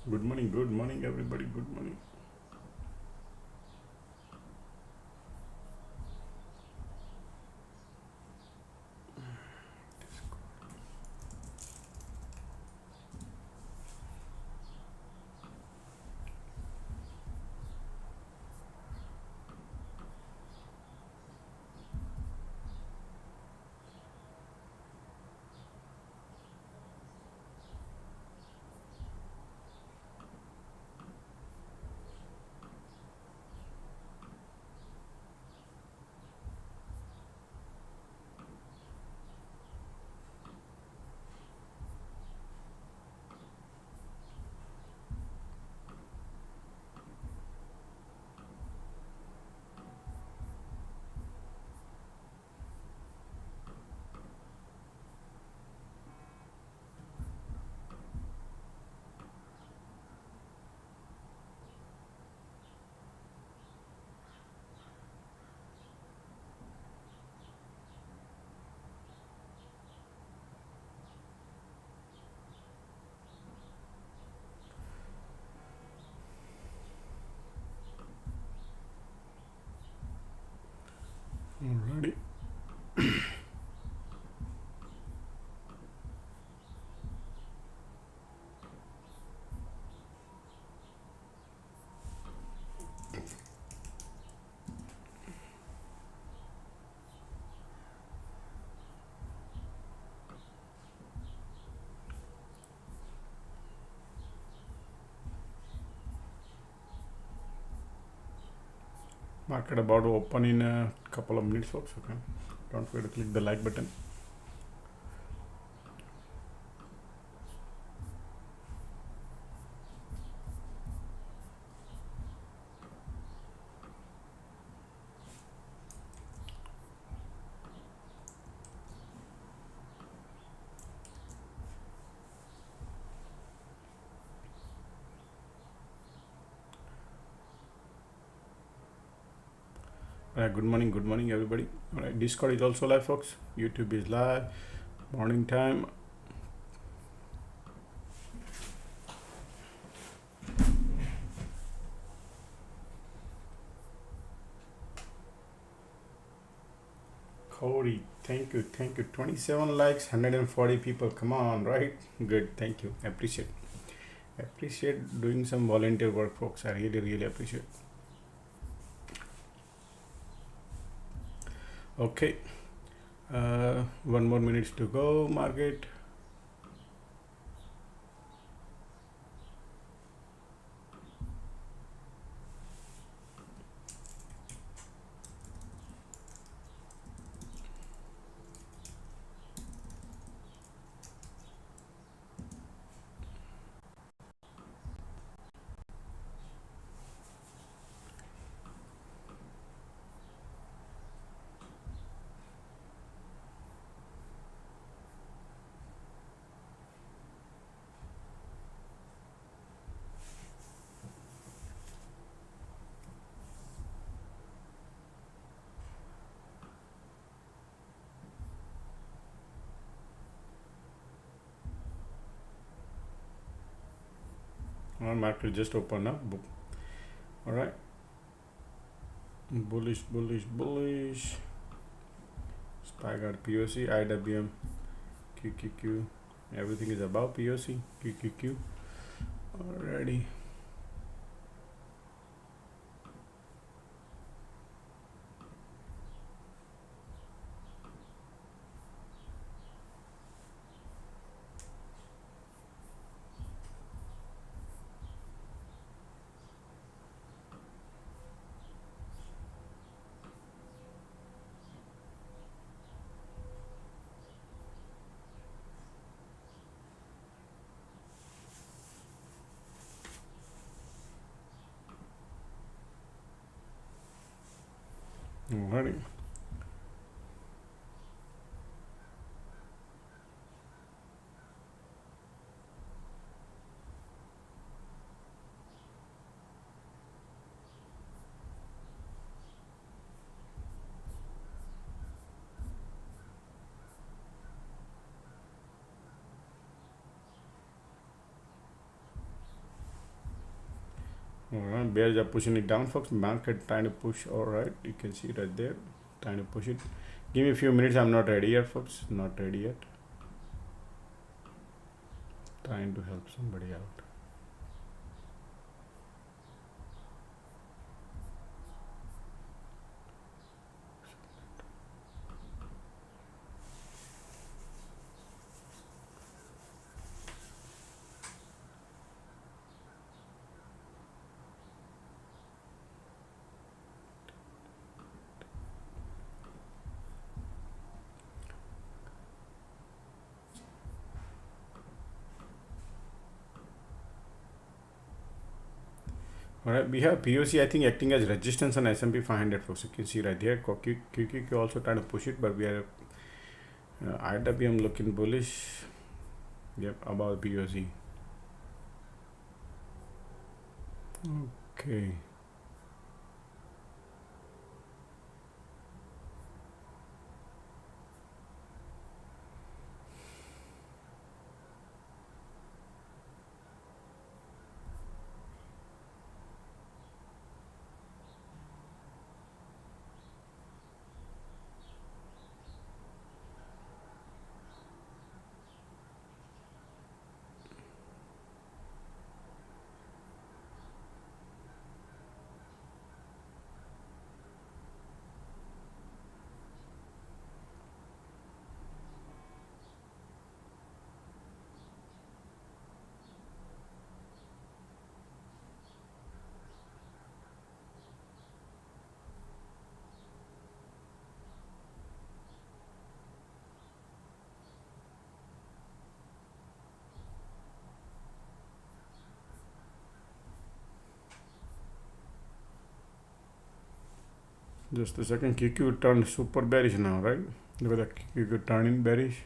Good morning, everybody. Good morning. Alrighty. Market about to open in a couple of minutes, folks. Okay. Don't forget to click the like button. Good morning, everybody. Alright, Discord is also live, folks. YouTube is live. Morning time. Cody, thank you. 27 likes, 140 people. Come on, right? Good, thank you. Appreciate doing some volunteer work, folks. I really appreciate. Okay, 1 more minute to go, market. Our market just opened up. All right, bullish. SPY got POC, IWM, QQQ. Everything is above POC, QQQ. Alrighty. Alrighty. Alright, bears are pushing it down, folks. Market trying to push. Alright, you can see right there, trying to push it. Give me a few minutes. I'm not ready yet, folks. Not ready yet. Trying to help somebody out. Alright, we have POC, I think, acting as resistance on S&P 500, folks. You can see right here. QQQ also trying to push it, but we are IWM looking bullish. Yep, about POC. Okay. Just a second. QQ turned super bearish now, right? Look at the QQ turning bearish.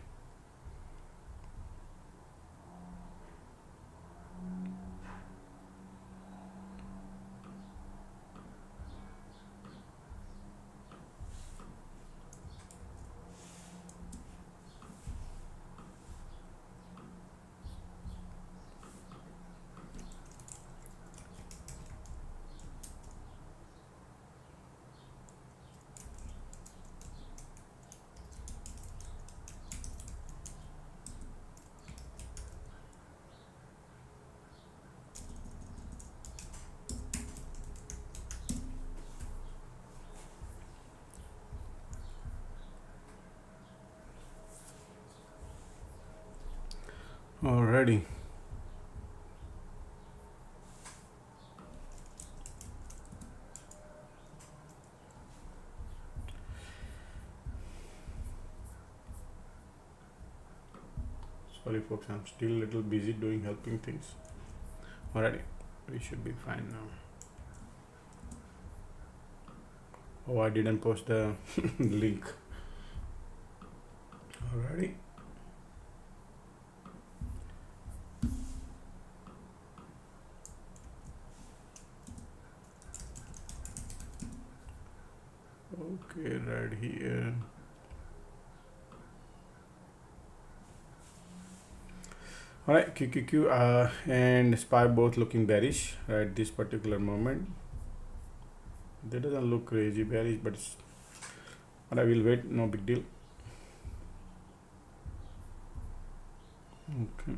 Alrighty. Sorry folks, I'm still a little busy doing helping things. Alrighty, we should be fine now. Oh, I didn't post the link. Alrighty. Okay, right here. Alright, QQQ and SPY both looking bearish at this particular moment. That doesn't look crazy bearish, but I will wait, no big deal. Okay.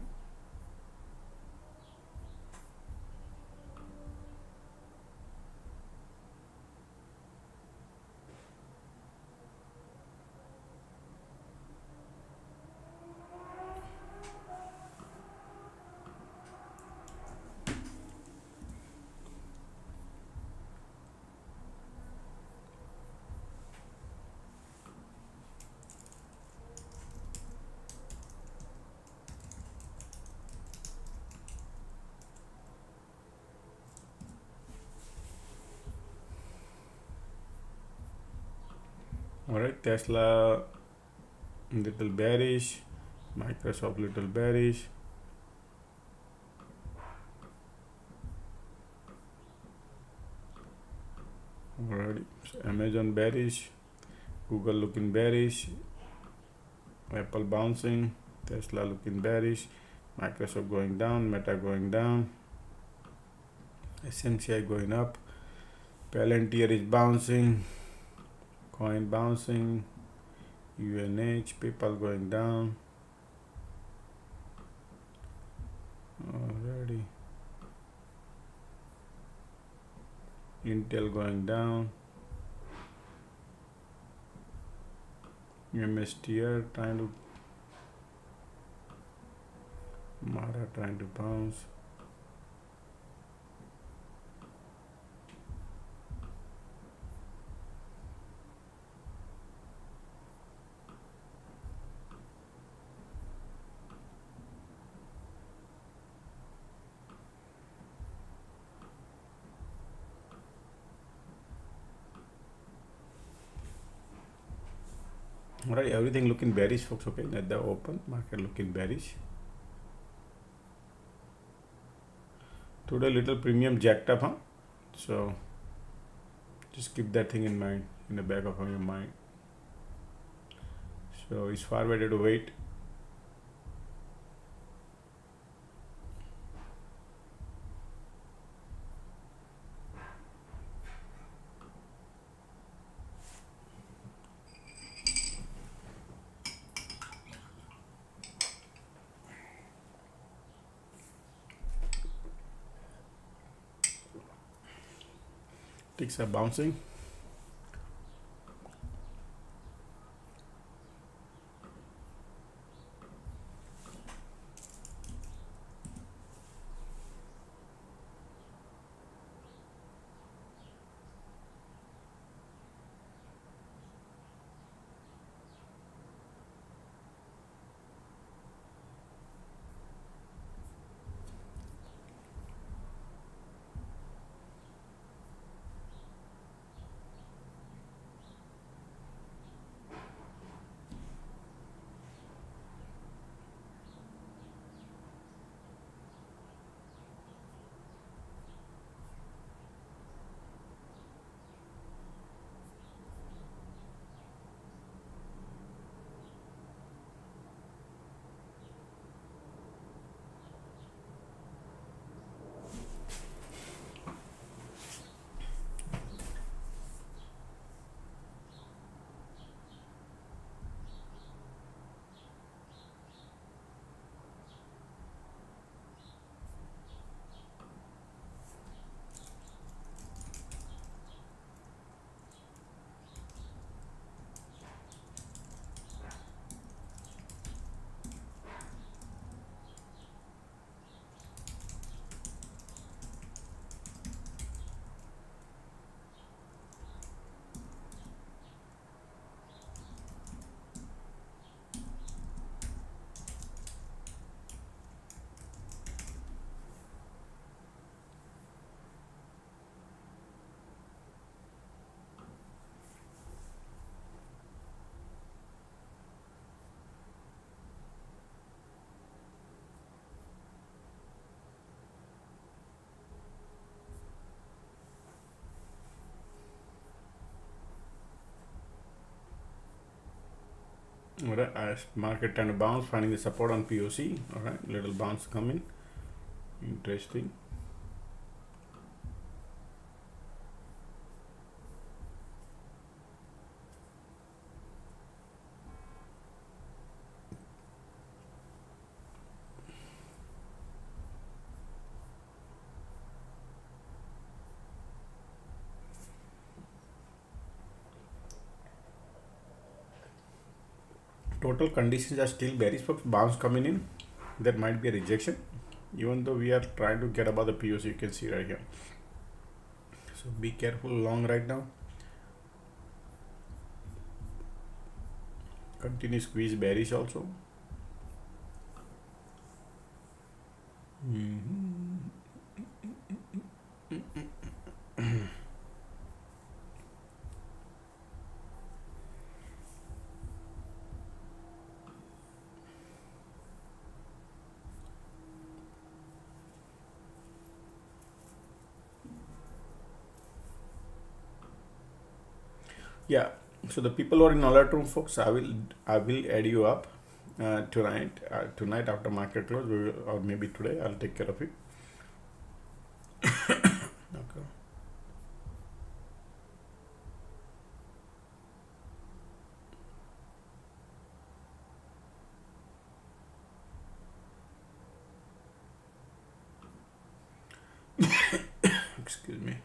Alright, Tesla little bearish, Microsoft little bearish. Alright, so Amazon bearish, Google looking bearish, Apple bouncing, Tesla looking bearish, Microsoft going down, Meta going down. SMCI going up. Palantir is bouncing. Coin bouncing. UNH, PayPal going down. Already. Intel going down. MSTR trying to. Mara trying to bounce. Alright, everything looking bearish, folks. Okay, at the open market looking bearish. Today little premium jacked up, huh? So just keep that thing in mind, in the back of your mind. So it's far better to wait. Ticks are bouncing. Alright, as market trying to bounce, finding the support on POC. Alright, little bounce coming. Interesting. Total conditions are still bearish, folks. Bounce coming in. There might be a rejection, even though we are trying to get above the POC. You can see right here. So be careful long right now. Continue squeeze bearish also. Yeah, so the people who are in alert room, folks, I will add you up tonight after market close, or maybe today. I'll take care of it. Excuse me.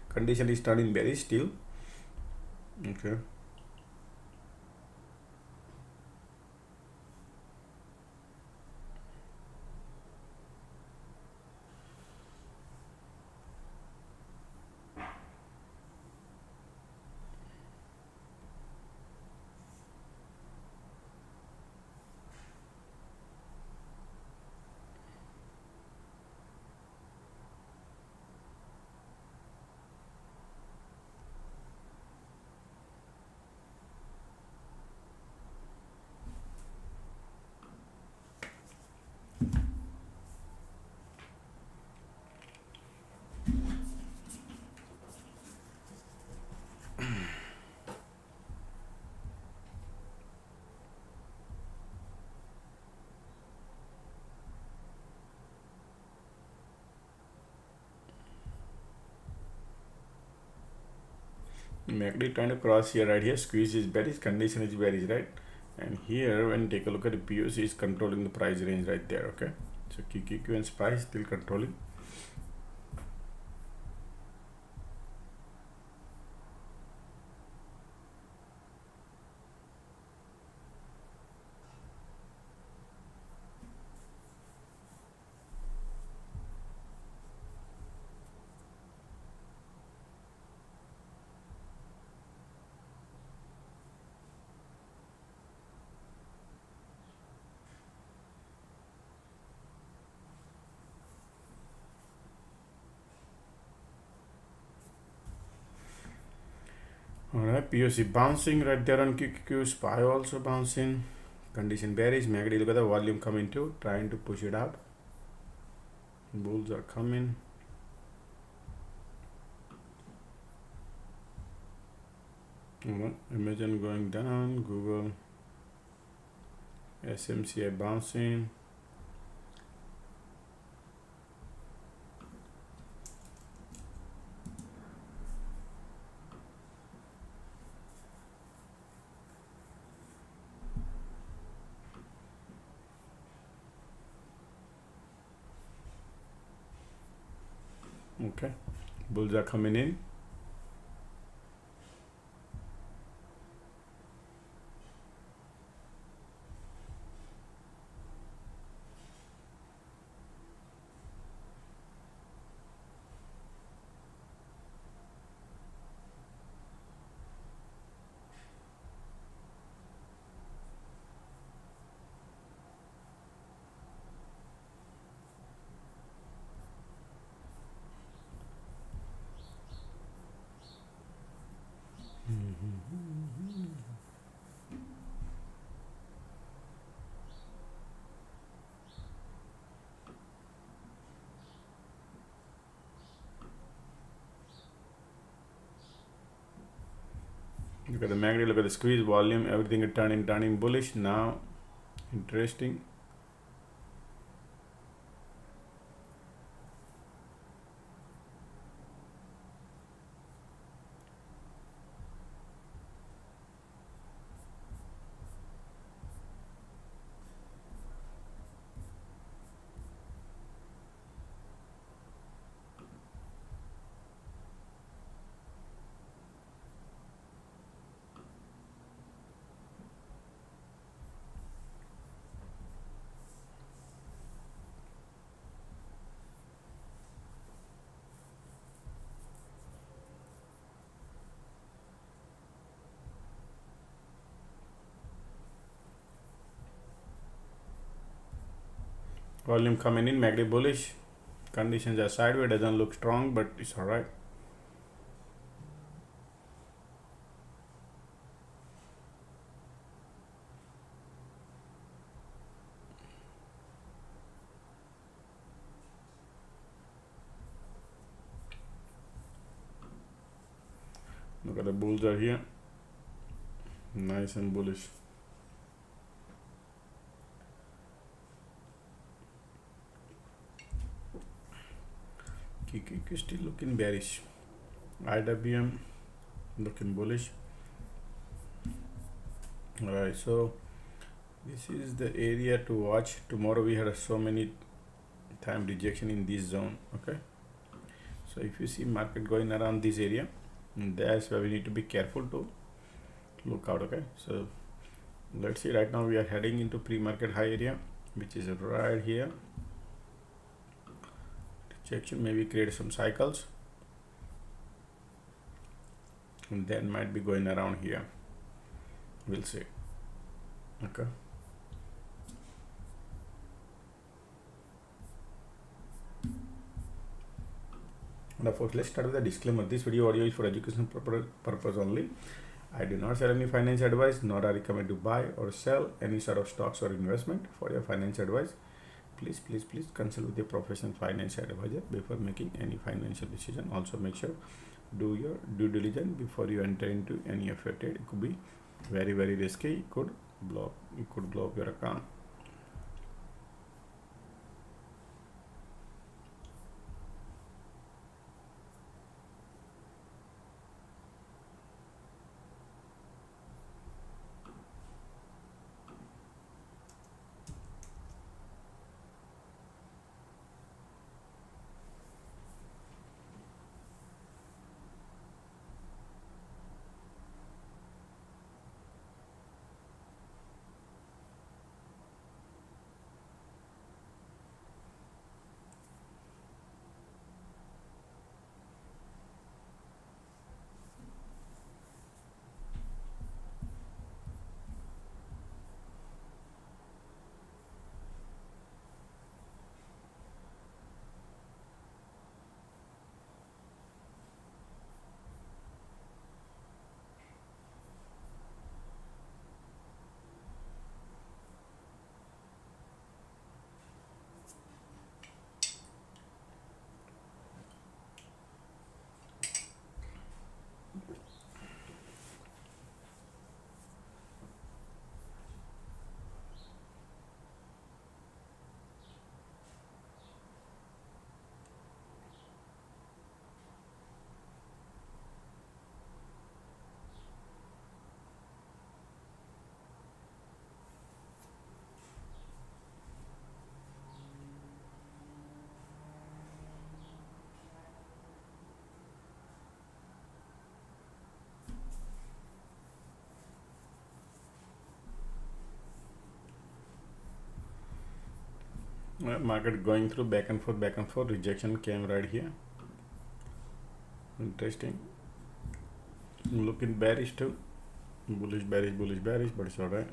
Condition is turning bearish still. Okay. MACD trying to cross here, right here. Squeeze is bearish, condition is bearish, right? And here, when take a look at the POC, is controlling the price range right there. Okay, so QQQ and SPY is still controlling. Alright, POC bouncing right there on QQQ, SPY also bouncing. Condition bearish. MACD, look at the volume coming too, trying to push it up. Bulls are coming. Amazon going down. Google, SMCI bouncing. Okay, bulls are coming in. Look at the MACD, look at the squeeze volume, everything is turning bullish now. Interesting. Volume coming in, MACD bullish. Conditions are sideways, doesn't look strong, but it's alright. Look at the bulls are here. Nice and bullish. QQQ still looking bearish. IWM looking bullish. Alright, so this is the area to watch. Tomorrow we had so many time rejection in this zone. Okay, so if you see market going around this area, that's where we need to be careful to look out. Okay, so let's see, right now we are heading into pre-market high area, which is right here. Rejection maybe create some cycles and then might be going around here, we'll see. Okay, and of course, let's start with a disclaimer. This video audio is for educational purpose only. I do not sell any financial advice, nor I recommend to buy or sell any sort of stocks or investment. For your financial advice, please consult with a professional financial advisor before making any financial decision. Also, make sure do your due diligence before you enter into any of your trade. It could be very risky. It could blow up your account. Market going through back and forth. Rejection came right here. Interesting. Looking bearish too. Bullish, bearish, but it's alright.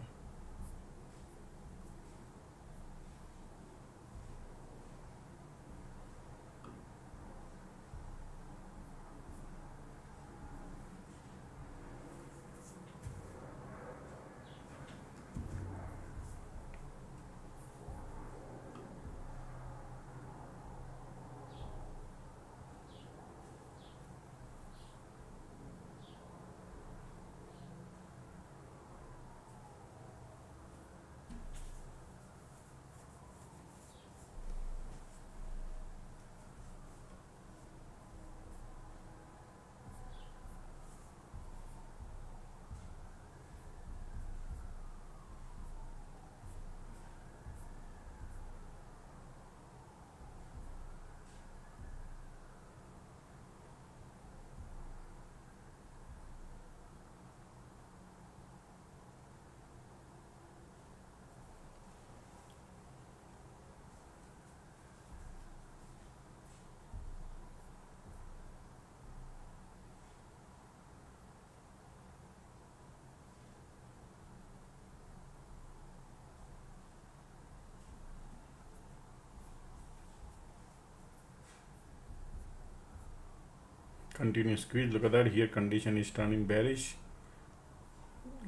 Continuous squeeze. Look at that. Here condition is turning bearish.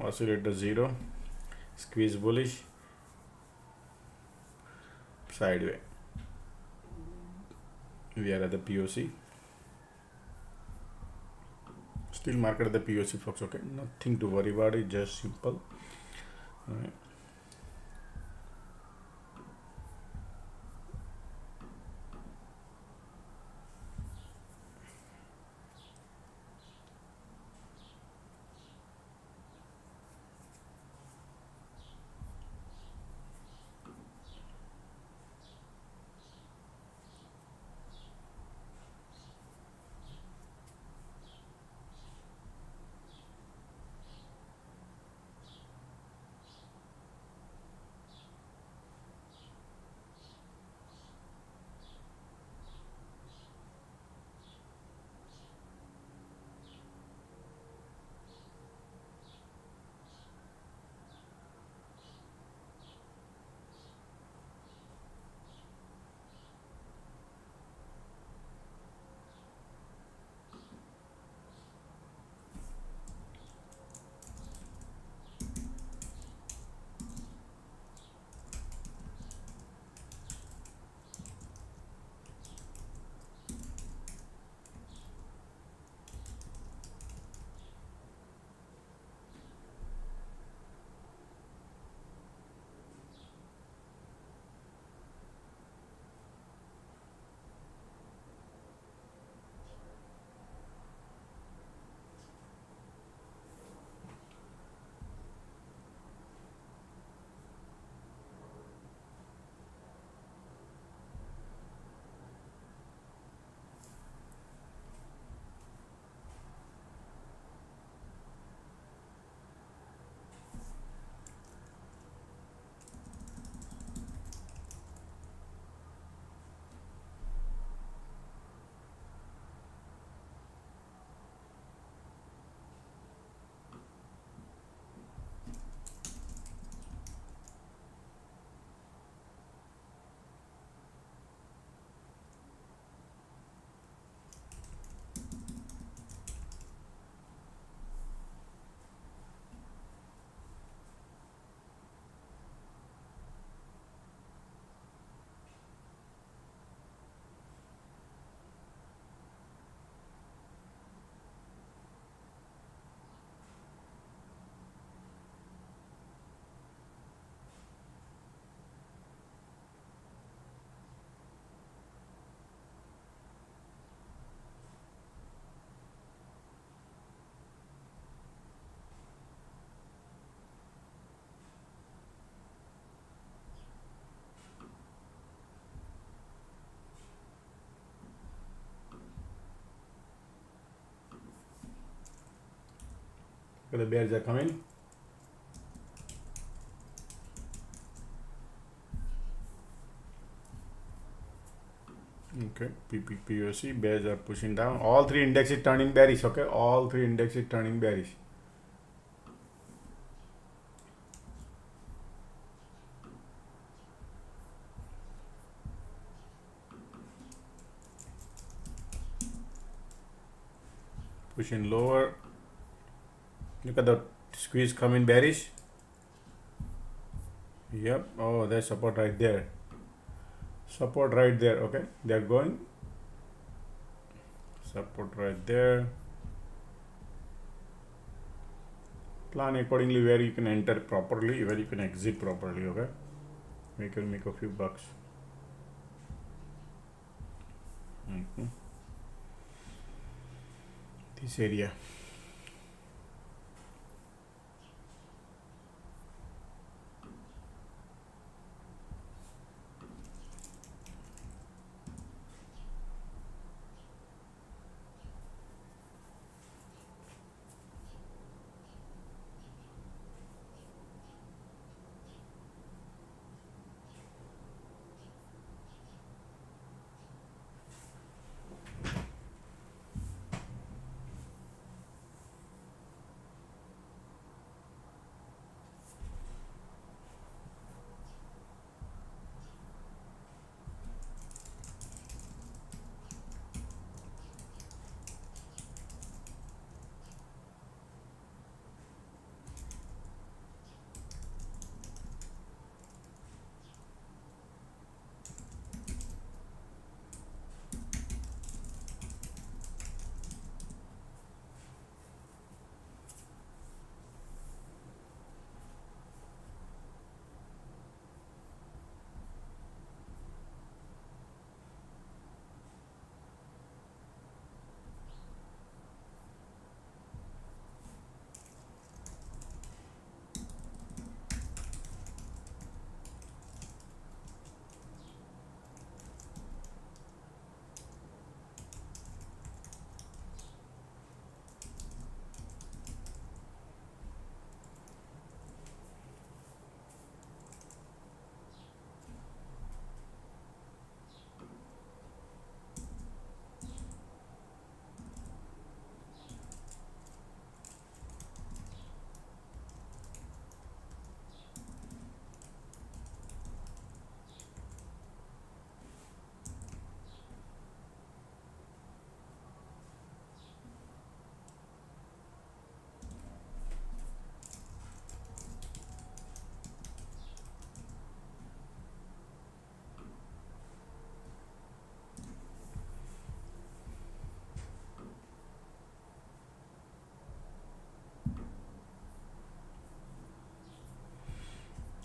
Oscillator 0. Squeeze bullish. Sideways. We are at the POC. Still market at the POC, folks. Okay, nothing to worry about it, just simple. All right. The bears are coming. Okay, POC bears are pushing down. All three indexes turning bearish. Okay, all three indexes turning bearish. Pushing lower. Look at the squeeze coming bearish. Yep. Oh, there's support right there. Support right there. Okay, they're going. Support right there. Plan accordingly where you can enter properly, where you can exit properly. Okay, make a few bucks. This area.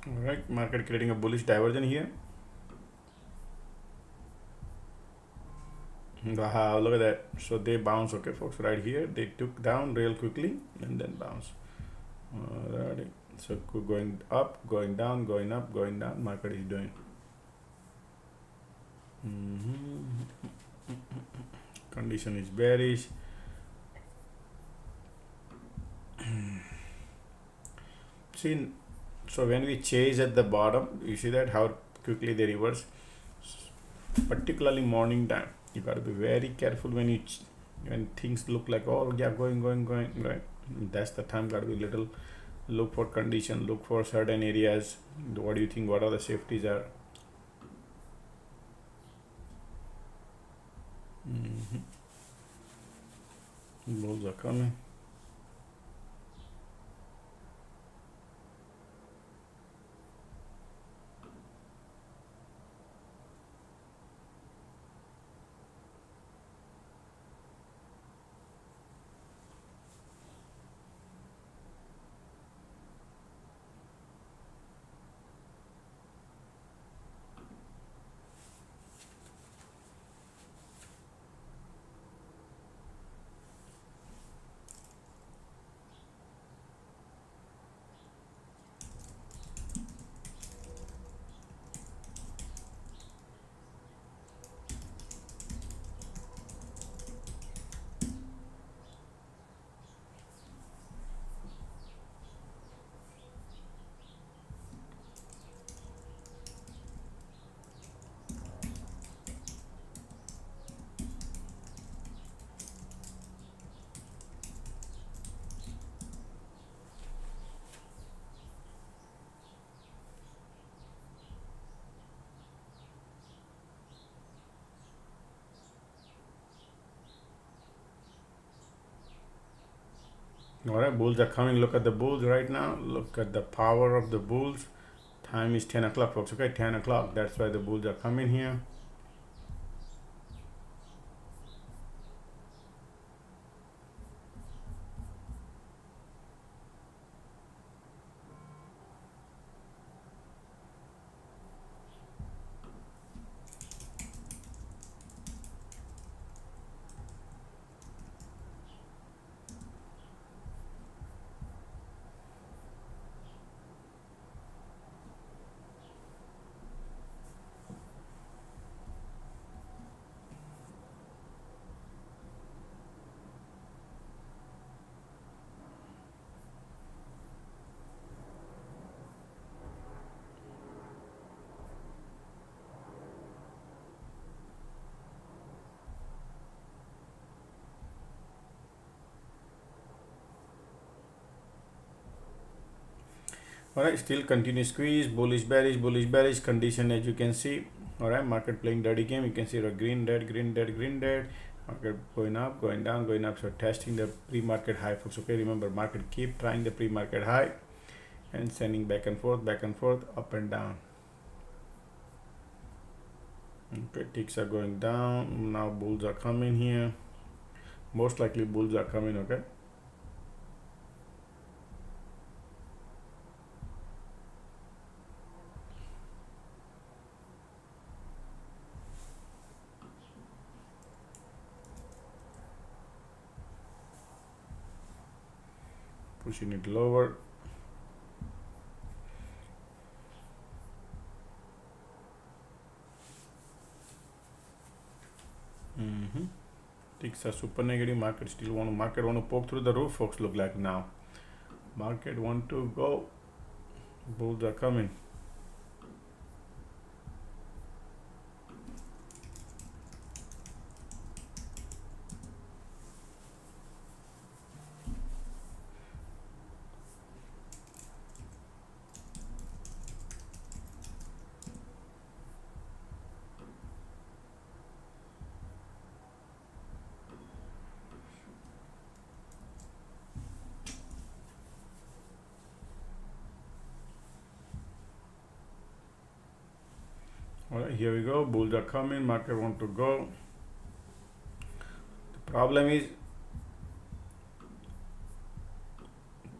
All right, market creating a bullish diversion here. Wow, look at that. So they bounce, okay, folks, right here. They took down real quickly and then bounce. Alrighty. So going up, going down, going up, going down. Market is doing. Condition is bearish. See, so when we chase at the bottom, you see that how quickly they reverse. Particularly morning time, you got to be very careful when things look like, oh yeah, going, right. That's the time, got to be little, look for condition, look for certain areas. What do you think, what are the safeties are? Bulls are coming. All right, bulls are coming. Look at the bulls right now. Look at the power of the bulls. Time is 10 o'clock, folks. Okay, 10 o'clock. That's why the bulls are coming here. All right, still continue squeeze, bullish bearish condition, as you can see. All right, market playing dirty game. You can see the green, red, green, red, green, red. Market going up, going down, going up. So testing the pre-market high, folks. Okay, remember, market keep trying the pre-market high and sending back and forth, up and down. Okay, ticks are going down. Now bulls are coming here. Most likely bulls are coming. Okay. Pushing it lower. Ticks are super negative. Market want to poke through the roof, folks. Look like now. Market want to go. Bulls are coming. All right, here we go. Bulls are coming. Market want to go. The problem is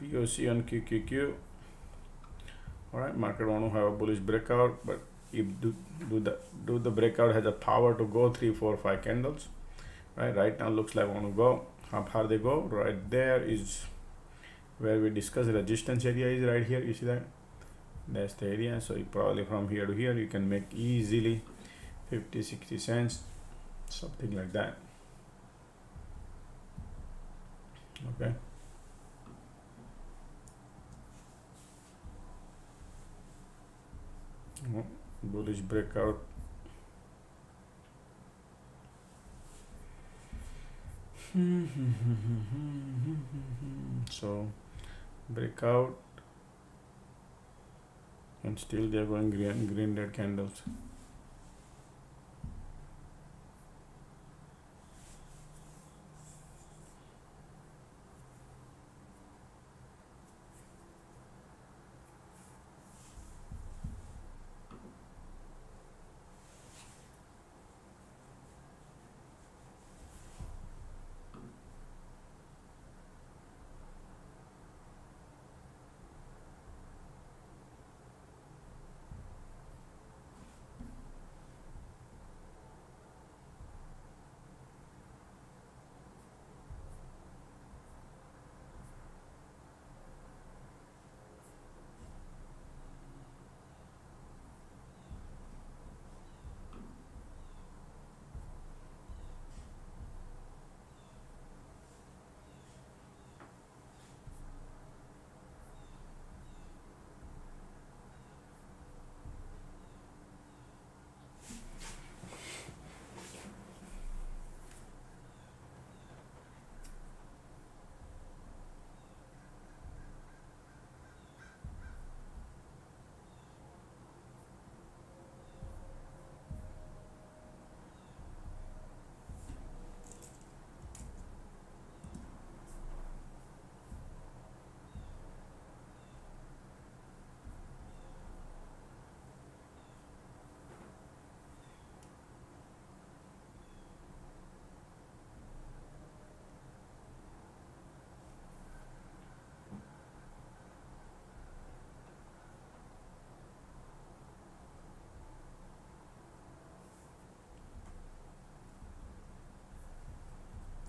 POC on QQQ. All right, market want to have a bullish breakout, but if do the breakout has a power to go 3, 4, 5 candles. Right now looks like want to go. How far they go? Right there is where we discuss resistance area is right here. You see that? That's the area. So you probably from here to here you can make easily 50, 60 cents, something like that. Okay. Bullish breakout. So breakout, and still they are going green red candles.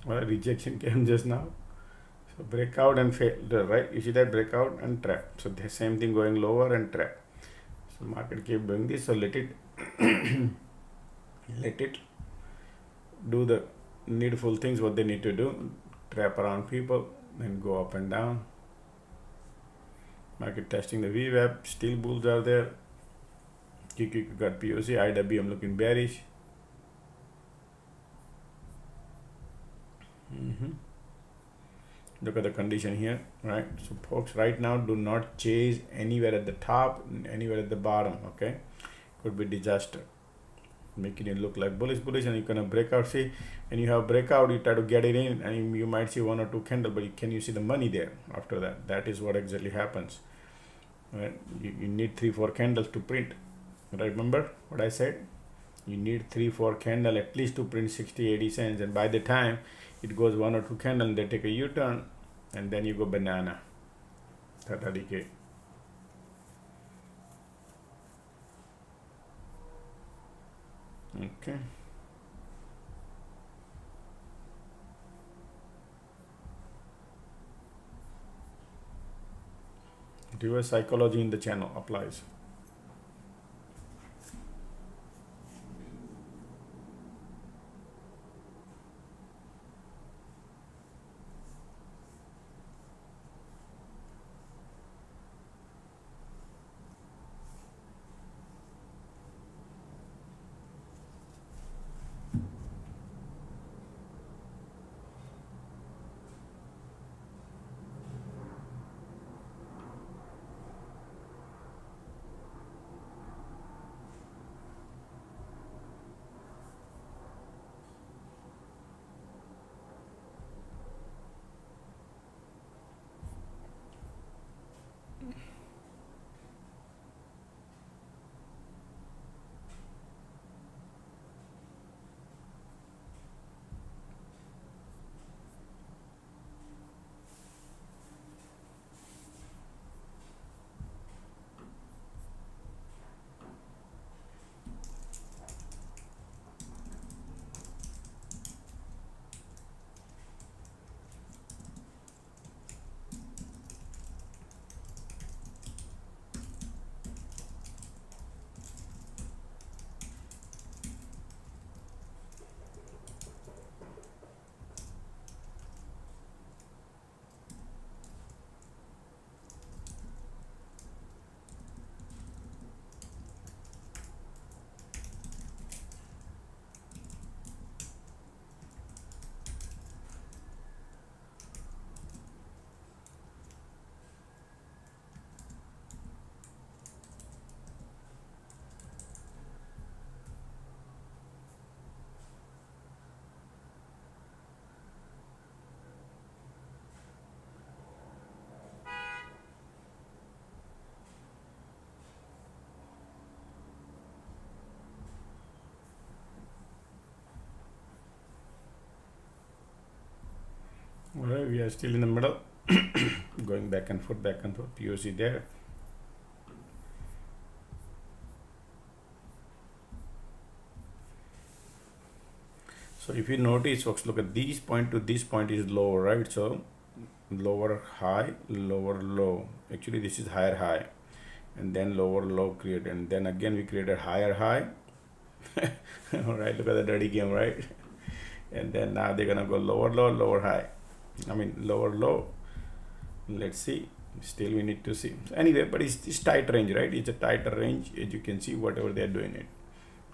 Well, rejection came just now. So breakout and failed, right? You see that breakout and trap. So the same thing going lower and trap. So market keep doing this. So let it let it do the needful things what they need to do. Trap around people, then go up and down. Market testing the VWAP. Still bulls are there. QQ got POC. IWM looking bearish. Look at the condition here, right? So folks, right now do not chase anywhere at the top, anywhere at the bottom. Okay, could be disaster, making it look like bullish, and you're gonna break out. See, when you have breakout, you try to get it in, and you might see 1 or 2 candles, but can you see the money there after that? That is what exactly happens, right? You need 3, 4 candles to print. Right? Remember what I said? You need 3, 4 candle at least to print 60, 80 cents, and by the time it goes 1 or 2 candles, they take a U-turn, and then you go banana. Tata decay. Okay. Reverse psychology in the channel applies. Alright, we are still in the middle. Going back and forth, POC there. So if you notice, folks, look at this point to this point is lower, right? So lower high, lower low. Actually, this is higher high, and then lower low created, and then again we created higher high. All right, look at the dirty game, right? And then now they're gonna go lower low, lower high. I mean lower low. Let's see. Still we need to see. So anyway, but it's tight range, right? It's a tighter range, as you can see, whatever they're doing it.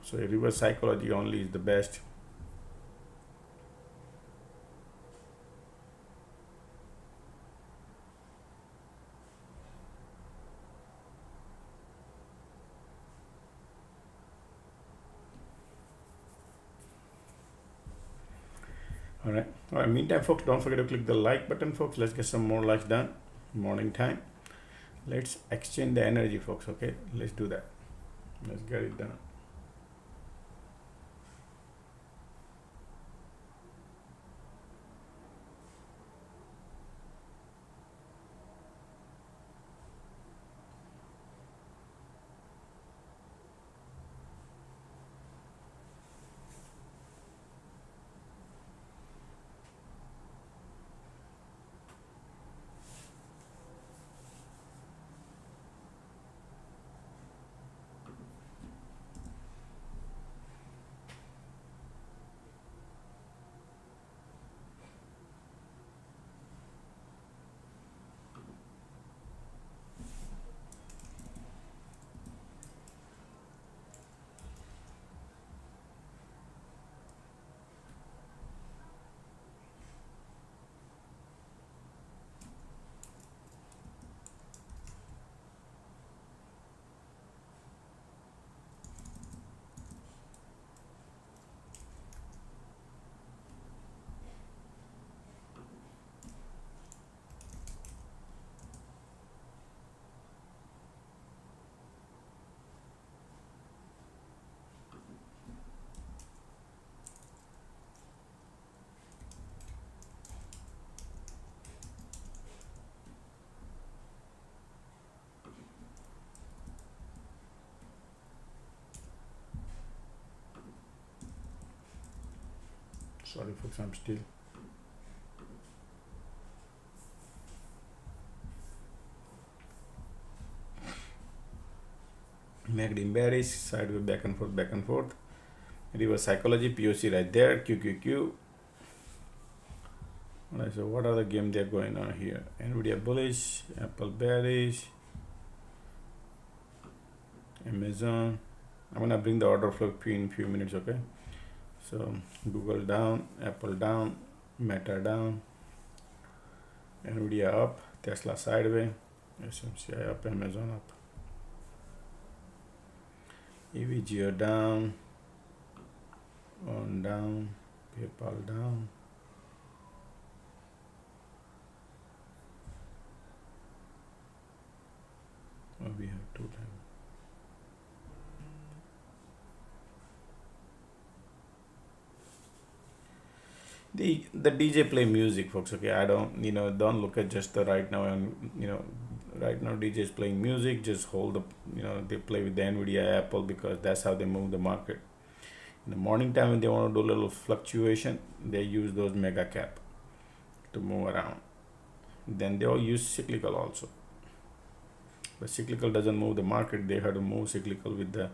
So a reverse psychology only is the best. All right, meantime, folks, don't forget to click the like button, folks. Let's get some more likes done. Morning time. Let's exchange the energy, folks. Okay, let's do that. Let's get it done. Sorry, folks, I'm still. Negative bearish, sideways, back and forth, back and forth. Reverse psychology, POC right there, QQQ. Alright, so what are the game they're going on here? Nvidia bullish, Apple bearish, Amazon. I'm gonna bring the order flow in few minutes, okay? So Google down, Apple down, Meta down, Nvidia up, Tesla sideways, SMCI up, Amazon up, EVGO down, on down, PayPal down. Oh, we have two times. The DJ play music, folks. Okay, I don't, don't look at just the right now, and right now DJ is playing music. Just hold the, they play with the Nvidia, Apple, because that's how they move the market. In the morning time, when they want to do a little fluctuation, they use those mega cap to move around. Then they all use cyclical also. But cyclical doesn't move the market. They have to move cyclical with the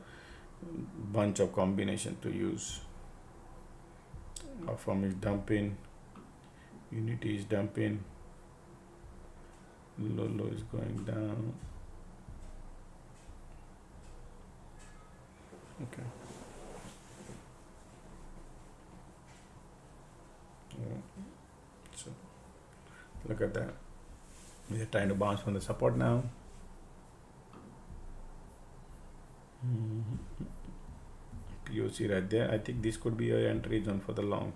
bunch of combination to use. Firm is dumping, Unity is dumping, Lolo is going down. Okay. So look at that. We are trying to bounce from the support now. POC right there. I think this could be your entry zone for the long.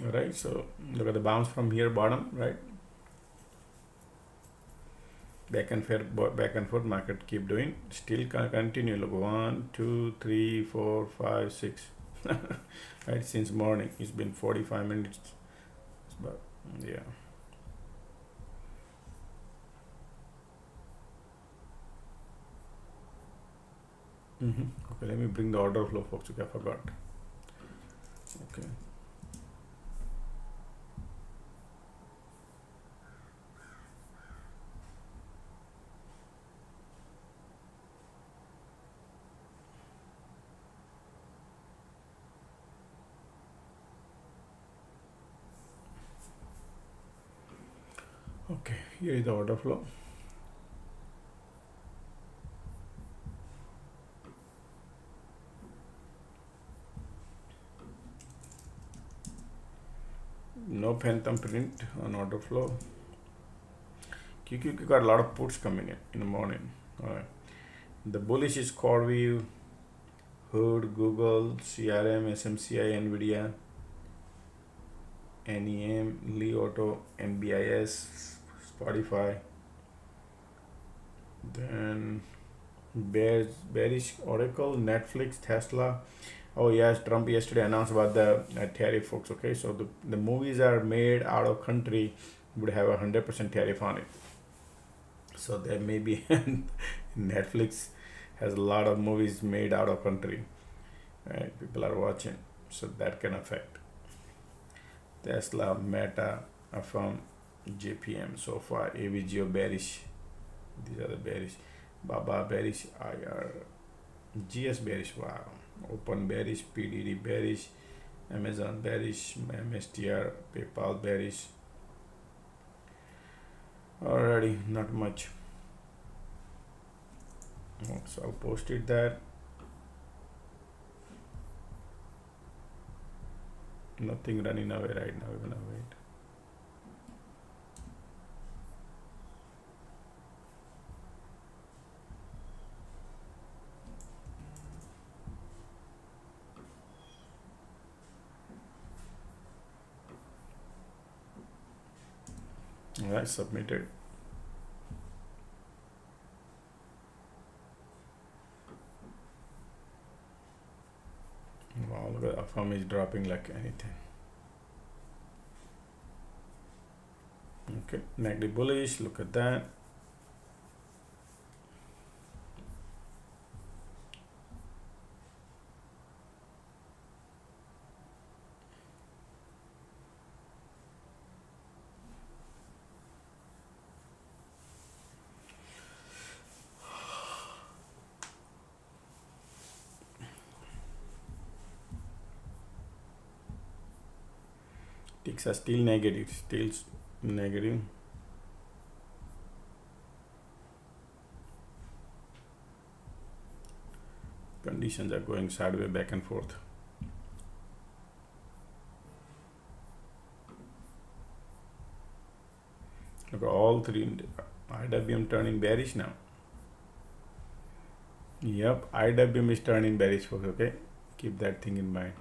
All right, so look at the bounce from here, bottom, right? Back and forth market keep doing, still continue. Look, 1 2 3 4 5 6 right, since morning. It's been 45 minutes, but yeah. Okay, let me bring the order flow, folks. Okay, I forgot. Okay. Okay, here is the order flow. No phantom print on order flow. QQQ got a lot of puts coming in the morning. All right. The bullish is CoreView, Hood, Google, CRM, SMCI, Nvidia, NEM, Li Auto, NBIS, Spotify. Then bearish Oracle, Netflix, Tesla. Oh yes, Trump yesterday announced about the tariff, folks. Okay, so the movies are made out of country would have 100% tariff on it. So there may be Netflix has a lot of movies made out of country, right? People are watching, so that can affect. Tesla, Meta, Affirm, JPM so far, AVGO bearish. These are the bearish. Baba bearish, IR, GS bearish. Wow. Open bearish, PDD bearish, Amazon bearish, MSTR, PayPal bearish. Already not much. So I'll post it there. Nothing running away right now. We're gonna wait. Alright, submitted. Wow, look at Affirm is dropping like anything. Okay, negative bullish, look at that. Ticks are still negative, negative. Conditions are going sideways, back and forth. Look at all three. IWM turning bearish now. Yep, IWM is turning bearish, folks. Okay, keep that thing in mind.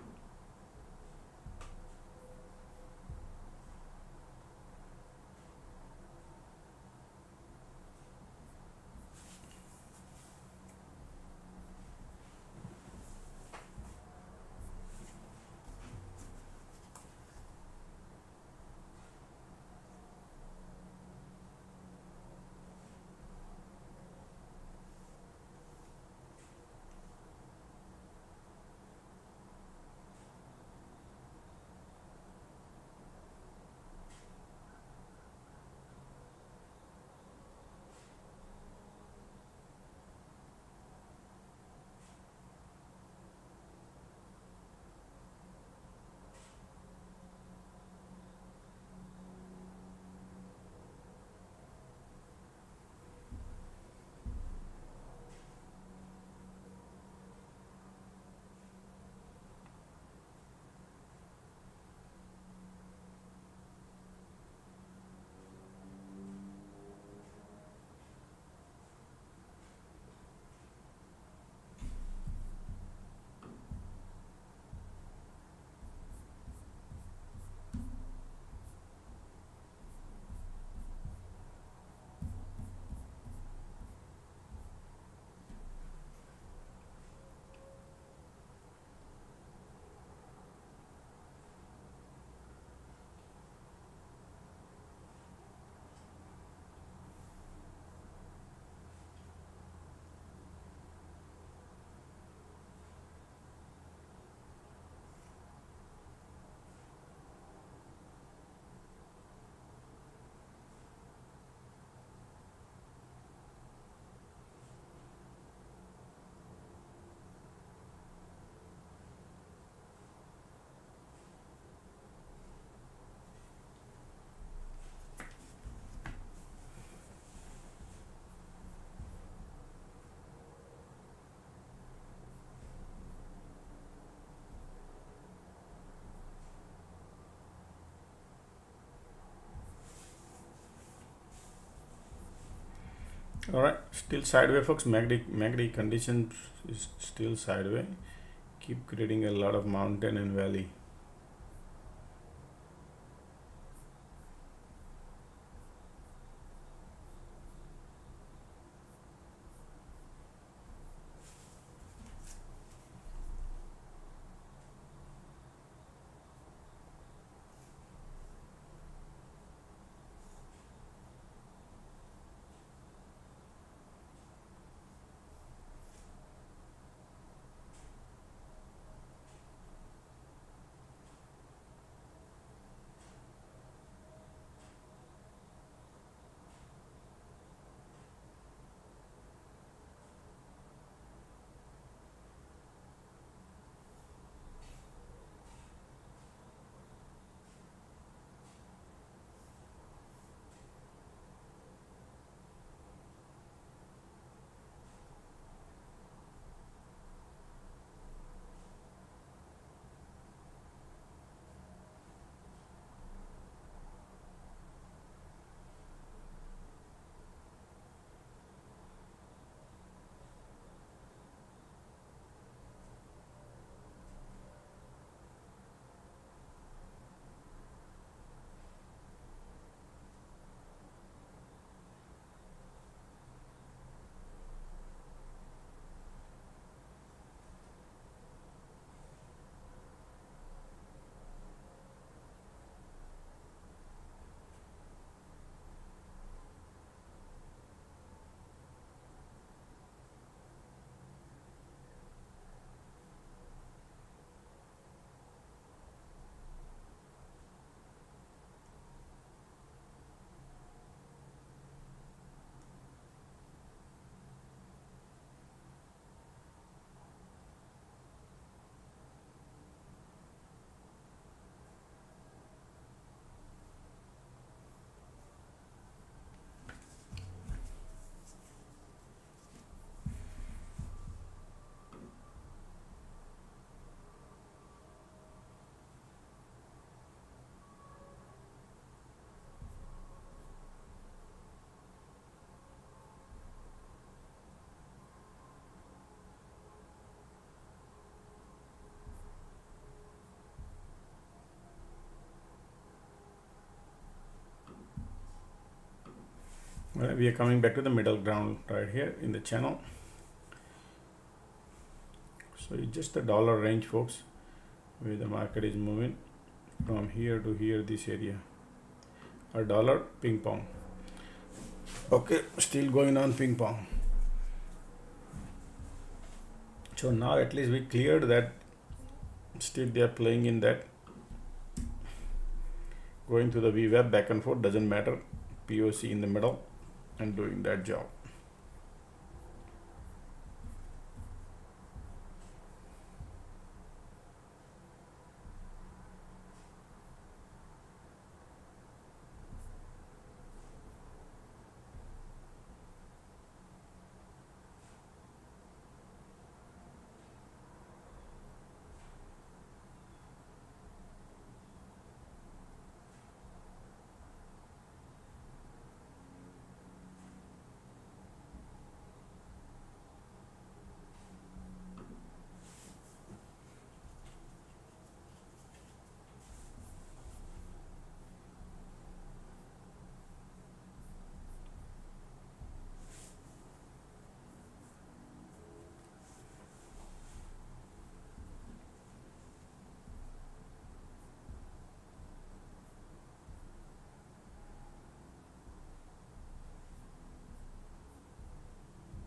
All right, still sideways, folks. MACD condition is still sideways. Keep creating a lot of mountain and valley. All right, we are coming back to the middle ground right here in the channel. So it's just a dollar range, folks, where the market is moving from here to here, this area. A dollar ping pong. Okay, still going on ping pong. So now at least we cleared that. Still they are playing in that, going to the VWAP back and forth, doesn't matter. POC in the middle and doing that job.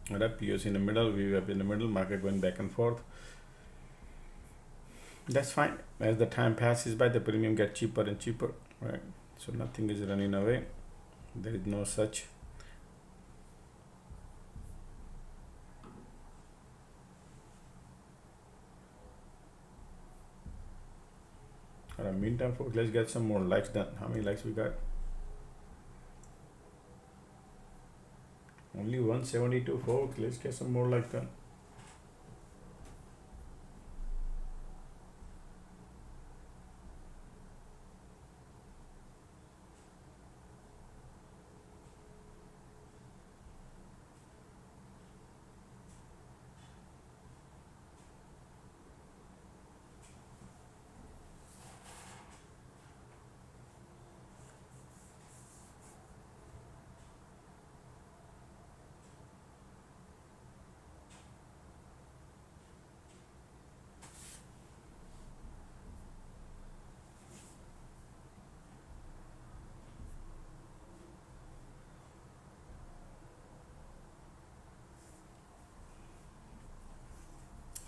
Alright, POC in the middle, VWAP in the middle, market going back and forth. That's fine. As the time passes by, the premium gets cheaper and cheaper, right? So nothing is running away. There is no such. Alright, meantime, folks, let's get some more likes done. How many likes we got? Only 172, folks. Let's get some more likes done.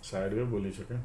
Sideways bullish, okay.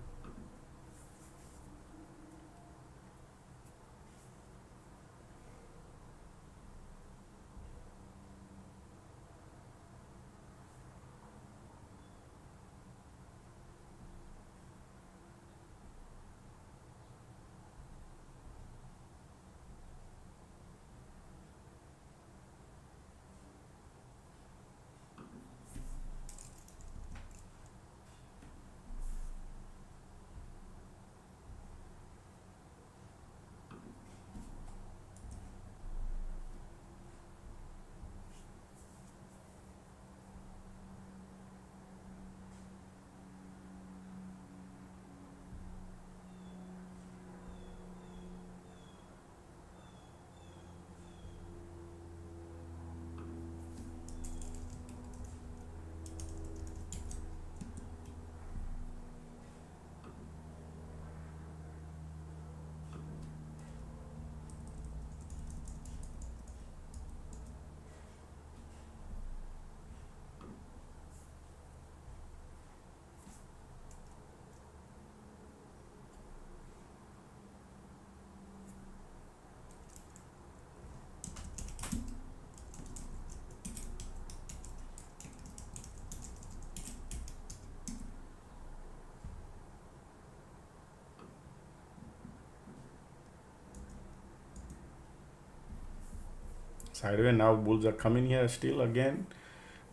Sideways. Now bulls are coming here still again,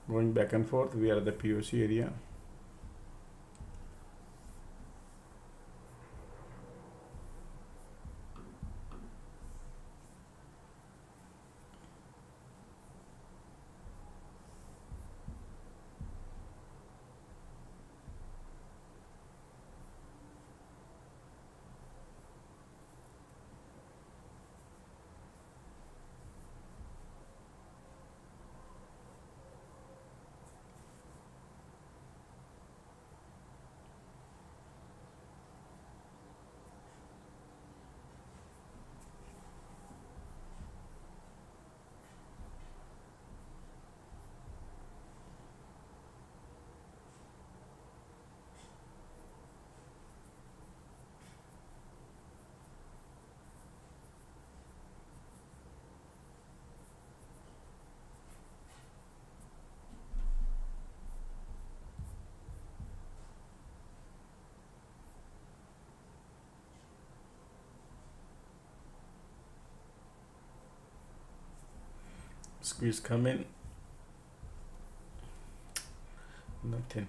going back and forth. We are at the POC area. Squeeze coming. Nothing.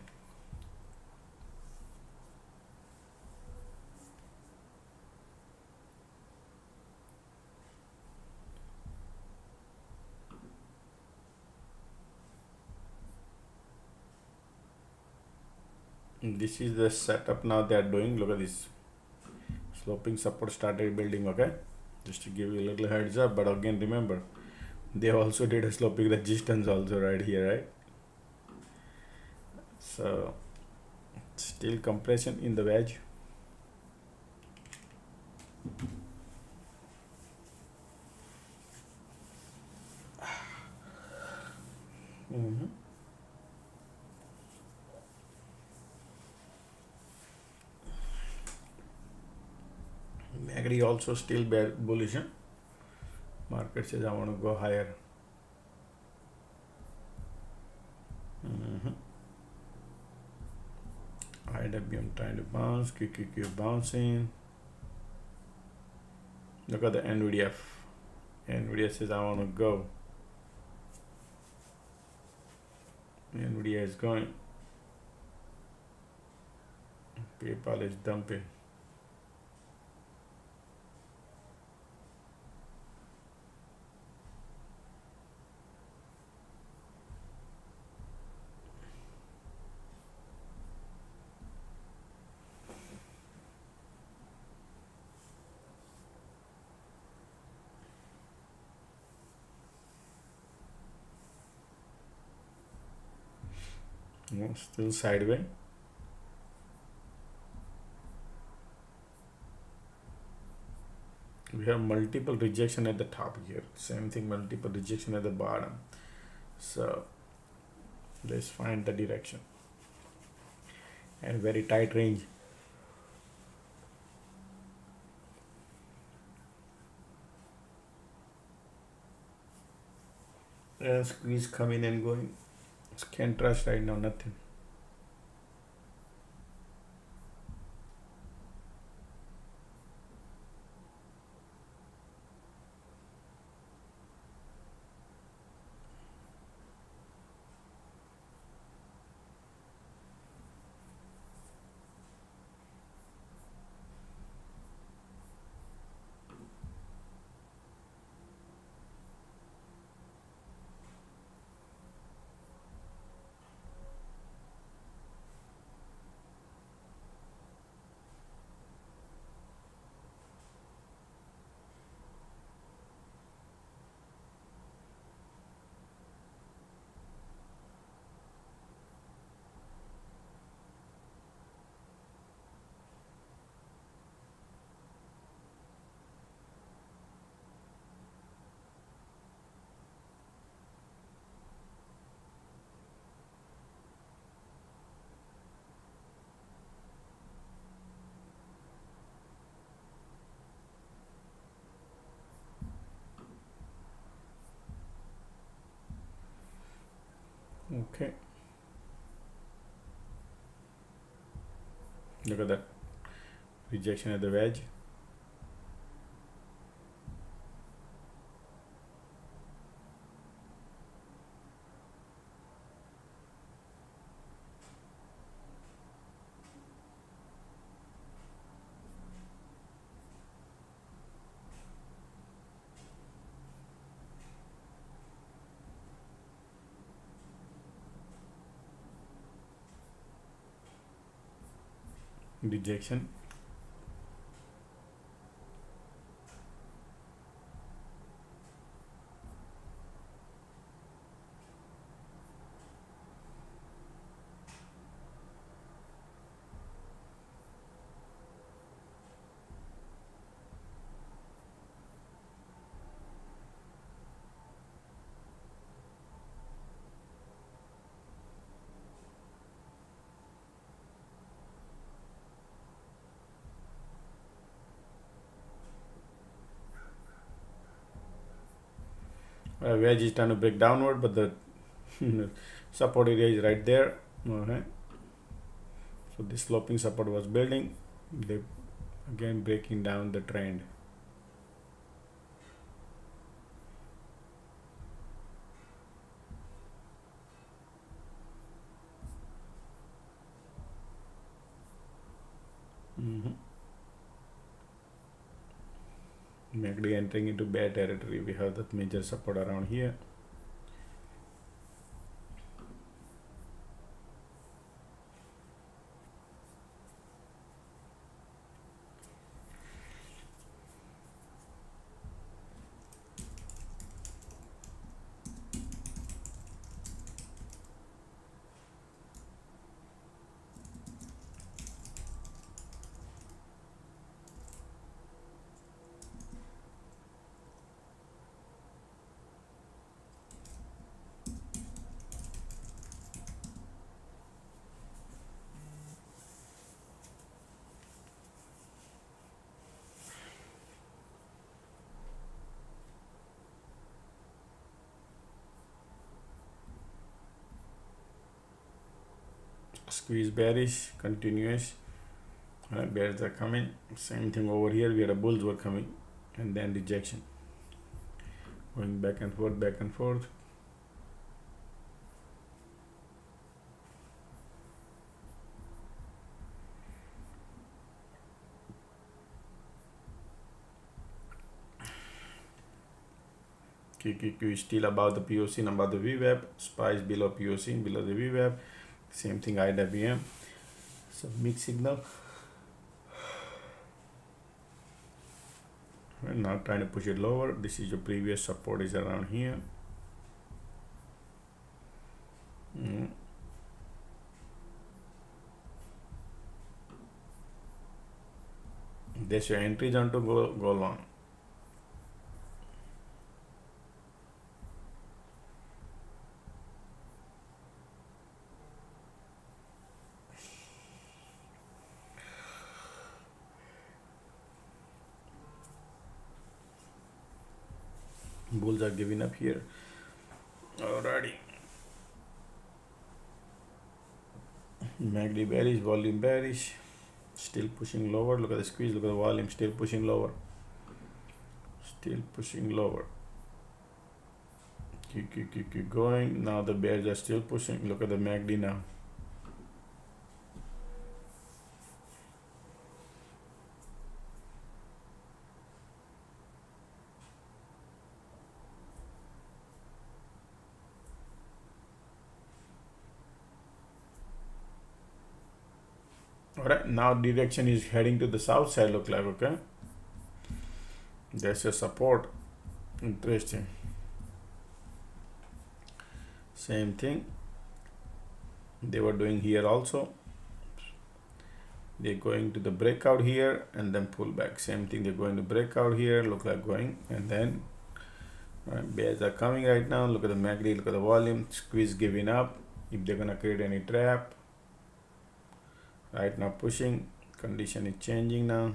This is the setup now they are doing. Look at this. Sloping support started building, okay? Just to give you a little heads up, but again remember, they also did a sloping resistance also right here, right? So still compression in the wedge. Magri also still bullish, huh? Market says I want to go higher. IWM trying to bounce, QQQ bouncing. Look at the NVDF. NVIDIA says I want to go. NVIDIA is going. PayPal is dumping. No, still sideways. We have multiple rejection at the top here. Same thing, multiple rejection at the bottom. So let's find the direction. and very tight range. Squeeze coming and going. Can't trust right now, nothing. Okay. Look at that. Rejection at the wedge. Rejection. Wedge is trying to break downward, but the support area is right there. Okay. So this sloping support was building. They again breaking down the trend. MACD entering into bear territory. We have that major support around here. Squeeze bearish, continuous. Bears are coming. Same thing over here. We had a bulls were coming, and then rejection. Going back and forth, back and forth. QQQ is still above the POC and above the VWAP. SPY is below POC and below the VWAP. Same thing IWM. So mixed signal. We're now trying to push it lower. This is your previous support is around here. That's your entry zone to go long. Bulls are giving up here. Alrighty. MACD bearish, volume bearish, still pushing lower. Look at the squeeze, look at the volume, still pushing lower. Still pushing lower. Keep going. Now the bears are still pushing. Look at the MACD now. Alright, now direction is heading to the south side, look like, okay? There's a support. Interesting. Same thing they were doing here also. They're going to the breakout here and then pull back. Same thing, they're going to breakout here, look like going, and then bears are coming right now. Look at the MACD, look at the volume, squeeze giving up. If they're gonna create any trap, right now pushing, condition is changing now.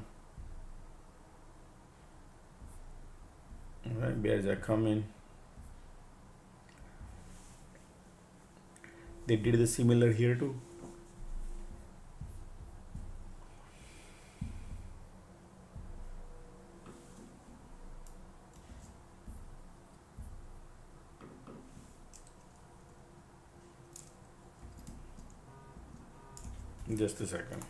Alright, bears are coming. They did the similar here too. Just a second.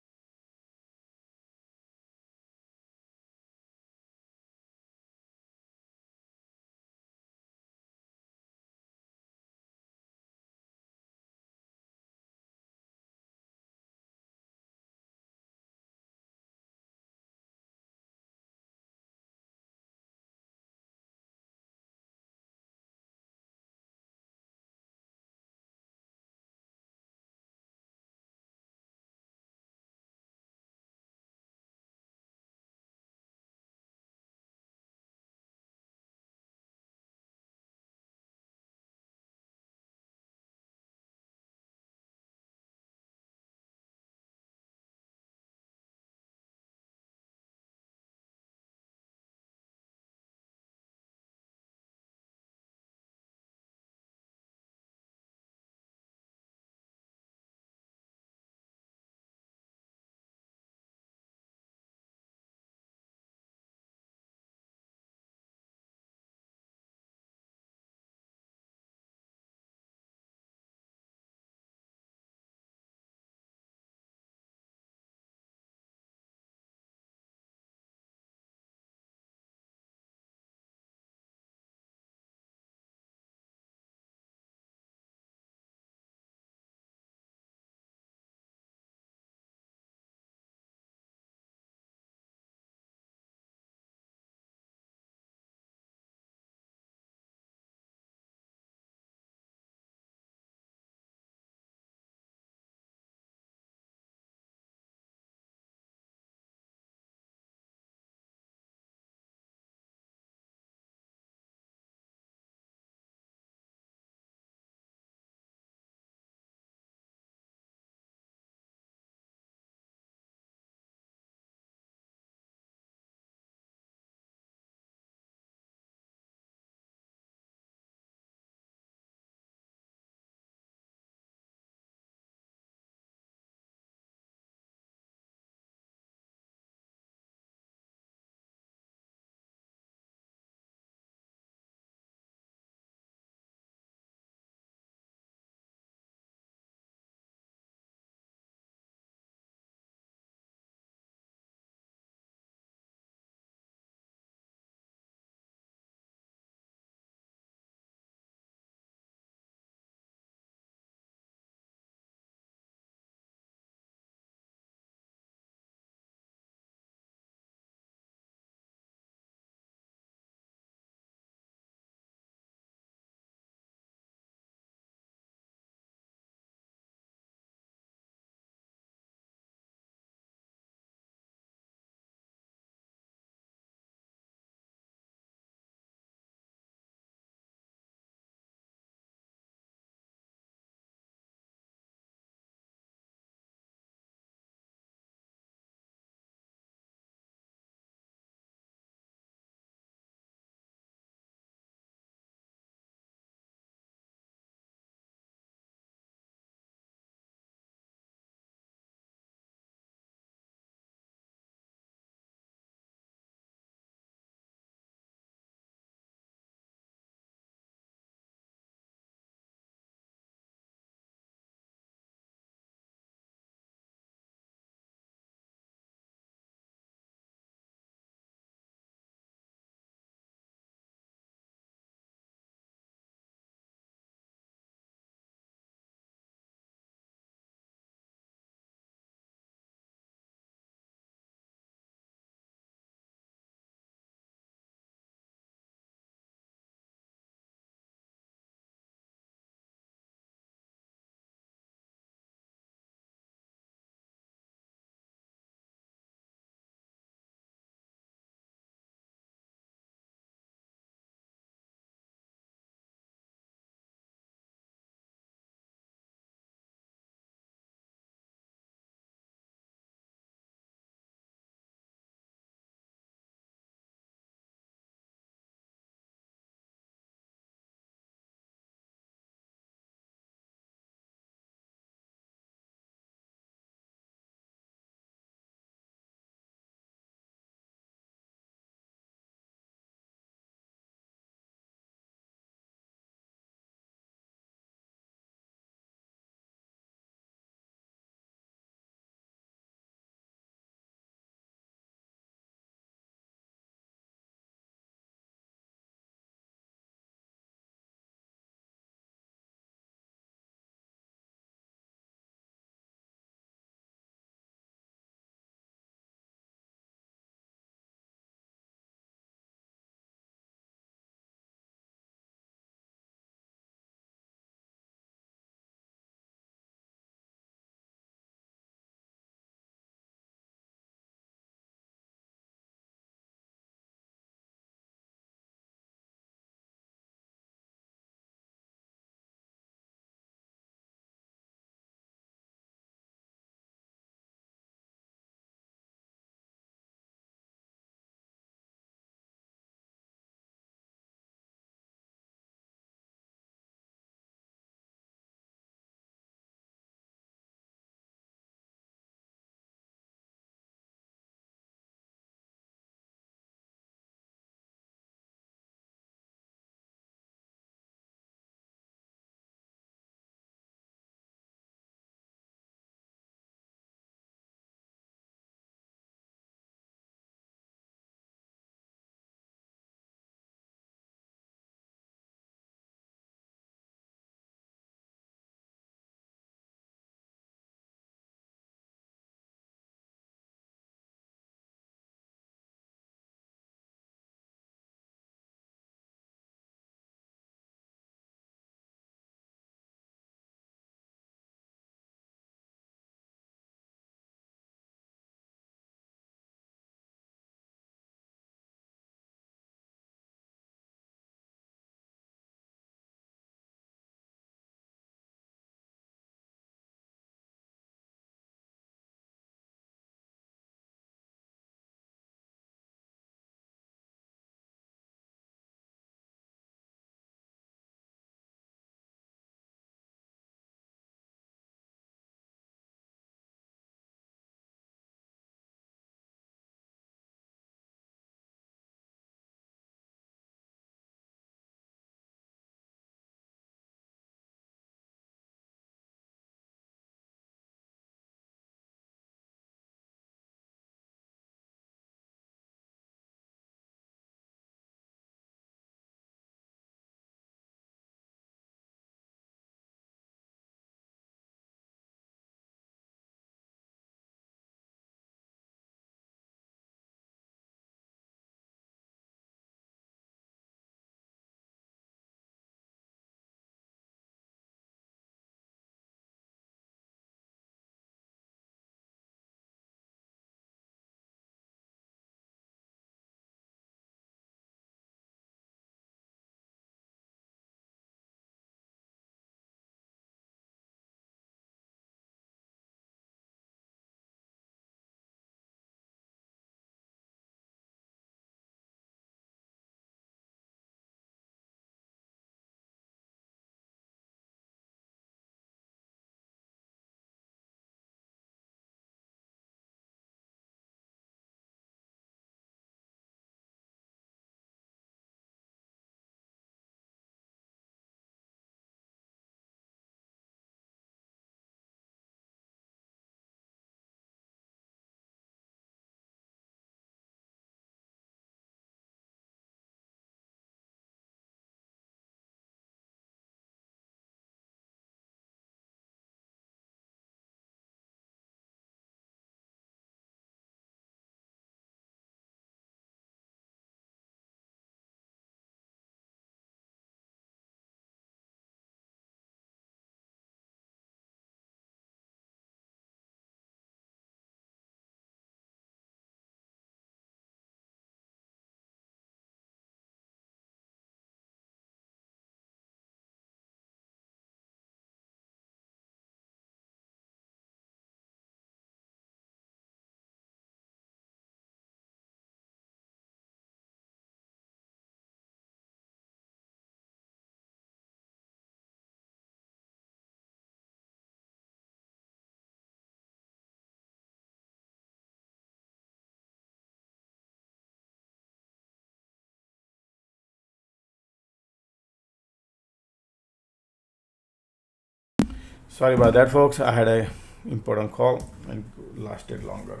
Sorry about that, folks. I had a important call and lasted longer.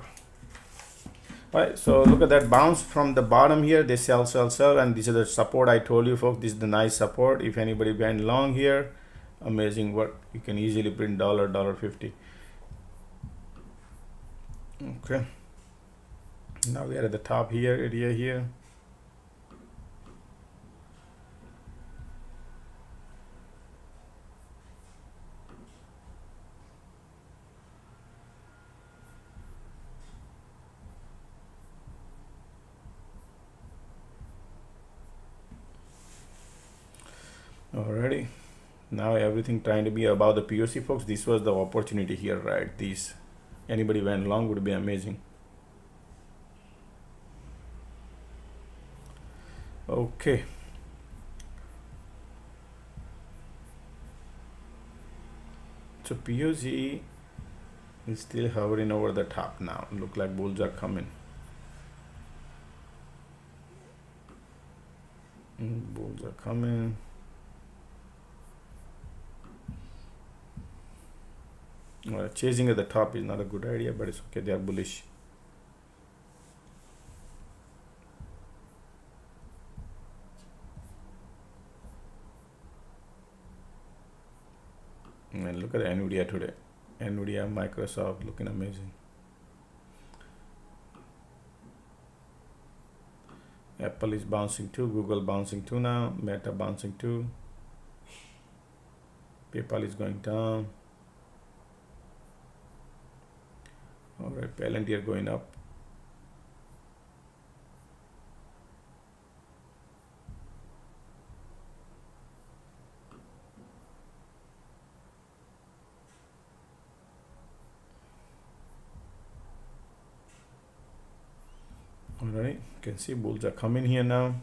All right, so look at that bounce from the bottom here. They sell, and this is the support. I told you, folks, this is the nice support. If anybody went long here, amazing what you can easily print $1.50. Okay, now we are at the top here, area here. Alrighty, now everything trying to be about the POC, folks. This was the opportunity here, right? These anybody went long would be amazing. Okay, so POC is still hovering over the top now. Look like bulls are coming. Bulls are coming. Chasing at the top is not a good idea, but it's okay. They are bullish. And look at the Nvidia today. Nvidia, Microsoft looking amazing. Apple is bouncing too. Google bouncing too now. Meta bouncing too. PayPal is going down. All right, Palantir going up. All right, you can see bulls are coming here now.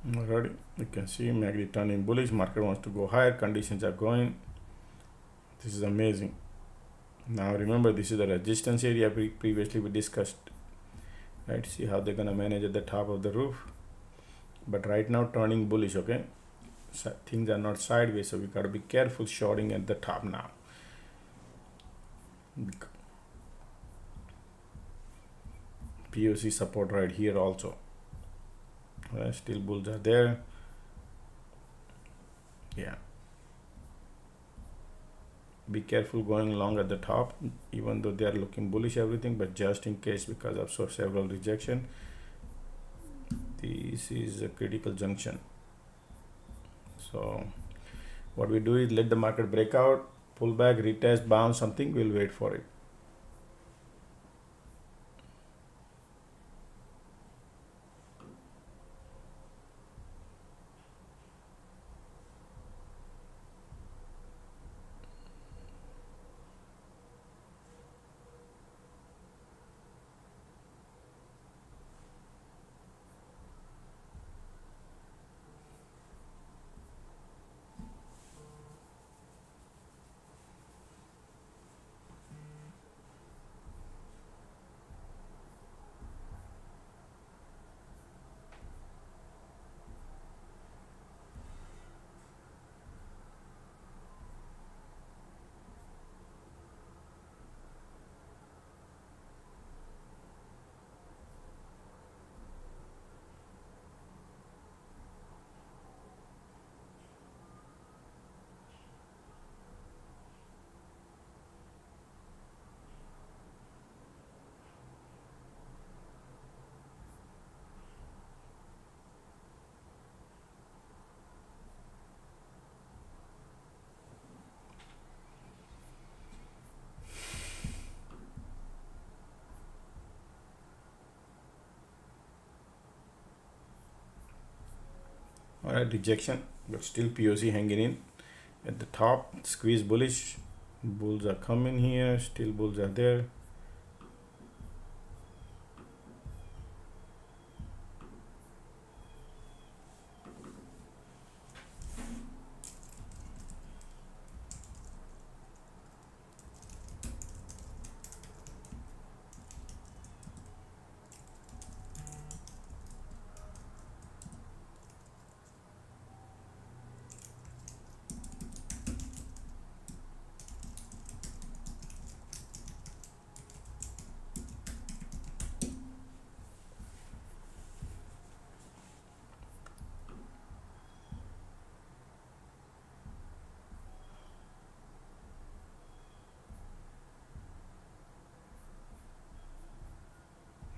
Alrighty, you can see MACD turning bullish. Market wants to go higher. Conditions are going. This is amazing. Now remember, this is the resistance area previously we discussed. Right, see how they're gonna manage at the top of the roof. But right now turning bullish. Okay, so things are not sideways, so we gotta be careful shorting at the top now. POC support right here also. Still bulls are there. Yeah, be careful going long at the top, even though they are looking bullish everything, but just in case, because of several rejection, this is a critical junction. So what we do is let the market break out, pull back, retest, bounce something, we'll wait for it. All right, rejection, but still POC hanging in at the top. Squeeze bullish. Bulls are coming here. Still bulls are there.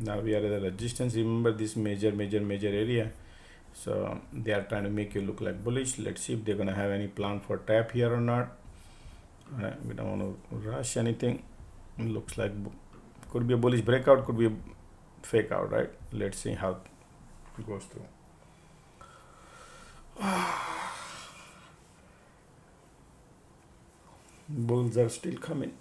Now we are at the resistance. Remember this major area. So they are trying to make you look like bullish. Let's see if they're gonna have any plan for tap here or not. We don't want to rush anything. It looks like could be a bullish breakout, could be a fake out, right? Let's see how it goes through. Bulls are still coming.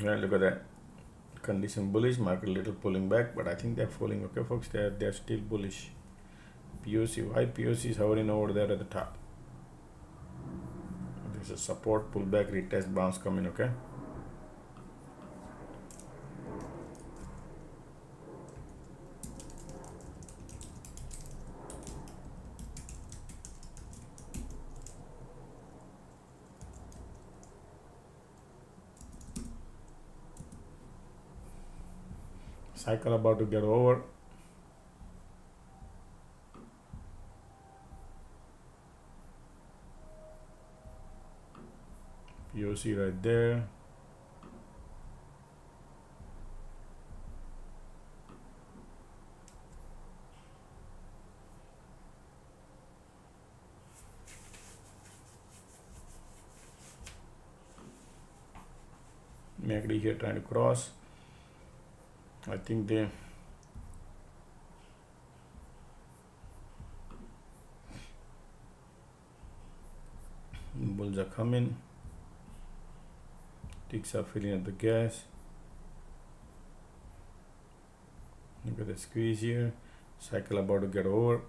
Yeah, look at that. Condition bullish, market little pulling back, but I think they're falling. Okay, folks, they're still bullish. POC, why POC is hovering over there at the top? There's a support, pullback, retest, bounce coming. Okay. Cycle about to get over. POC right there. MACD here trying to cross. I think they bulls are coming. Ticks are filling up the gas. Look at the squeeze here. Cycle about to get over.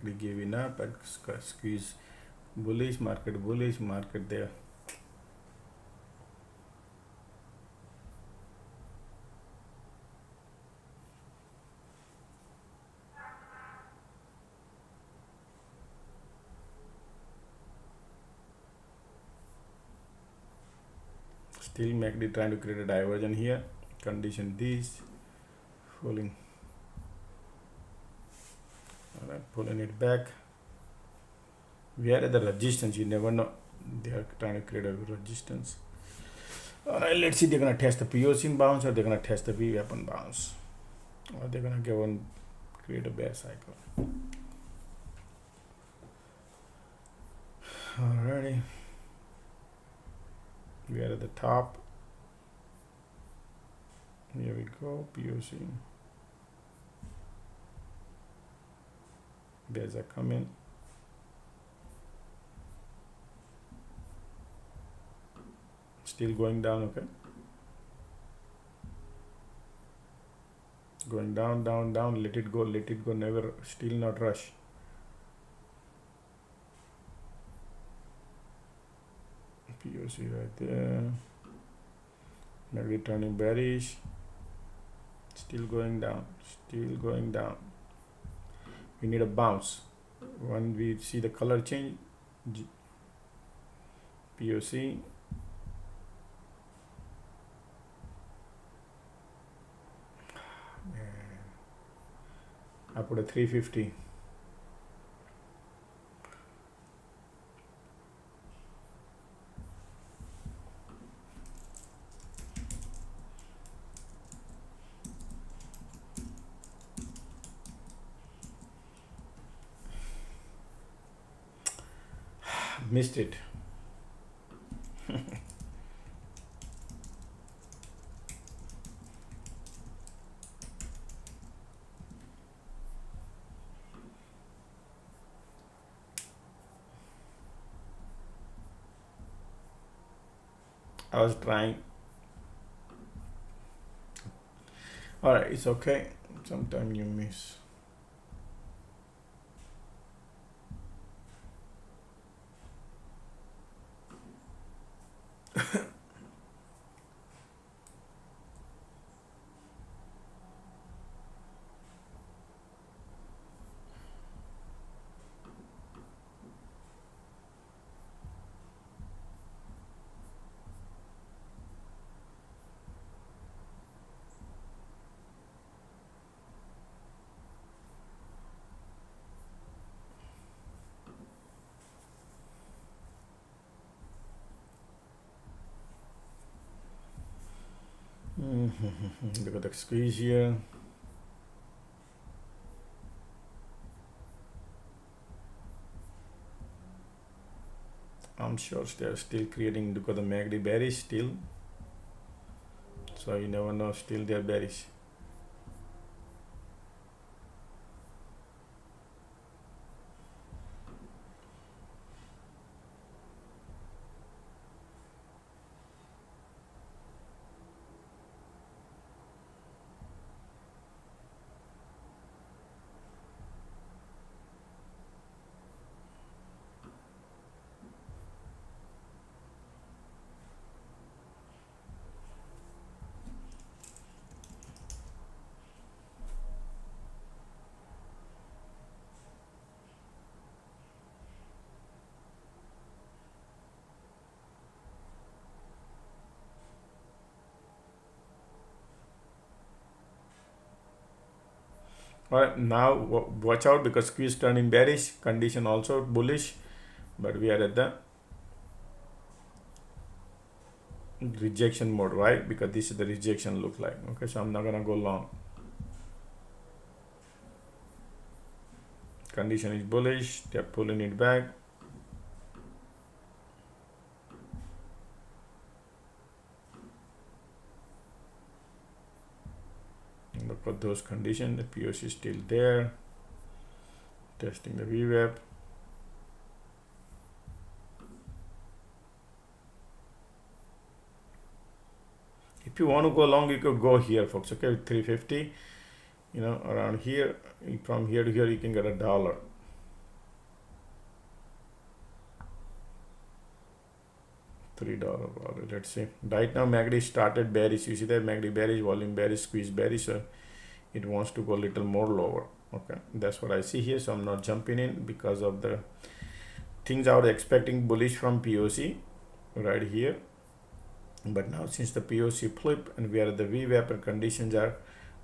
MACD giving up and squeeze bullish market there. Still MACD trying to create a diversion here. Condition this, falling. Alright, pulling it back. We are at the resistance. You never know. They are trying to create a resistance. Alright, let's see. They're gonna test the POC bounce, or they're gonna test the VWAP and bounce, or they're gonna go and create a bear cycle. Alrighty. We are at the top. Here we go, POC. Bears are coming. Still going down, okay? Going down, down, down. Let it go, never, still not rush. POC right there. Maybe turning bearish. Still going down, We need a bounce. When we see the color change, POC. I put a 350. Missed it. I was trying. All right, it's okay. Sometimes you miss. Look at the squeeze here. I'm sure they're still creating because the MACD bearish still. So you never know, still they're bearish. Alright, now watch out because squeeze turning bearish, condition also bullish, but we are at the rejection mode, right? Because this is the rejection look like. Okay, so I'm not gonna go long. Condition is bullish, they're pulling it back. Look at those conditions, the POC is still there. Testing the VWAP. If you want to go long, you could go here, folks. Okay, with 350, you know, around here, from here to here, you can get $1. $3. Let's see. Right now MACD started bearish. You see that MACD bearish, volume bearish, squeeze bearish. So it wants to go a little more lower. Okay, that's what I see here. So I'm not jumping in because of the things I was expecting bullish from POC right here. But now since the POC flip and we are at the VWAP and conditions are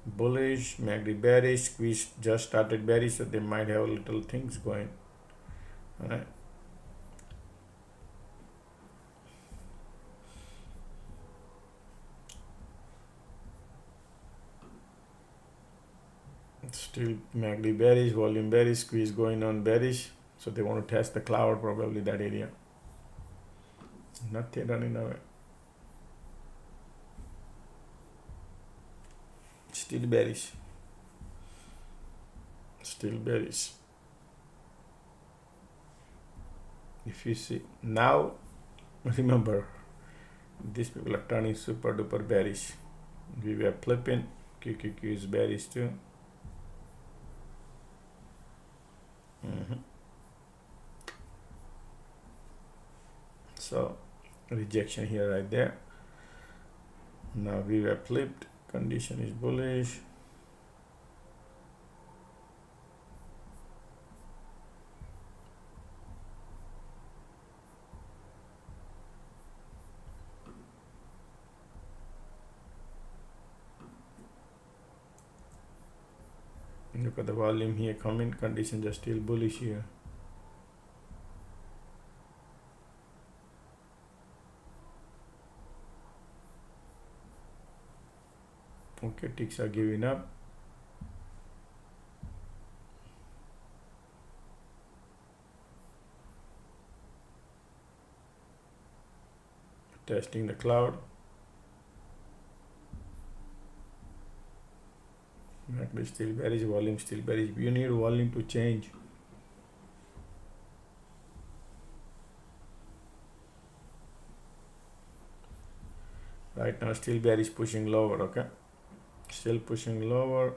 bullish, MACD bearish, squeeze just started bearish, so they might have little things going. All right. Still MACD bearish, volume bearish, squeeze going on bearish. So they want to test the cloud, probably that area. Nothing running away. Still bearish. Still bearish. If you see now, remember these people are turning super duper bearish. We were flipping. QQQ is bearish too. So rejection here right there. Now we were flipped. Condition is bullish. Look at the volume here coming. Conditions are still bullish here. Okay, ticks are giving up. Testing the cloud. MACD still bearish, volume still bearish. You need volume to change. Right now still bearish, pushing lower. Okay, still pushing lower.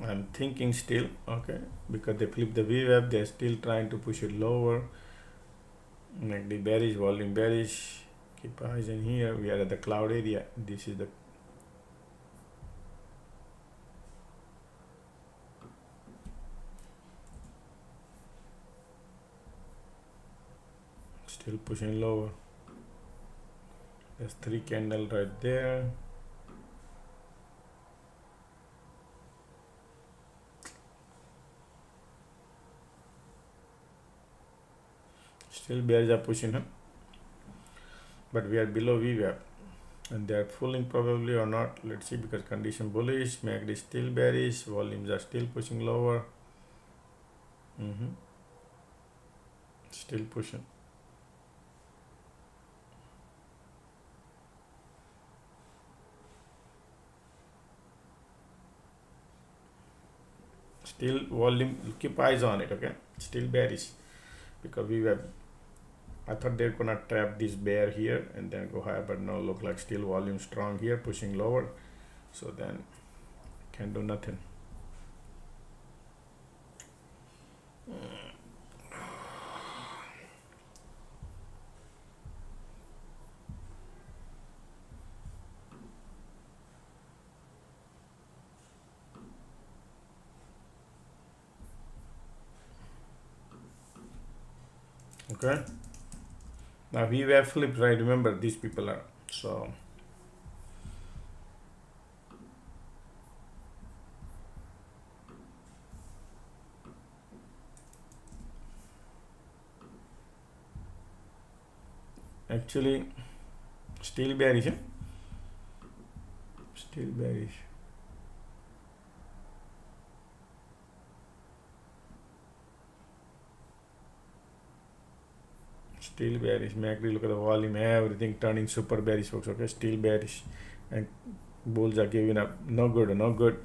I'm thinking still, okay, because they flipped the VWAP, they're still trying to push it lower. MACD bearish, volume bearish. Keep eyes in here. We are at the cloud area. This is the still pushing lower. There's 3 candle right there. Still bears are pushing up, but we are below VWAP and they are fooling probably or not. Let's see, because condition bullish, MACD still bearish, volumes are still pushing lower. Still pushing. Still volume, keep eyes on it, okay? Still bearish because we were, I thought they're gonna trap this bear here and then go higher, but no, look like still volume strong here, pushing lower. So then can do nothing. Okay, now we were flipped, right? Remember, these people are, so actually Still bearish, eh? Still bearish. Still bearish. Macri, look at the volume, everything turning super bearish, folks. Okay, still bearish, and bulls are giving up. No good, no good.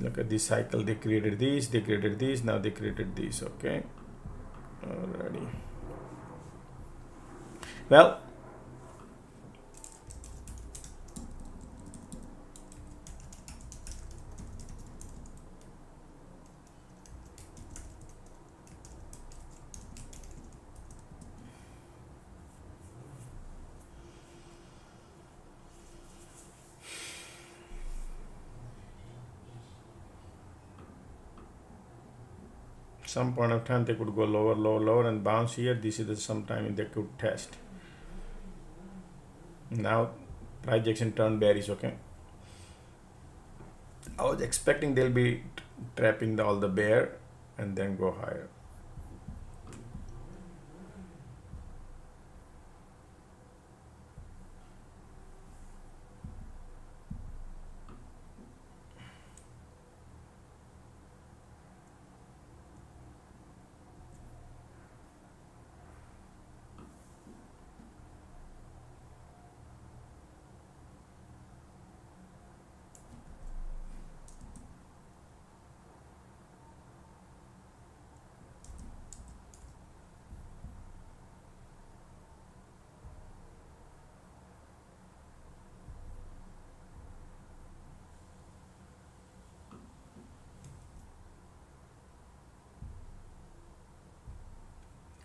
Look at this cycle. They created this, now they created this. Okay, alrighty. Well, some point of time they could go lower and bounce here. This is the sometime they could test. Now price action turned bearish. Okay, I was expecting they'll be trapping all the bear and then go higher.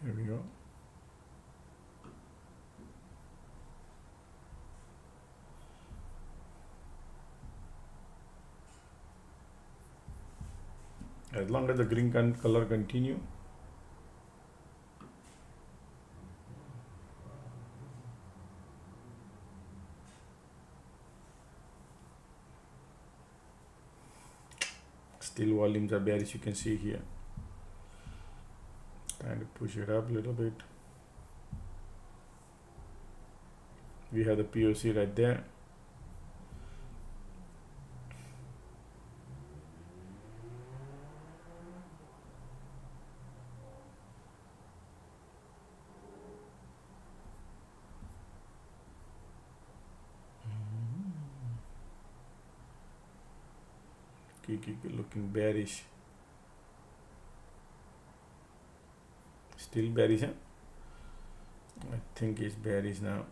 Here we go. As long as the green color continue, still volumes are bearish. You can see here. Trying to push it up a little bit. We have the POC right there. Kiki looking bearish. Still bearish, huh? I think it's bearish now.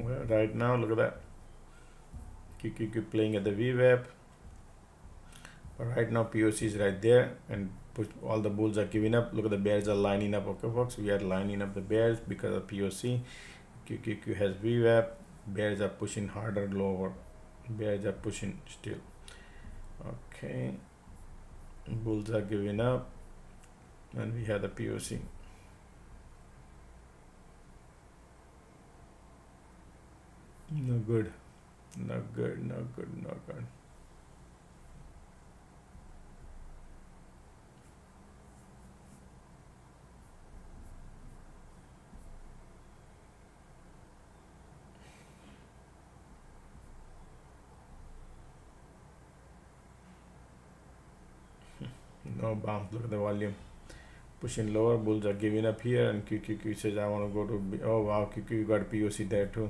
Well, right now, look at that. QQQ playing at the VWAP. But right now, POC is right there, and all the bulls are giving up. Look at the bears are lining up. Okay, folks, we are lining up the bears because of POC. QQQ has VWAP. Bears are pushing harder, lower. Bears are pushing still. Okay, bulls are giving up, and we have the POC. No good, no good, no good, no good. No bounce. Look at the volume. Pushing lower, bulls are giving up here, and QQQ says I want to go to oh wow, QQQ got POC there too.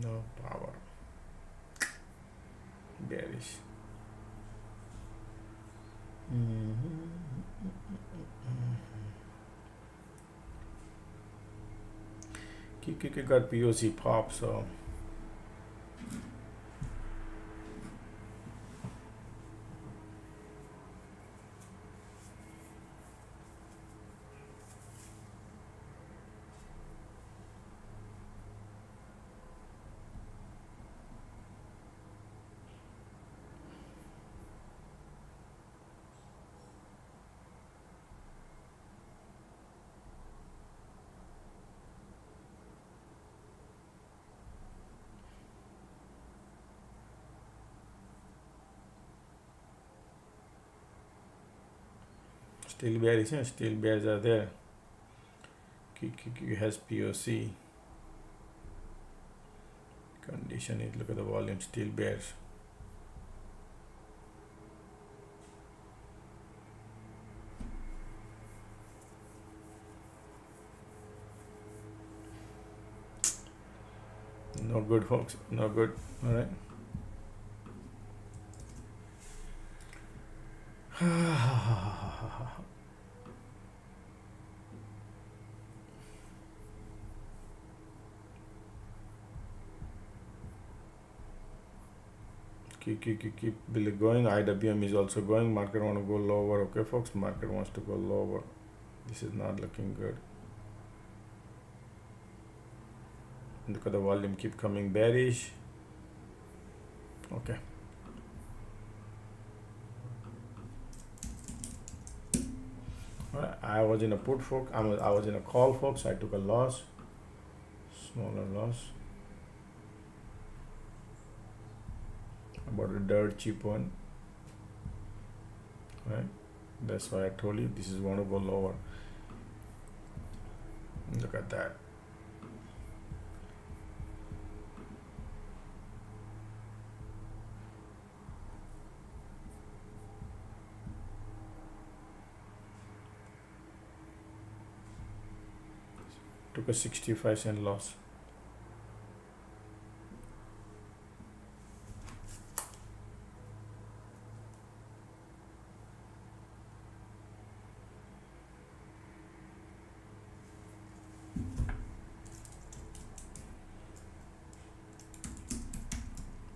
No power. Bearish. QQQ got POC pop, so still bearish, still bears are there. QQQ has POC condition is, look at the volume, still bears. No good, folks, no good. All right. Keep going. IWM is also going. Market want to go lower. Okay, folks, market wants to go lower. This is not looking good. Look at the volume, keep coming bearish. Okay. I was in a put, folks. I was in a call, folks. I took a loss, smaller loss. About a dirt cheap one. Right. That's why I told you this is going to go lower. Look at that. Took a 65-cent loss.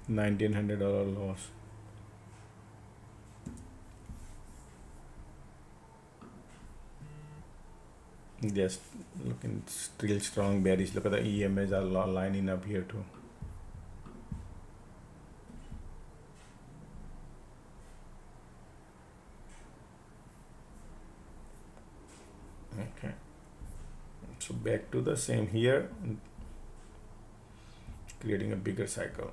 $1,900 loss. Just looking still strong bearish. Look at the EMAs are lining up here too. Okay, so back to the same here, creating a bigger cycle.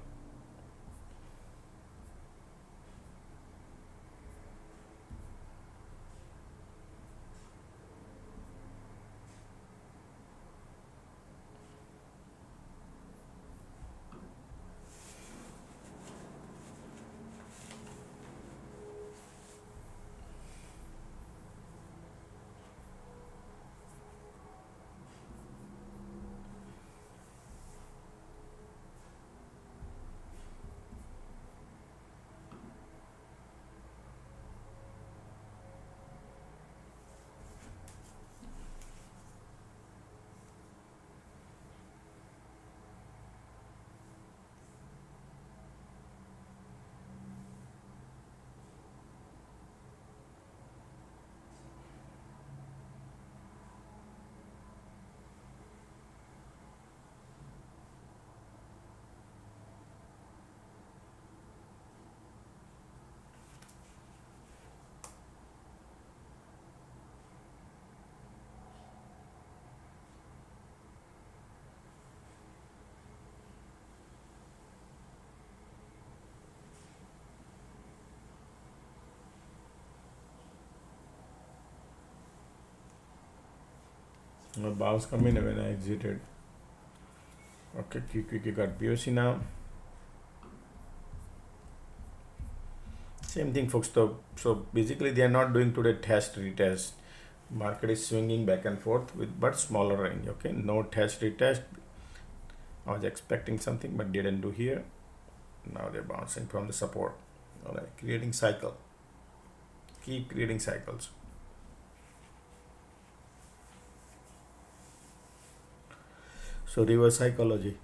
A bounce coming when I exited. Okay, QQQ got POC now. Same thing, folks. So basically they are not doing today test retest. Market is swinging back and forth with but smaller range. Okay, no test retest. I was expecting something but didn't do here. Now they're bouncing from the support. All right, creating cycle. Keep creating cycles. So reverse psychology.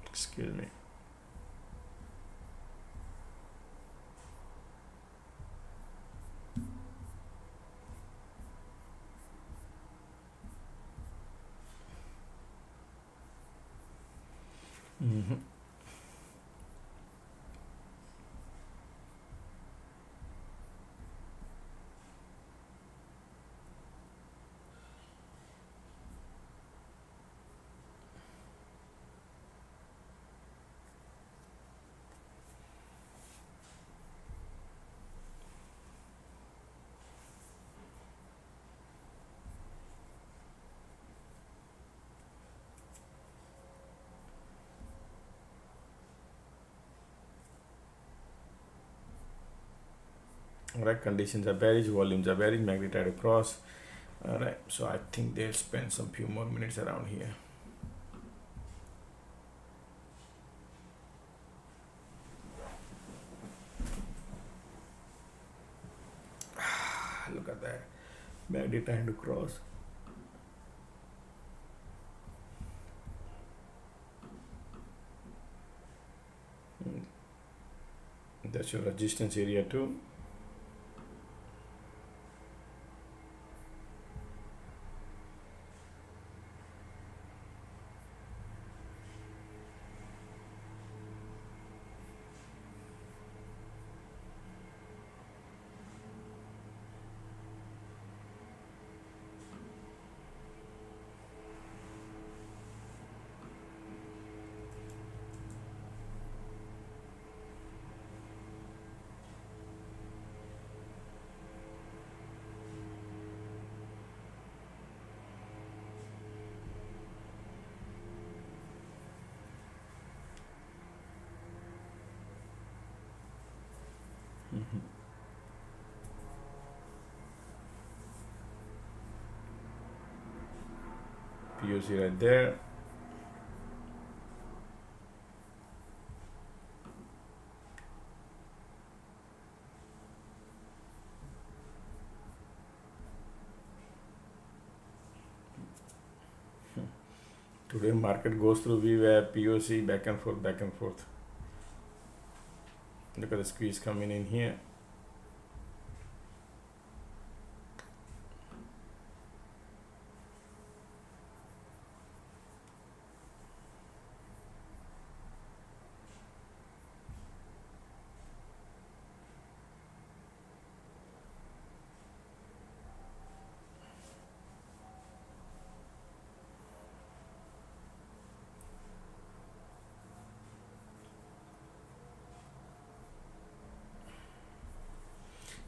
Excuse me. Alright, conditions are bearish, volumes are bearish, magnetite across. Alright, so I think they'll spend some few more minutes around here. Look at that, magnetite across. That's your resistance area too. POC right there. Today market goes through VWAP, POC, back and forth, back and forth. Look at the squeeze coming in here.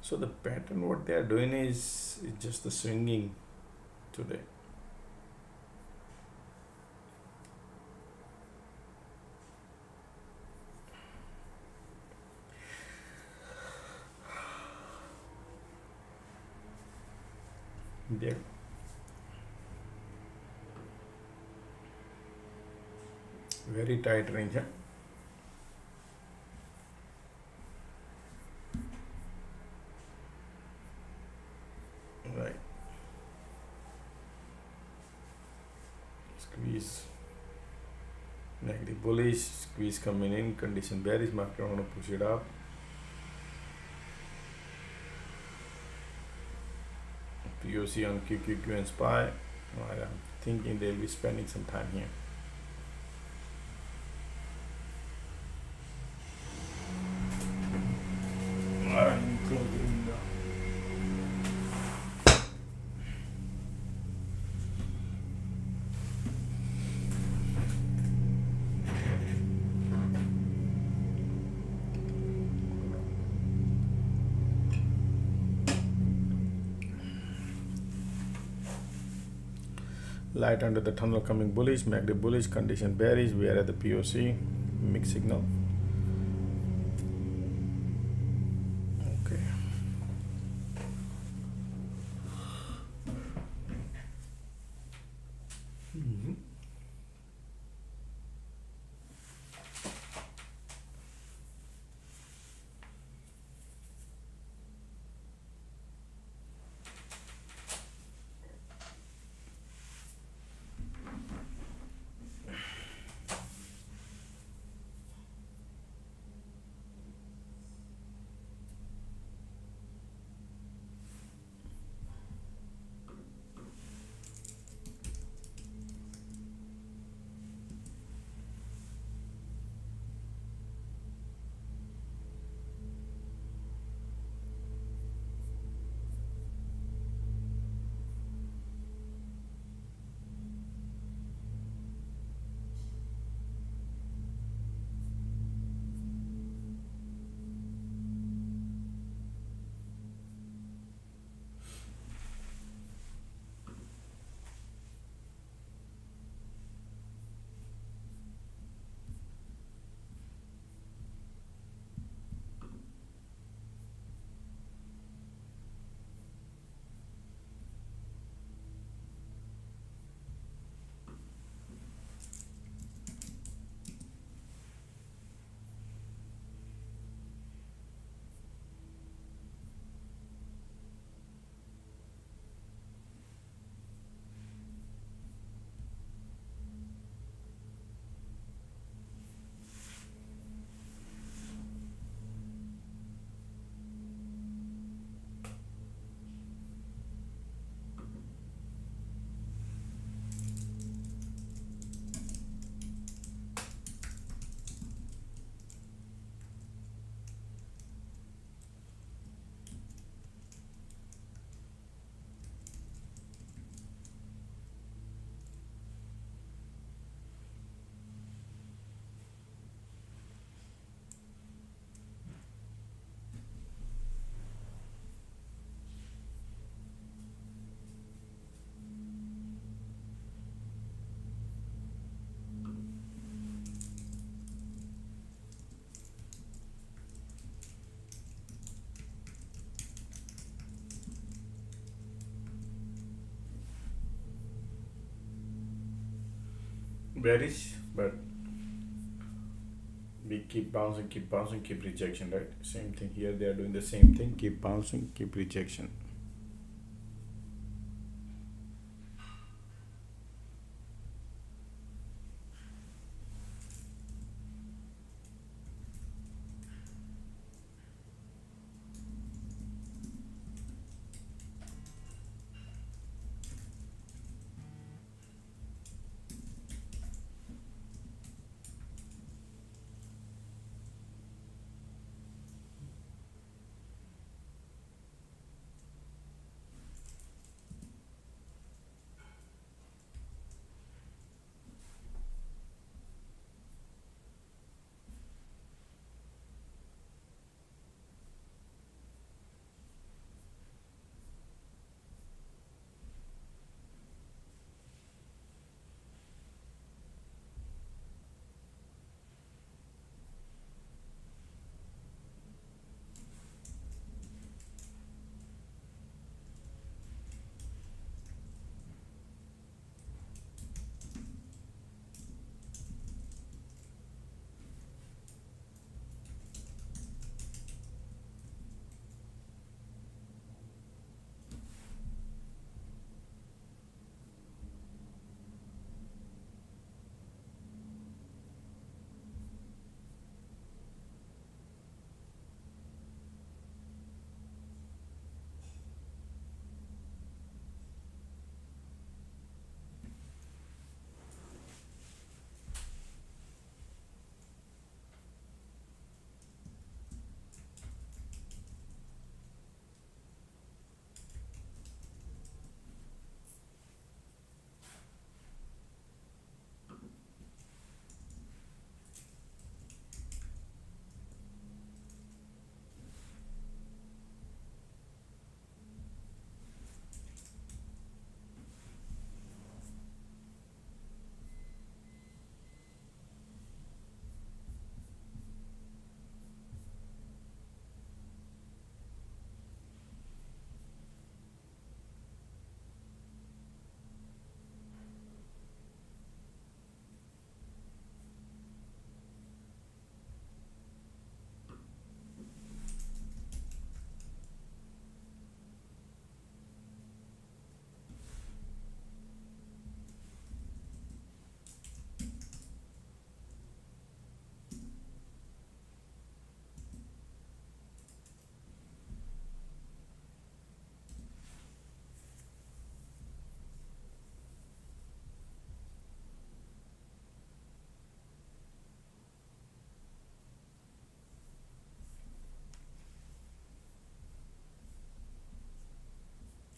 So the pattern, what they are doing is just the swinging today. They're very tight range. Huh? Right. Squeeze. Negative bullish, squeeze coming in, condition bearish, market want to push it up. POC on QQQ and SPY. I'm thinking they'll be spending some time here. Close the window. Light under the tunnel coming bullish, MACD bullish, condition bearish. We are at the POC, mixed signal. Okay. bearish, but we keep bouncing, keep rejection, right? Same thing here, they are doing the same thing, keep bouncing, keep rejection.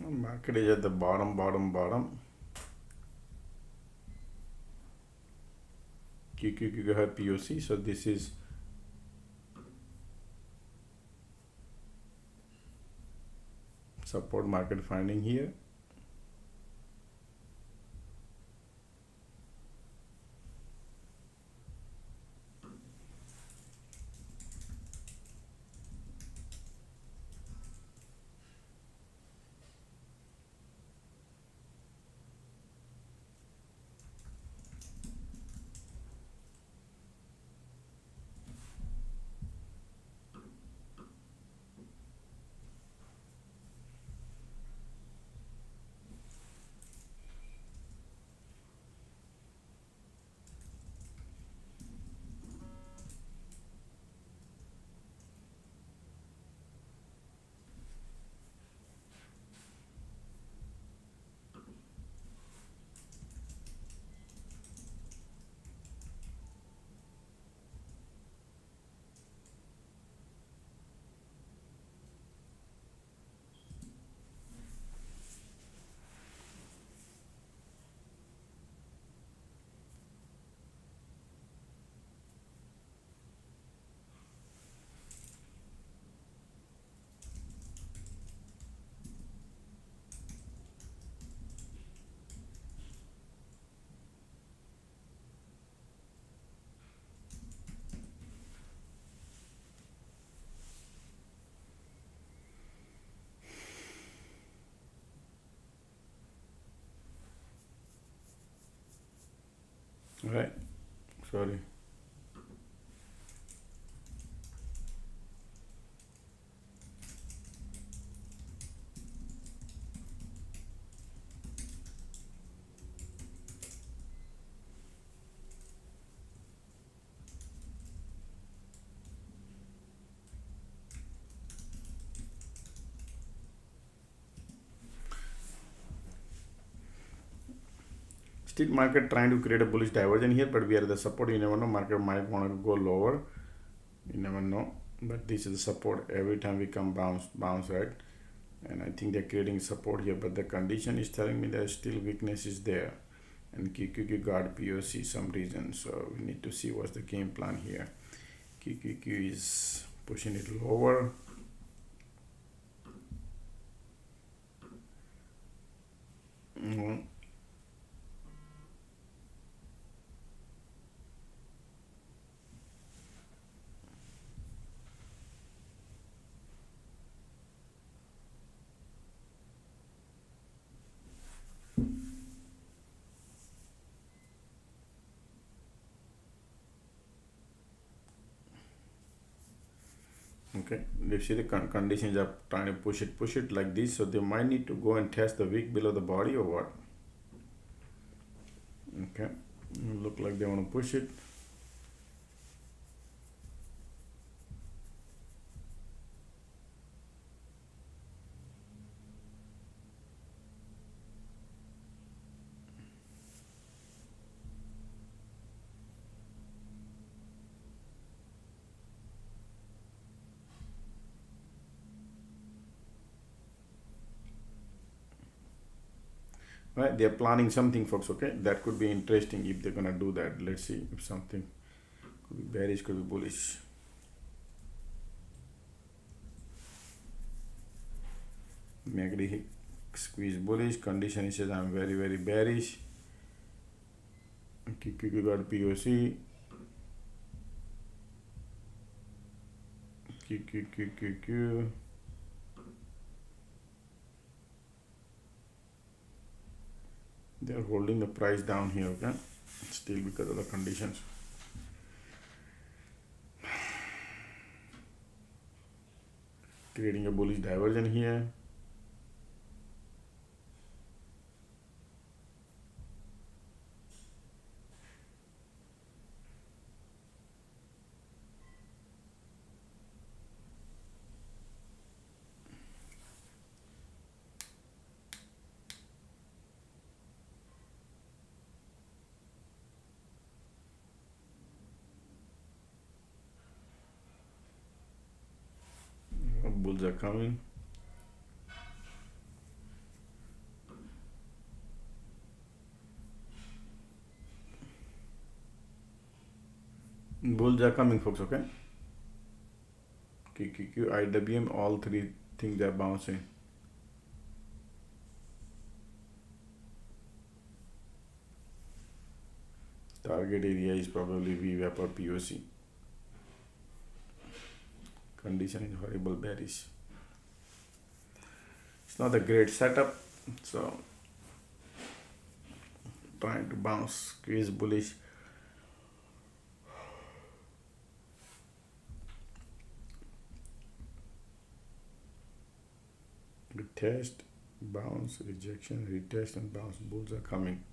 Market is at the bottom. QQQ have POC, so this is support market finding here. Right. Sorry. Still market trying to create a bullish diversion here, but we are the support. You never know, market might want to go lower, you never know, but this is the support. Every time we come bounce, right? And I think they're creating support here, but the condition is telling me that still weakness is there, and QQQ got POC some reason, so we need to see what's the game plan here. QQQ is pushing it lower. Okay, they see the conditions are trying to push it like this, so they might need to go and test the wick below the body or what. Okay, look like they want to push it. Right, they're planning something, folks. Okay, that could be interesting if they're gonna do that. Let's see if something could be bearish, could be bullish. MACD squeeze bullish, condition says I'm very bearish. QQQ got POC. QQQ. They're holding the price down here, okay? Still because of the conditions. Creating a bullish diversion here. Bulls are coming. Bulls are coming, folks, okay? QQQ, IWM, all three things are bouncing. Target area is probably VWAP or POC. Condition is horrible bearish. It's not a great setup, so trying to bounce, squeeze bullish. Retest, bounce, rejection, retest, and bounce. Bulls are coming.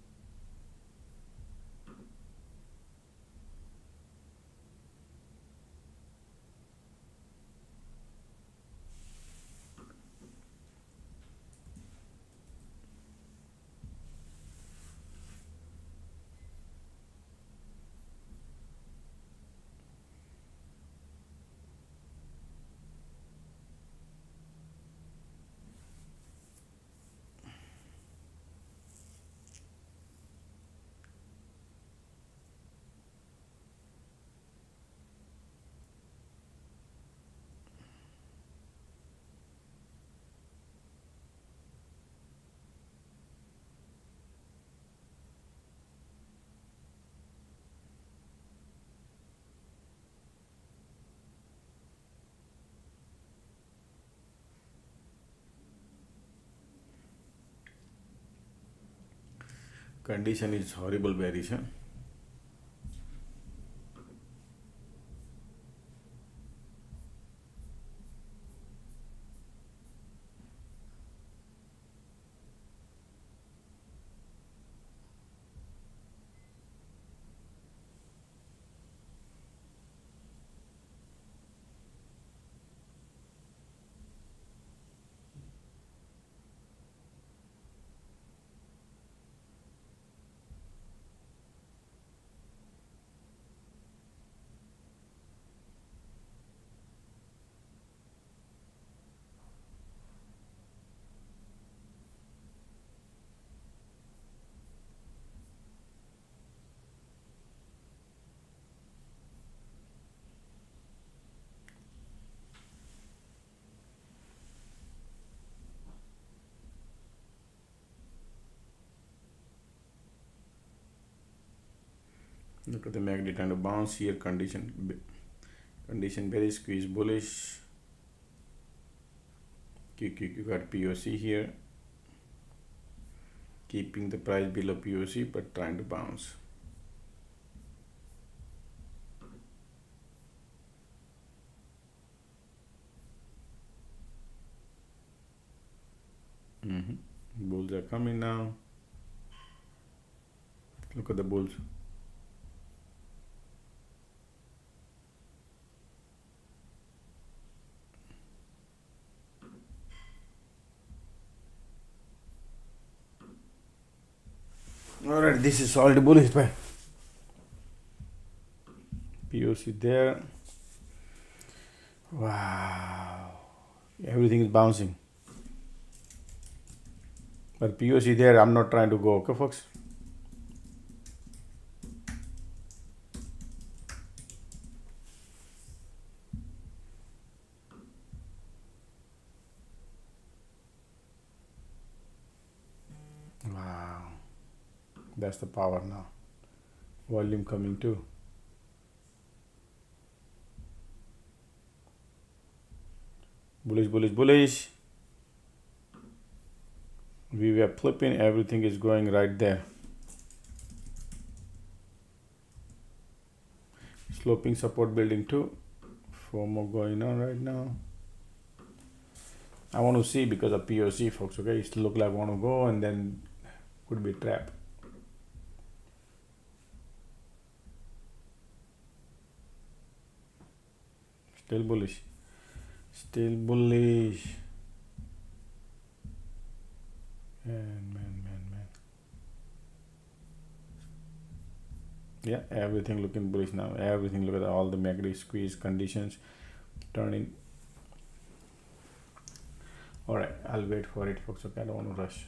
Condition is horrible bearish, huh? Look at the MACD trying to bounce here. Condition bearish, squeeze bullish. QQQ got POC here, keeping the price below POC but trying to bounce. Bulls are coming now. Look at the bulls. Alright, this is all the bullish buy. POC there. Wow, everything is bouncing. But POC there, I'm not trying to go, okay folks? Wow, that's the power now. Volume coming too. Bullish, bullish, bullish. We were flipping, everything is going right there. Sloping support building too. 4 more going on right now. I want to see because of POC folks, okay? It look like I want to go and then could be trap. Still bullish. Still bullish. Man. Yeah, everything looking bullish now. Everything, look at all the MACD squeeze conditions turning. Alright, I'll wait for it folks, okay? I don't want to rush.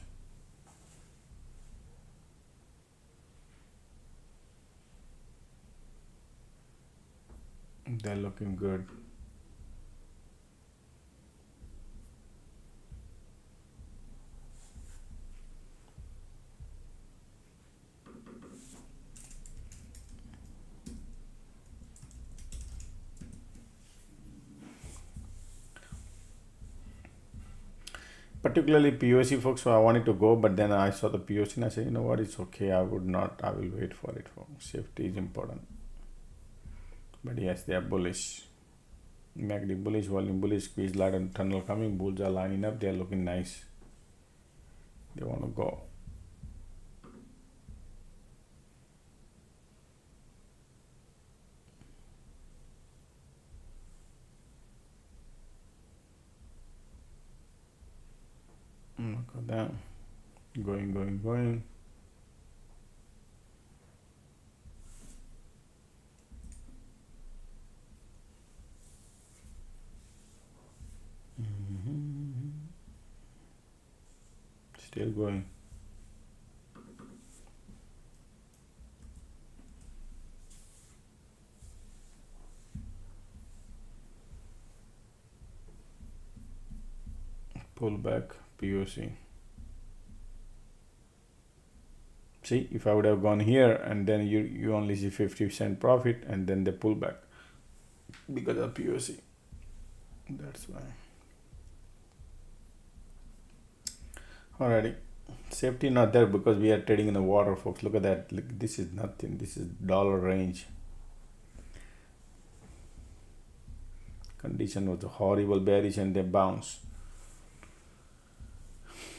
They're looking good. Particularly POC folks, so I wanted to go, but then I saw the POC and I said, you know what, it's okay, I will wait for it. Safety is important. But yes, they are bullish. MACD bullish, volume bullish, squeeze light and tunnel coming, bulls are lining up, they are looking nice. They want to go. Look at that. Going. Still going. Pull back, POC. See, if I would have gone here and then you only see 50% profit and then they pull back because of POC. That's why. Alrighty, safety not there because we are trading in the water folks. Look at that. Look, this is nothing. This is dollar range. Condition was horrible bearish and they bounce.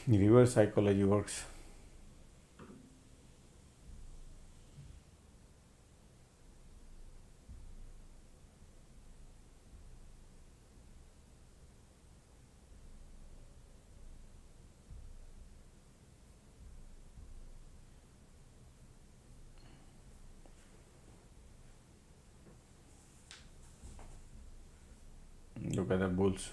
Reverse psychology works. Look at the bulls.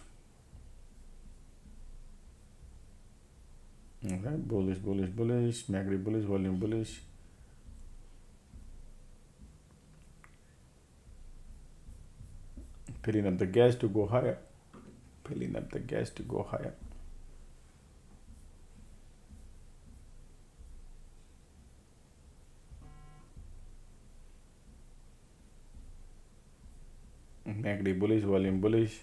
Okay, bullish, MACD bullish, volume bullish. Filling up the gas to go higher. MACD bullish, volume bullish.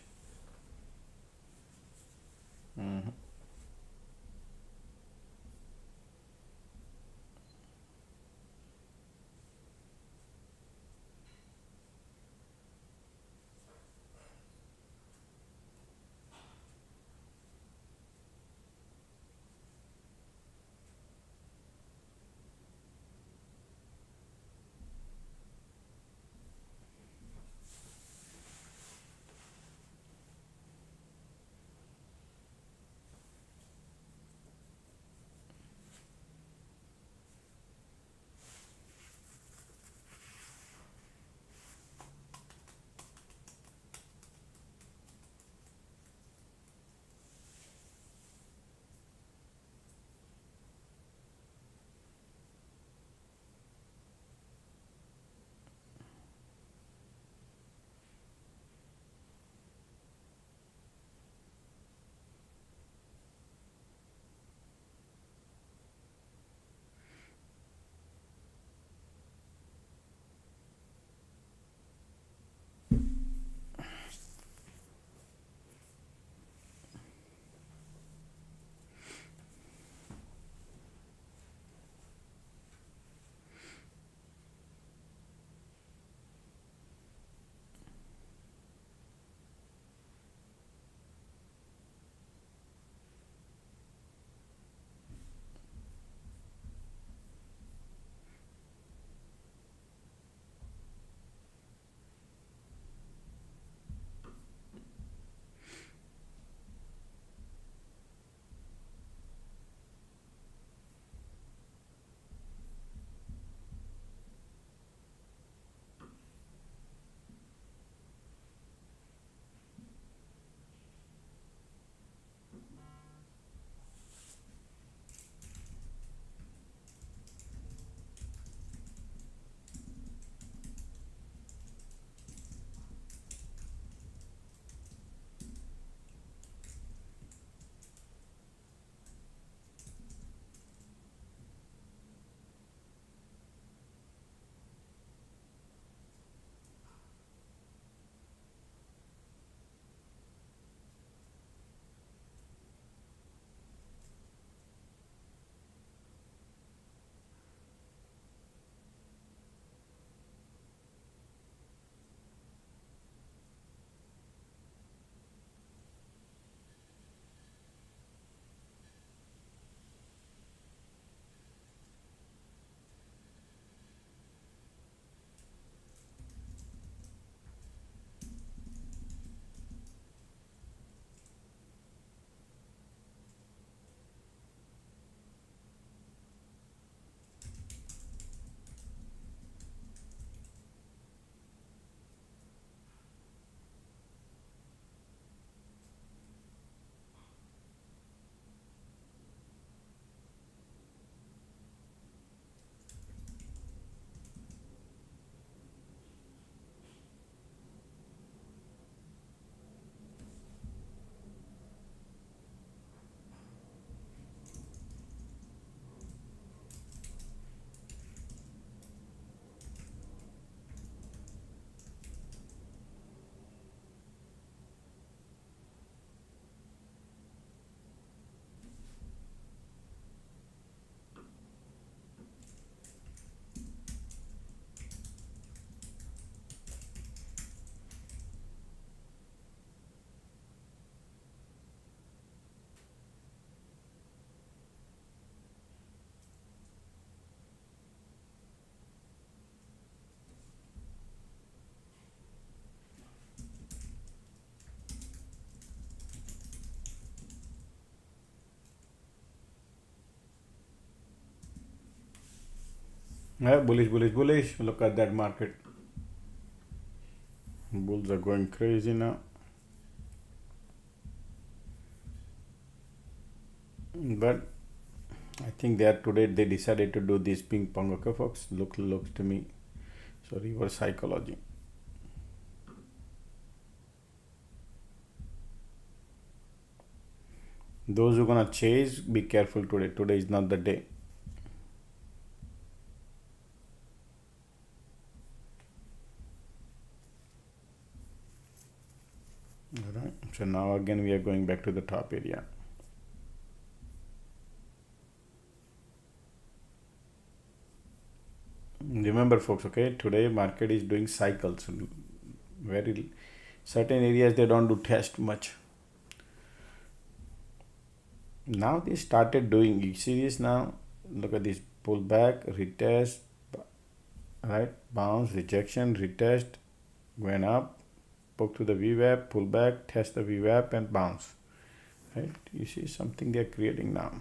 Yeah, bullish, bullish, bullish. Look at that market. Bulls are going crazy now. But I think they decided to do this ping pong. Okay, folks. Looks to me. So reverse psychology. Those who gonna chase, be careful today. Today is not the day. So now again we are going back to the top area. Remember folks, okay, today market is doing cycles. Very certain areas they don't do test much. Now they started doing, you see this now, look at this pullback, retest, right, bounce, rejection, retest, went up, book to the VWAP, pull back, test the VWAP and bounce, right? You see something they're creating now.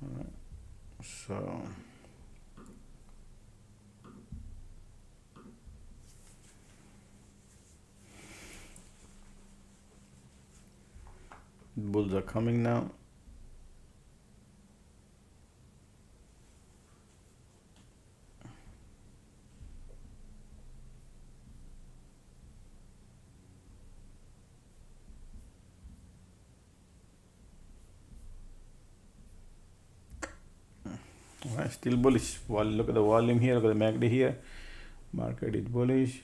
All right. So bulls are coming now. All right, still bullish. Look at the volume here, look at the MACD here. Market is bullish.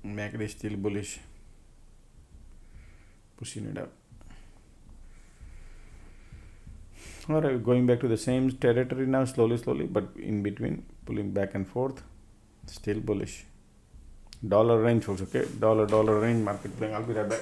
MACD is still bullish, pushing it up. All right, going back to the same territory now, slowly, but in between, pulling back and forth, still bullish. Dollar range folks, okay, dollar range market playing. I'll be right back.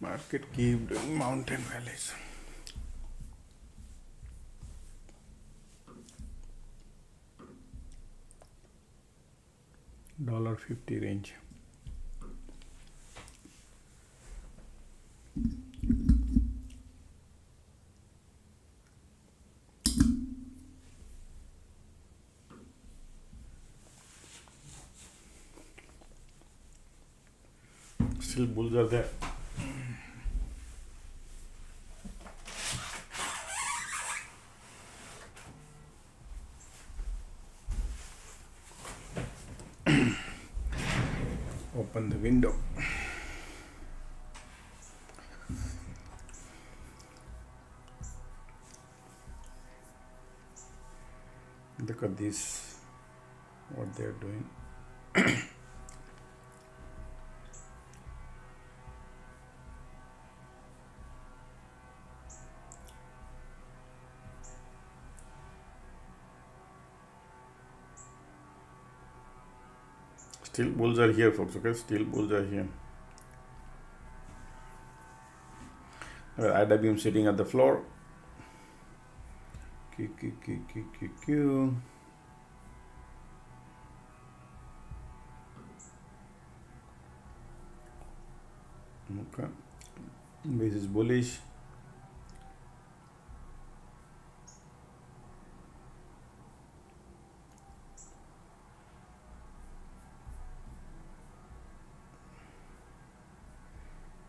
Market keep doing mountain valleys. $50 range. Still bulls are there. Open the window. Look at this, what they are doing. Still bulls are here, folks. Okay, still bulls are here. IWM sitting at the floor. Q. Okay, this is bullish.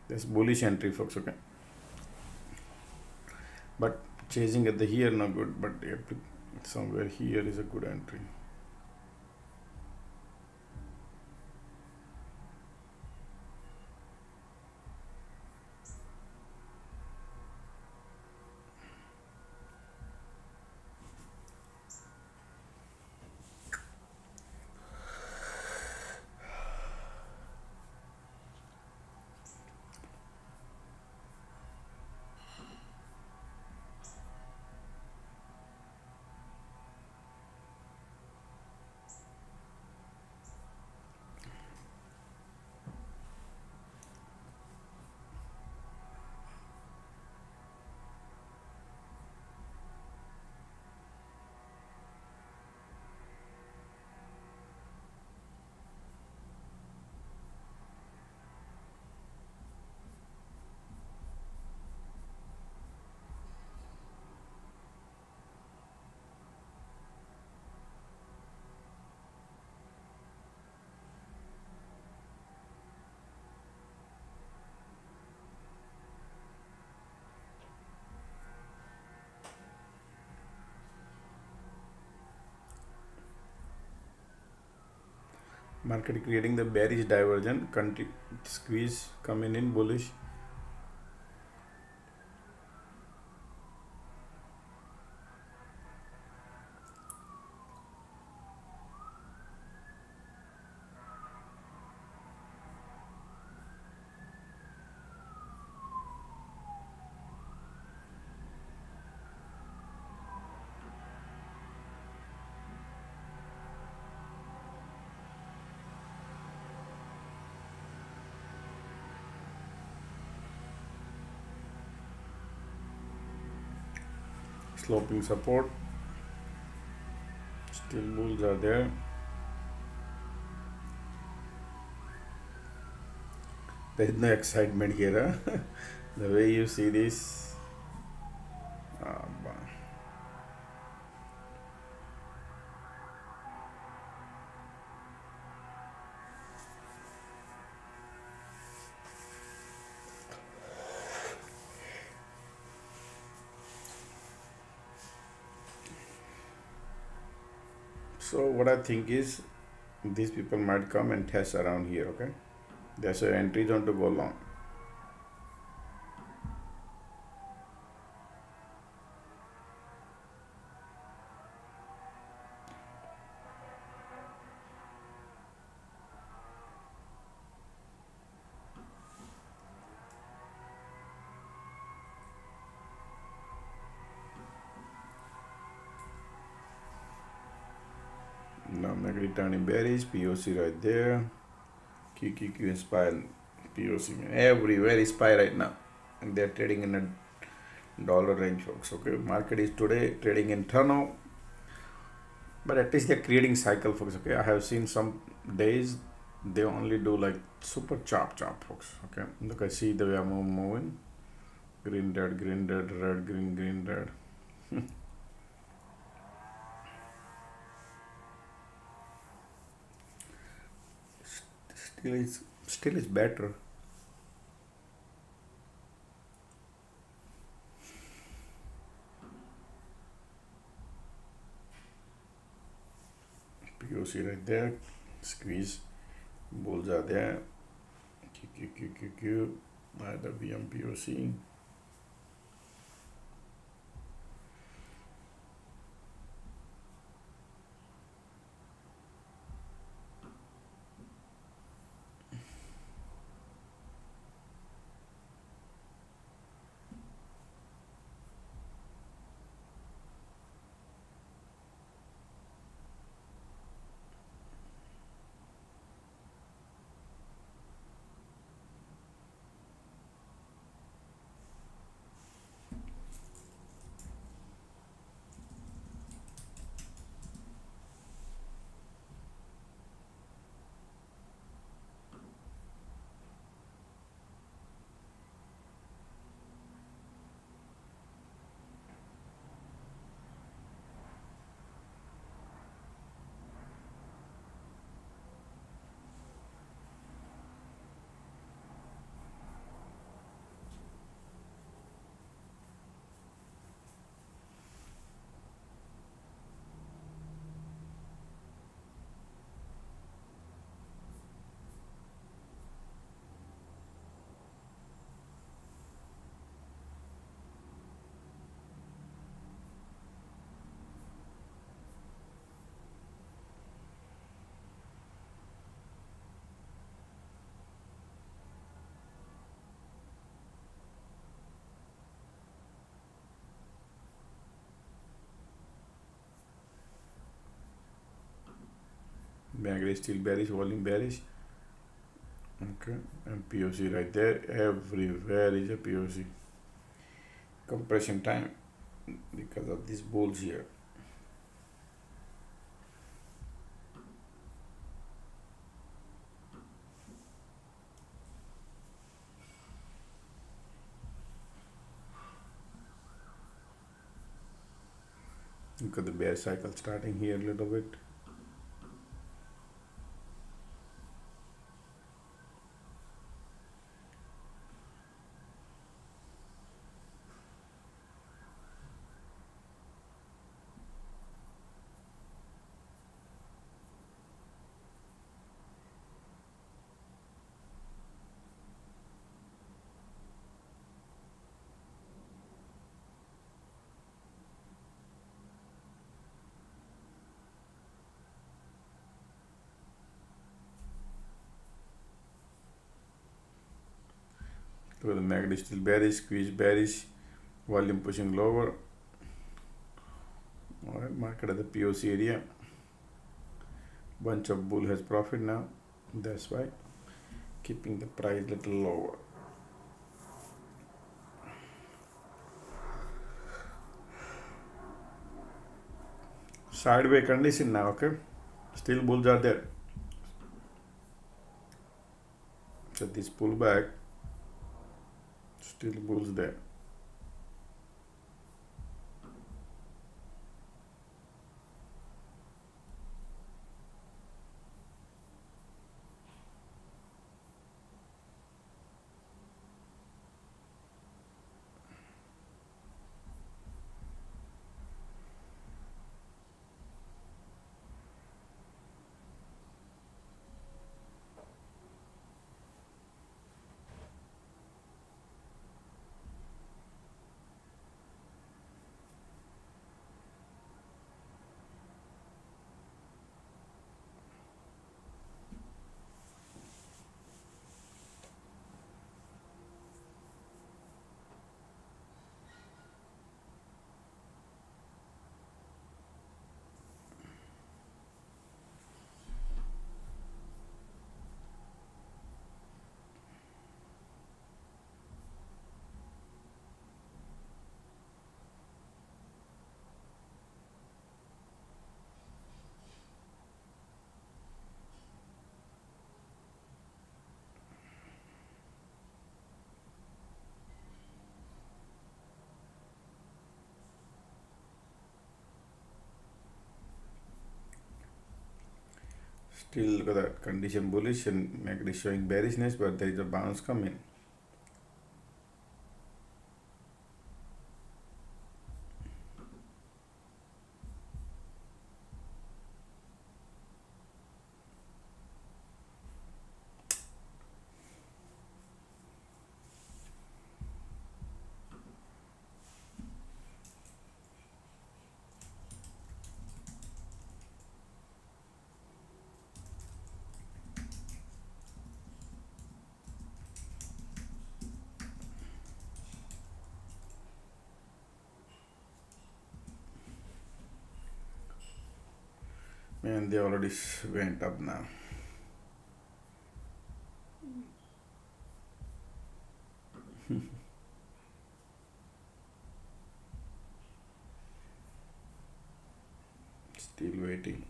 That's bullish entry, folks. Okay, but chasing at the here not good, but somewhere here is a good entry. Market creating the bearish diversion, squeeze coming in bullish. Sloping support. Still bulls are there. There is no excitement here. Huh? The way you see this. So what I think is these people might come and test around here. Okay, there's an entry zone to go long. Now I'm returning bearish, POC right there. QQQ inspired POC, man. Everywhere is SPY right now. And they're trading in a dollar range, folks. Okay, market is today trading in turnover. But at least they're creating cycle, folks. Okay, I have seen some days they only do like super chop, folks. Okay, look, I see the way I'm moving. Green, red, red, green, red. Still is better. POC right there, squeeze, bulls are there, Q, either VM POC. Bank is still bearish, volume bearish. Okay, and POC right there. Everywhere is a POC. Compression time because of these bulls here. Look at the bear cycle starting here a little bit. So the MACD is still bearish, squeeze bearish, volume pushing lower. Alright, market at the POC area. Bunch of bull has profit now. That's why keeping the price little lower. Sideways condition now, okay? Still bulls are there. So this pullback, still bulls there. Still look at that condition bullish and MACD is showing bearishness, but there is a bounce coming. And they already went up now. Still waiting.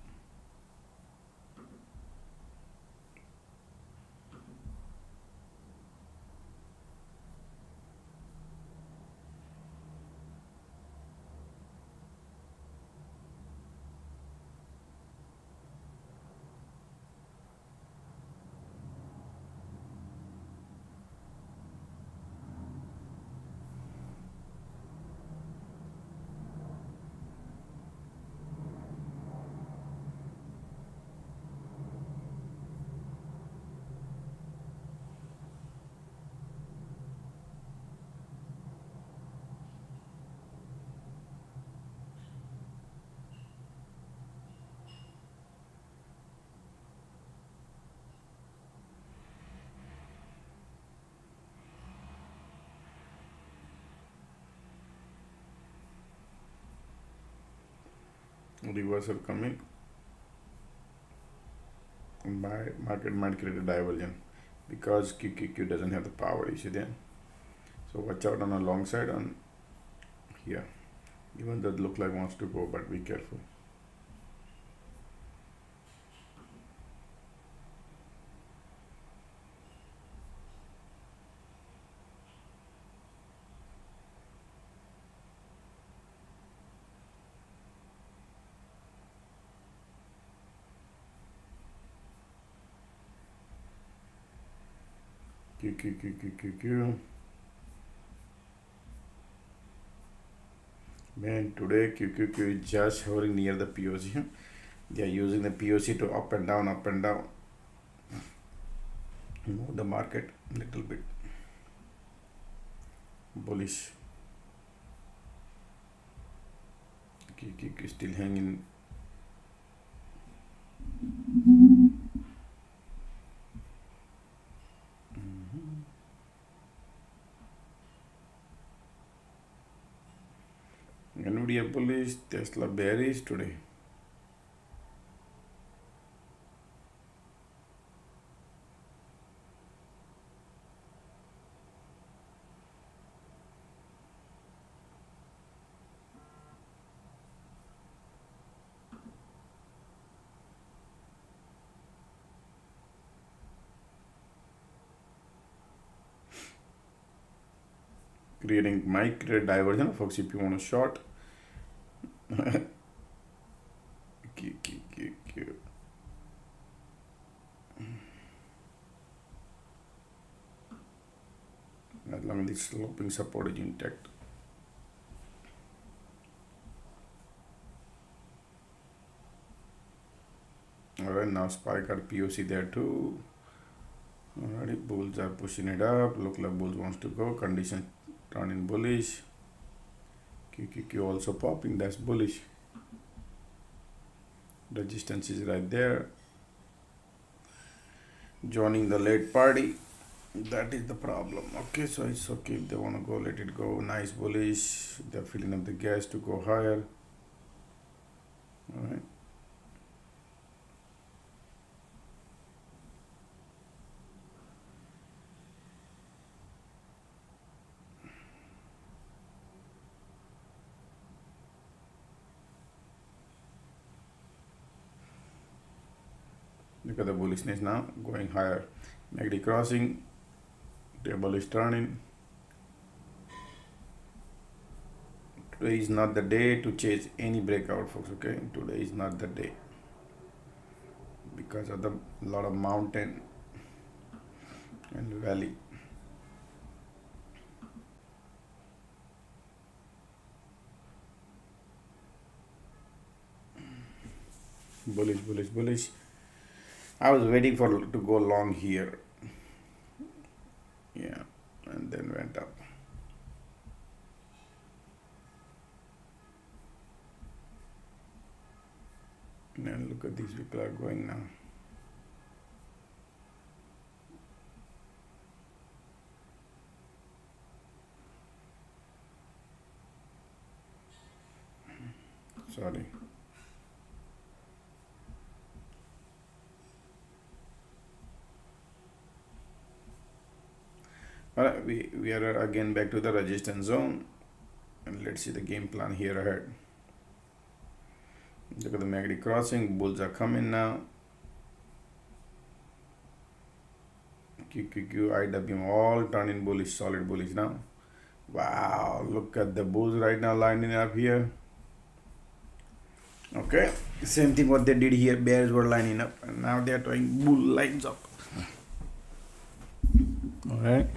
Reversal coming. Market might create a diversion because QQQ doesn't have the power, you see there. So watch out on a long side on here. Even though it look like wants to go, but be careful. QQQ. Man, today QQQ is just hovering near the POC. They are using the POC to up and down, move the market a little bit bullish. QQQ still hanging. Nvidia bullish, Tesla bearish today. Might create diversion, folks, if you want to short. QQQ. As long as the sloping support is intact. Alright, now spike got POC there too. Alright, bulls are pushing it up. Look like bulls wants to go. Condition turning bullish. QQQ also popping, that's bullish. Resistance is right there. Joining the late party, that is the problem. Okay, so it's okay if they want to go, let it go. Nice bullish. They're filling up the gas to go higher. All right. Look at the bullishness now, going higher. MACD crossing, table is turning. Today is not the day to chase any breakout, folks, okay? Today is not the day. because of the lot of mountain and valley. Bullish, bullish, bullish. I was waiting for to go long here. Yeah, and then went up. And look at these people are going now. Sorry. Alright, we are again back to the resistance zone, and let's see the game plan here ahead. Look at the MACD crossing, bulls are coming now. QQQ, IWM all turning bullish, solid bullish now. Wow, look at the bulls right now lining up here. Okay, same thing what they did here, bears were lining up, and now they are trying bull lines up. Alright,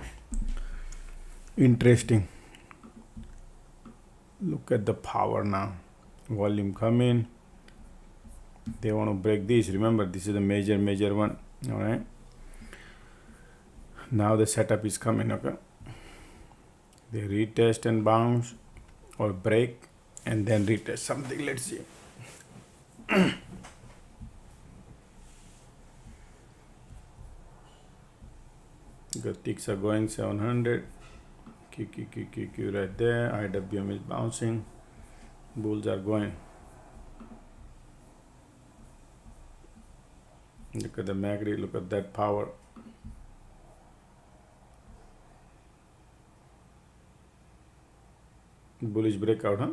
interesting. Look at the power now, volume coming. They want to break this. Remember, this is the major one. All right, now the setup is coming. Okay, they retest and bounce or break and then retest something. Let's see. The ticks are going 700. QQQ right there. IWM is bouncing. Bulls are going. Look at the MACD, look at that power. Bullish breakout, huh?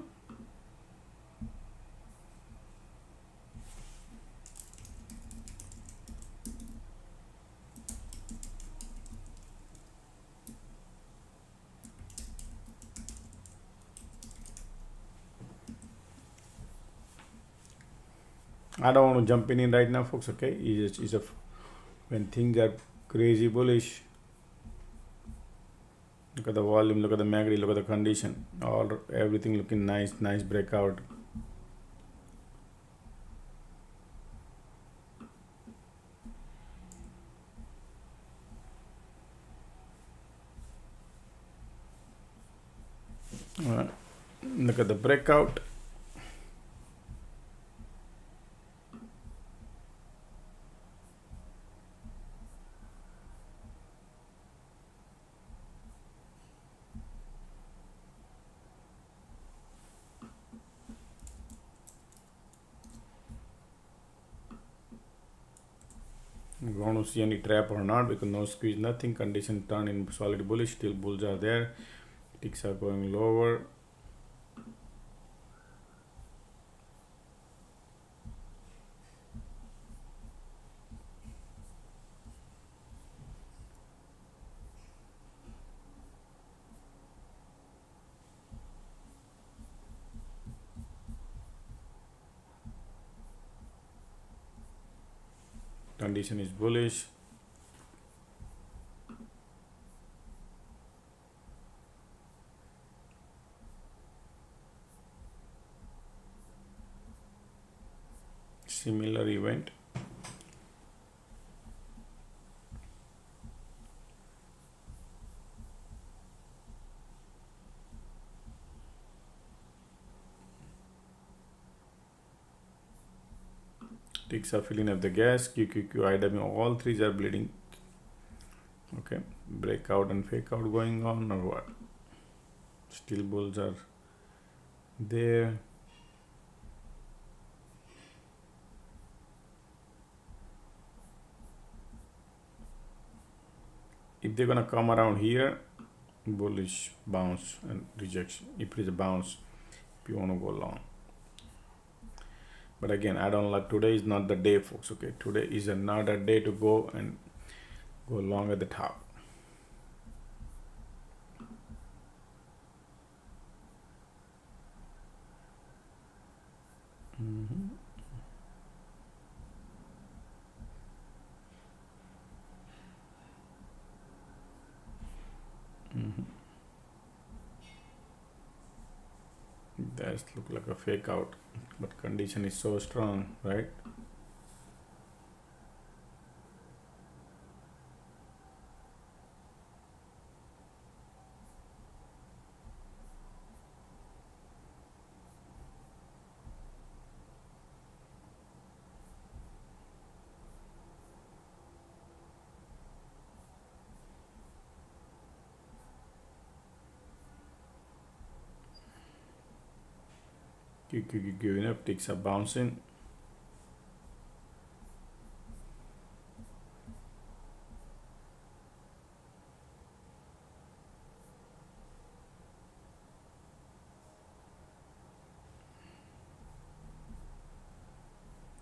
I don't want to jump in right now, folks. Okay, when things are crazy bullish. Look at the volume, look at the MACD, look at the condition. Everything looking nice breakout. All right. Look at the breakout. We want to see any trap or not, because no squeeze, nothing. Condition turn in solid bullish. Still bulls are there. Ticks are going lower. Condition is bullish. Similar event. Ticks are filling up the gas. QQQ, IWM, all threes are bleeding. Okay, breakout and fake out going on, or what? Still bulls are there. If they're gonna come around here, bullish bounce and rejection. If it is a bounce, if you want to go long. But again, I don't like, today is not the day, folks. Okay, today is another day to go and go long at the top. Mhm. That look like a fake out, but condition is so strong, right? Giving up, ticks are bouncing.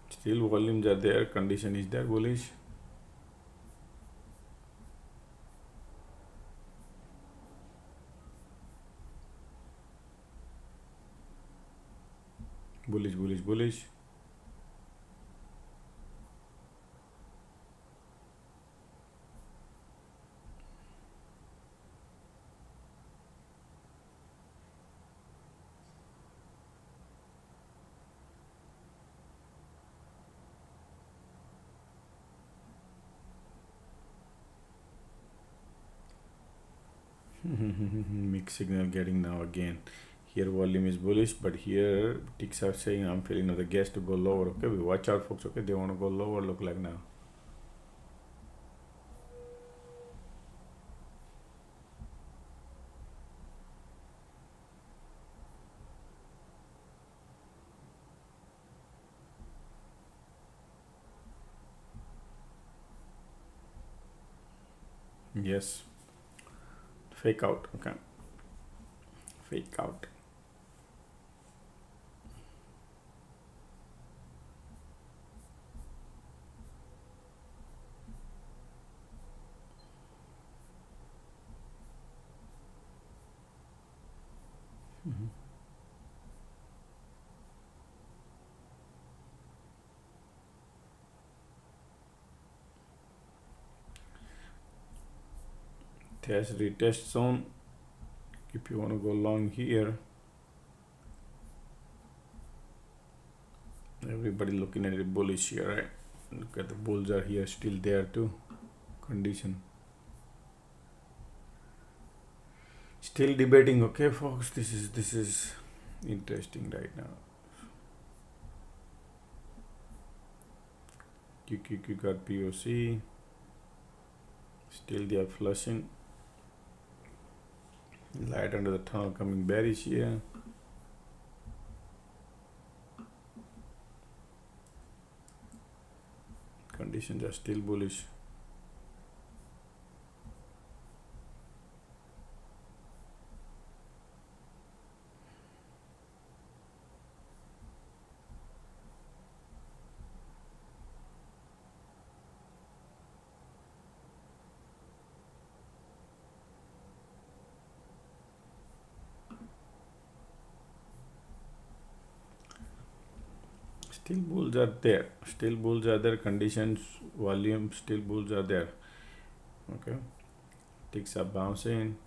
Still volumes are there, condition is there, bullish. Bullish, bullish, bullish. Mixed signal getting now again. Here volume is bullish, but here ticks are saying I'm feeling the gas to go lower. Okay, we watch out, folks. Okay, they want to go lower. Look like now. Yes, fake out. Okay, fake out. Test retest zone. If you want to go long here, everybody looking at it bullish here, right? Look at the bulls are here, still there too. Condition. Still debating. Okay, folks. This is interesting right now. QQQ got POC. Still they are flushing. Light under the tunnel coming bearish here. Conditions are still bullish. Still bulls are there. Still bulls are there. Conditions, volume, still bulls are there. Okay. Ticks are bouncing.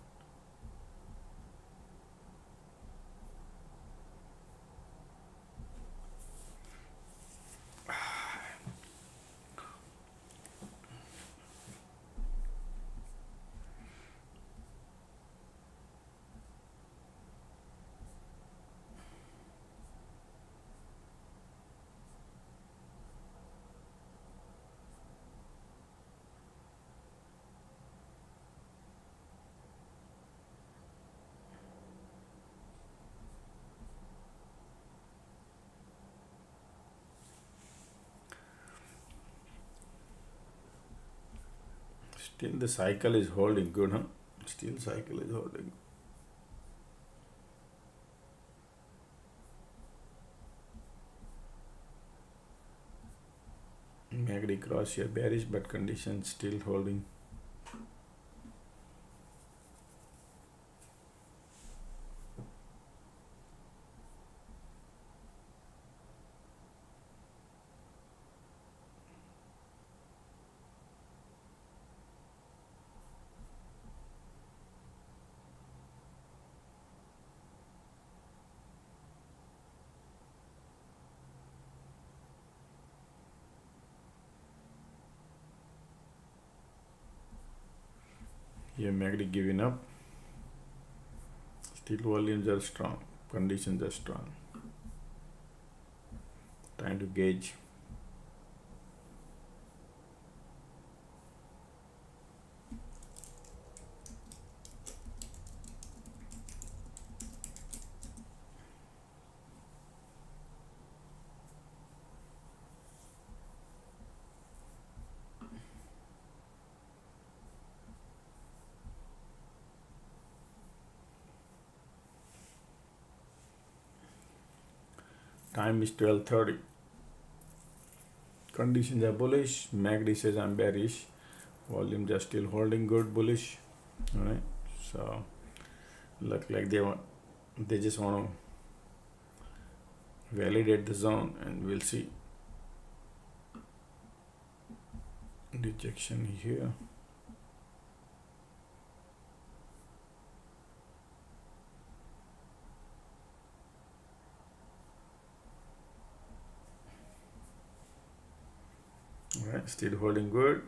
Still the cycle is holding good, huh? Still cycle is holding. MACD cross here bearish, but conditions still holding. Here MACD giving up. Still volumes are strong, conditions are strong. Trying to gauge. Time is 12:30. Conditions are bullish. MACD says I'm bearish. Volumes are still holding good, bullish. All right. So look like they just want to validate the zone, and we'll see. Rejection here. All right, still holding good.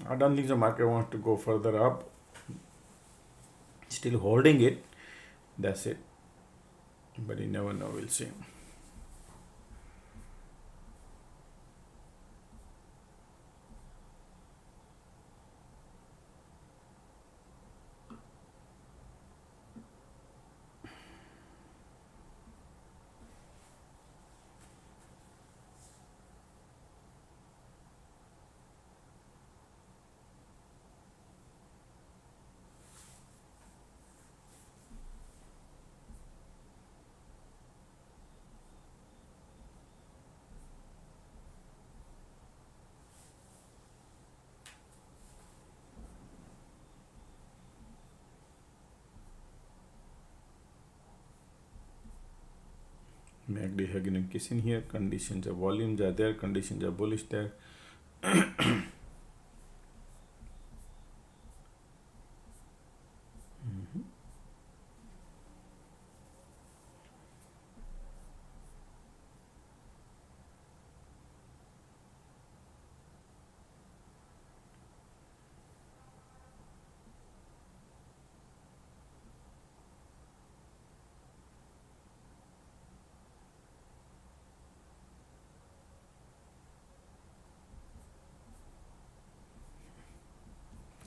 I don't think the market wants to go further up. Still holding it. That's it. But you never know. We'll see. MACD hugging and kissing here. Conditions are volumes are there. Conditions are bullish there.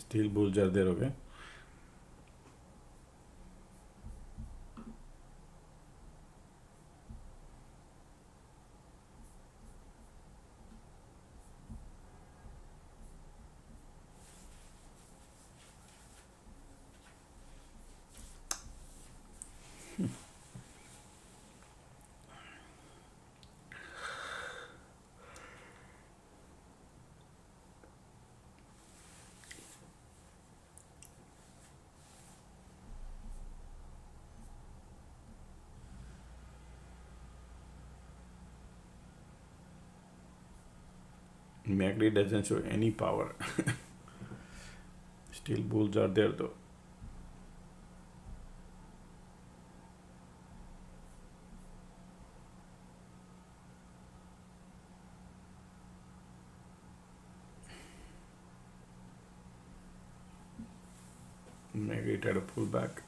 Still bulls are there, okay? MACD doesn't show any power. Still bulls are there though. MACD tried to pull back.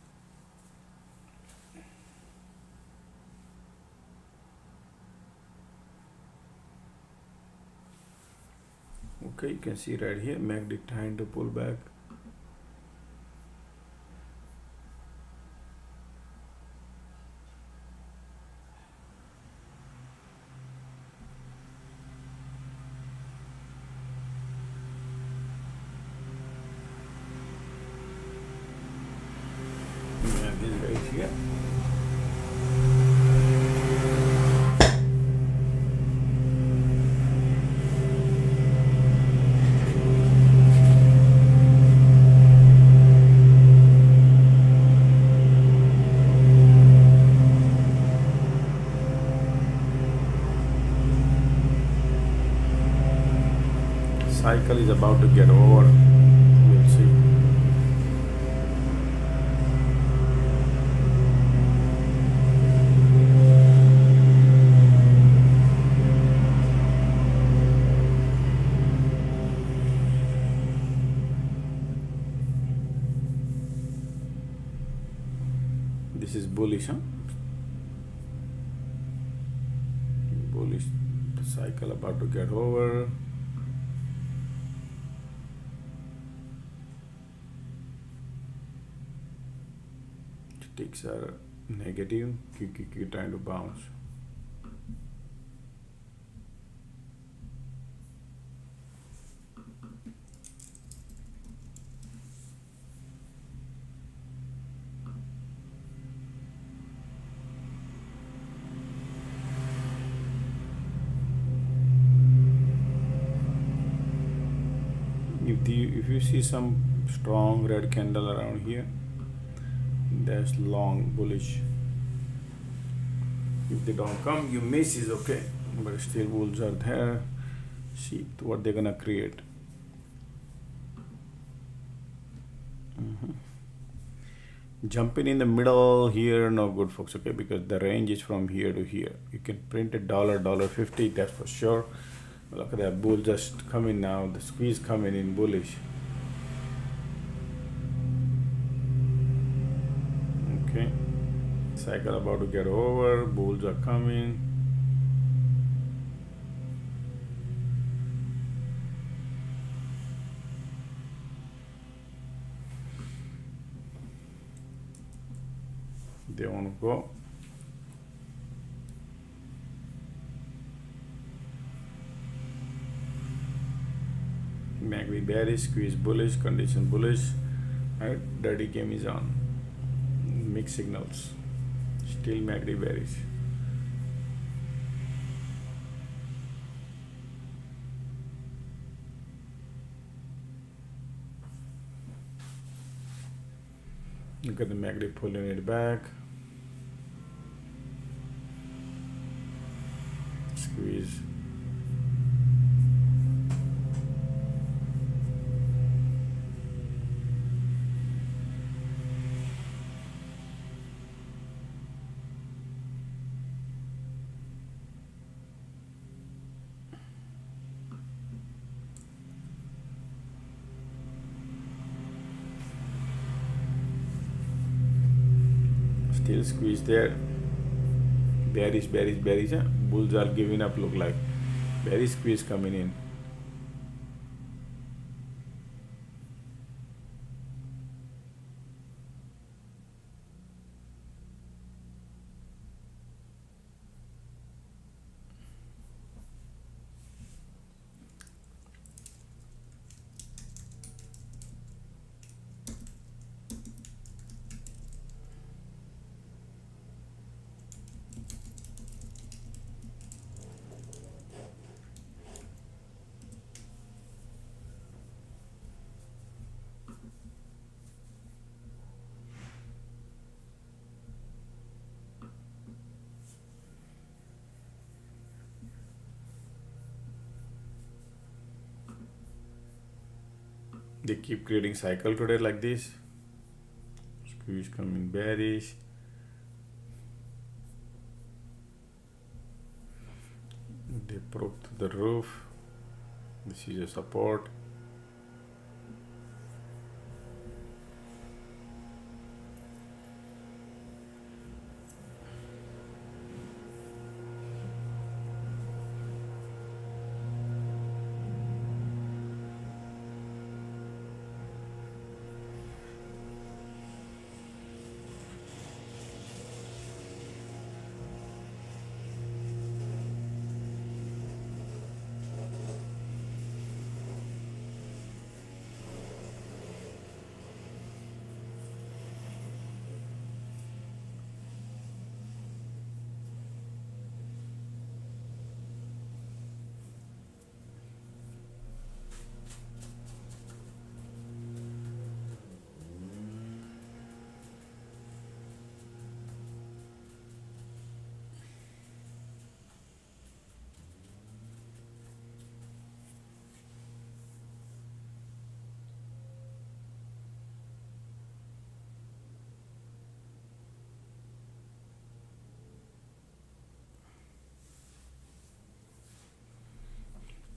Okay, you can see right here, MACD trying to pull back. MACD is right here. Cycle is about to get over. We'll see. bullish, huh? Bullish. The cycle about to get over. Ticks are negative. QQQ trying to bounce. If you see some strong red candle around here, that's long bullish. If they don't come, you miss is okay, but still bulls are there. See what they're gonna create. Jumping in the middle here, no good, folks, okay, because the range is from here to here. You can print $1.50, that's for sure. Look at that bull just coming now, the squeeze coming in bullish. Okay, cycle about to get over, bulls are coming. They want to go. MACD bearish, squeeze bullish, condition bullish. Right, dirty game is on. Mixed signals. Still MACD bearish. Look at the MACD pulling it back. Squeeze. Still squeeze there. Bearish, bearish, bearish. Huh? Bulls are giving up, look like. Bearish squeeze coming in. They keep creating cycle today like this. Squeeze coming bearish. They broke to the roof. This is a support.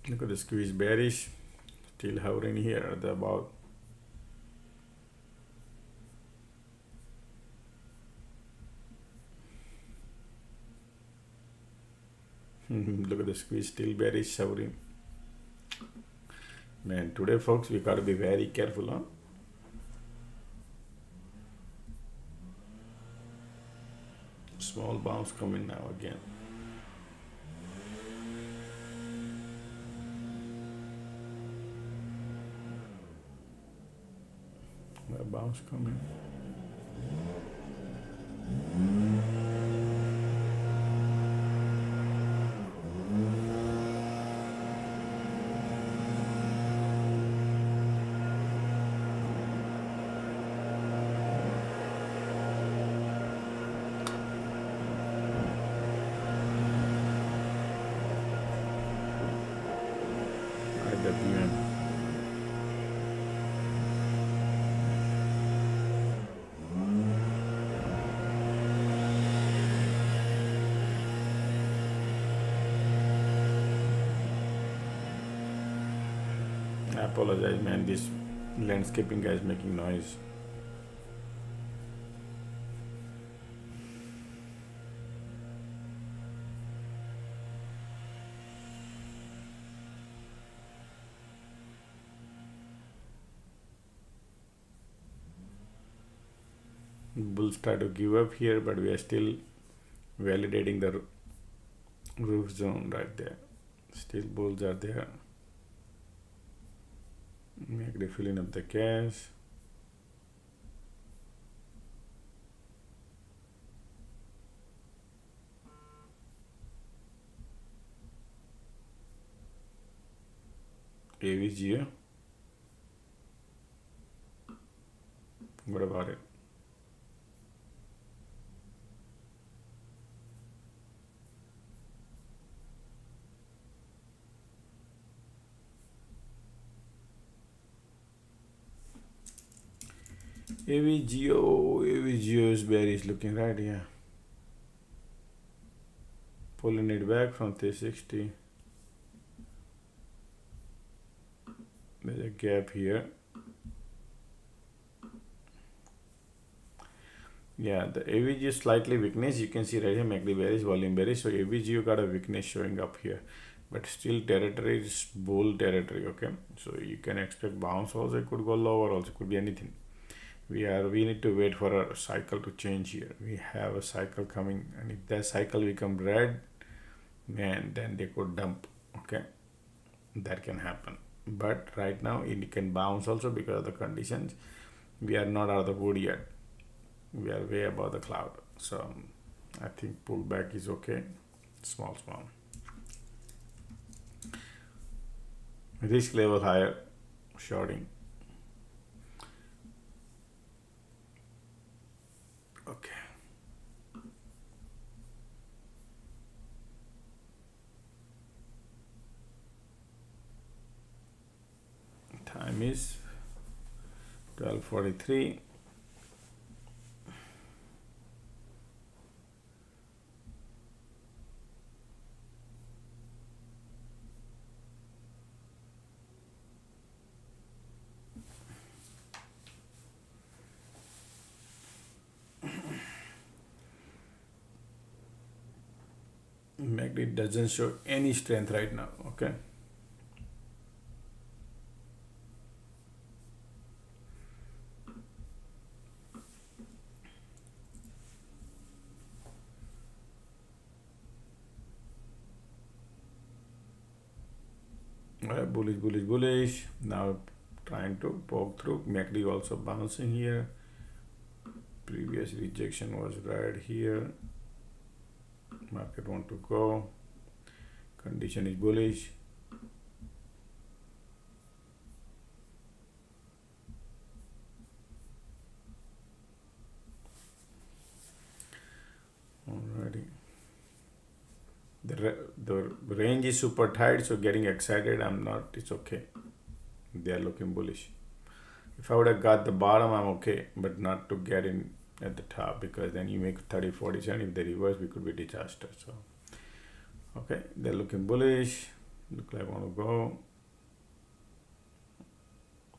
Look at the squeeze bearish, still hovering here at the about. Look at the squeeze, still bearish, showering. Man, today folks, we got to be very careful, huh? Small bounce coming now again. A bounce coming. IWM. I apologize, man. This landscaping guy is making noise. Bulls try to give up here, but we are still validating the roof zone right there. Still bulls are there. Make filling up the cash. AVGO. What about it? AVGO is bearish looking, right? Yeah. Pulling it back from 360. There's a gap here. Yeah, the AVG is slightly weakness. You can see right here, MACD bearish, volume bearish. So AVGO got a weakness showing up here, but still territory is bull territory. Okay, so you can expect bounce also. It could go lower also. Could be anything. We need to wait for a cycle to change here. We have a cycle coming, and if that cycle become red, man, then they could dump. Okay, that can happen. But right now it can bounce also because of the conditions. We are not out of the wood yet. We are way above the cloud. So I think pullback is okay. Small. Risk level higher, shorting. Okay. Time is 12:43. MACD doesn't show any strength right now. Okay. Alright, bullish. Now trying to poke through. MACD also bouncing here. Previous rejection was right here. Market want to go. Condition is bullish. Alrighty. The range is super tight, so getting excited, I'm not. It's okay. They are looking bullish. If I would have got the bottom, I'm okay, but not to get in at the top, because then you make 30, 47. If they reverse, we could be disaster. So okay, they're looking bullish. Look like I want to go,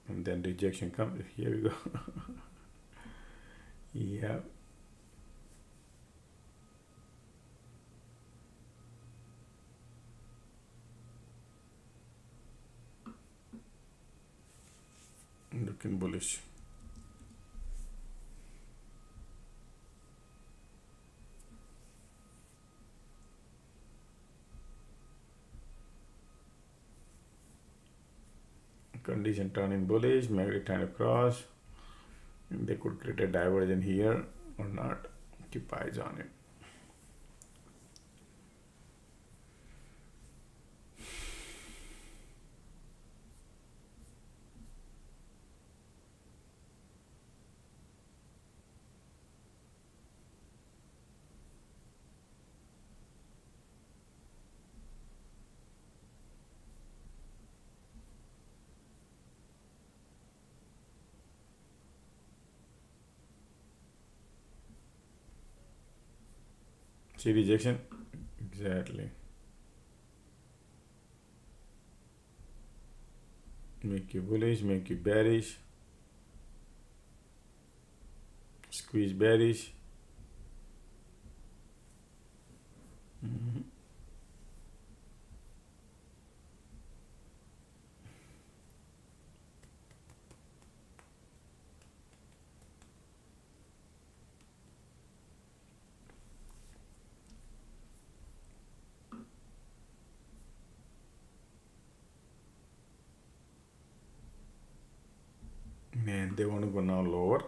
and then rejection comes. Here we go. Yeah. looking bullish. Condition turning bullish, MACD trying to cross, and they could create a diversion here or not. Keep eyes on it. See rejection? Exactly. Make you bullish, make you bearish. Squeeze bearish. Man, they want to go now lower.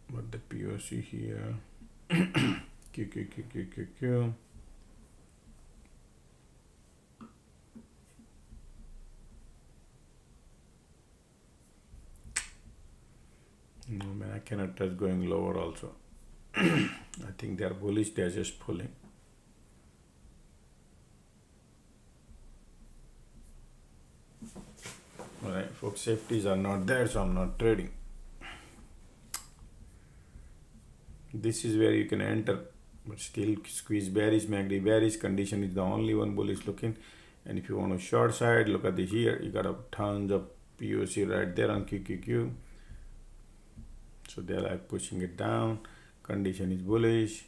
But the POC here, Q. No man, I cannot touch going lower also. I think they are bullish, they are just pulling. Alright, folks, safeties are not there, so I'm not trading. This is where you can enter, but still squeeze bearish, MACD bearish. Condition is the only one bullish looking. And if you want a short side, look at this here. You got a tons of POC right there on QQQ. So they're like pushing it down. Condition is bullish.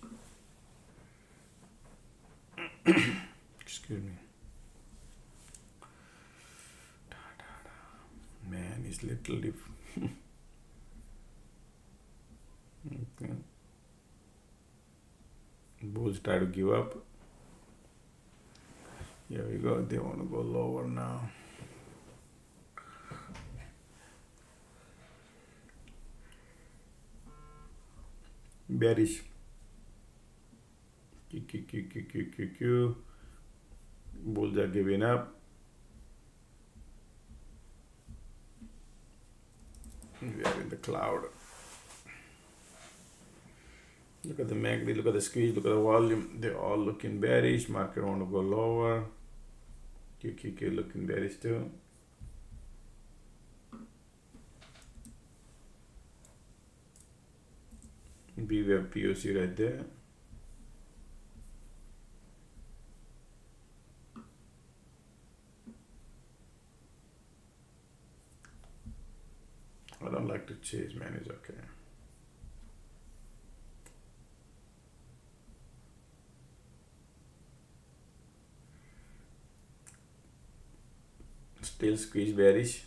Excuse me. Man, it's literally okay. Bulls try to give up. Here we go. They want to go lower now. Bearish. Q. Bulls are giving up. We are in the cloud. Look at the MACD, look at the squeeze, look at the volume. They're all looking bearish. Market want to go lower. QQQ looking bearish too. We have POC right there. I don't like to chase, man. It's okay. Still squeeze bearish.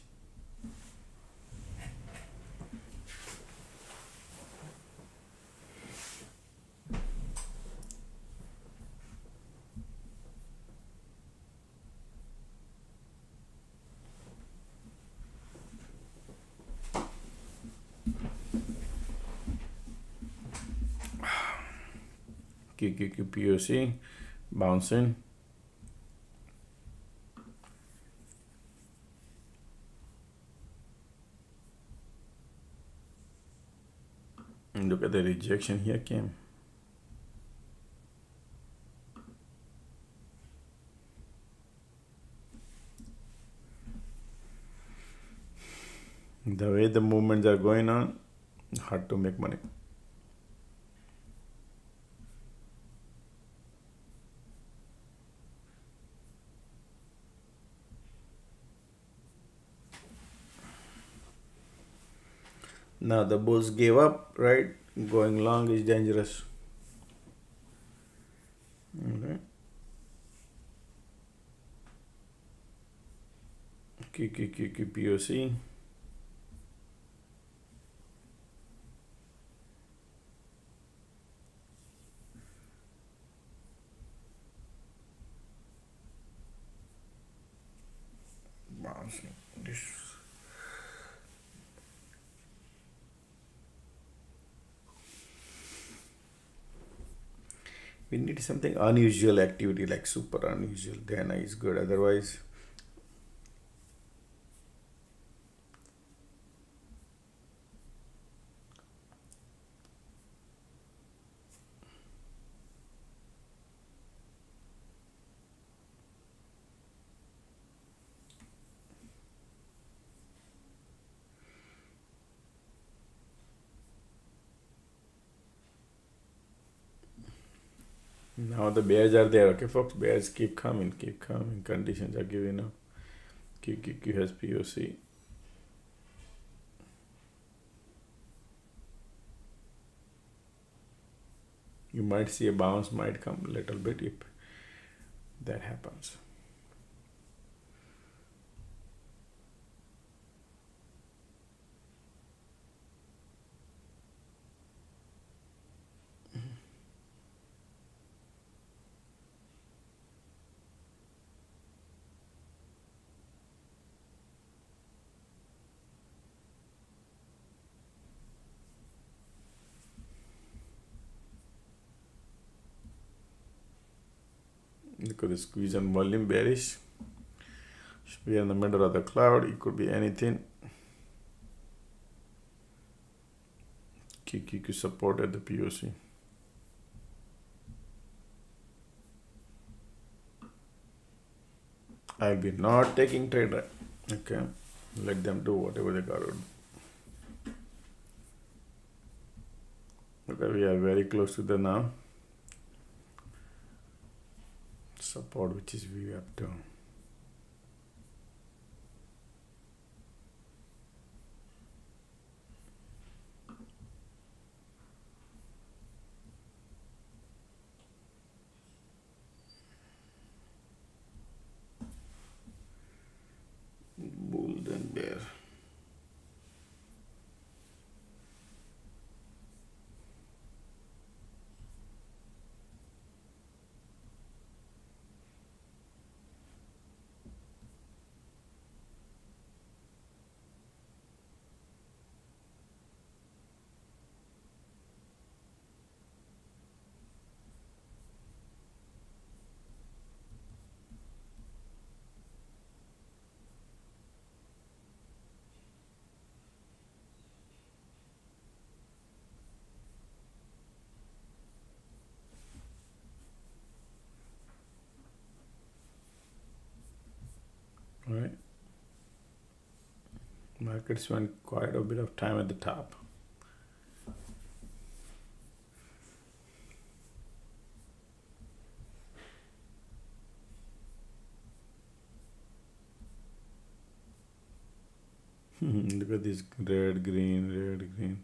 QQQ POC bouncing. And look at the rejection here came. The way the movements are going on, hard to make money. Now the bulls gave up, right? Going long is dangerous. Okay. QQQQPOC. Bouncing this. We need something unusual activity, like super unusual. Then is good. Otherwise, now the bears are there. Okay, folks, bears keep coming, keep coming. Conditions are giving up. QQQ has POC. You might see a bounce might come a little bit if that happens. Look at the squeeze on volume, bearish. Should be in the middle of the cloud. It could be anything. QQQ support at the POC. I'll be not taking trade. Okay, let them do whatever they got to do. Okay, we are very close to the now support, which is we up to. Bull then bear. Right. Market spent quite a bit of time at the top. Look at this red, green, red, green.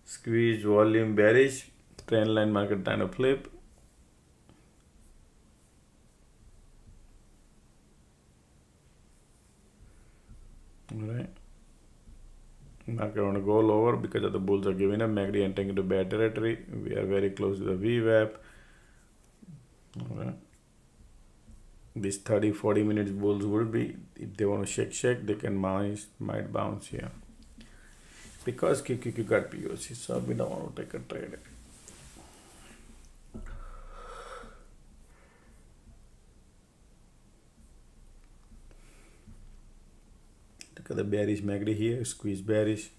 Squeeze, volume, bearish. Trend line market trying to flip. Alright. Market want to go lower because of the bulls are giving up. MACD entering into bad territory. We are very close to the VWAP. Alright. These 30-40 minutes bulls would be, if they want to shake, they can might bounce here. Because QQQ got POC, so we don't want to take a trade. Look at the bearish MACD here, squeeze bearish.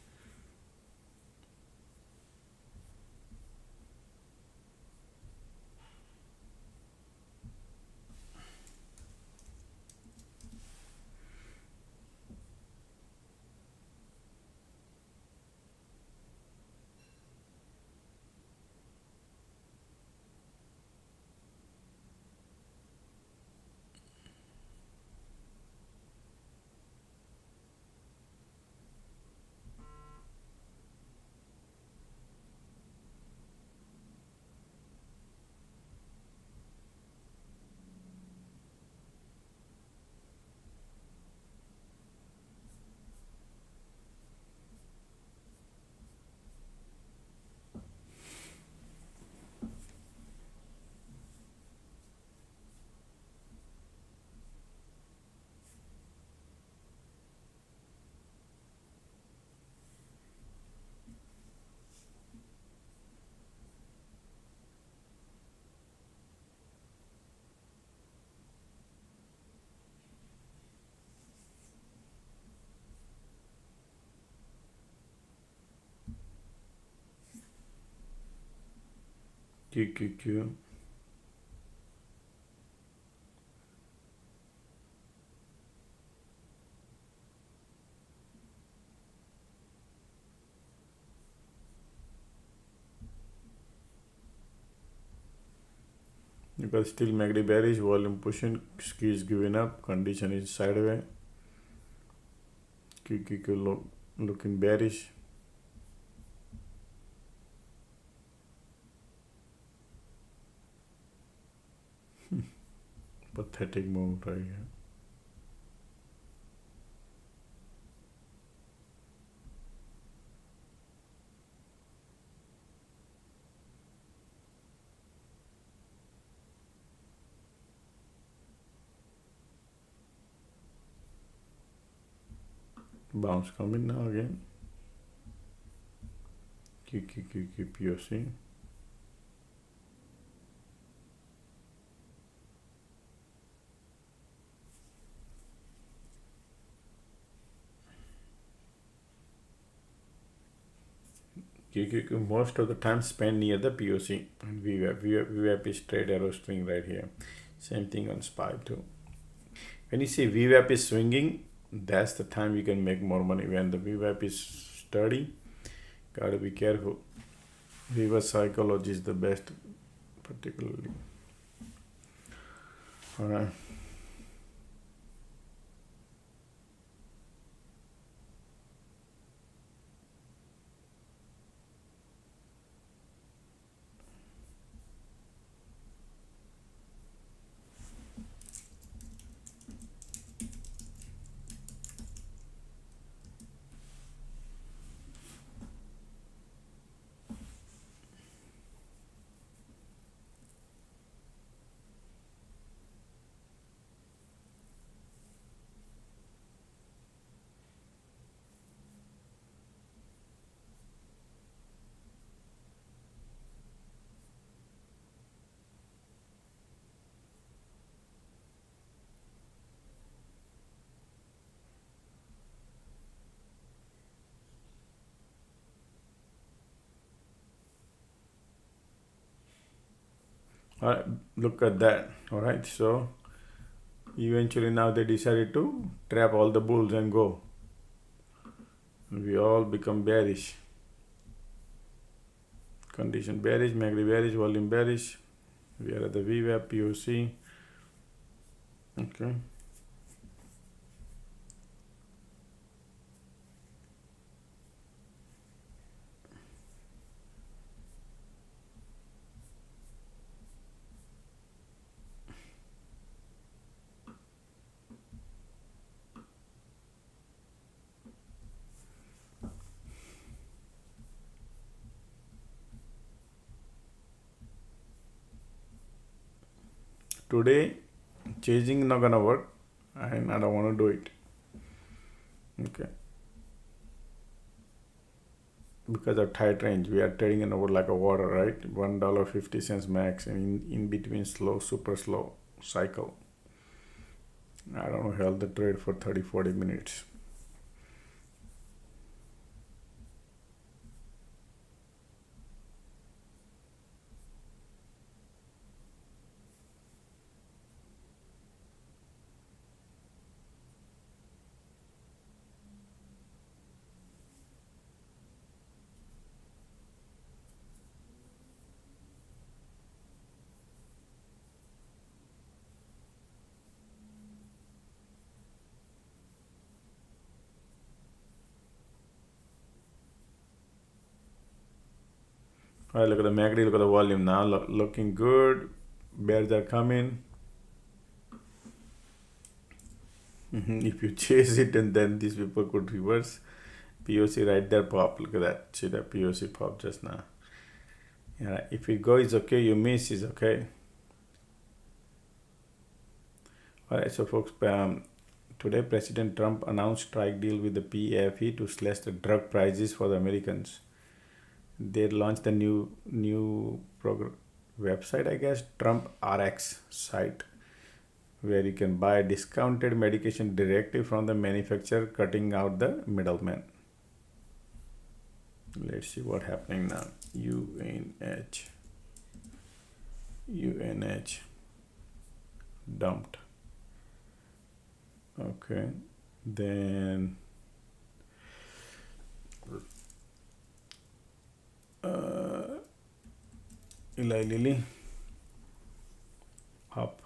QQQ. Because still MACD bearish, volume pushing, squeeze giving up, condition is sideways. QQQ looking bearish. Pathetic move right here. Bounce coming now again. QQQ POC. QQQ most of the time spend near the POC and VWAP is straight arrow string right here. Same thing on SPY too. When you see VWAP is swinging, that's the time you can make more money. When the VWAP is sturdy, gotta be careful. Reverse psychology is the best, particularly. All right. All right, look at that. All right, so eventually now they decided to trap all the bulls and go. We all become bearish. Condition bearish, MACD bearish, volume bearish. We are at the VWAP, POC. Okay. Today, chasing not gonna work, and I don't want to do it. Okay. Because of tight range, we are trading in over like a water, right? $1.50 max, and in between slow, super slow cycle. I don't know, held the trade for 30-40 minutes. All right, look at the MACD, look at the volume now, looking good. Bears are coming. If you chase it and then these people could reverse. POC right there pop, look at that. See that POC pop just now. Yeah, if it goes okay, you miss is okay. All right, so folks, today President Trump announced strike deal with the PFE to slash the drug prices for the Americans. They launched a new program website, I guess, Trump RX site, where you can buy discounted medication directly from the manufacturer, cutting out the middleman. Let's see what's happening now. UNH. UNH dumped. Okay, then Eli Lilly up.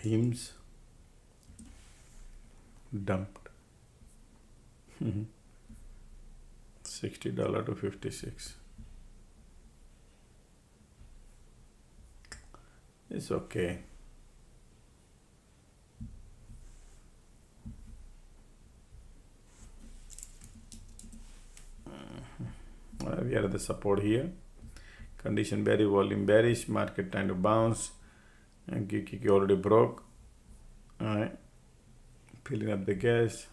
Hims dumped. $60 to 56. It's okay. We are at the support here. Condition bearish, volume bearish, market trying to bounce, and QQQ already broke. Alright, filling up the gas.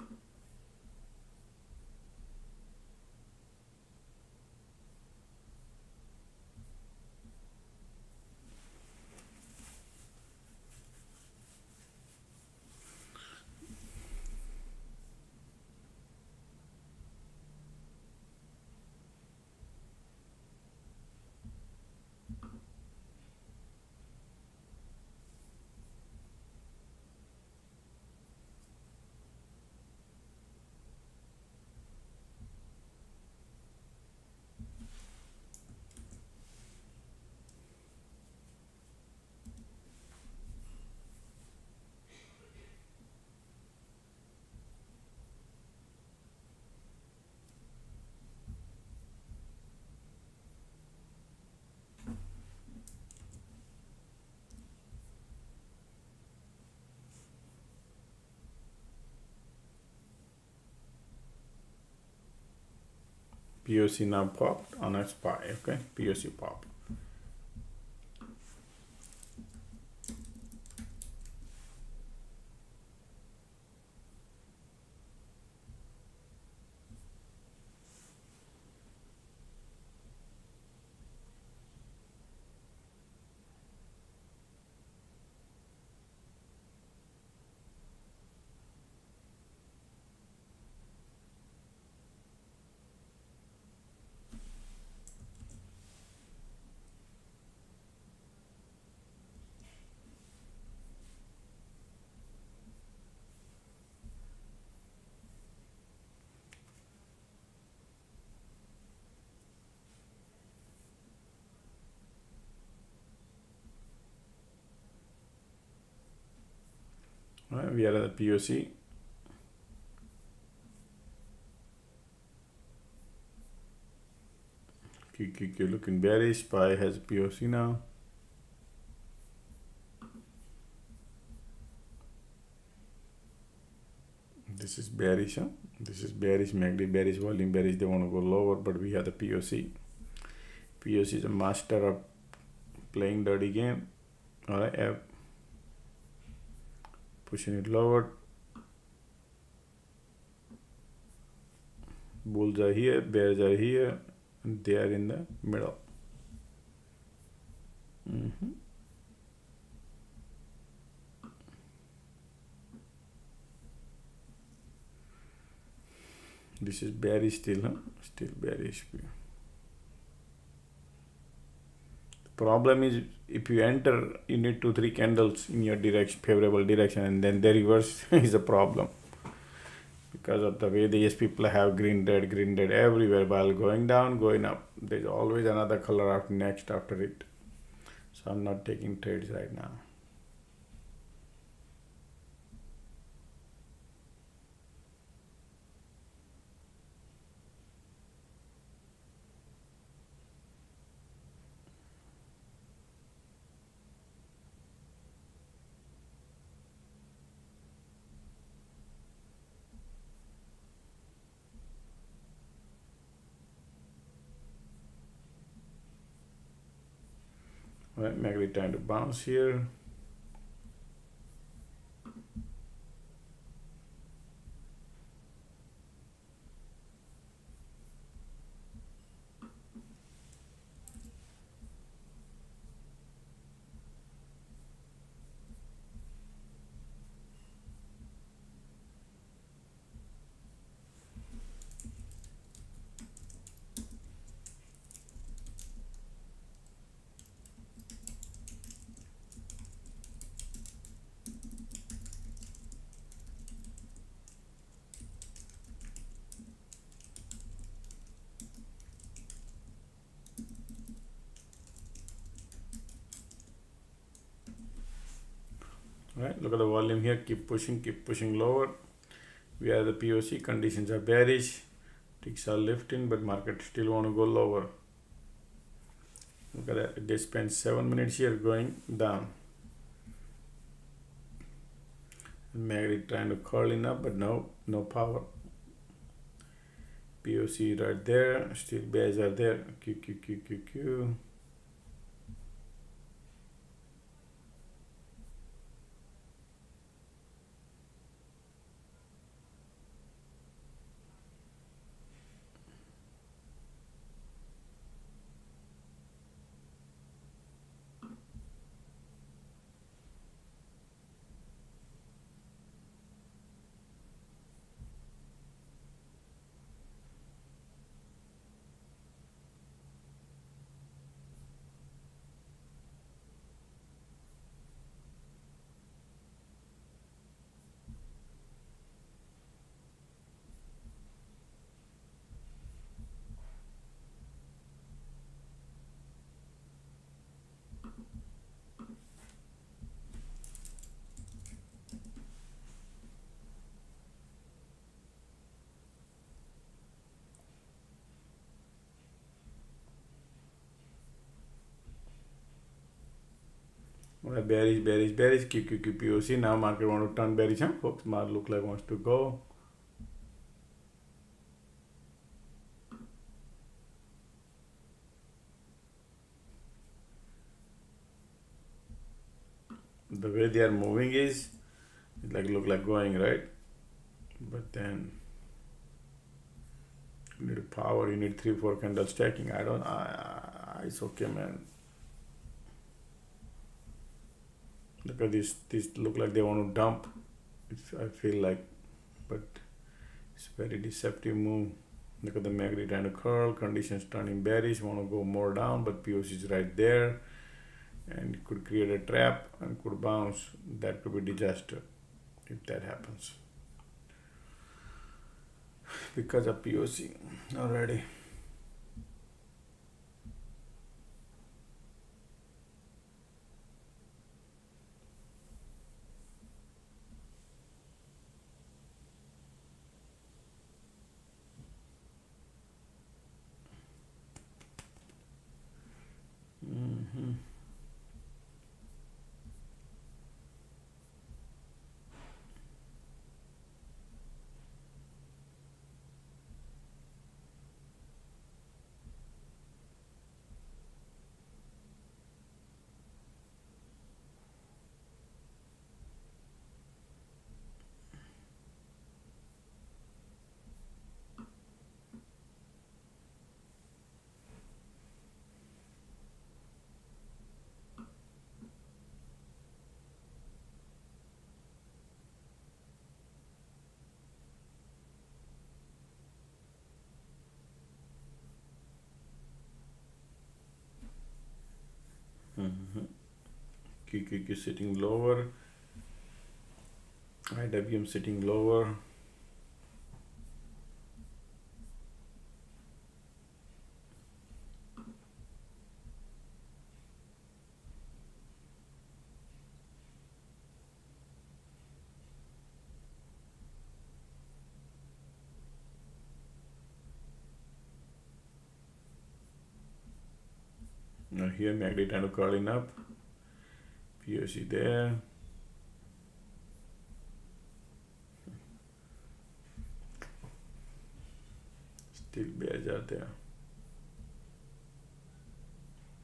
POC now popped on a SPY. Okay, POC pop. Alright, we are at the POC. QQQ looking bearish. SPY has a POC now. This is bearish, huh? This is bearish, MACD bearish, volume bearish. They want to go lower, but we have the POC. POC is a master of playing dirty game. Alright, pushing it lower. Bulls are here, bears are here, and they are in the middle. This is bearish still, huh? Still bearish. The problem is if you enter, you need 2-3 candles in your direction, favorable direction, and then the reverse is a problem. Because of the way these people have green red everywhere, while going down, going up. There's always another color after it. So I'm not taking trades right now. Right, MACD trying to bounce here. right? Look at the volume here, keep pushing lower. We are the POC, conditions are bearish, ticks are lifting, but market still want to go lower. Look at that, they spent 7 minutes here going down. Magnet trying to curl in up, but no power. POC right there, still bears are there, Q. Bearish, QQQPOC. Now market want to turn bearish, huh? Folks, market look like wants to go. The way they are moving is like look like going right, but then you need power. You need 3-4 candle stacking. It's okay, man. Look at this look like they want to dump. I feel like, but it's very deceptive move. Look at the magnet trying to curl, conditions turning bearish, want to go more down, but POC is right there, and it could create a trap and could bounce. That could be disaster if that happens because of POC already. QQQ sitting lower, IWM sitting lower. Now here magnet trying to curling up, POC there. Still bears are there.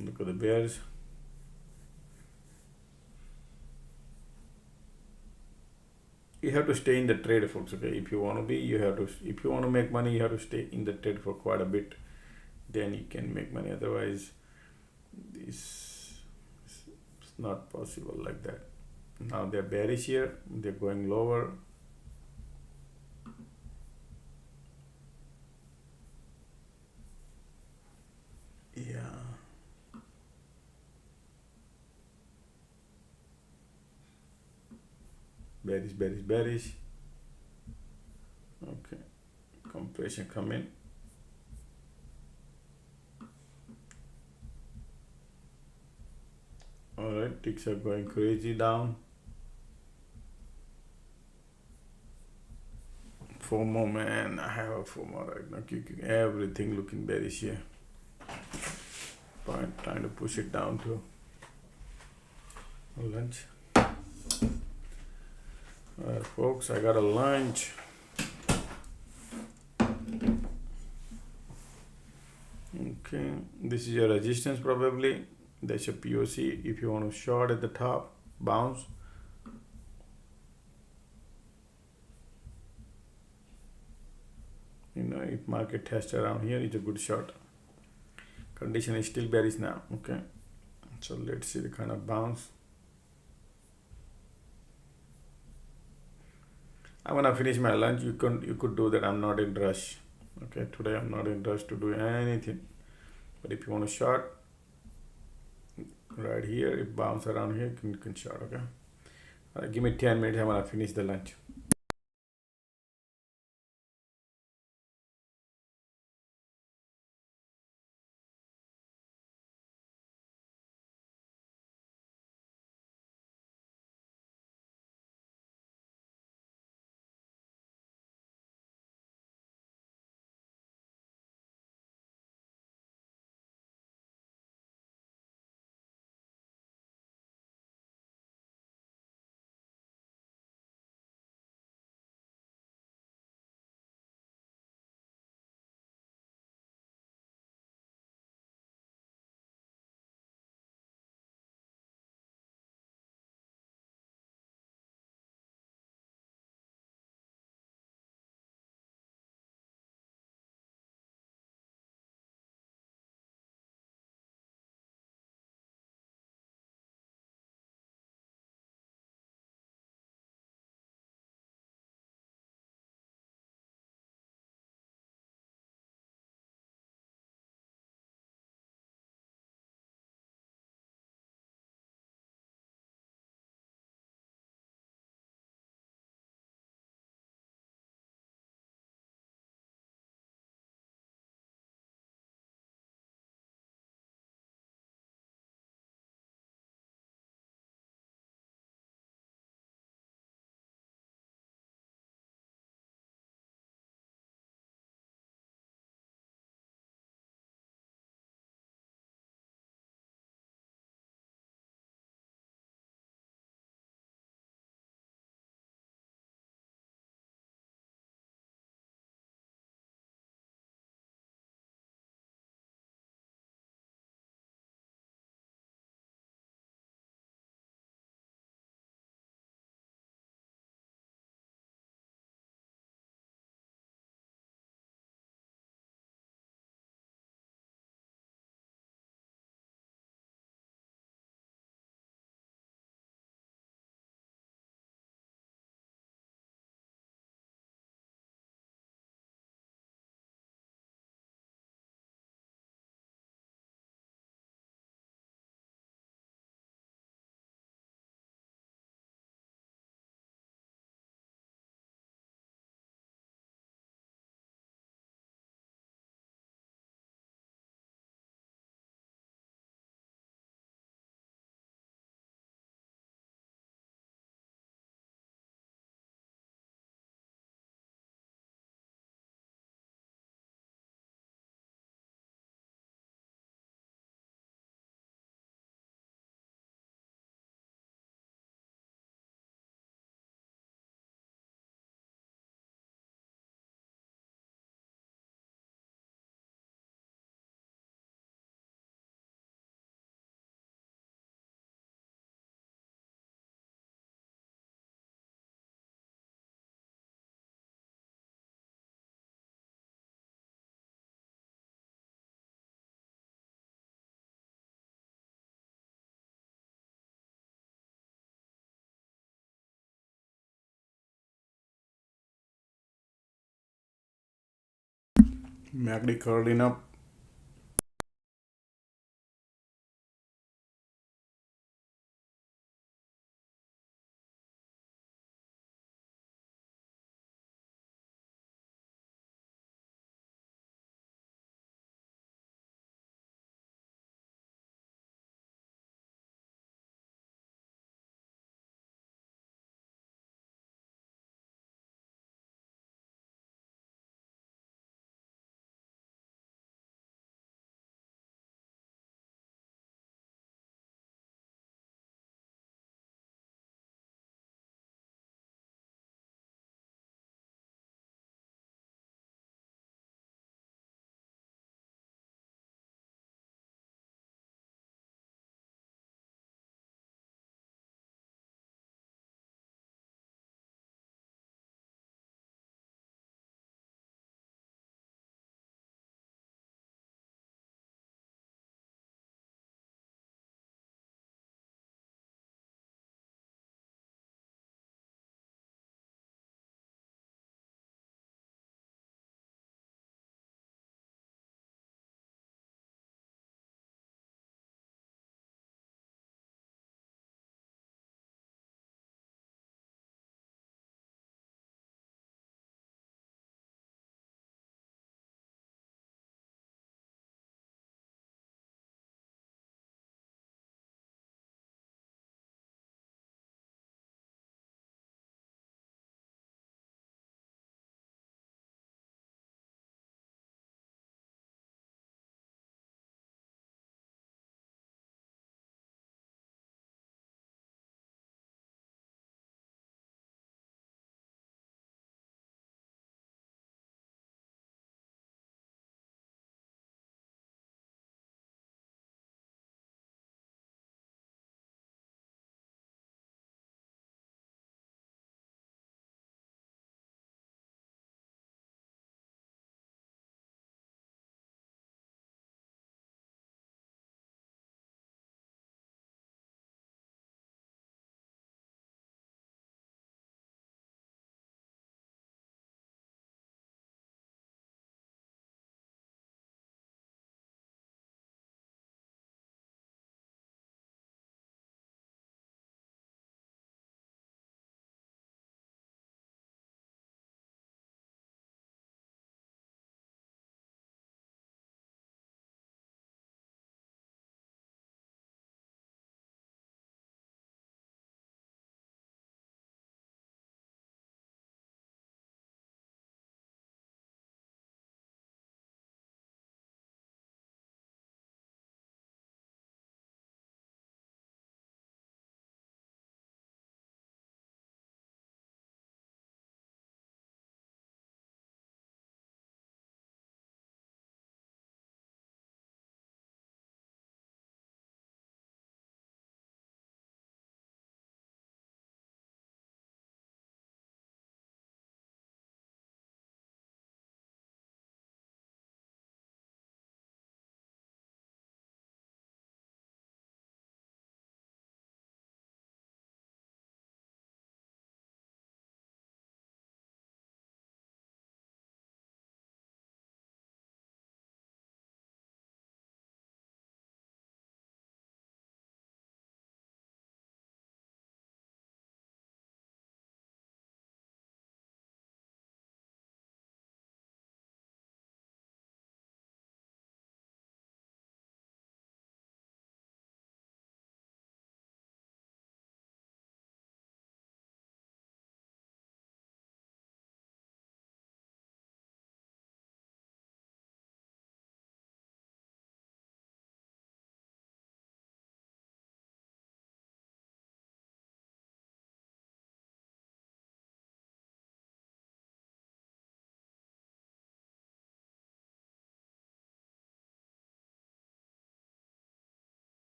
Look at the bears. You have to stay in the trade, folks. Okay, if you want to be, if you want to make money, you have to stay in the trade for quite a bit. Then you can make money. Otherwise, it's not possible like that. Now they're bearish here. They're going lower. Yeah. Bearish. Okay. Compression coming. Alright, ticks are going crazy down. FOMO, man. I have a FOMO right now. Everything looking bearish here. Trying to push it down to lunch. Alright, folks, I got a lunch. Okay, this is your resistance probably. That's your POC. If you want to short at the top, bounce. If market tests around here, it's a good shot. Condition is still bearish now. Okay, so let's see the kind of bounce. I'm gonna finish my lunch. You could do that. I'm not in rush. Okay, today I'm not in rush to do anything. But if you want to short right here, if bounce around here, you can short. Okay, give me 10 minutes. I'm gonna finish the lunch. MACD curling up.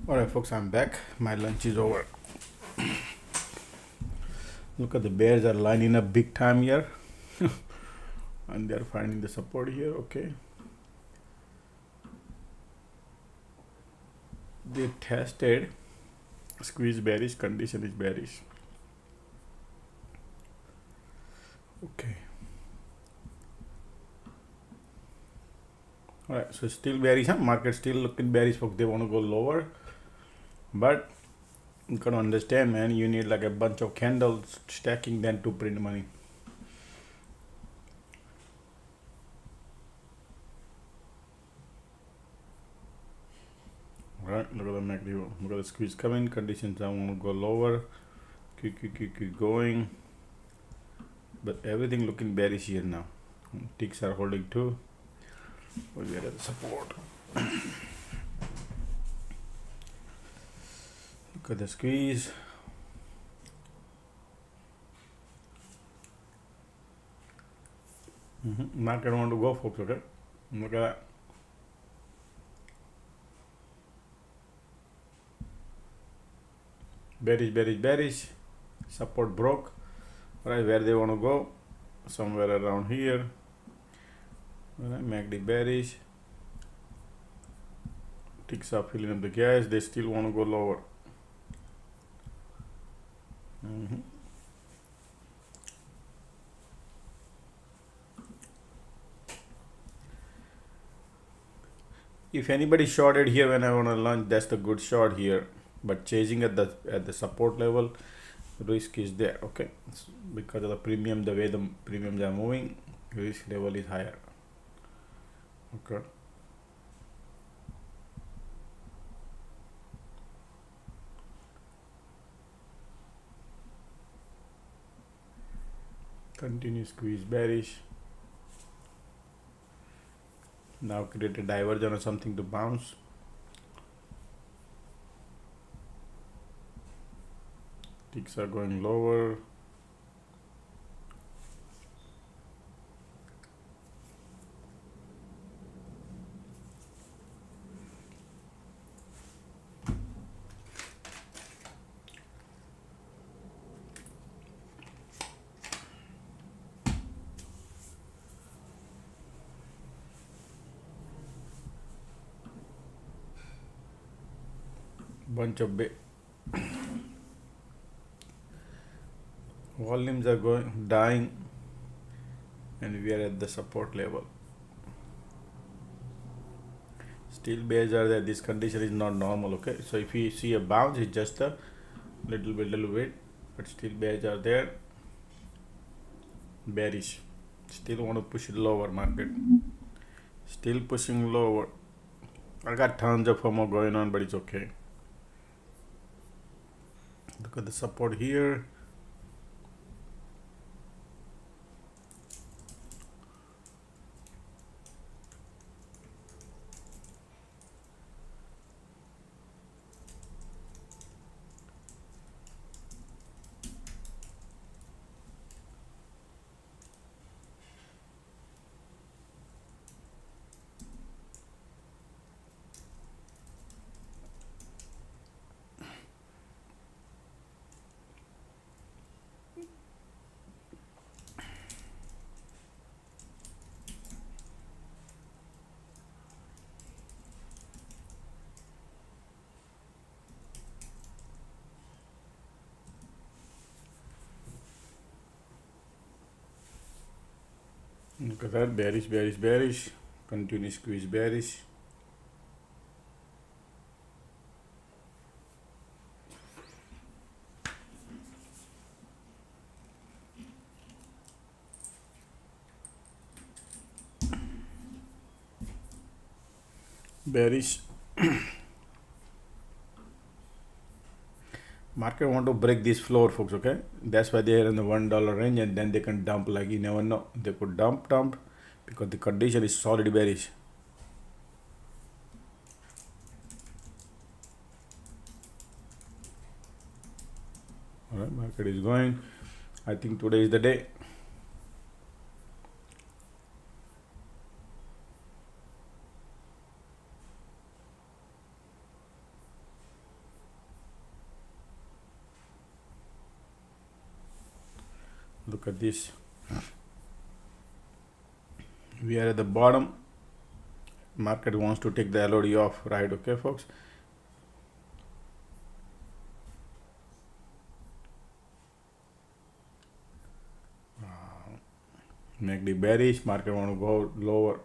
Alright folks, I'm back. My lunch is over. Look at the bears are lining up big time here. And they're finding the support here. Okay. They tested squeeze bearish, condition is bearish. Okay. Alright, so still bearish, huh? Market still looking bearish folks. They want to go lower. But you can understand, man, you need like a bunch of candles stacking then to print money. Alright, look at the MACD. Look at the squeeze coming. Conditions I want to go lower. Keep going. But everything looking bearish here now. Ticks are holding too. But we are at the support. Look at the squeeze. Market want to go folks, okay? Look at that. Bearish. Support broke. Alright, where they want to go? Somewhere around here. Alright, MACD bearish. Ticks are filling up the gas. They still want to go lower. If anybody shorted here when I want to launch, that's the good short here. But chasing at the support level, risk is there. Okay, because of the premium, the way the premiums are moving, risk level is higher. Okay. Continue squeeze bearish. Now create a diversion or something to bounce. Ticks are going lower. Bunch of volumes are dying, and we are at the support level. Still bears are there. This condition is not normal. Okay, so if you see a bounce, it's just a little bit, but still bears are there. Bearish. Still want to push it lower. Market still pushing lower. I got tons of FOMO going on, but it's okay. Look at the support here. Look at that, bearish. Continue squeeze bearish. Bearish. Market want to break this floor, folks. Okay, that's why they are in the $1 range, and then they can dump. Like, you never know, they could dump because the condition is solid bearish. All right, market is going. I think today is the day. Look at this. We are at the bottom. Market wants to take the LOD off, right? Okay, folks. Make the bearish. Market want to go lower.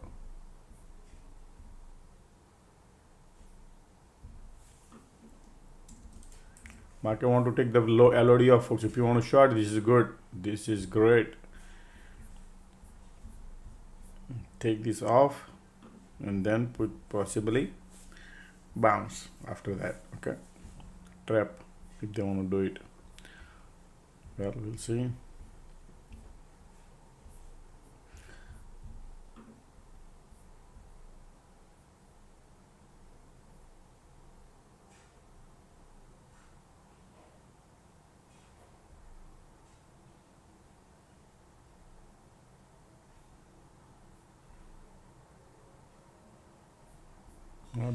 Market want to take the low LOD off, folks. If you want to short, this is good. This is great. Take this off and then put possibly bounce after that. Okay, trap if they want to do it. Well, we'll see.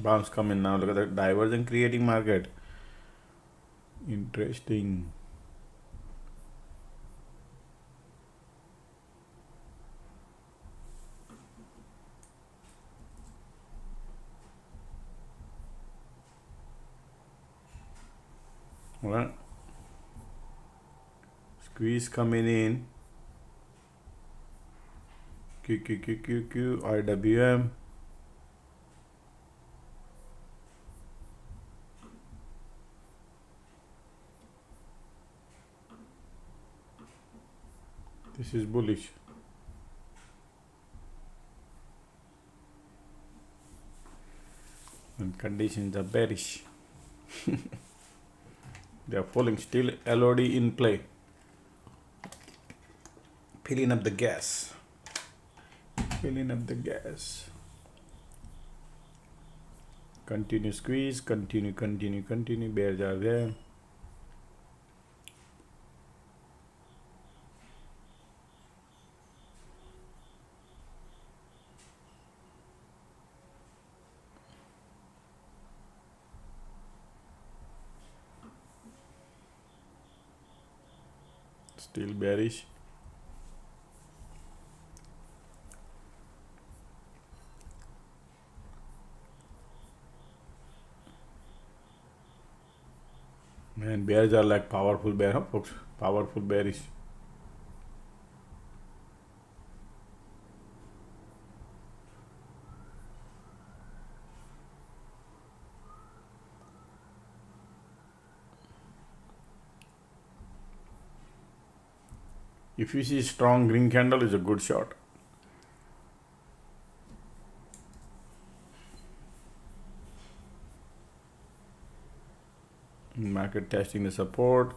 Bounce coming now. Look at that divergent creating market. Interesting. Well, squeeze coming in. IWM. This is bullish. And conditions are bearish. They are falling still. LOD in play. Filling up the gas. Filling up the gas. Continue squeeze. Continue. Bears are there. Still bearish. Man, bears are like powerful bear, huh, folks? Powerful bearish. If you see strong green candle, is a good shot. Market testing the support.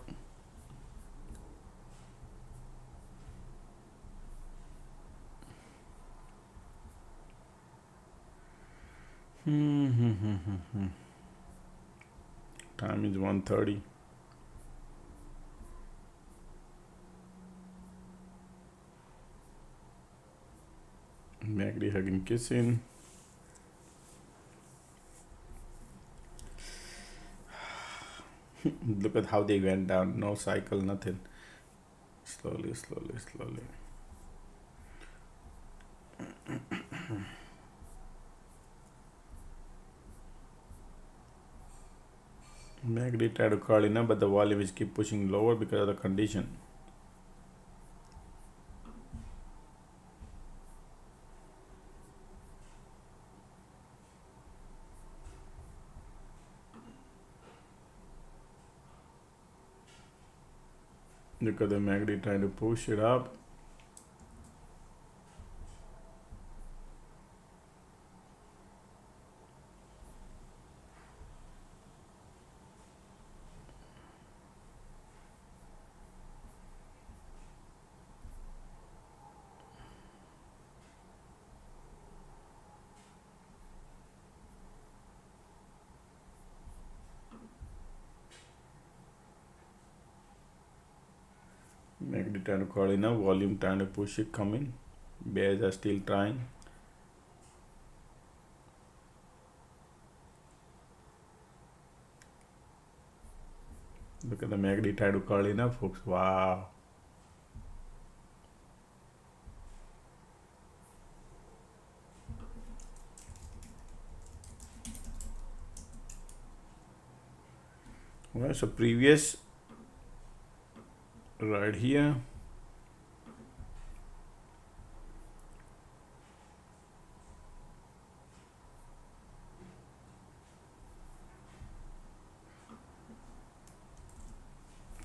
Time is 1:30. MACD hugging kissing. Look at how they went down. No cycle, nothing. Slowly. MACD try to call in, but the volume is keep pushing lower because of the condition. Look at the MACD trying to push it up. MACD trying to call in a volume, trying to push it coming. Bears are still trying. Look at the MACD try to call in, folks. Wow. Well, so previous right here.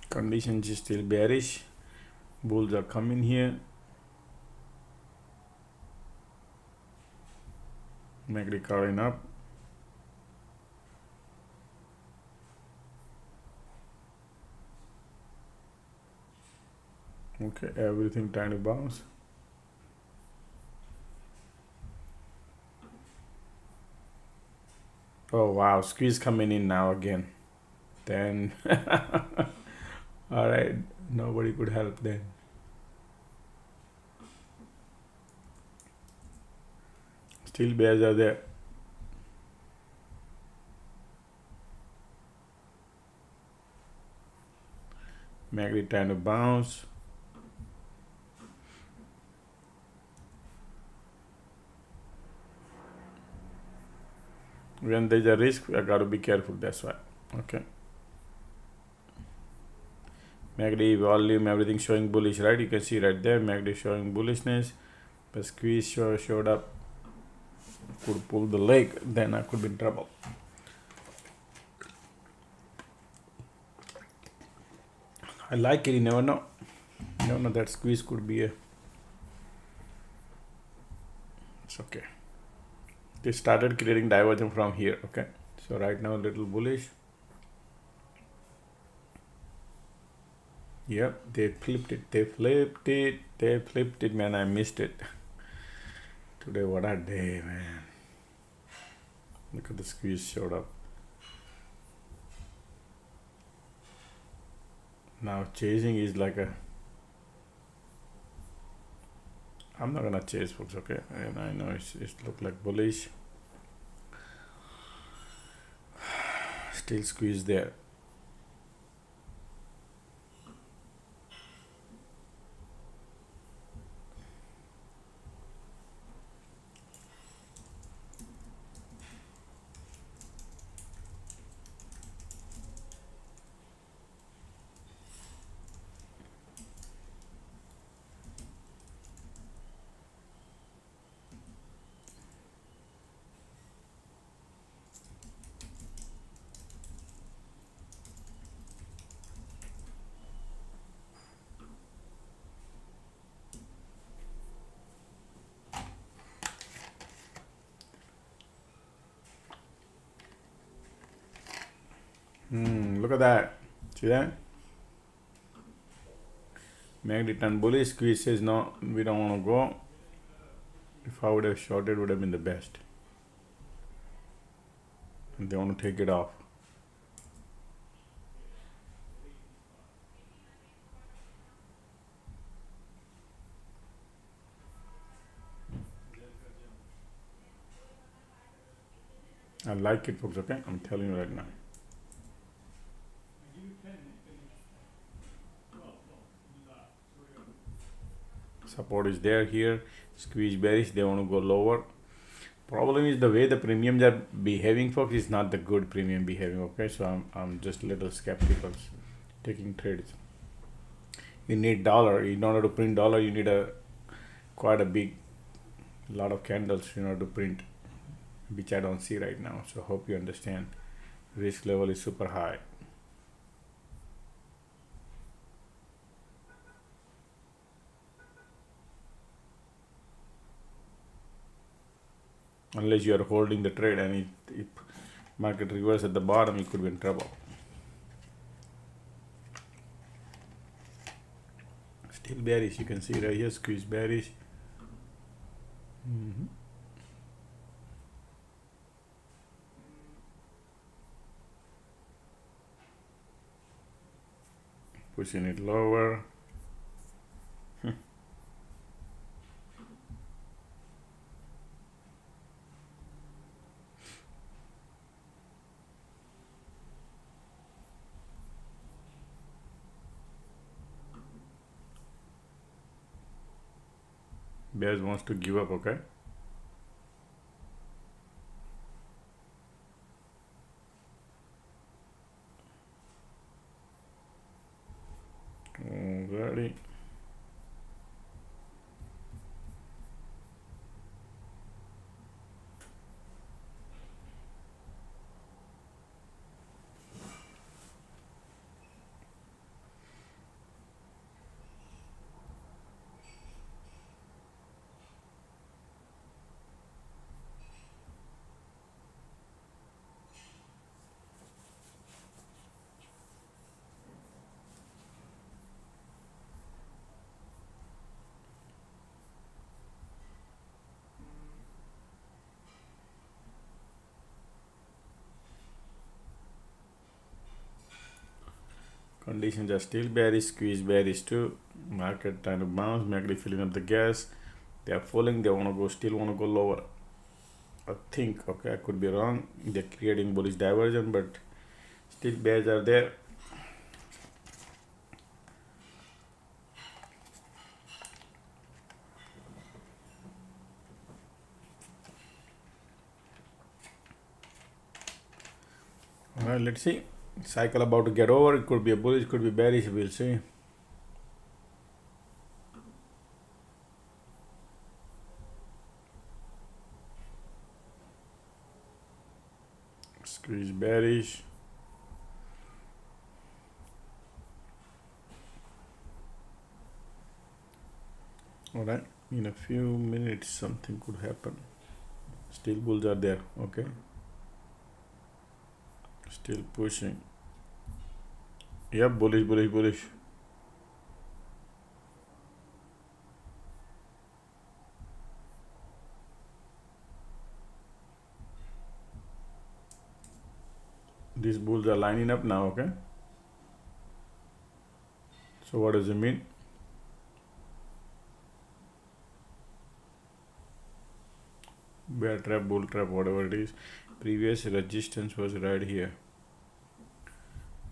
Conditions is still bearish. Bulls are coming here. MACD covering up. Okay, everything trying to bounce. Oh wow, squeeze coming in now again. Then all right, nobody could help then. Still bears are there. MACD trying to bounce. When there's a risk, I got to be careful. That's why. Okay. MACD volume, everything showing bullish, right? You can see right there, MACD showing bullishness. But squeeze showed up. Could pull the leg, then I could be in trouble. I like it. You never know. You never know that squeeze could be a. It's okay. They started creating divergence from here. Okay. So right now a little bullish. Yep, they flipped it. They flipped it. They flipped it, man. I missed it. Today, what a day, man. Look at the squeeze showed up. Now chasing is like a. I'm not gonna chase, folks. Okay, and I know it's look like bullish. Still squeeze there. Look at that. See that? MACD turn bullish. Squeeze says no, we don't want to go. If I would have shorted, would have been the best. And they want to take it off. I like it, folks. Okay, I'm telling you right now. Support is there here. Squeeze bearish. They want to go lower. Problem is the way the premiums are behaving, folks, is not the good premium behaving. Okay, so I'm just a little skeptical taking trades. You need dollar. In order to print dollar, you need quite a big lot of candles in order to print, which I don't see right now. So hope you understand. Risk level is super high. Unless you are holding the trade and if market reverse at the bottom, you could be in trouble. Still bearish. You can see right here, squeeze bearish. Pushing it lower. Bears wants to give up, okay? Conditions are still bearish, squeeze bearish too. Market trying to bounce, market filling up the gas. They are falling, they want to go, still want to go lower. I think, okay, I could be wrong. They're creating bullish diversion, but still bears are there. Alright, let's see. Cycle about to get over. It could be a bullish, could be bearish. We'll see. Squeeze bearish. Alright, in a few minutes something could happen. Still bulls are there. Okay. Still pushing. Yep, bullish, bullish, bullish. These bulls are lining up now, okay? So what does it mean? Bear trap, bull trap, whatever it is. Previous resistance was right here.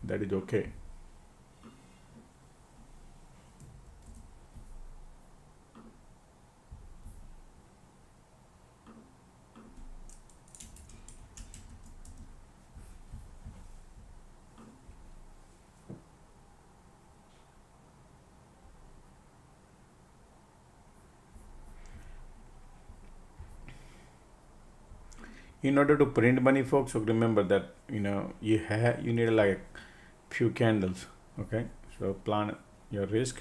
That is okay. In order to print money, folks, so remember that you need like few candles. Okay, so plan your risk.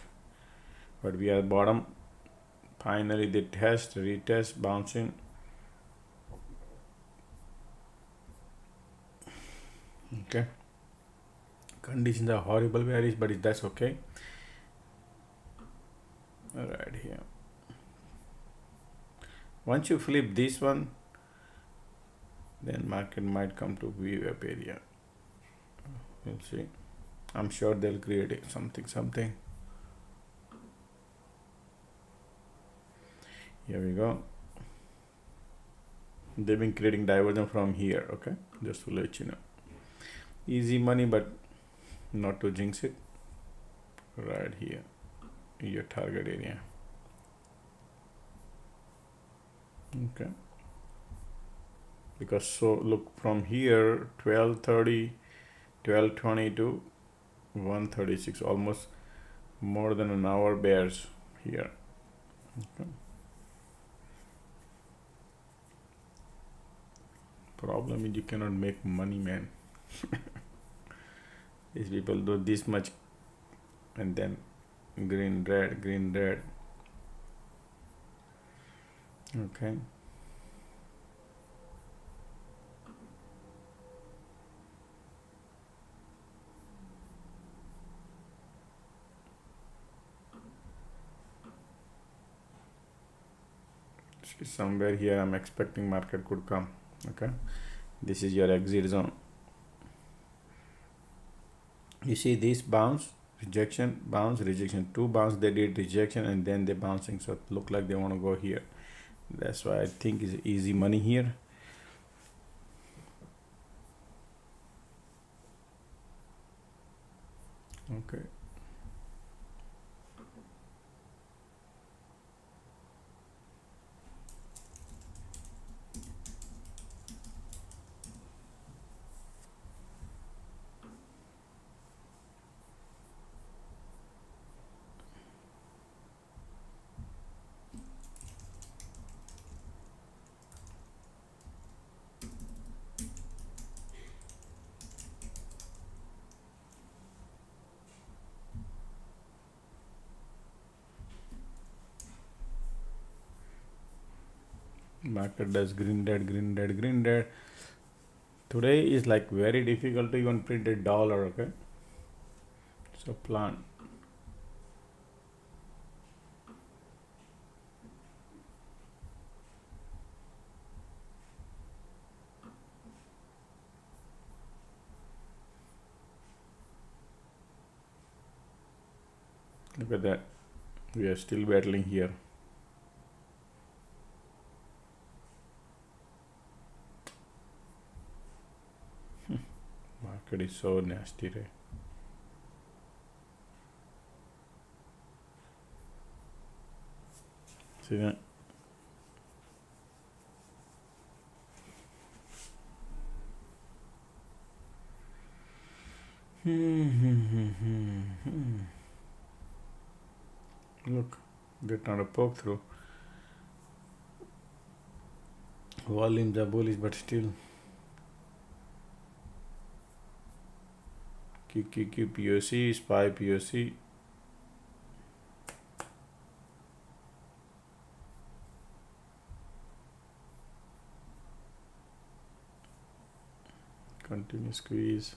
But we are bottom. Finally, they test, retest, bouncing. Okay, conditions are horrible, bearish, but that's okay. All right, here. Once you flip this one, then market might come to VWAP area. We'll see. I'm sure they'll create something. Here we go. They've been creating diversion from here. Okay, just to let you know. Easy money, but not to jinx it. Right here, your target area. Okay. Because so look from here 12:30, 12:20 to 1:36, almost more than an hour bears here. Okay. Problem is you cannot make money, man. These people do this much and then green red. Okay. Somewhere here I'm expecting market could come. Okay, this is your exit zone. You see this bounce, rejection, bounce, rejection, two bounce, they did rejection and then they bouncing, so it look like they want to go here. That's why I think it's easy money here. Okay. Market does green red. Today is like very difficult to even print $1. Okay, so plan. Look at that. We are still battling here. Market is so nasty, right? See that? Look, they're trying to poke through. Volumes are bullish, but still. QQQ POC, SPY POC. Continue squeeze.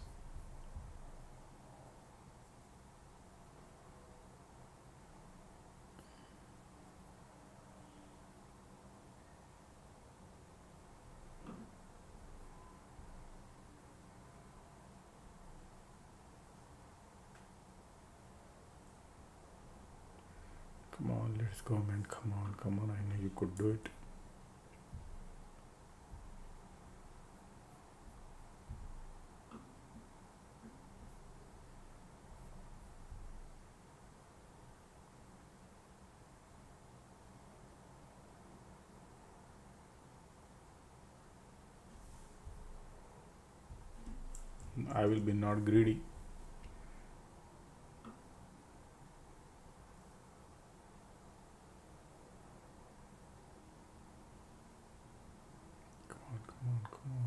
Come on, let's go, man. Come on. I know you could do it. I will be not greedy. Come on.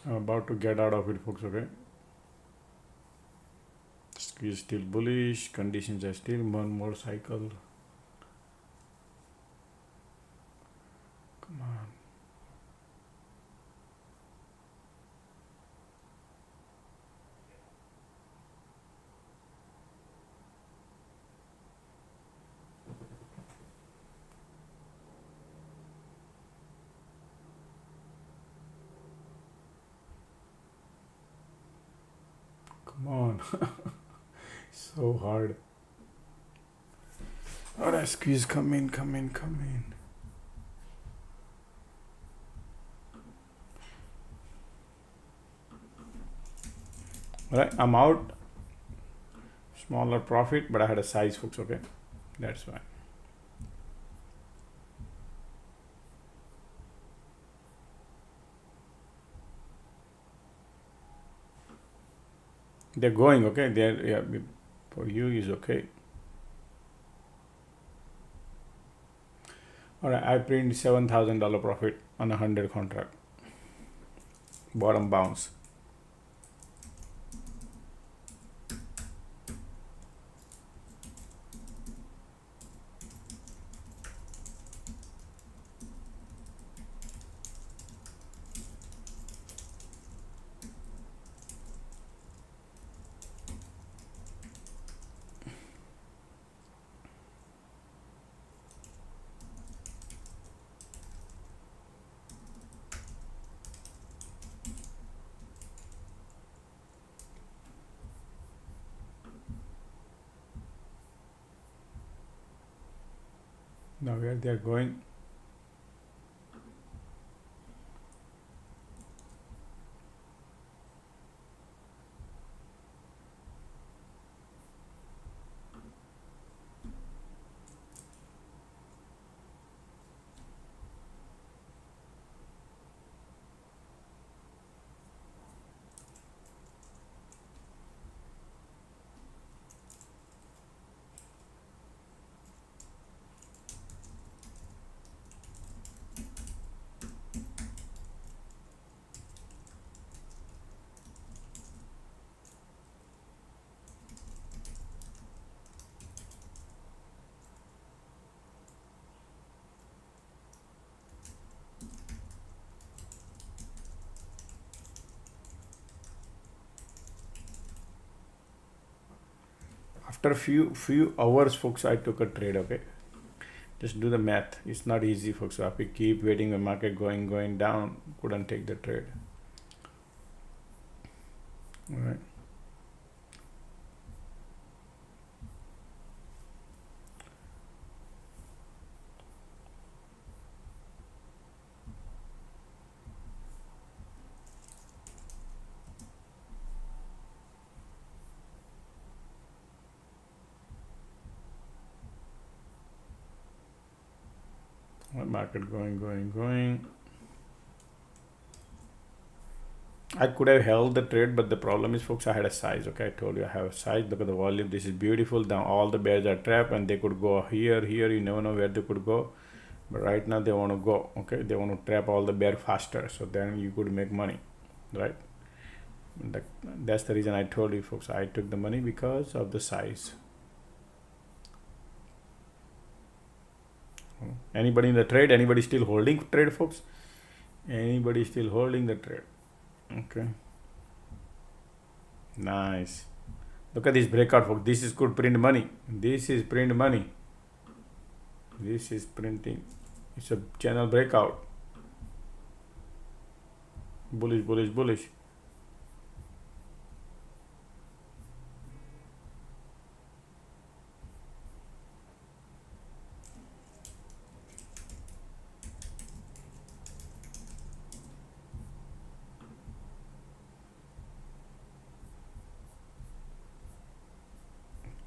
I'm about to get out of it, folks, okay? Squeeze still bullish, conditions are still one more cycle. Come on. Come on. So hard. Alright, squeeze, come in. Alright, I'm out. Smaller profit, but I had a size, folks, okay? That's why. They're going, okay? For you is okay. Alright, I print $7,000 profit on a 100 contract. Bottom bounce. Now where they are going? after few hours, folks, I took a trade. Okay, just do the math. It's not easy, folks. So if we keep waiting the market going down, couldn't take the trade. All right. Market going. I could have held the trade, but the problem is, folks, I had a size. Okay, I told you I have a size. Look at the volume. This is beautiful. Now all the bears are trapped, and they could go here. You never know where they could go. But right now they want to go. Okay, they want to trap all the bear faster. So then you could make money, right? That's the reason I told you, folks. I took the money because of the size. Anybody in the trade? Anybody still holding trade, folks? Anybody still holding the trade? Okay. Nice. Look at this breakout, folks. This is good print money. This is print money. This is printing. It's a channel breakout. Bullish.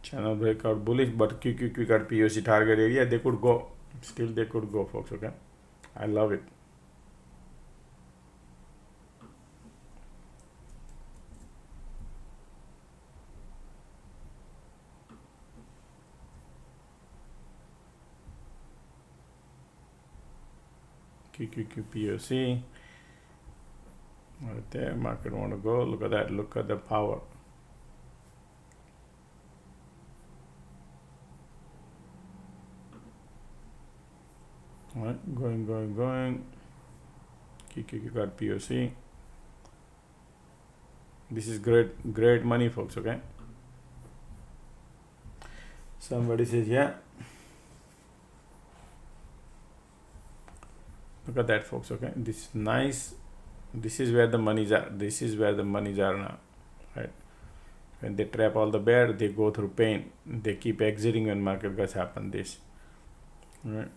Channel breakout bullish, but QQQ got POC target area. They could go. Still they could go, folks. Okay. I love it. QQQ POC. Right there. Market want to go. Look at that. Look at the power. All right, going. QQQ got POC. This is great money, folks. Okay. Somebody says, yeah. Look at that, folks. Okay, this is nice. This is where the monies are. This is where the monies are now, right? When they trap all the bear, they go through pain. They keep exiting when market guys happen this, right?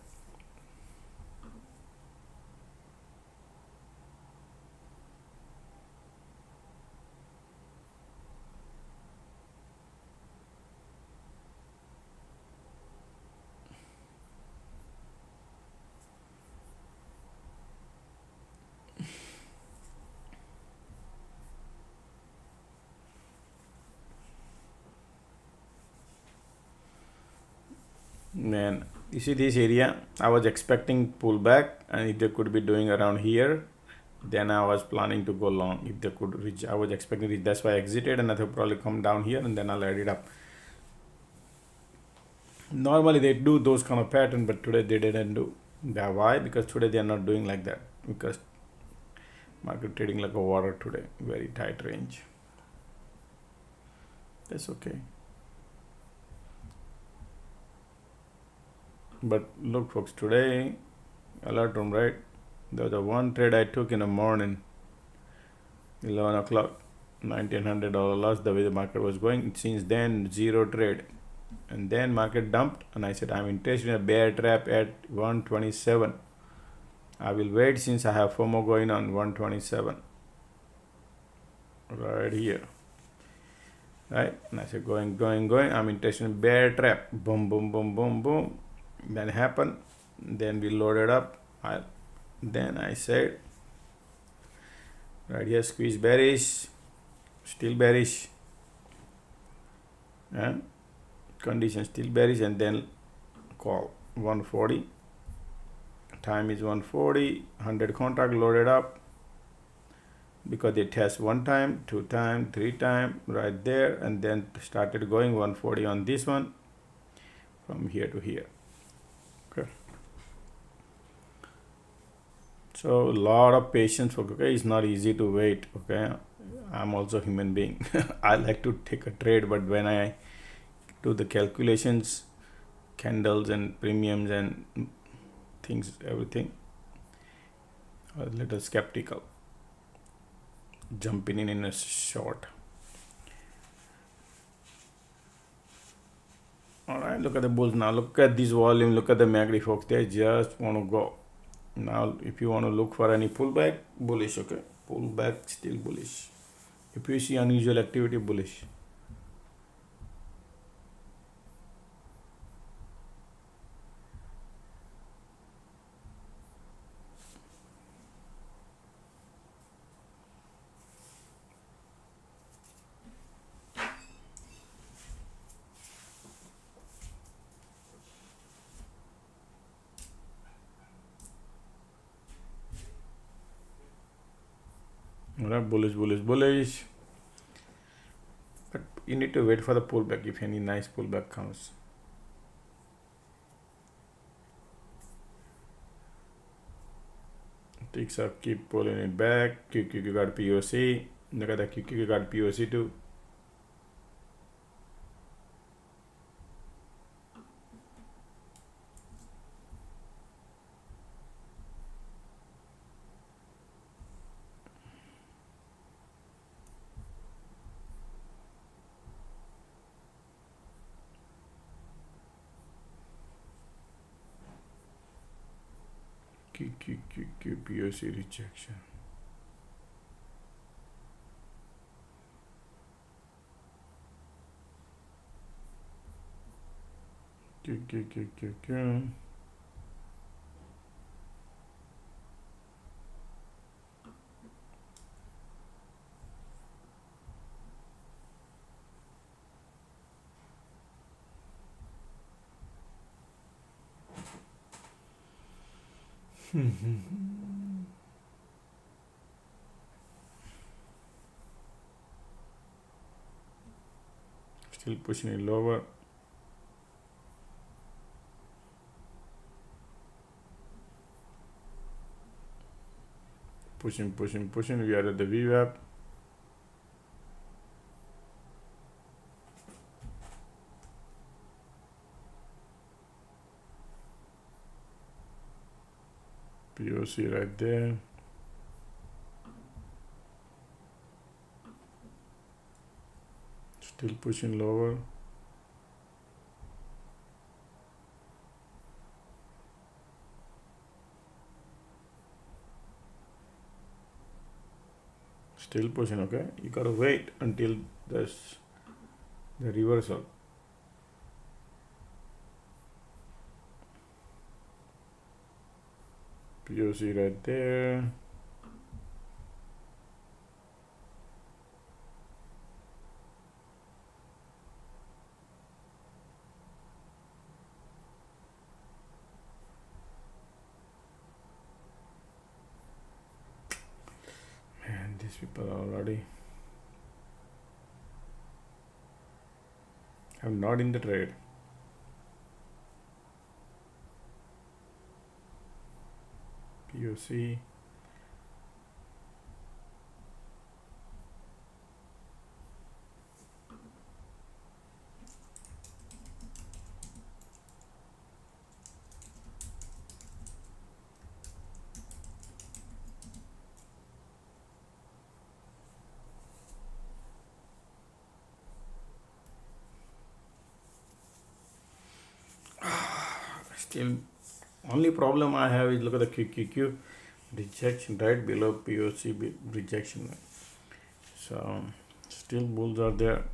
Man, you see this area, I was expecting pullback, and if they could be doing around here, then I was planning to go long. If they could reach, I was expecting it. That's why I exited, and I thought probably come down here, and then I'll add it up. Normally they do those kind of pattern, but today they didn't do that. Why? Because today they are not doing like that, because market trading like a water today, very tight range. That's okay. But look, folks, today alert room, right? There was a one trade I took in the morning, 11 o'clock, $1,900 loss. The way the market was going, since then zero trade, and then market dumped, and I said I'm interested in a bear trap at 127. I will wait since I have FOMO going on 127 right here, right? And I said going. I'm interested in bear trap. Boom. Then happened. Then we loaded up. Then I said right here, squeeze bearish, still bearish, and condition still bearish, and then call 140. Time is 140. 100 contract loaded up, because they test one time, two time, three time right there, and then started going 140 on this one from here to here. Okay, so a lot of patience, okay? It's not easy to wait. Okay, I'm also a human being. I like to take a trade, but when I do the calculations, candles and premiums and things, everything. A little skeptical. Jumping in a short. All right, look at the bulls now. Look at this volume. Look at the MACD, folks. They just want to go. Now, if you want to look for any pullback, bullish, okay? Pullback, still bullish. If you see unusual activity, bullish. All right, bullish, bullish, bullish. But you need to wait for the pullback if any nice pullback comes. Ticks up, keep pulling it back. QQQ got POC. Look at the QQQ got POC too. QQQ POC rejection. QQQ. Still pushing it lower. Pushing. We are at the VWAP. POC right there. Still pushing lower. Still pushing, okay? You gotta wait until there's the reversal. POC right there. Man, these people are already. I'm not in the trade. POC. Still, only problem I have is look at the QQQ rejection right below POC rejection. So still bulls are there,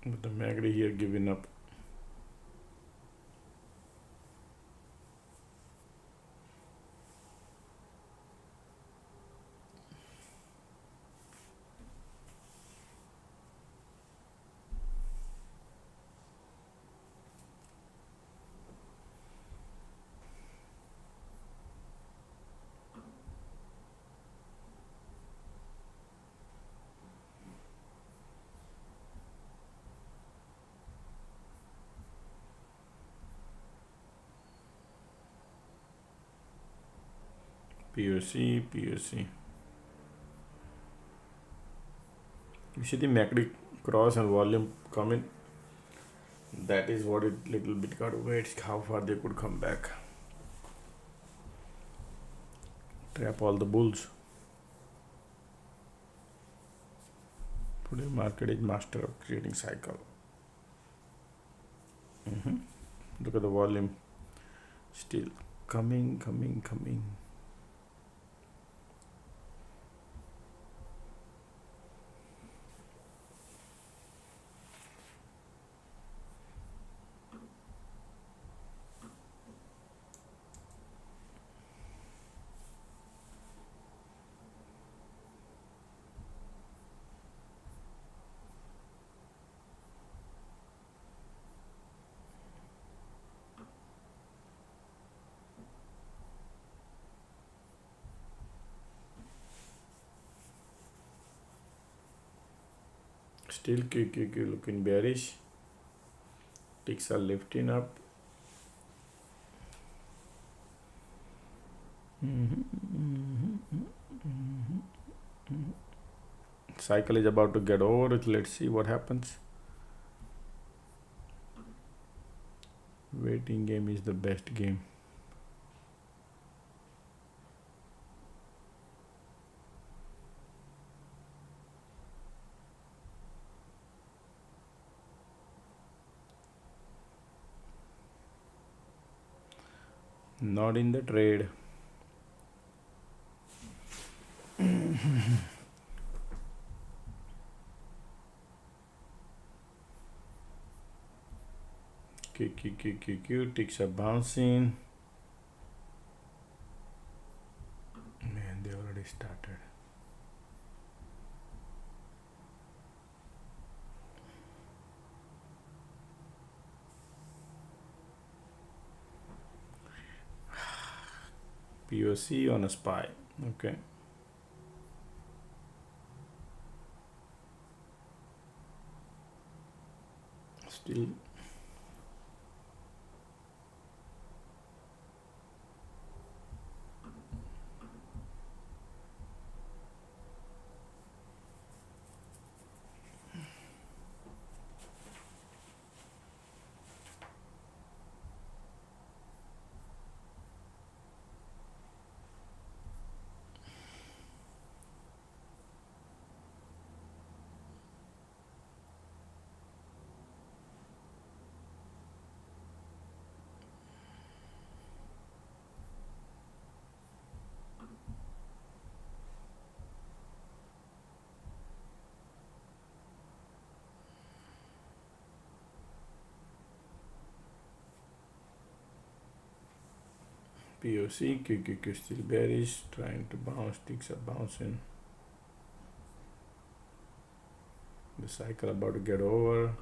but the MACD here giving up. POC. You see the MACD cross and volume coming. That is what it little bit got to wait how far they could come back. Trap all the bulls. Today market is master of creating cycle. Look at the volume. Still coming. Still QQQ looking bearish. Ticks are lifting up. Cycle is about to get over it. Let's see what happens. Waiting game is the best game. Not in the trade. QQQQQ, ticks are bouncing. Man, they already started. POC on a SPY. Okay. Still POC, QQQ still bearish, trying to bounce, ticks are bouncing. The cycle about to get over.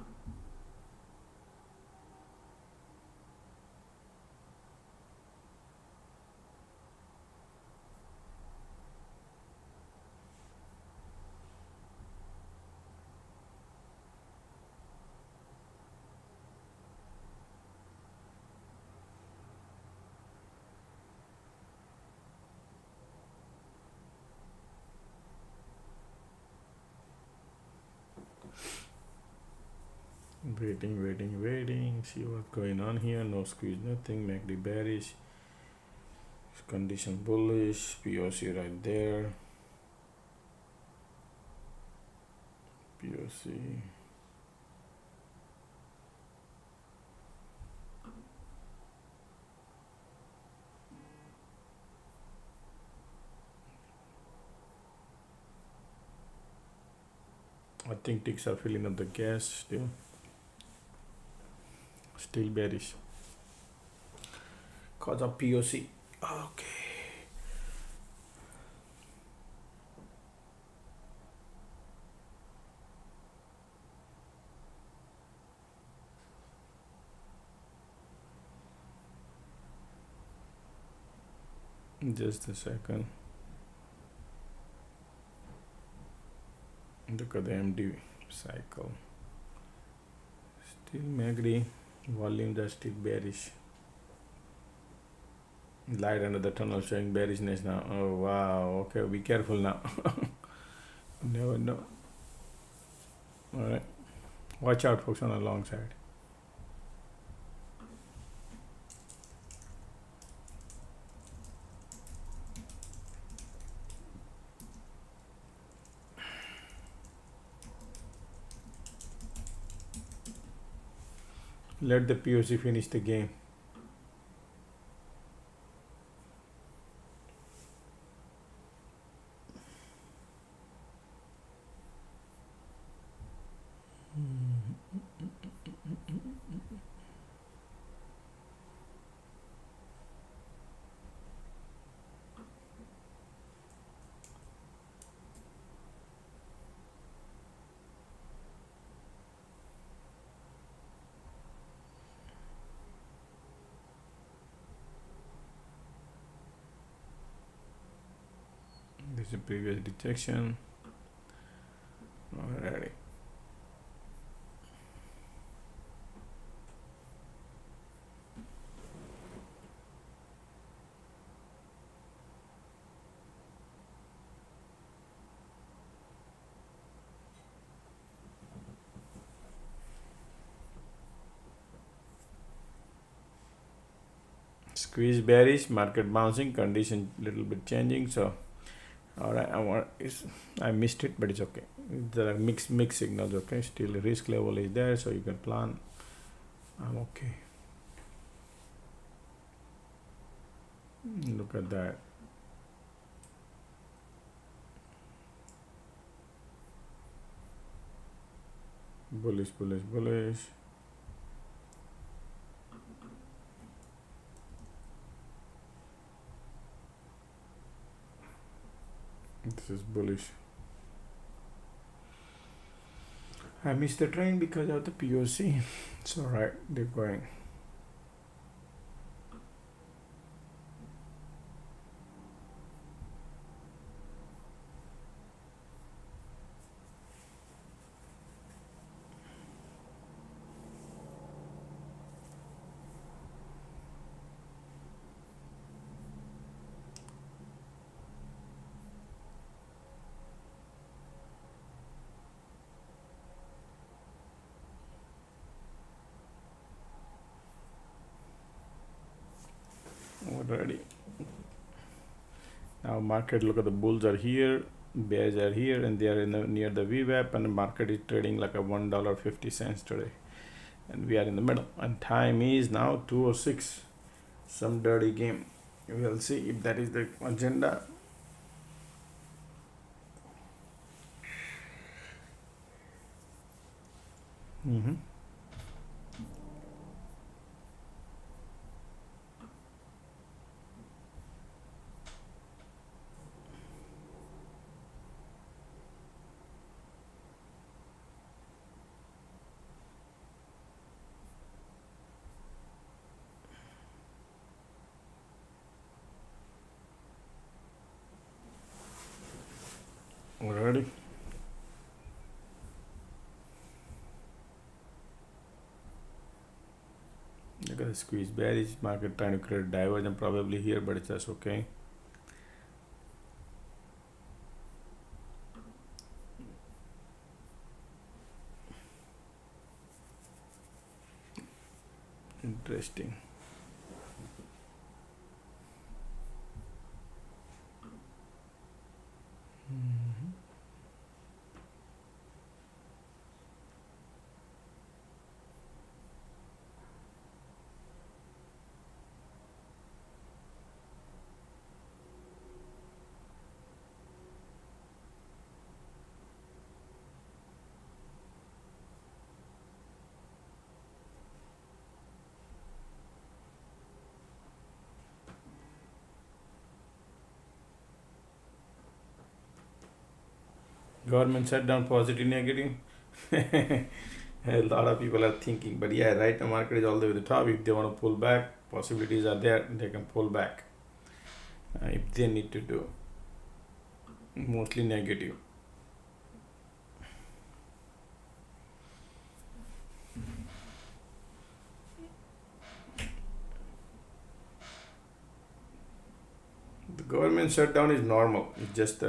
Waiting. See what's going on here. No squeeze, nothing. MACD bearish. Condition bullish. POC right there. POC. I think ticks are filling up the gas still. Still bearish cause of POC. Okay. Just a second. Look at the MD cycle. Still MACD. Volumes are still bearish. Light under the tunnel showing bearishness now. Oh wow. Okay, be careful now. Never know. All right. Watch out folks on the long side. Let the POC finish the game. This is a previous rejection. Alrighty. Squeeze bearish, market bouncing, condition little bit changing. So alright, I missed it, but it's okay. There are mixed signals. Okay, still risk level is there, so you can plan. I'm okay. Look at that. Bullish. This is bullish. I missed the train because of the POC. It's alright, they're going. Already. Now market, look at the bulls are here, bears are here, and they are near the VWAP, and the market is trading like a $1.50 today, and we are in the middle. And time is now 2:06. Some dirty game. We'll see if that is the agenda. Already. Look at the squeeze bearish, market trying to create divergence probably here, but it's just okay. Interesting. Government shutdown, positive, negative. A lot of people are thinking, but yeah, right now market is all the way to the top. If they want to pull back, possibilities are there. They can pull back if they need to do. Mostly negative. The government shutdown is normal. It's just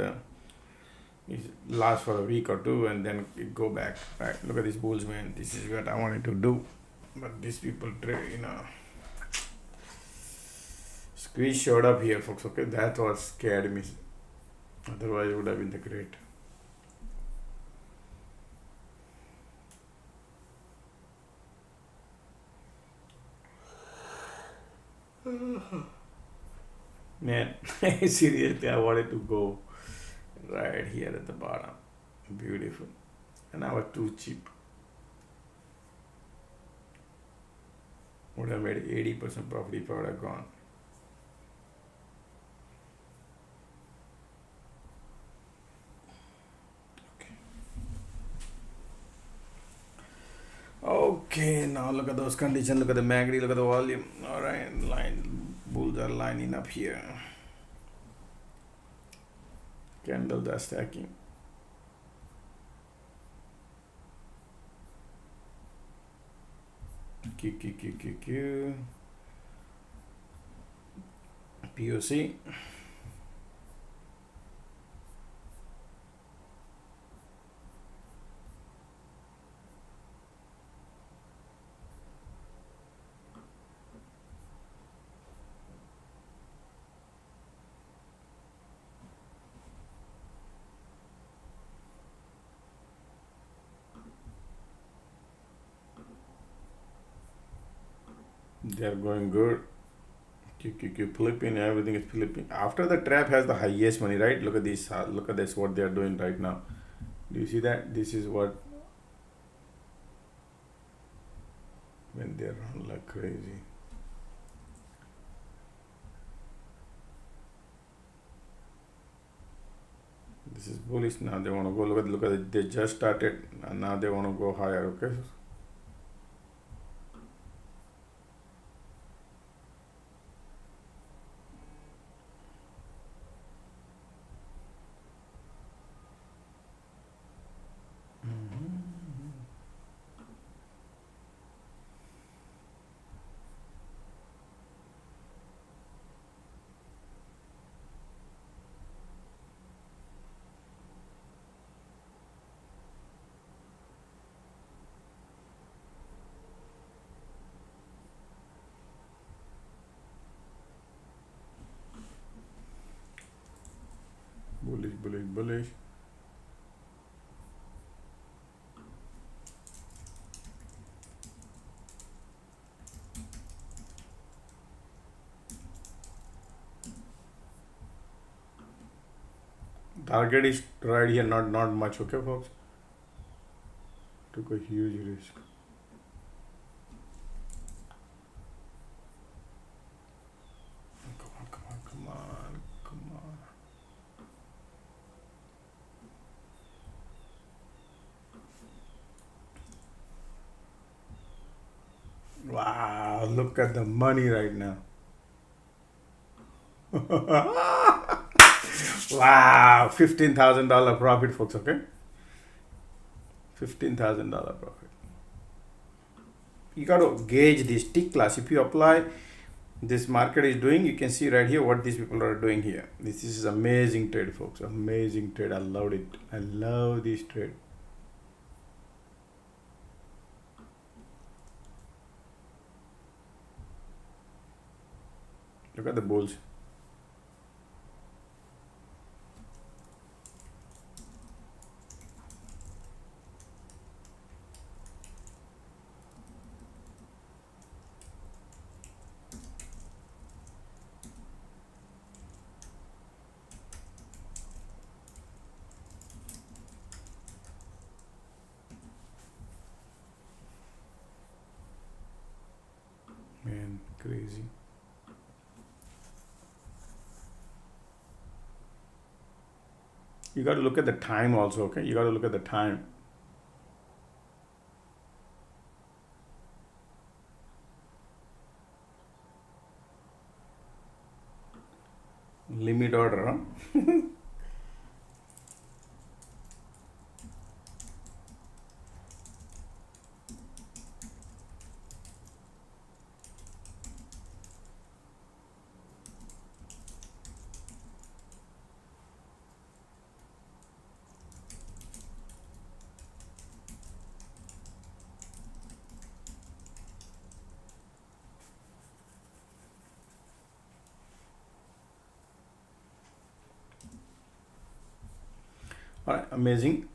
it lasts for a week or two and then it go back, right? Look at these bulls, man. This is what I wanted to do, but these people trade, squeeze showed up here, folks. Okay, that was scared me. Otherwise, it would have been the great. Man, seriously, I wanted to go right here at the bottom. Beautiful. And I was too cheap. Would have made 80% profit if I would have gone. Okay, now look at those conditions. Look at the MACD. Look at the volume. All right, bulls are lining up here. Candles are stacking. Q. POC. They are going good. Q flipping, everything is flipping. After the trap has the highest money, right? Look at this. Look at this. What they are doing right now. Do you see that? This is what when they run like crazy. This is bullish. Now they want to go. Look at it. They just started, and now they want to go higher. Okay. Bullish. Target is right here, not much. Okay, folks. Took a huge risk. Come on. Wow, look at the money right now. Wow, $15,000 profit, folks. Okay, $15,000 profit. You got to gauge this tick class. If you apply this market is doing, you can see right here what these people are doing here. This is amazing trade, folks. Amazing trade. I loved it. I love this trade. Look at the bulls. Man, crazy. You got to look at the time also, okay? You got to look at the time. Limit order, huh? Amazing.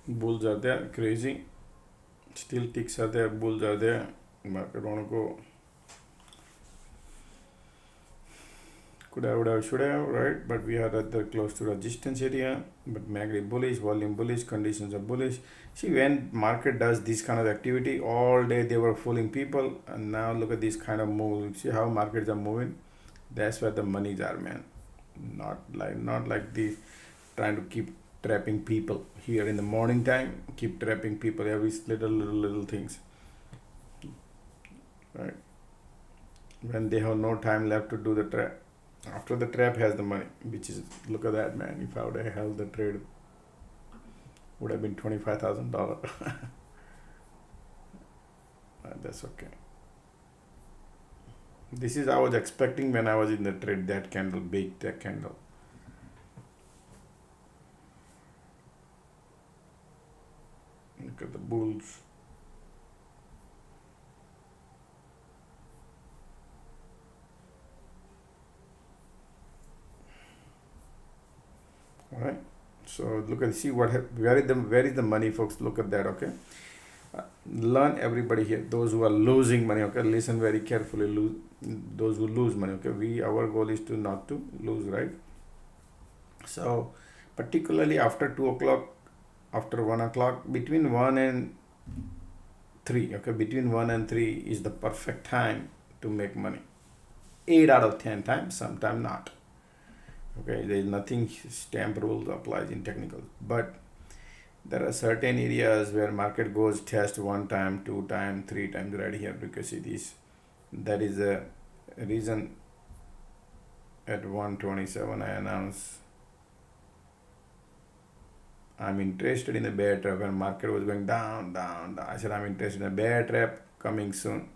Bulls are there, crazy. Still ticks are there, bulls are there. Market wanna go. Could have, would have, should have, right? But we are at the close to resistance area. But MACD bullish, volume bullish, conditions are bullish. See, when market does this kind of activity, all day they were fooling people, and now look at this kind of move. See how markets are moving? That's where the monies are, man. Not like this, trying to keep trapping people here in the morning time. Keep trapping people every little things, right? When they have no time left to do the trap. After the trap has the money, which is, look at that, man. If I would have held the trade, would have been $25,000. That's okay. This is I was expecting when I was in the trade. That candle, big that candle. Look at the bulls. All right. So look at, see what, where is the money, folks? Look at that. Okay. Learn, everybody here. Those who are losing money. Okay. Listen very carefully. Those who lose money. Okay. Our goal is to not to lose, right? So particularly after 2 o'clock, after 1 o'clock, between 1 and 3. Okay. Between 1 and 3 is the perfect time to make money. 8 out of 10 times, sometimes not. Okay, there is nothing stamp rules applies in technical, but there are certain areas where market goes test 1 time, 2 times, 3 times right here, because see this, that is a reason at 127 I announce I'm interested in a bear trap. When market was going down, I said I'm interested in a bear trap coming soon.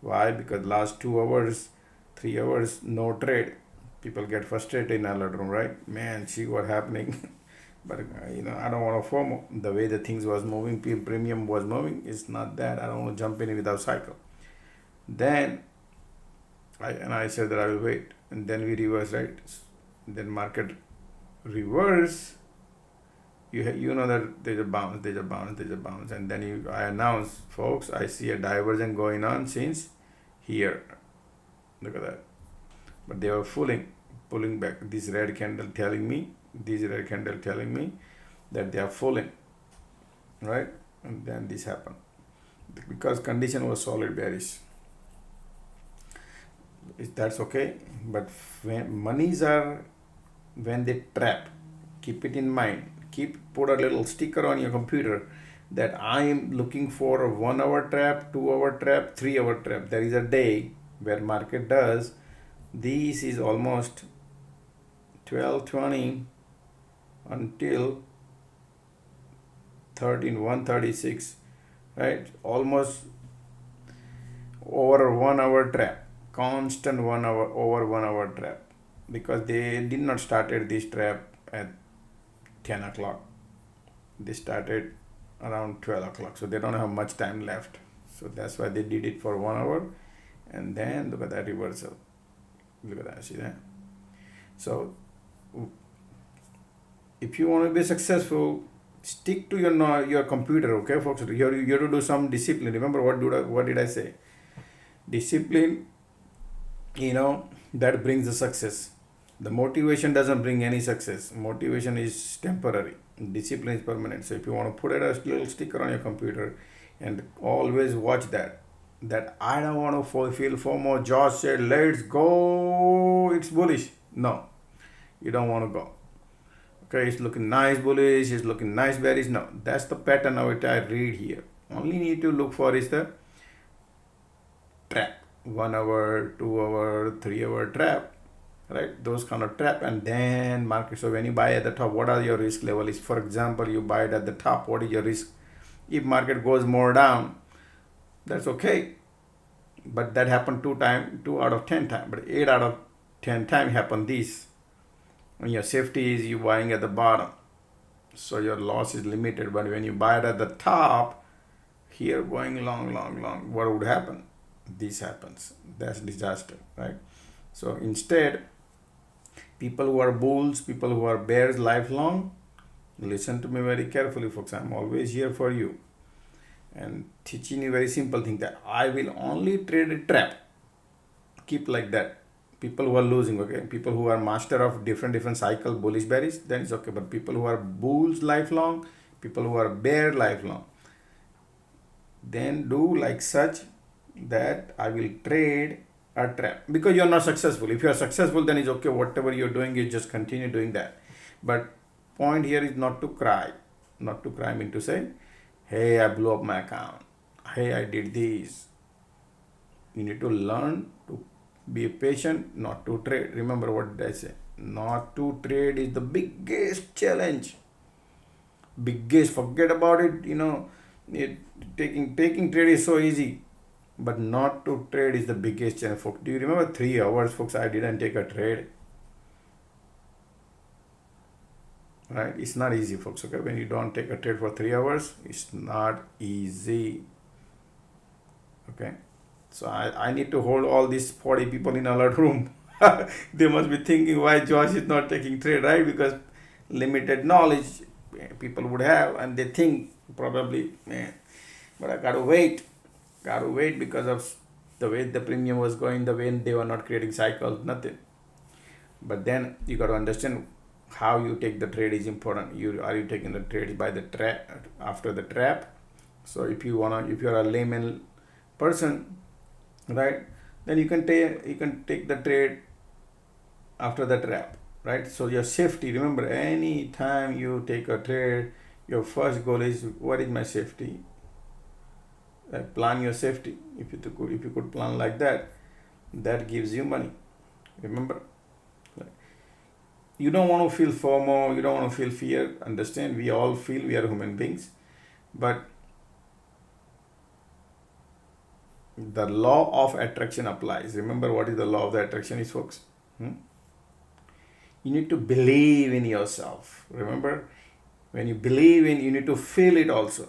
Why? Because last 2 hours, 3 hours, no trade. People get frustrated in alert room, right? Man, see what happening. But I don't want to FOMO. The way the things was moving, premium was moving, it's not that. I don't want to jump in without cycle. Then I said that I will wait, and then we reverse, right? Then market reverse. You know that there's a bounce, and then I announce, folks, I see a divergence going on since here. Look at that. But they were pulling back. This red candle telling me that they are falling, right? And then this happened because condition was solid bearish. That's okay. But when they trap, keep it in mind. Put a little sticker on your computer that I am looking for a 1 hour trap, 2 hour trap, 3 hour trap. There is a day where market does. This is almost 12:20 until 136, right? Almost over a 1 hour trap, constant 1 hour, over 1 hour trap, because they did not started this trap at 10 o'clock. They started around 12 o'clock, so they don't have much time left. So that's why they did it for 1 hour, and then look at that reversal. Look at that, see that? So if you want to be successful, stick to your computer, okay, folks? You have to do some discipline. Remember what did I say? Discipline, that brings the success. The motivation doesn't bring any success. Motivation is temporary. Discipline is permanent. So if you want to put a little sticker on your computer and always watch that I don't want to feel FOMO. Josh said, let's go, it's bullish. No, you don't want to go. Okay, it's looking nice bullish, it's looking nice bearish. No, that's the pattern of it I read here. Only need to look for is the trap. 1 hour, 2 hour, 3 hour trap. right? Those kind of trap, and then market. So when you buy at the top, what are your risk level is? For example, you buy it at the top, what is your risk? If market goes more down, that's okay, but that happened 2 out of 10 times, but 8 out of 10 times happen this. When your safety is you buying at the bottom, so your loss is limited. But when you buy it at the top, here going long, what would happen? This happens. That's disaster, right? So instead, people who are bulls, people who are bears lifelong, listen to me very carefully, folks. I'm always here for you and teaching you very simple thing that I will only trade a trap. Keep like that. People who are losing, okay, people who are master of different cycle, bullish, bearish, then it's okay. But people who are bulls lifelong, people who are bear lifelong, then do like such that I will trade a trap, because you're not successful. If you are successful, then it's okay. Whatever you're doing, you just continue doing that. But point here is not to cry, I mean to say, hey, I blew up my account, hey, I did this. You need to learn to be patient, not to trade. Remember what did I say? Not to trade is the biggest challenge. Biggest, forget about it. Taking trade is so easy, but not to trade is the biggest challenge, folks. Do you remember 3 hours, folks? I didn't take a trade. Right? It's not easy, folks. Okay, when you don't take a trade for 3 hours, it's not easy. Okay, so I need to hold all these 40 people in a alert room. They must be thinking why Josh is not taking trade, right? Because limited knowledge people would have, and they think probably, man, but I gotta wait because of the way the premium was going, the way they were not creating cycles, nothing. But then you got to understand how you take the trade is important. Are you taking the trade by the trap, after the trap? So if you're a layman person, right, then you can take the trade after the trap, right? So your safety, remember, any time you take a trade, your first goal is, what is my safety? Plan your safety. If you could plan like that, that gives you money. Remember, you don't want to feel FOMO, you don't want to feel fear. Understand, we all feel, we are human beings, but the law of attraction applies. Remember what is the law of the attraction is, folks? You need to believe in yourself. Remember, when you believe in, you need to feel it also.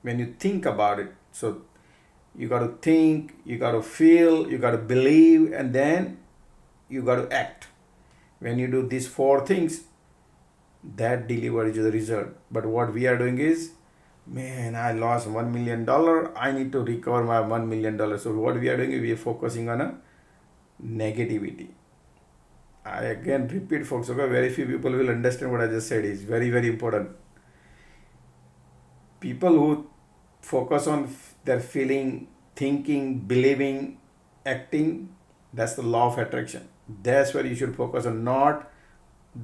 When you think about it, so you got to think, you got to feel, you got to believe, and then you got to act. When you do these 4 things, that delivers you the result. But what we are doing is, man, I lost $1 million. I need to recover my $1 million. So what we are doing is we are focusing on a negativity. I again repeat, folks, okay, very few people will understand what I just said. Is very, very important. People who focus on their feeling, thinking, believing, acting, that's the law of attraction. That's where you should focus on, not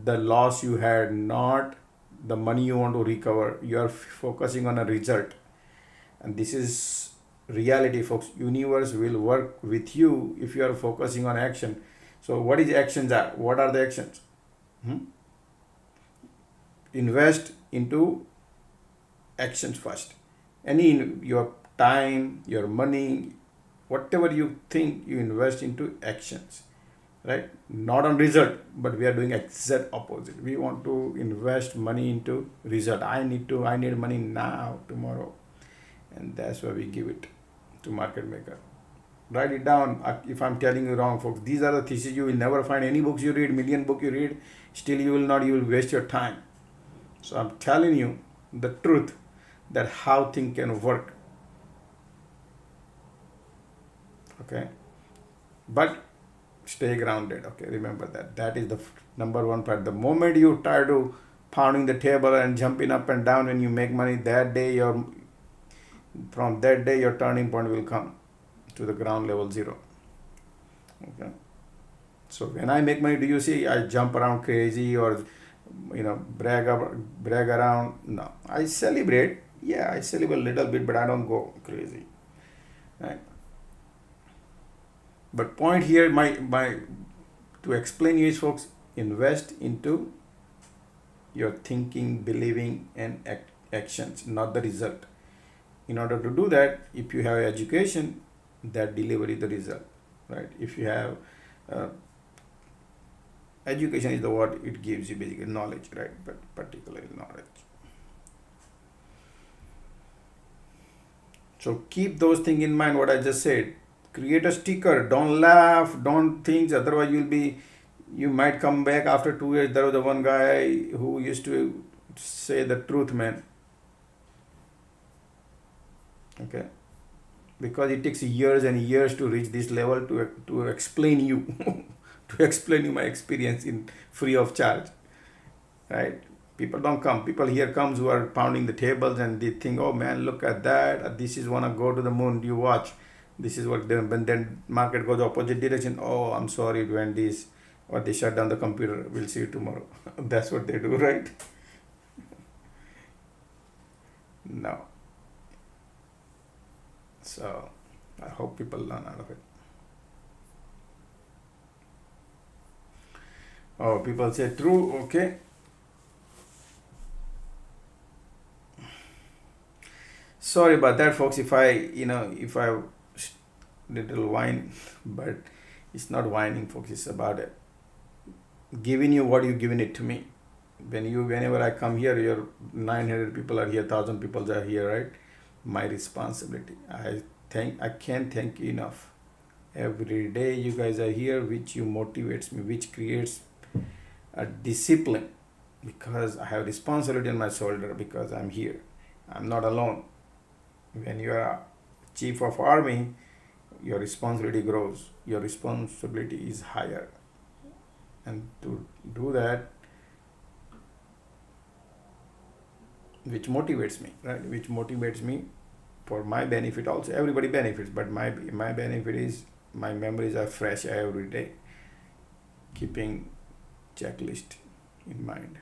the loss you had, not the money you want to recover. You are focusing on a result. And this is reality, folks. Universe will work with you if you are focusing on action. So what is actions are? What are the actions? Invest into actions first. Your time, your money, whatever you think, you invest into actions, right? Not on result, but we are doing exact opposite. We want to invest money into result. I need money now, tomorrow, and that's why we give it to market maker. Write it down. If I'm telling you wrong, folks, these are the theses you will never find. Any books you read, million book you read, still you will waste your time. So I'm telling you the truth, that how things can work. Okay, but stay grounded. Okay, remember that is the number 1 part. The moment you try to pounding the table and jumping up and down when you make money, from that day your turning point will come to the ground level 0. Okay, so when I make money, do you see I jump around crazy or brag around? No, I celebrate. Yeah, I celebrate a little bit, but I don't go crazy, right? But point here, my to explain you is, folks, invest into your thinking, believing, and actions, not the result. In order to do that, if you have education, that deliver the result, right? If you have education is the what it gives you, basically knowledge, right? But particularly knowledge. So keep those things in mind, what I just said. Create a sticker. Don't laugh. Don't think. Otherwise, you might come back after 2 years. There was the one guy who used to say the truth, man. Okay. Because it takes years and years to reach this level to explain you, to explain you my experience in free of charge, right? People don't come. People here comes who are pounding the tables and they think, oh man, look at that. This is wanna go to the moon. You watch. This is what then market goes opposite direction. Oh, I'm sorry, it went this. Or they shut down the computer. We'll see you tomorrow. That's what they do, right? No. So I hope people learn out of it. Oh, people say true. Okay. Sorry about that, folks. If I little whine, but it's not whining, folks. It's about it. Giving you what you given it to me. Whenever I come here, your 900 people are here, 1,000 people are here, right? My responsibility. I can't thank you enough. Every day you guys are here, which motivates me, which creates a discipline, because I have responsibility on my shoulder, because I'm here. I'm not alone. When you are chief of army, your responsibility grows. Your responsibility is higher. And to do that, which motivates me, right? Which motivates me for my benefit also. Everybody benefits, but my benefit is my memories are fresh every day, keeping checklist in mind.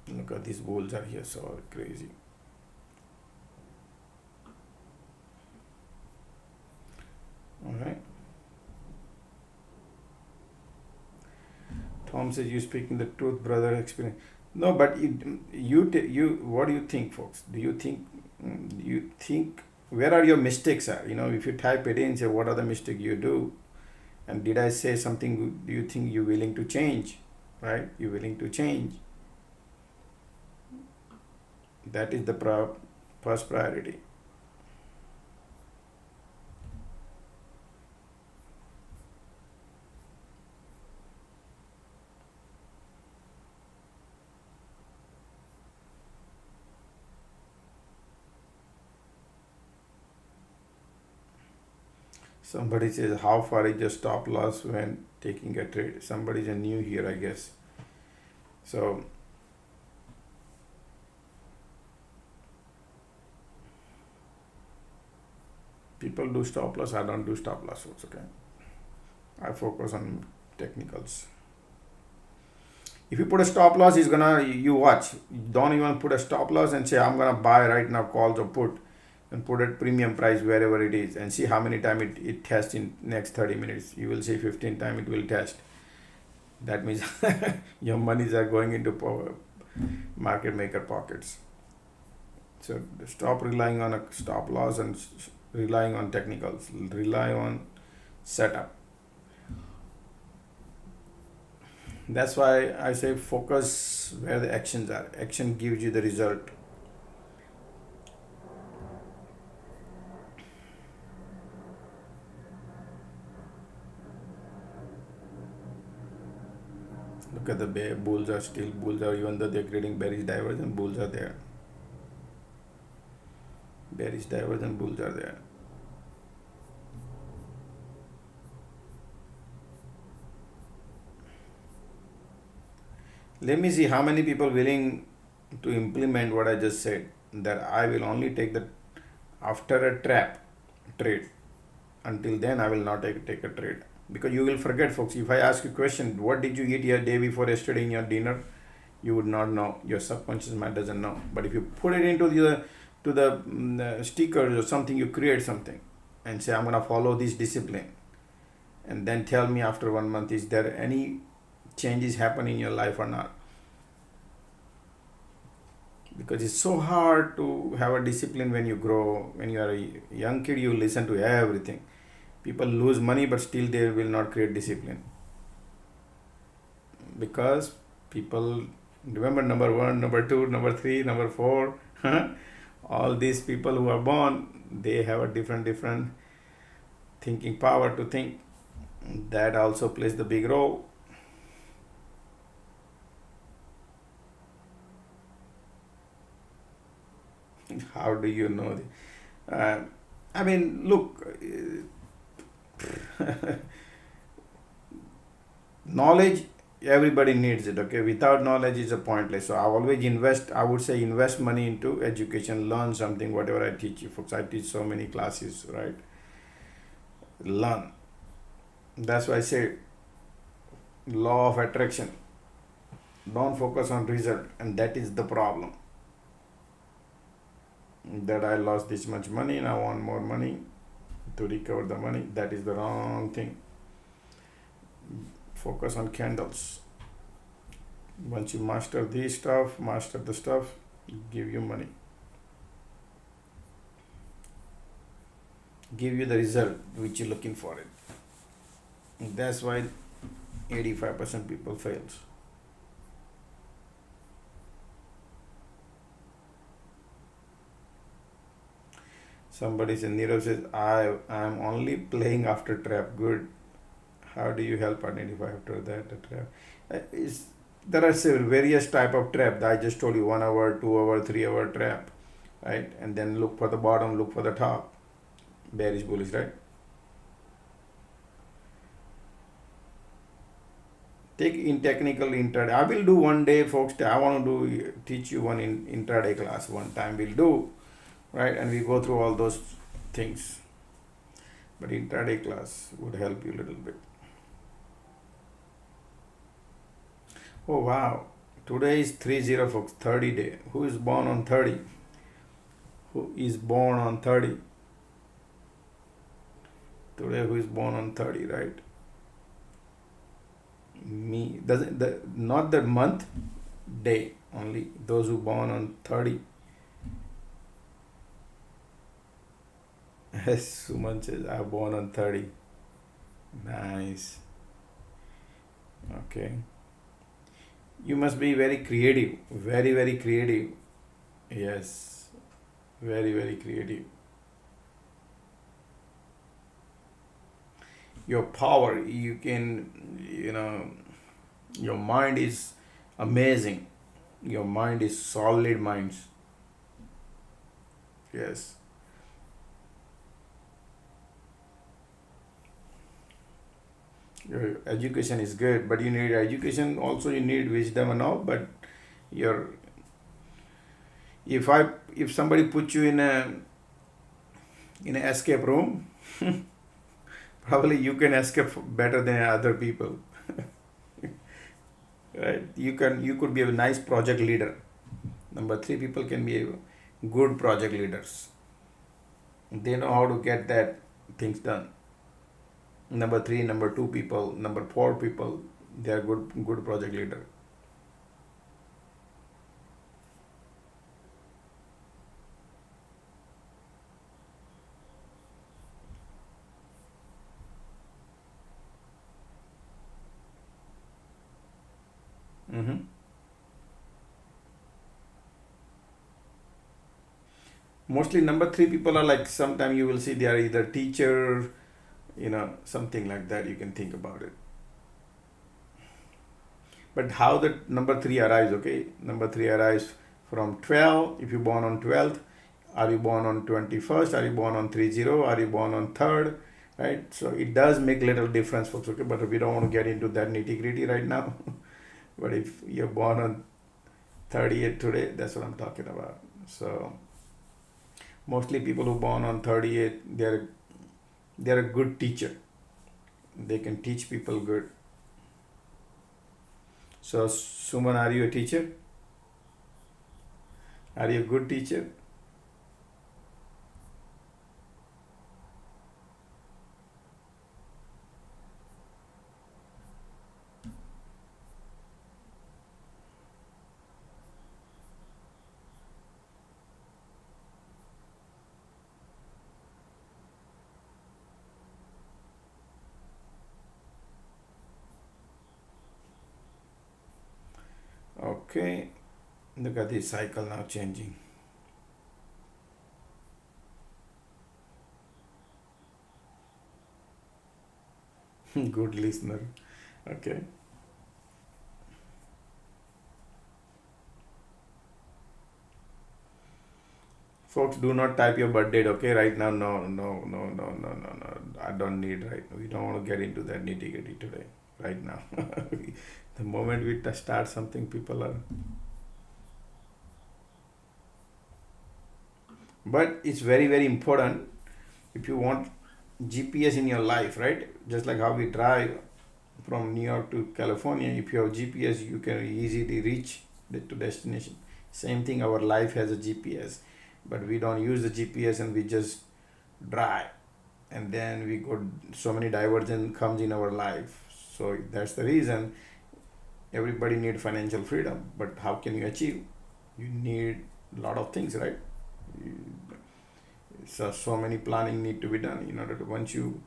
Look at these bulls are here, so crazy. All right. Tom says, you speaking the truth, brother, experience. No, but you what do you think, folks? Do you think where are your mistakes are? If you type it in, say what are the mistakes you do, and did I say something good? Do you think you're willing to change, right? You're willing to change. That is the first priority. Somebody says, how far is your stop loss when taking a trade? Somebody's new here, I guess. So people do stop loss. I don't do stop loss, okay? I focus on technicals. If you put a stop loss, you watch. Don't even put a stop loss and say, I'm gonna buy right now, calls or put, and put a premium price wherever it is, and see how many times it tests in next 30 minutes. You will see 15 times it will test. That means your monies are going into market maker pockets. So stop relying on a stop loss and relying on technicals. Rely on setup. That's why I say focus where the actions are. Action gives you the result. Look at the bulls are still bulls are, even though they're creating bearish divergence, bulls are there. Bearish divergence, bulls are there. Let me see how many people willing to implement what I just said, that I will only take after a trade. Until then I will not take a trade. Because you will forget, folks. If I ask you a question, what did you eat your day before yesterday in your dinner? You would not know. Your subconscious mind doesn't know. But if you put it into the stickers or something, you create something and say, I'm going to follow this discipline. and then tell me after 1 month, is there any changes happen in your life or not? Because it's so hard to have a discipline when you grow. When you are a young kid, you listen to everything. People lose money, but still they will not create discipline. Because people remember number 1, number 2, number 3, number 4. All these people who are born, they have a different thinking power to think. That also plays the big role. How do you know? I mean, look, knowledge, everybody needs it, okay? Without knowledge is a pointless. So I always invest, I would say invest money into education, learn something, whatever I teach you folks. I teach so many classes, right? Learn. That's why I say law of attraction. Don't focus on result, and that is the problem. That I lost this much money and I want more money to recover the money. That is the wrong thing. Focus on candles. Once you master this stuff, master the stuff, give you money. Give you the result which you're looking for it. That's why 85% people fails. Somebody says, Nirav says, I am only playing after trap. Good. How do you help identify after that a trap? There are several various type of trap. I just told you 1 hour, 2 hour, 3 hour trap, right? And then look for the bottom, look for the top. Bearish, bullish, right? Take in technical intraday. I will do one day, folks. I want to teach you one in intraday class. One time we'll do, right? And we go through all those things. But intraday class would help you a little bit. Oh wow, today is 30 folks, 30 day. Who is born on 30? Who is born on 30? Today who is born on 30, right? Me, doesn't not the month, day, only those who born on 30. Yes, Suman says I born on 30. Nice. Okay. You must be very creative, very creative. Yes, very creative. Your power, you can, your mind is amazing. Your mind is solid minds. Yes. Your education is good, but you need education also, you need wisdom and all, but if somebody puts you in an escape room, probably you can escape better than other people. Right? You could be a nice project leader. Number 3, people can be good project leaders. They know how to get that things done. Number 3, number 2 people, number 4 people, they are good project leader. Mostly number 3 people are like, sometimes you will see they are either teacher, something like that. You can think about it. But how the number 3 arrives, okay? Number 3 arrives from 12. If you born on 12th, are you born on 21st? Are you born on 30? Are you born on 3rd? Right? So it does make little difference, folks, okay? But we don't want to get into that nitty-gritty right now. But if you're born on 30th today, that's what I'm talking about. So mostly people who born on 30th, they're a good teacher. They can teach people good. So Suman, are you a teacher? Are you a good teacher? Okay, look at this cycle now changing. Good listener. Okay. Folks, do not type your birth date, okay? Right now, no. I don't need, right? We don't want to get into that nitty gritty today, right now. The moment we start something, people are. But it's very, very important if you want GPS in your life, right? Just like how we drive from New York to California, if you have GPS, you can easily reach to destination. Same thing, our life has a GPS, but we don't use the GPS and we just drive, and then we got so many divergence comes in our life. So that's the reason everybody need financial freedom. But how can you achieve? You need a lot of things, right? So many planning need to be done in order to once you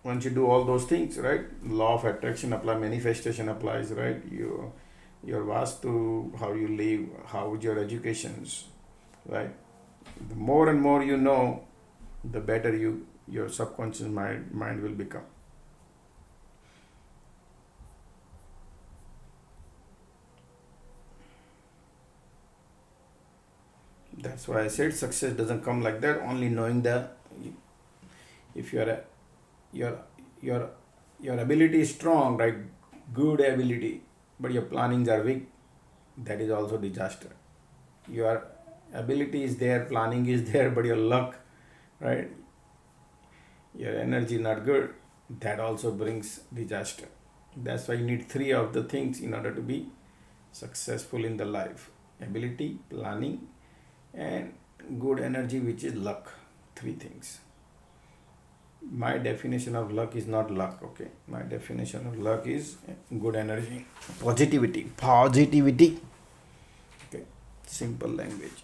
do all those things, right? Law of attraction apply, manifestation applies, right? Your vastu, how you live, how your educations, right? The more and more you know, the better your subconscious mind will become. That's why I said success doesn't come like that. Only knowing if your ability is strong, right? Good ability, but your plannings are weak, that is also disaster. Your ability is there, planning is there, but your luck, right? Your energy not good, that also brings disaster. That's why you need three of the things in order to be successful in the life: ability, planning, and good energy, which is luck. Three things. My definition of luck is not luck, okay? My definition of luck is good energy, positivity. Okay, simple language.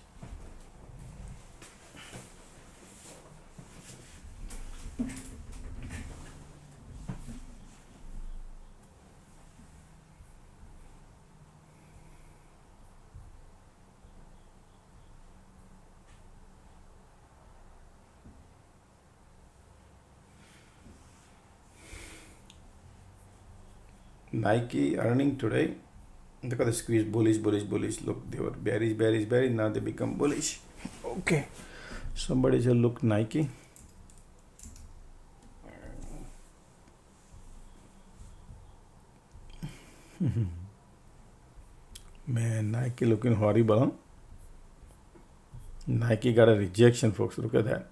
Nike earning today. Look at the squeeze, bullish. Look, they were bearish. Now they become bullish. Okay, somebody just look Nike. Man, Nike looking horrible, huh? Nike got a rejection, folks. Look at that.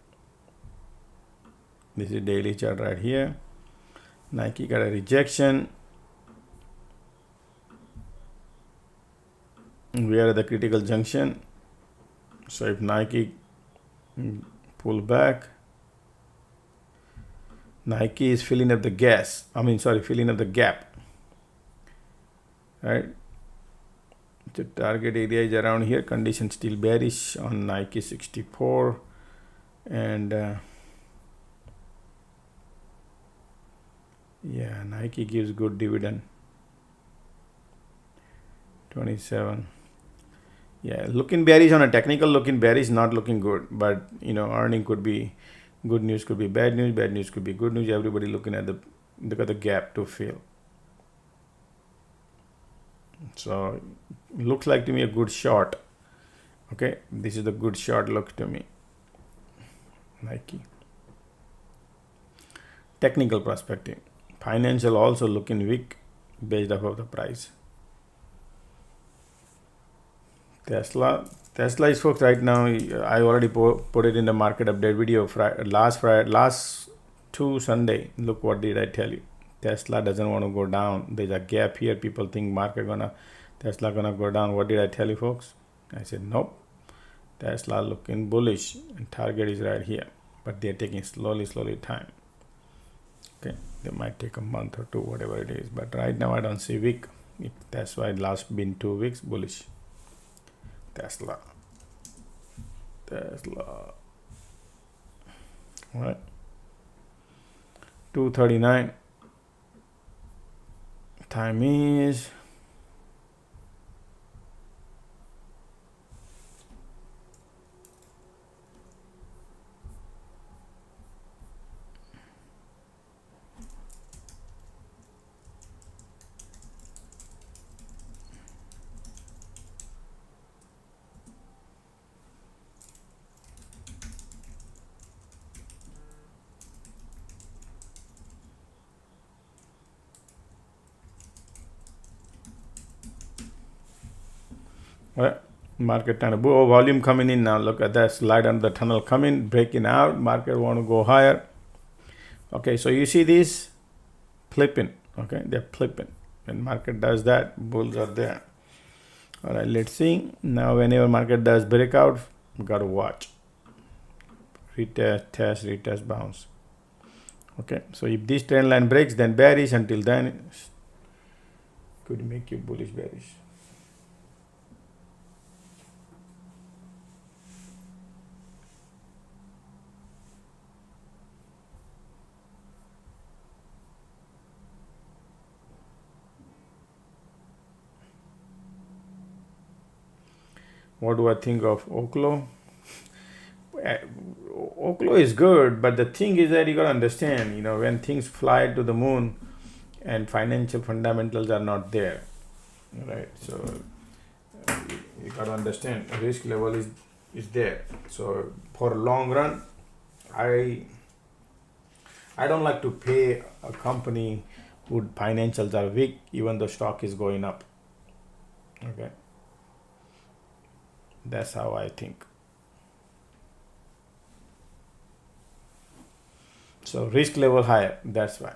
This is daily chart right here. Nike got a rejection. We are at the critical junction. So if Nike pull back, Nike is filling up the filling up the gap. Right? The target area is around here. Condition still bearish on Nike 64, and yeah, Nike gives good dividend. 27. Yeah, looking bearish on a technical, looking bearish, not looking good. But earning could be good news, could be bad news could be good news. Everybody look at the gap to fill. So looks like to me a good short. Okay, this is the good short look to me. Nike. Technical perspective. Financial also looking weak based off of the price. Tesla is, folks, right now. I already put it in the market update video. Last two Sunday. Look, what did I tell you? Tesla doesn't want to go down. There's a gap here. People think Tesla gonna go down. What did I tell you, folks? I said nope. Tesla looking bullish, and target is right here. But they're taking slowly time. Okay, they might take a month or two, whatever it is. But right now I don't see weak. That's why last been 2 weeks bullish. Tesla. All right. 239. Time is well, market kind of volume coming in now. Look at that light on the tunnel coming, breaking out. Market want to go higher. Okay, so you see this flipping. Okay, they're flipping. When market does that, bulls are there. All right, let's see. Now, whenever market does breakout, we got to watch. Retest, test, retest, bounce. Okay, so if this trend line breaks, then bearish. Until then, could make you bullish, bearish. What do I think of Oklo? Oklo is good, but the thing is that you gotta understand, when things fly to the moon and financial fundamentals are not there, right? So you gotta understand risk level is there. So for a long run, I don't like to pay a company whose financials are weak, even though stock is going up. Okay, that's how I think. So risk level higher, that's why.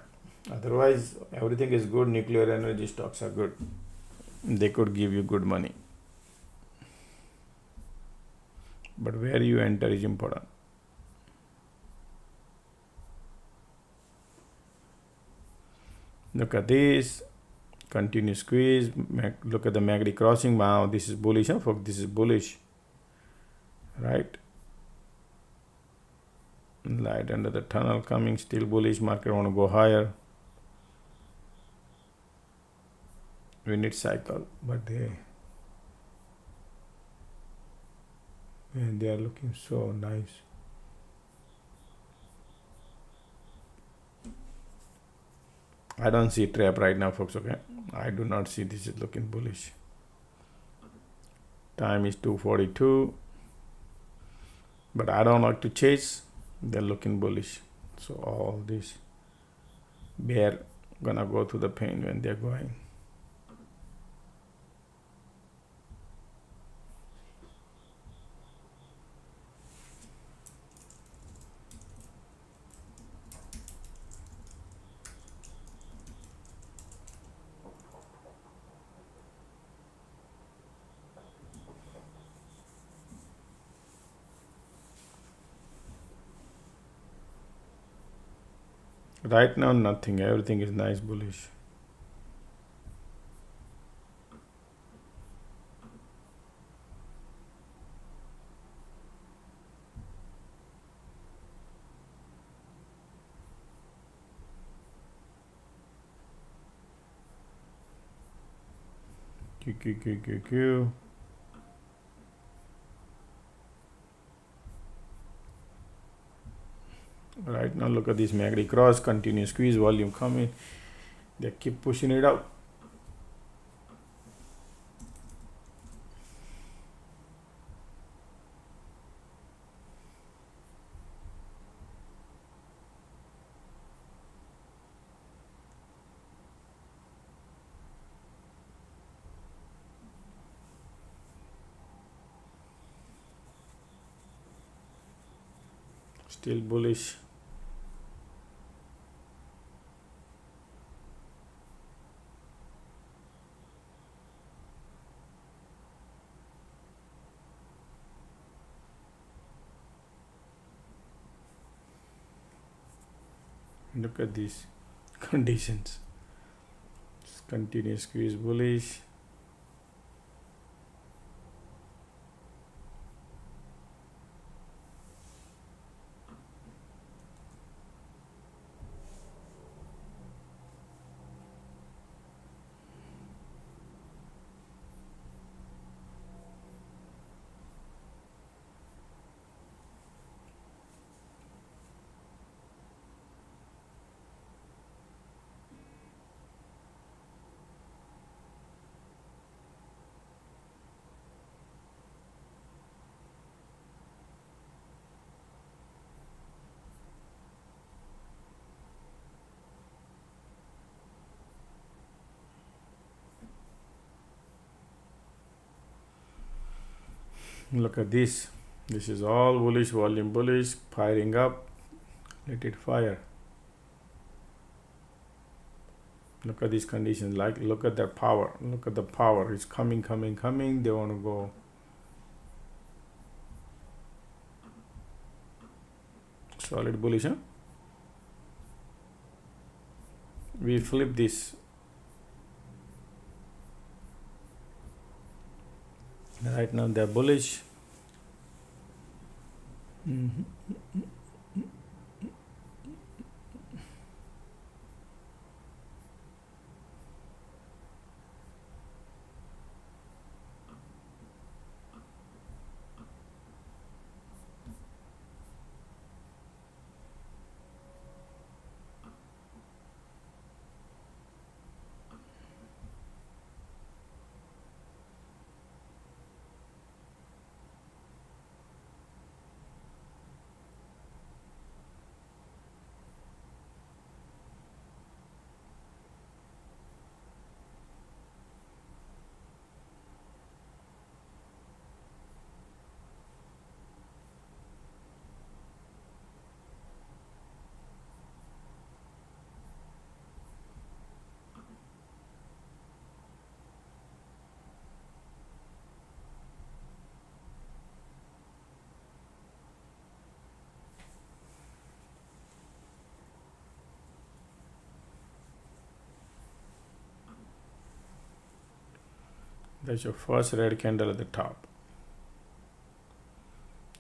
Otherwise, everything is good. Nuclear energy stocks are good. They could give you good money. But where you enter is important. Look at this. Continue squeeze. Look at the MACD crossing. Wow, this is bullish, huh, folks? This is bullish. Right? Light under the tunnel coming, still bullish. Market want to go higher. We need cycle, but they are looking so nice. I don't see trap right now, folks. Okay, I do not see this is looking bullish. Time is 2:42, but I don't like to chase. They're looking bullish, so all this bear gonna go through the pain when they're going. Right now, nothing. Everything is nice bullish. Q. Right now, look at this MACD cross, continue squeeze, volume coming. They keep pushing it out. Still bullish. Look at these conditions. Continue squeeze bullish. Look at this. This is all bullish, volume bullish, firing up. Let it fire. Look at these conditions. Like, look at that power. Look at the power. It's coming. They want to go. Solid bullish, huh? We flip this. Right now they're bullish. That's your first red candle at the top.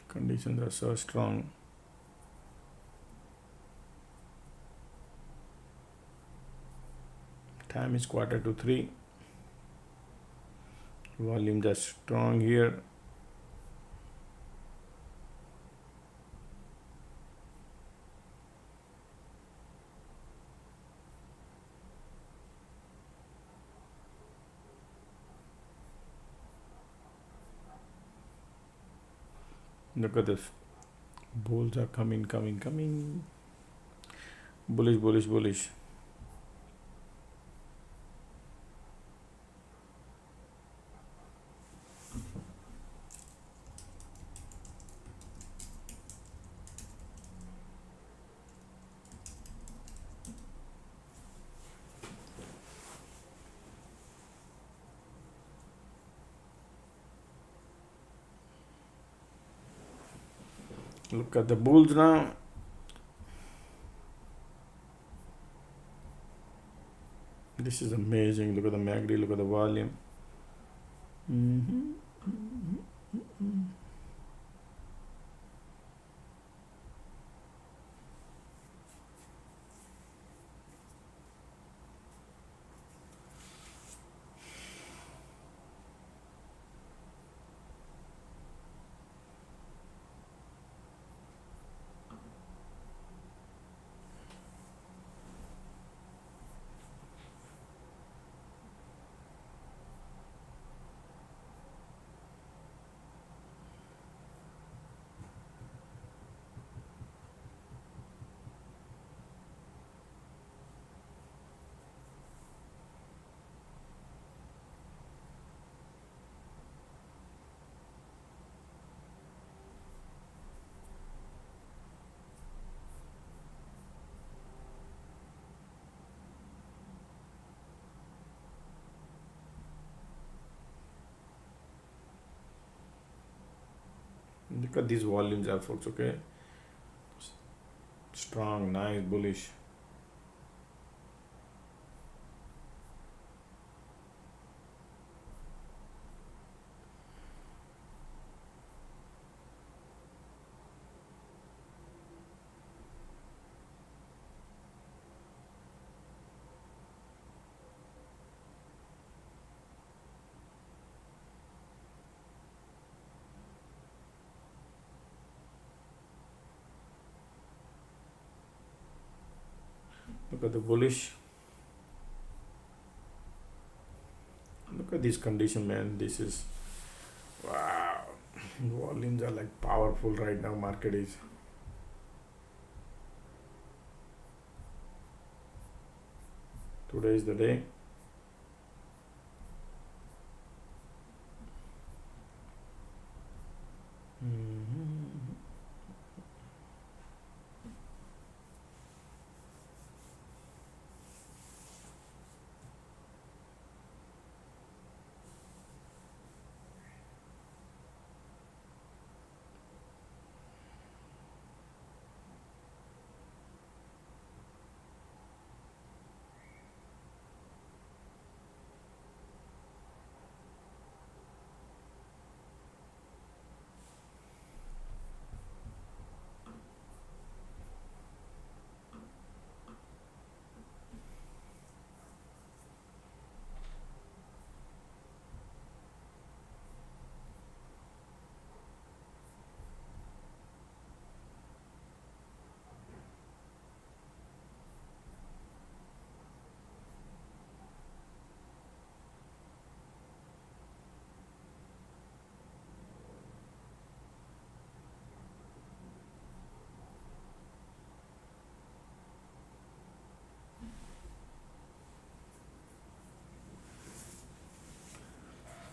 Conditions are so strong. Time is 2:45. Volumes are strong here. Look at this. Bulls are coming. Bullish. Look at the bulls now. This is amazing. Look at the MACD, look at the volume. Look at these volumes are, folks, okay? Strong, nice, bullish. Look at the bullish. Look at this condition, man. This is, wow. Volumes are like powerful right now. Market is. Today is the day.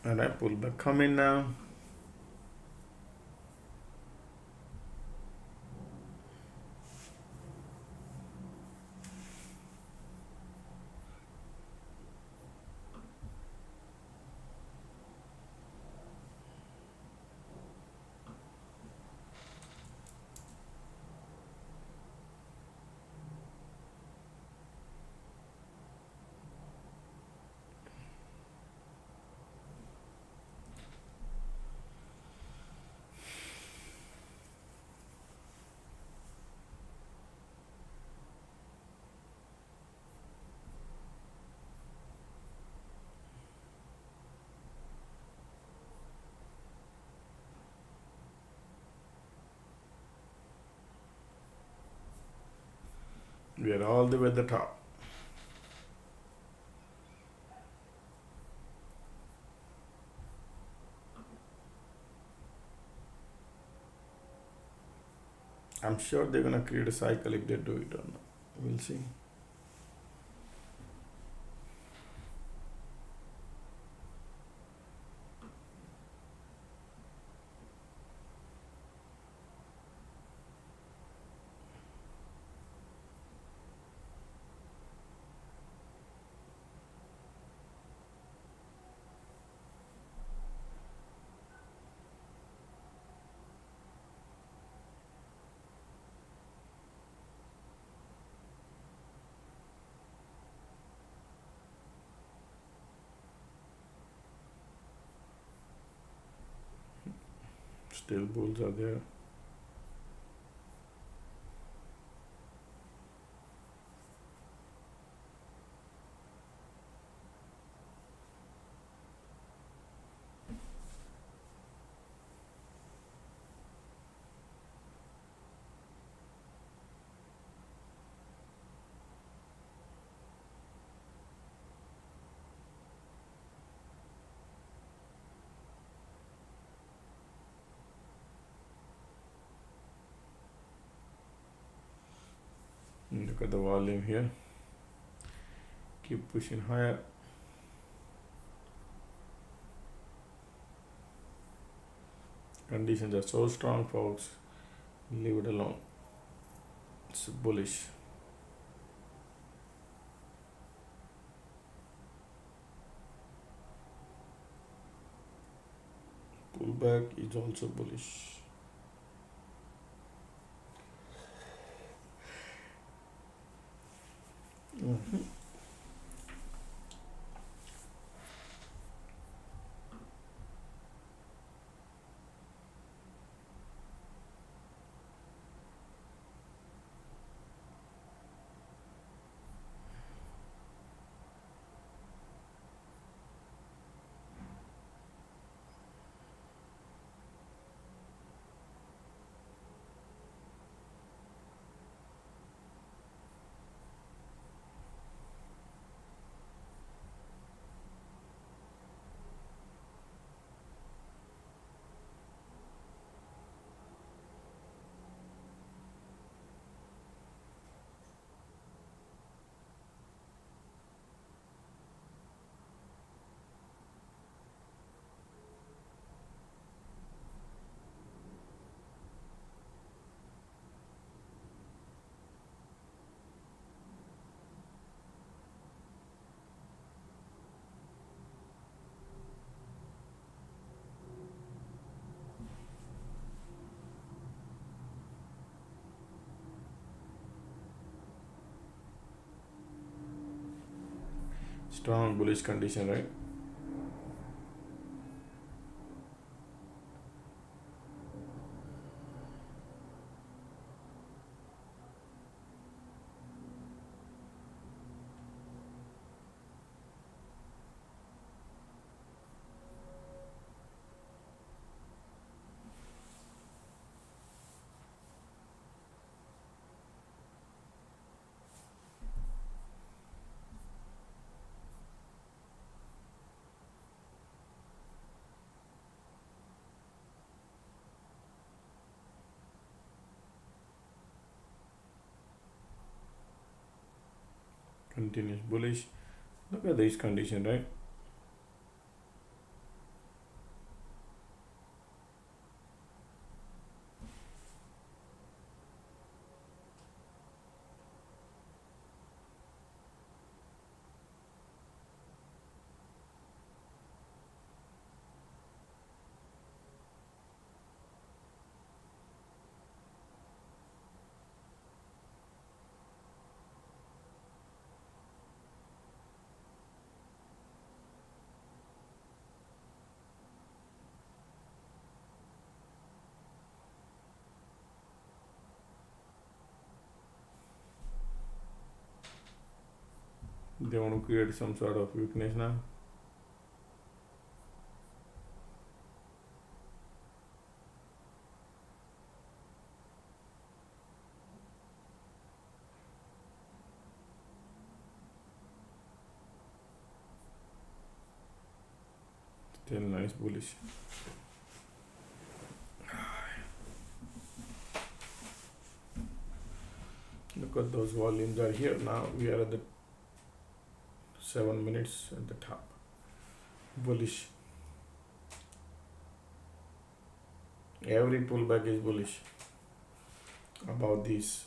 And I pull back coming now. We are all the way at the top. I'm sure they're gonna create a cycle if they do it or not. We'll see. Still bulls are there. Look at the volume here. Keep pushing higher. Conditions are so strong, folks. Leave it alone. It's bullish. Pullback is also bullish. Strong bullish condition, right? Continuous bullish. Look at this condition, right? They want to create some sort of weakness now. Still nice bullish. Look at those volumes are here now. We are at the 7 minutes at the top. Bullish. Every pullback is bullish about these.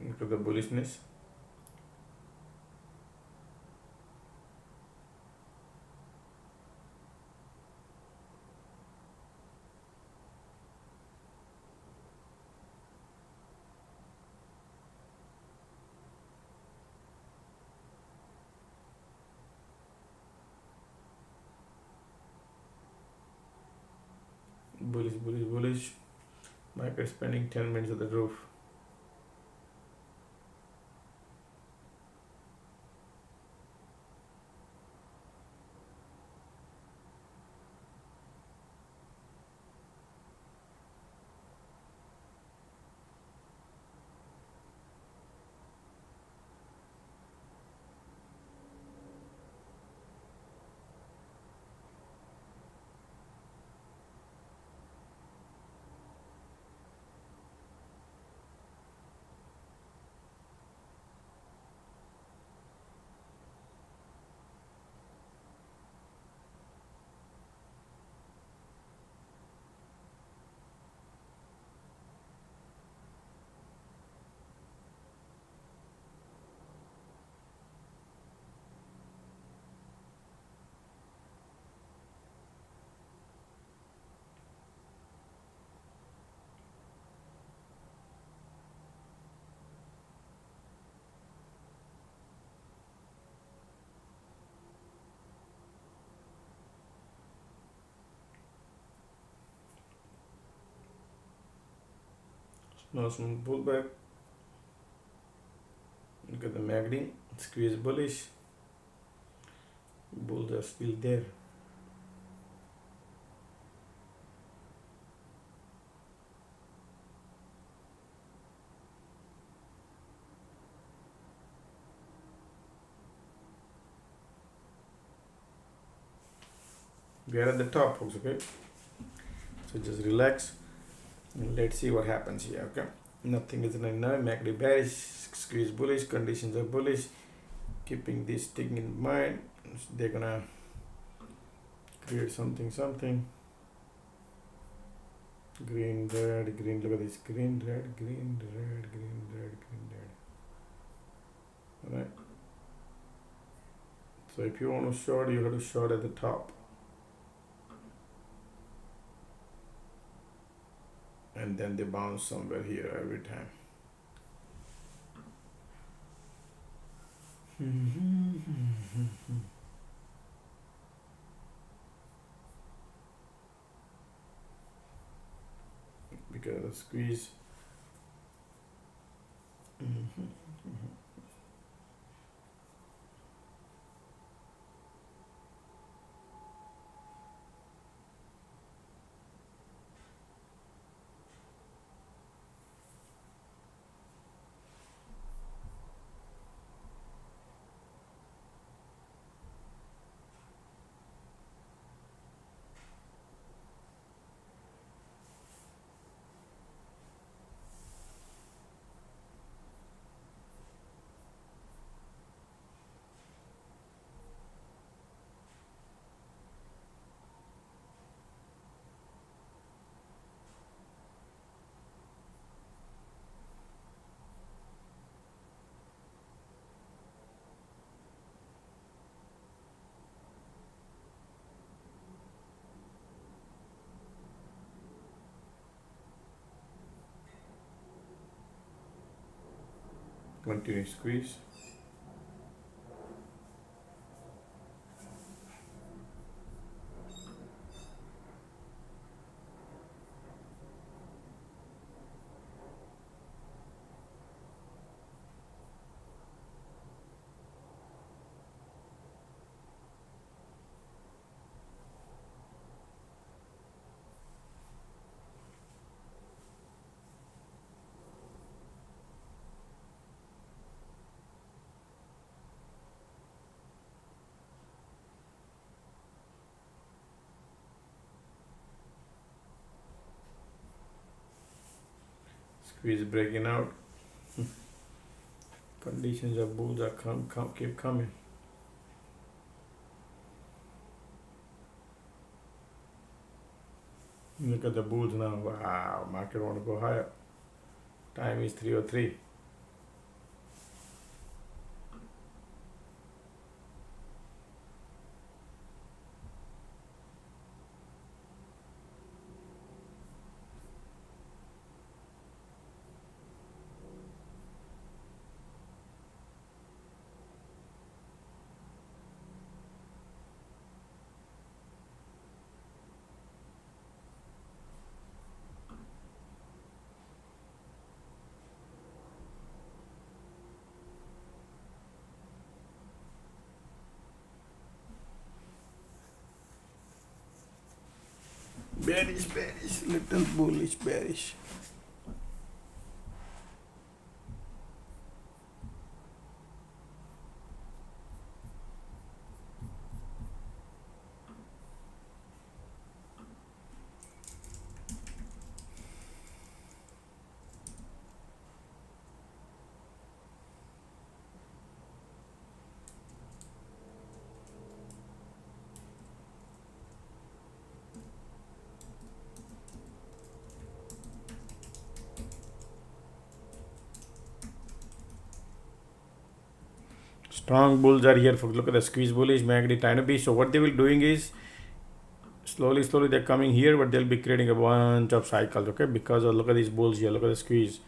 Look at the bullishness. Bullish, bullish, bullish. Market spending 10 minutes at the roof. Now some pullback. Look at the MACD. Squeeze bullish. Bulls are still there. We are at the top, folks, okay? So just relax and let's see what happens here, okay? Nothing is right now. MACD bearish, squeeze bullish, conditions are bullish. Keeping this thing in mind, they're gonna create something. Green, red, green. Look at this. Green, red, green, red, green, red, green, red. Alright. So if you want to short, you have to short at the top. And then they bounce somewhere here every time. Because of squeeze. Continue squeeze. Squeeze breaking out. Conditions of bulls are keep coming. Look at the bulls now. Wow, market want to go higher. Time is 3:03. Bearish, little bullish, bearish. Strong bulls are here. For look at the squeeze bullish, MACD trying to be. So what they will doing is slowly they're coming here, but they'll be creating a bunch of cycles. Okay, because of look at these bulls here. Look at the squeeze.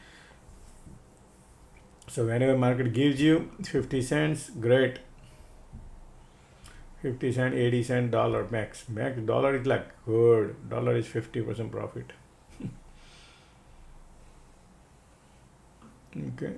So whenever market gives you 50 cents, great. 50 cent, 80 cent, dollar max. Dollar is like good. Dollar is 50% profit. Okay.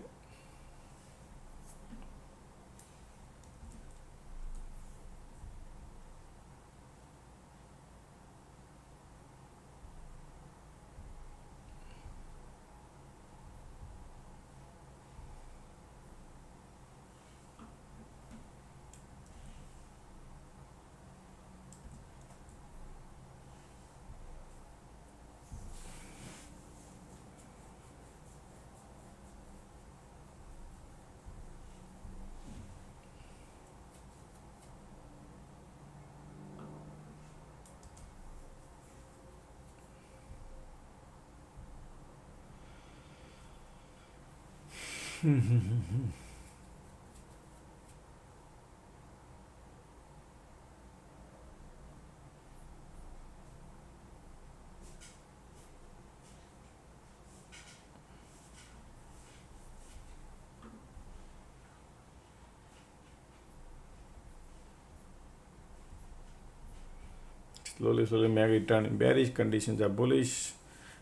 Slowly MACD turning bearish. Conditions are bullish.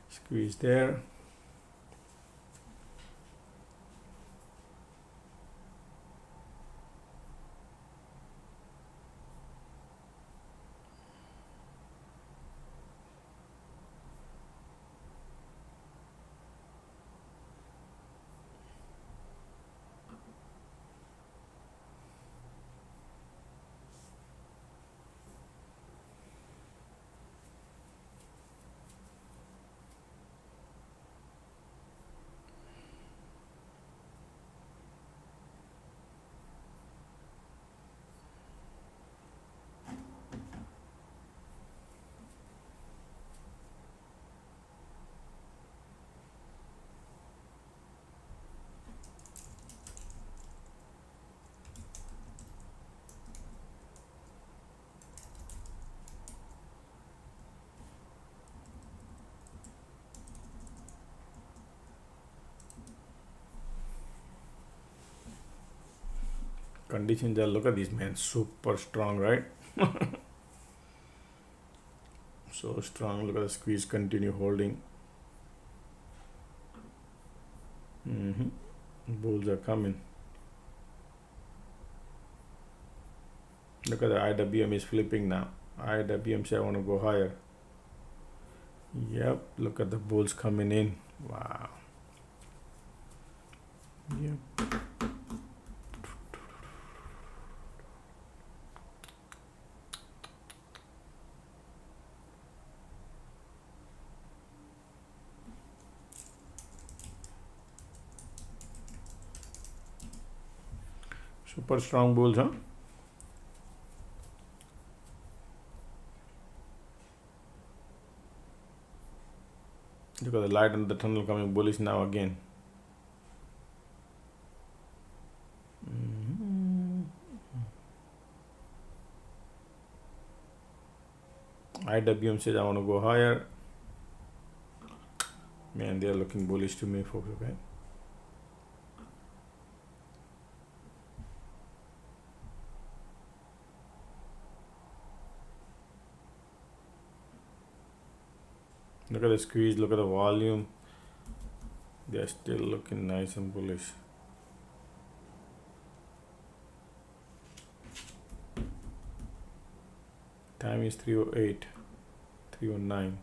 Squeeze there. conditions are, look at this, man, super strong, right? So strong. Look at the squeeze, continue holding. Bulls are coming. Look at the IWM is flipping now. IWM say I want to go higher. Yep, look at the bulls coming in. Wow. Yep. Super strong bulls, huh? Look at the light in the tunnel coming bullish now again. IWM says I want to go higher. Man, they are looking bullish to me, folks. Okay. Look at the squeeze, look at the volume. They are still looking nice and bullish. Time is 3:08, 3:09.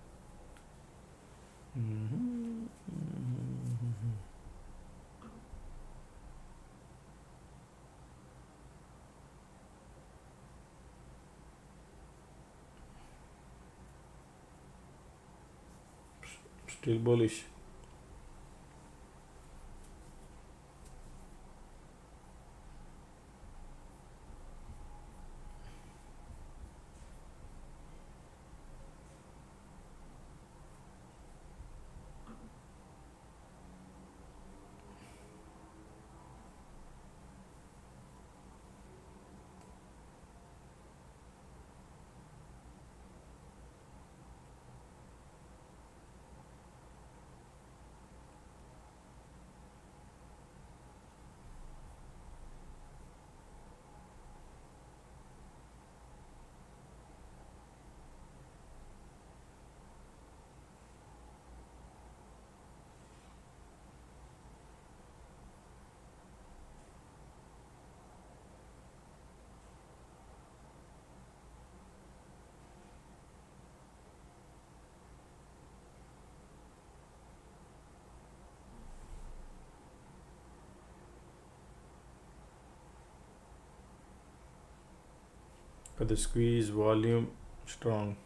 Still bullish. But the squeeze, volume, strong.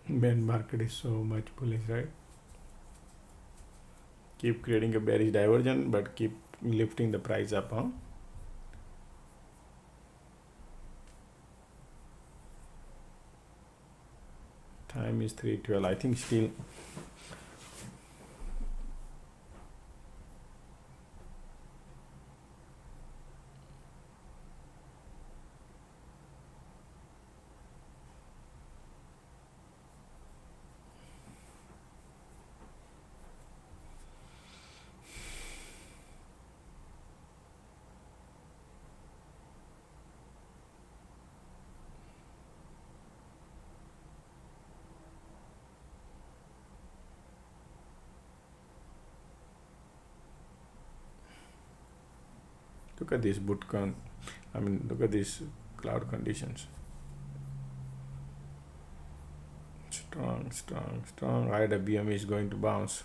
Man, market is so much bullish, right? keep creating a bearish diversion, but keep lifting the price up, huh? Time is 3:12. I think still look at this bootcon. I mean, look at these cloud conditions. Strong, strong, strong. IWM is going to bounce.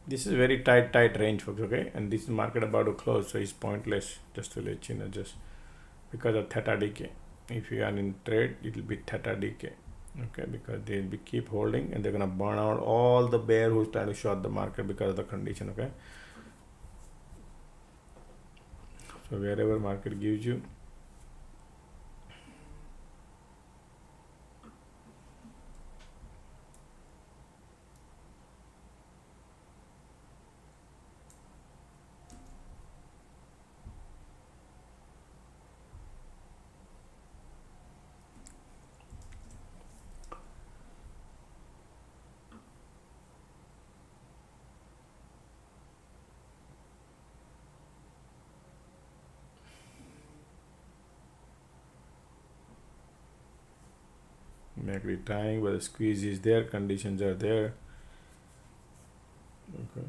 This is very tight range, folks, okay? And this is market about to close, so it's pointless, just to let you know, just because of theta decay. If you are in trade, it will be theta decay, okay? Because they'll be keep holding and they're gonna burn out all the bear who's trying to short the market because of the condition, okay? So wherever market gives you, make it tying, but the squeeze is there, conditions are there, okay?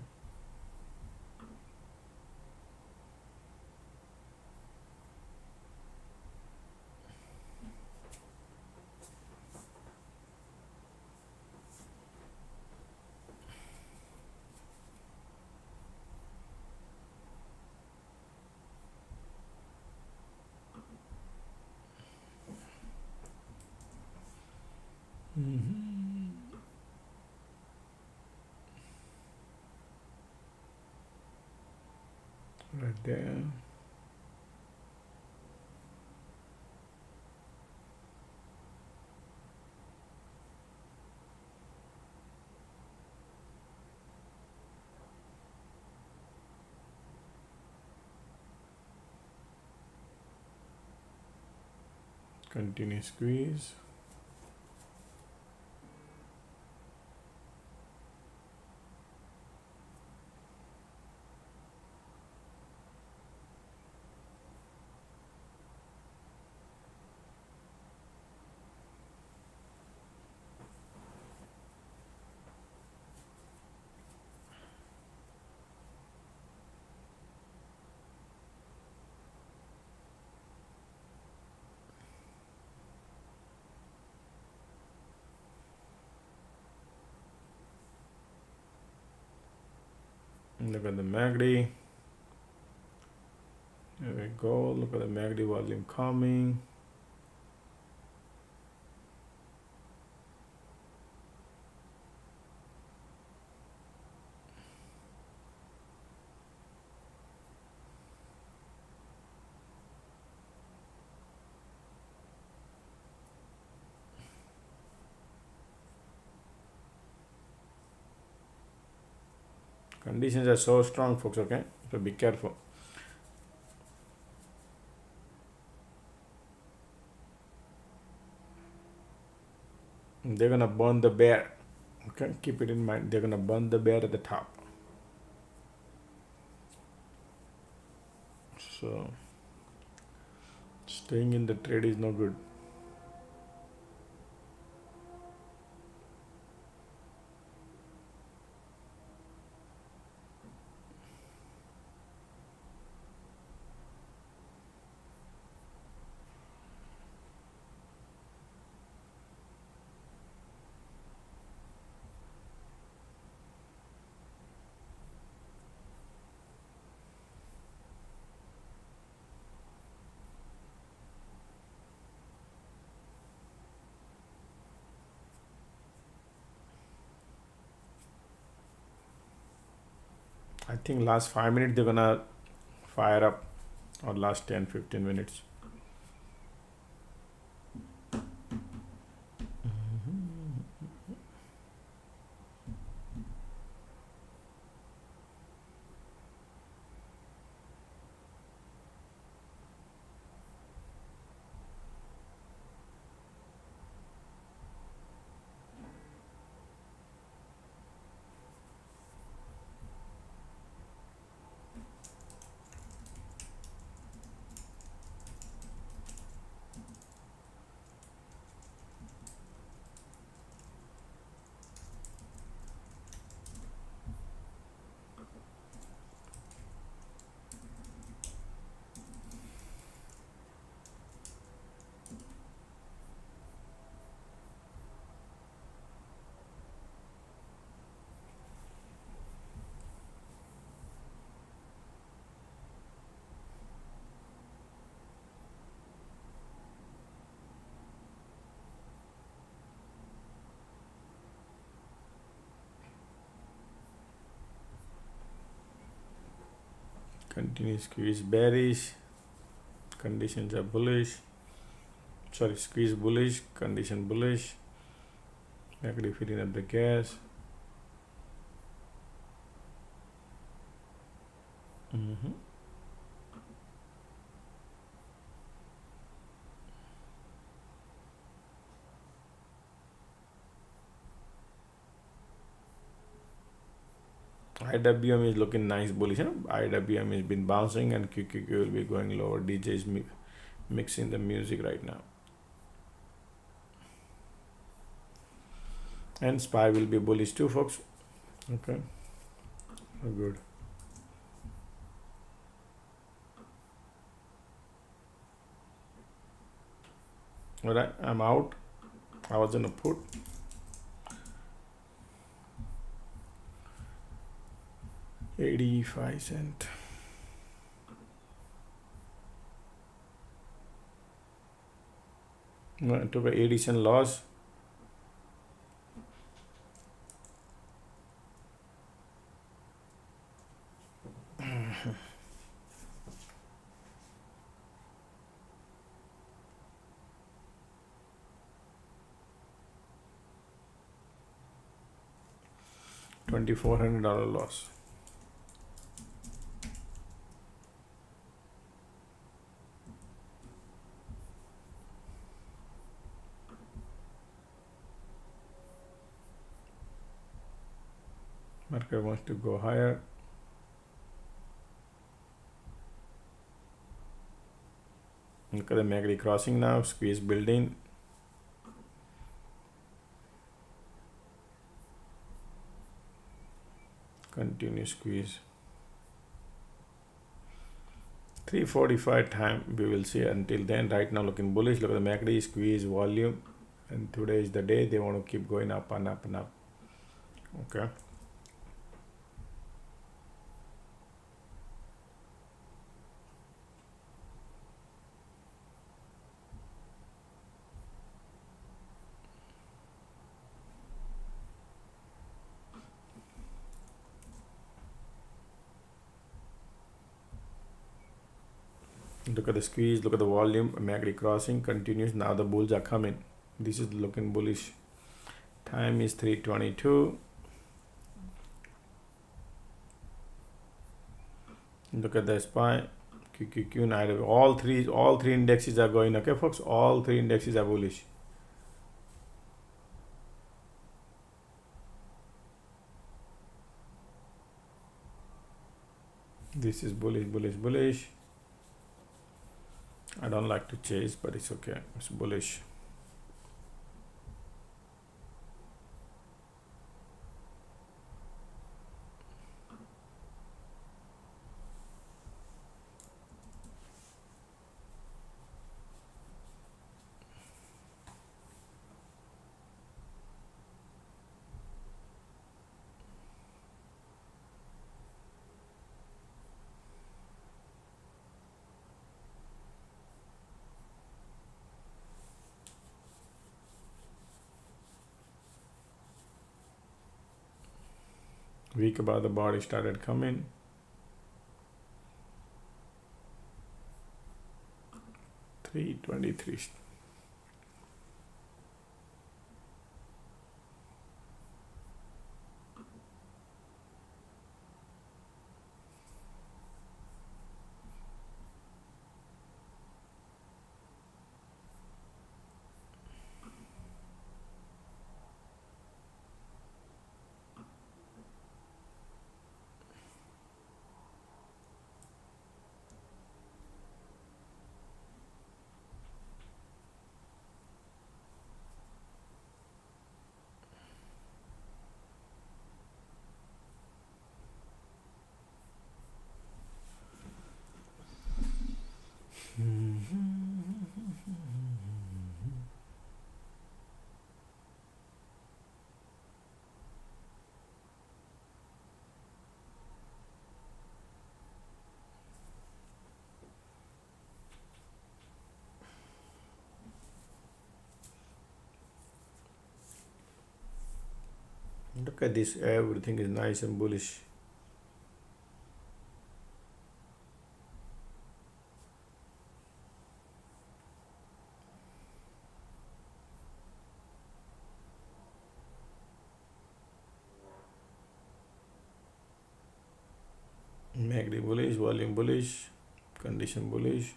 Right there. Continue squeeze. Look at the MACD. There we go. Look at the MACD volume coming. Conditions are so strong, folks, okay? So be careful. They're gonna burn the bear, okay? Keep it in mind. They're gonna burn the bear at the top. So staying in the trade is no good. I think last 5 minutes they're gonna fire up, or last 10-15 minutes. Continuous squeeze bearish, conditions are bullish. Sorry, squeeze bullish, condition bullish. Equity filling up the gas. Mm-hmm. IWM is looking nice bullish. IWM has been bouncing and QQQ will be going lower. DJ is mixing the music right now. And SPY will be bullish too, folks. Okay. Oh, good. Alright, I'm out. I was in a put. $0.85. I took a 80-cent loss. $2,400 loss. Market wants to go higher. Look at the MACD crossing now, squeeze building. Continue squeeze. 3:45 time we will see. Until then, right now looking bullish. Look at the MACD squeeze volume, and today is the day they want to keep going up and up and up. Okay. Look at the squeeze, look at the volume, MACD crossing continues. Now the bulls are coming. This is looking bullish. Time is 3:22. Look at the SPY, QQQ, and IW. All three indexes are going. Okay, folks. All three indexes are bullish. This is bullish, bullish, bullish. I don't like to chase, but it's okay. It's bullish. Week about the body started coming. 323. Look at this, everything is nice and bullish. MACD bullish, volume bullish, condition bullish.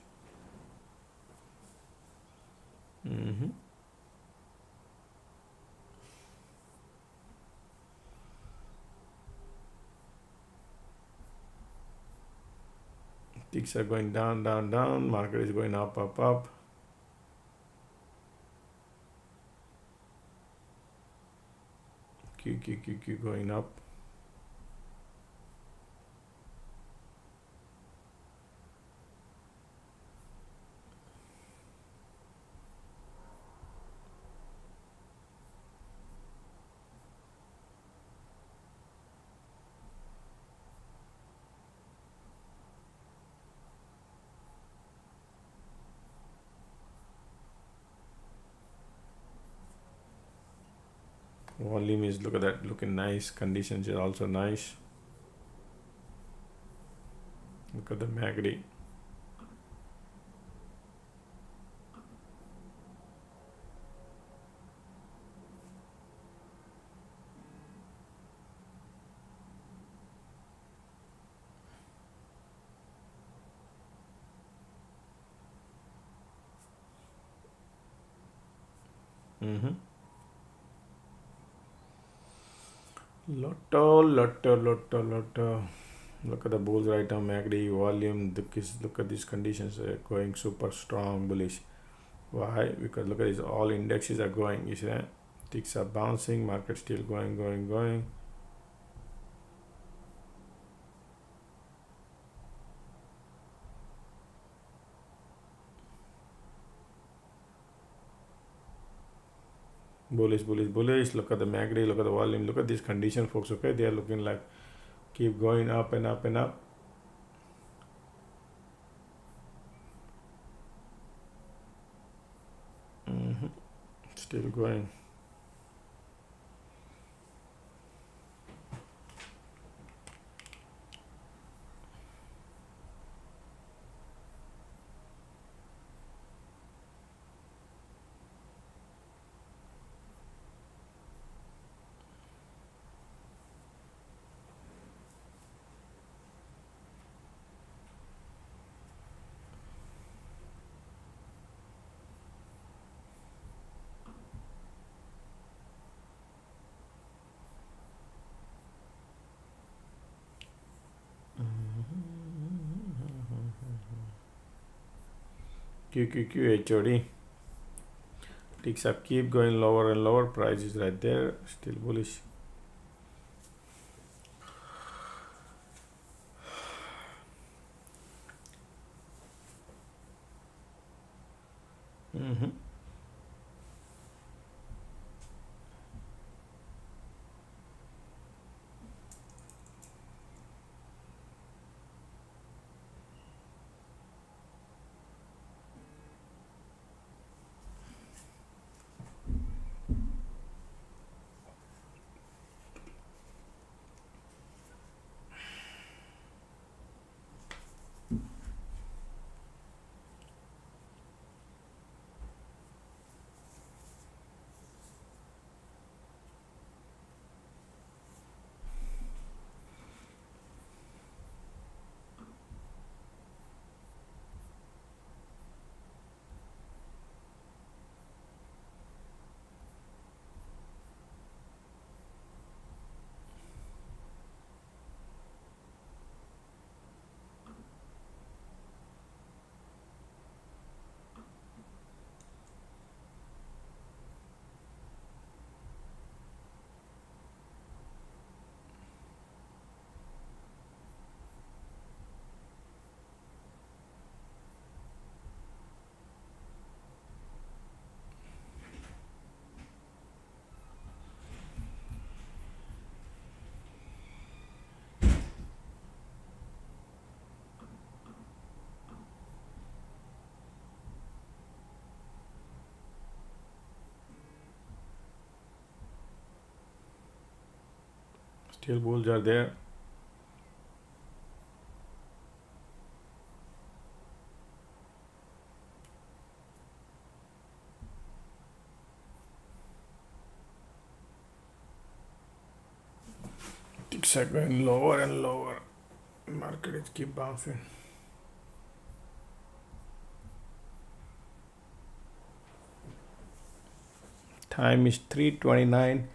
Ticks are going down, down, down. Market is going up, up, up. Q going up. Volume is, look at that, looking nice. Conditions are also nice. Look at the MACD. Lotto. Look at the bulls right now. MACD volume. Look at these conditions. Going super strong bullish. Why? Because look at this. All indexes are going. You see that? Ticks are bouncing. Market still going. Bullish. Look at the MACD. Look at the volume. Look at these conditions, folks. Okay, they are looking like keep going up and up and up. Still going. QQQ HOD. Ticks up, keep going lower and lower. Price is right there, still bullish. Still bulls are there. Ticks are going lower and lower. Market is keep bouncing. Time is 3:29.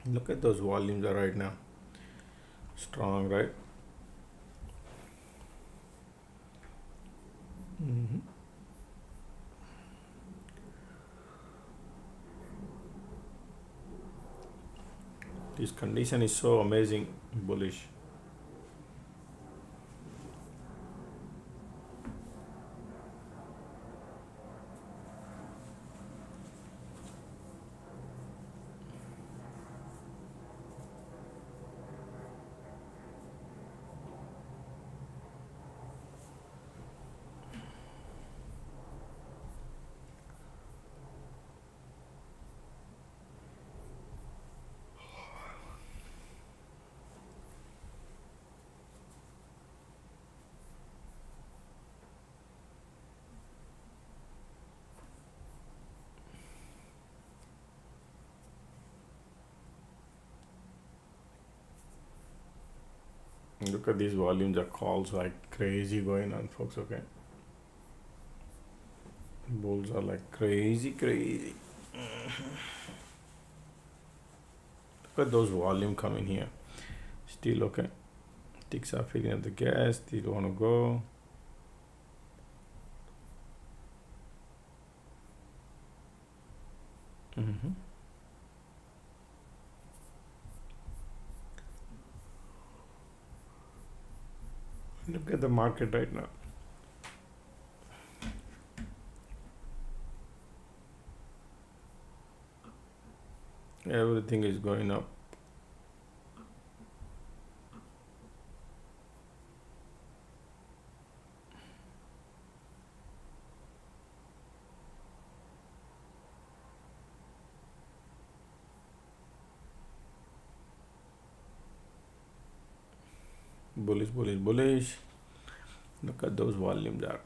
Look at those volumes are right now. Strong, right? This condition is so amazing, bullish. Look at these volumes, are calls like crazy going on, folks. Okay, bulls are like crazy. Look at those volume coming here. Still okay. Ticks are filling up the gas. Still want to go. Look at the market right now. Everything is going up. Bullish. Look at those volumes are.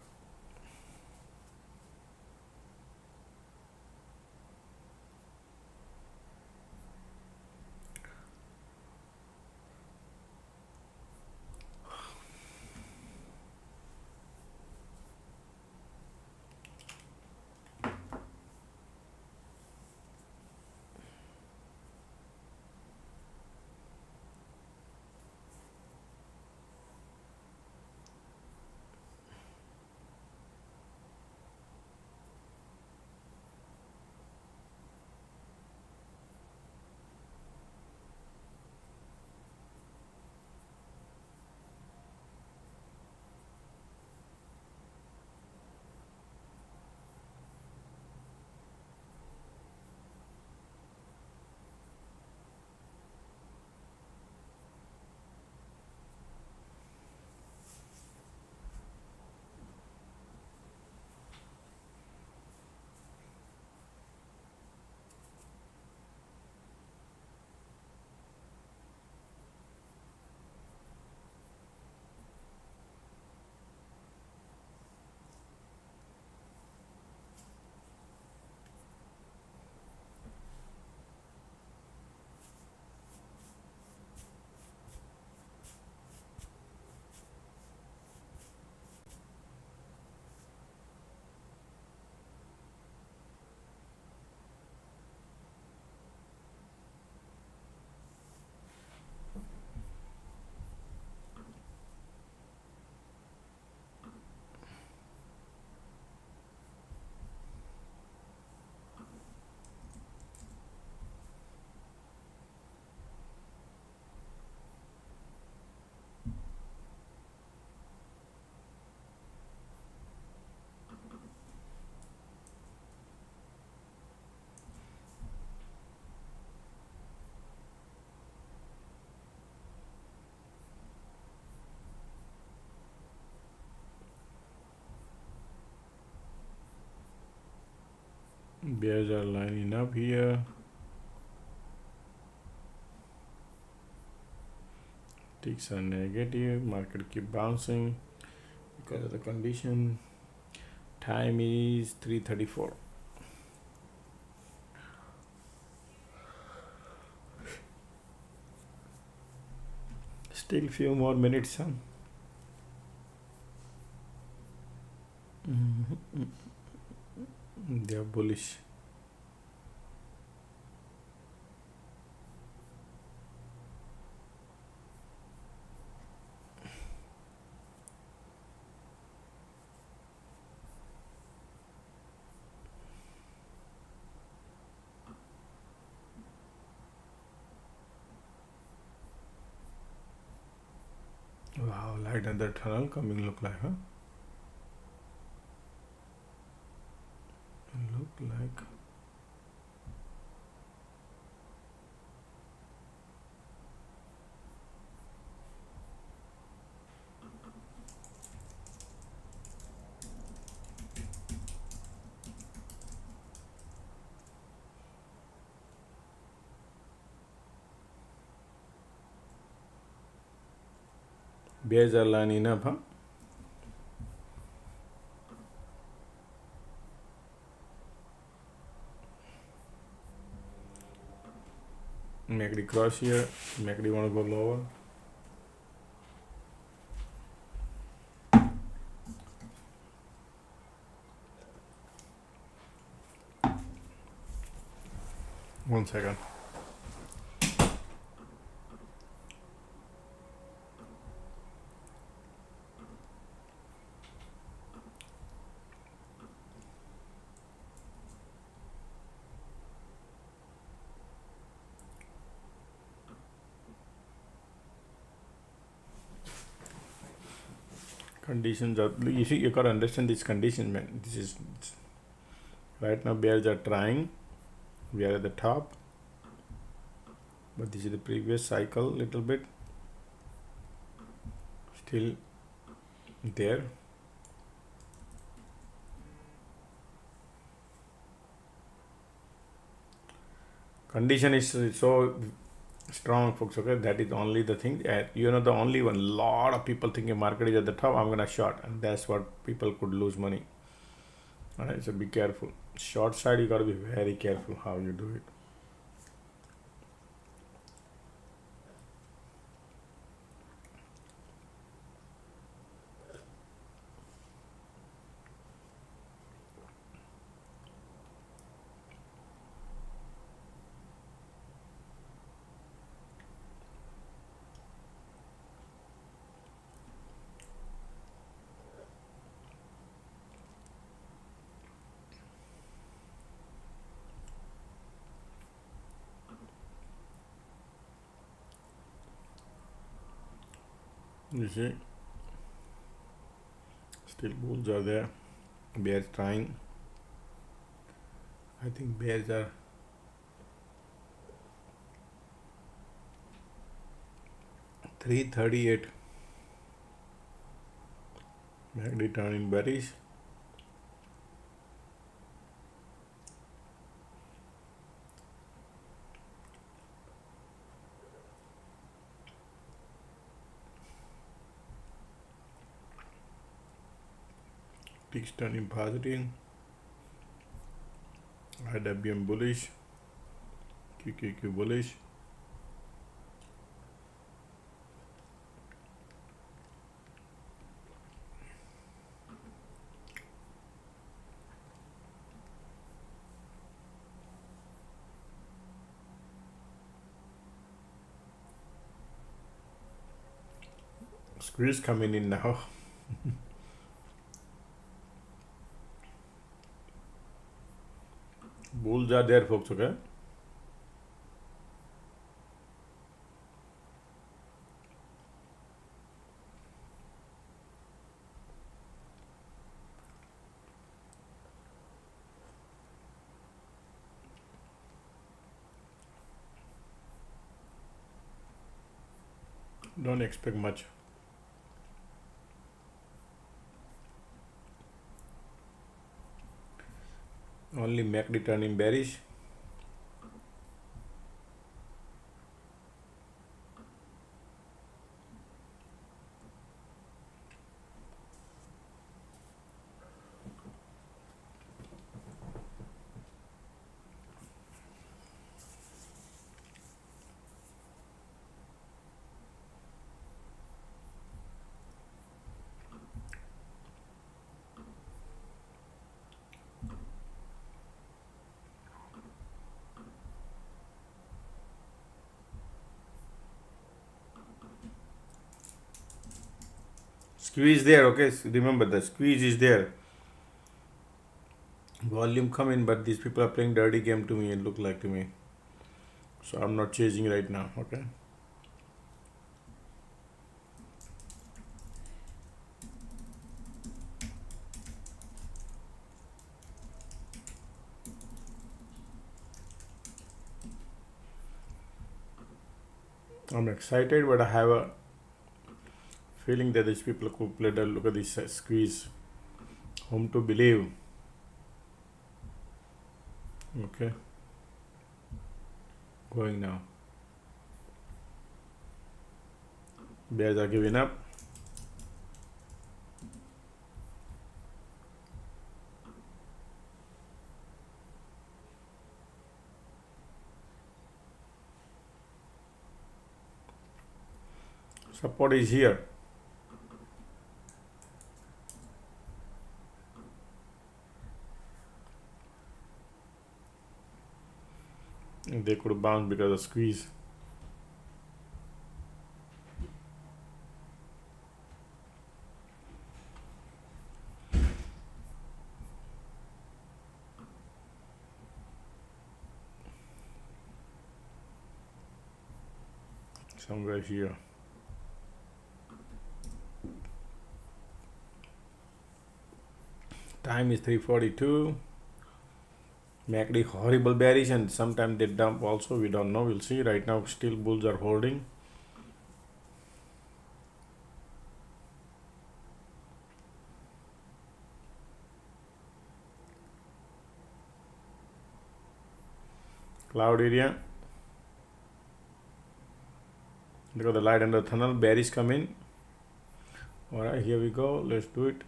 Bears are lining up here. Ticks are negative. Market keep bouncing because of the condition. Time is 3:34. Still few more minutes, huh? They are bullish. Wow, light at the tunnel coming look like, huh? Look like. Bears are lining up, huh? MACD cross here. MACD want to go lower. One second. Conditions are, you see, you gotta understand this condition, man. This is right now bears are trying. We are at the top, but this is the previous cycle little bit. Still there. Condition is so strong, folks. Okay, that is only the thing. You know, the only one. Lot of people thinking market is at the top. I'm gonna short, and that's what people could lose money. All right, so be careful. Short side, you gotta be very careful how you do it. You see, still bulls are there. Bears trying. I think bears are $338. MACD turning bearish. Ticks turning positive. IWM bullish. QQQ bullish. Squeeze coming in now. Bulls are there, folks. Okay. Don't expect much. Only MACD turning bearish. Squeeze there, okay? Remember the squeeze is there. Volume come in, but these people are playing dirty game to me, it look like to me. So I'm not chasing right now, okay? I'm excited, but I have a feeling that these people could play the look at this squeeze. Home to believe. Okay. Going now. Bears are giving up. Support is here. They could bounce because of squeeze. Somewhere here. Time is 3:42. MACD horrible bearish, and sometimes they dump also. We don't know. We'll see. Right now, still bulls are holding. Cloud area. Look at the light under the tunnel. Bearish come in. All right, here we go. Let's do it.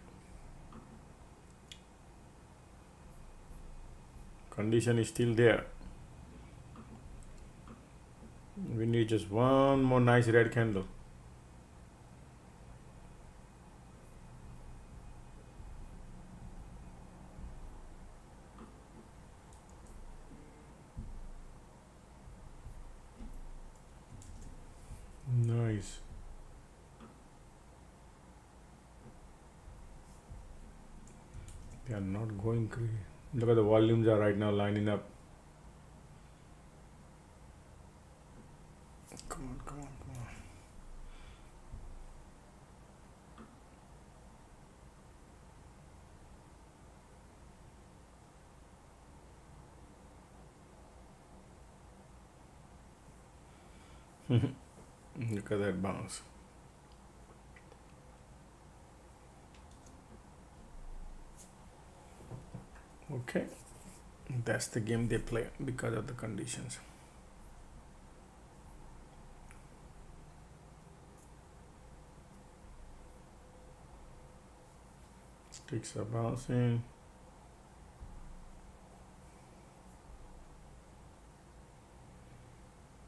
Condition is still there. We need just one more nice red candle. Nice. They are not going crazy. Look at the volumes are right now lining up. Come on, come on, come on. Look at that bounce. Okay, that's the game they play because of the conditions. Sticks are bouncing.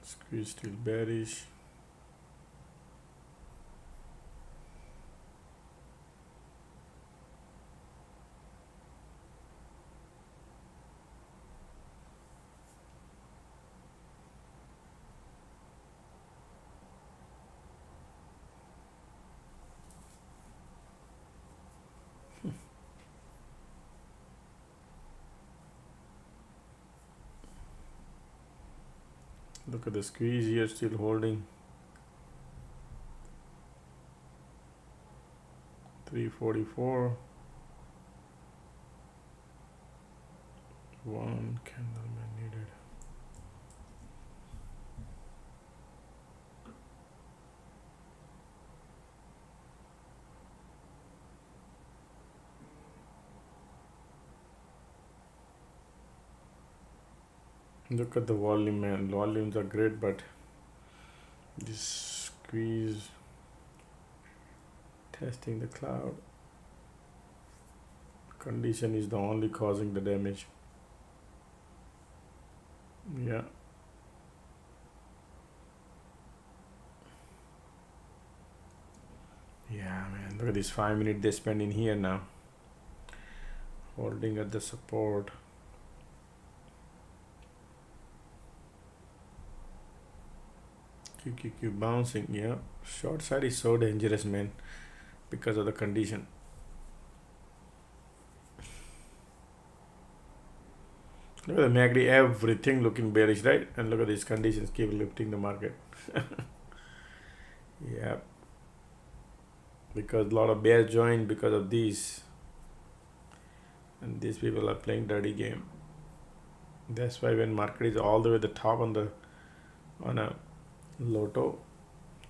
Squeeze still bearish. Look at the squeeze here, still holding. 344. One candle man needed. Look at the volume, man. Volumes are great, but this squeeze testing the cloud condition is the only causing the damage. Yeah. Yeah, man. Look at this 5 minutes they spend in here now. Holding at the support. QQQ bouncing. Yeah. Short side is so dangerous, man, because of the condition. Look at the MACD, everything looking bearish, right? And look at these conditions keep lifting the market. Yeah. Because a lot of bears joined because of these. And these people are playing dirty game. That's why when market is all the way at the top on a lotto,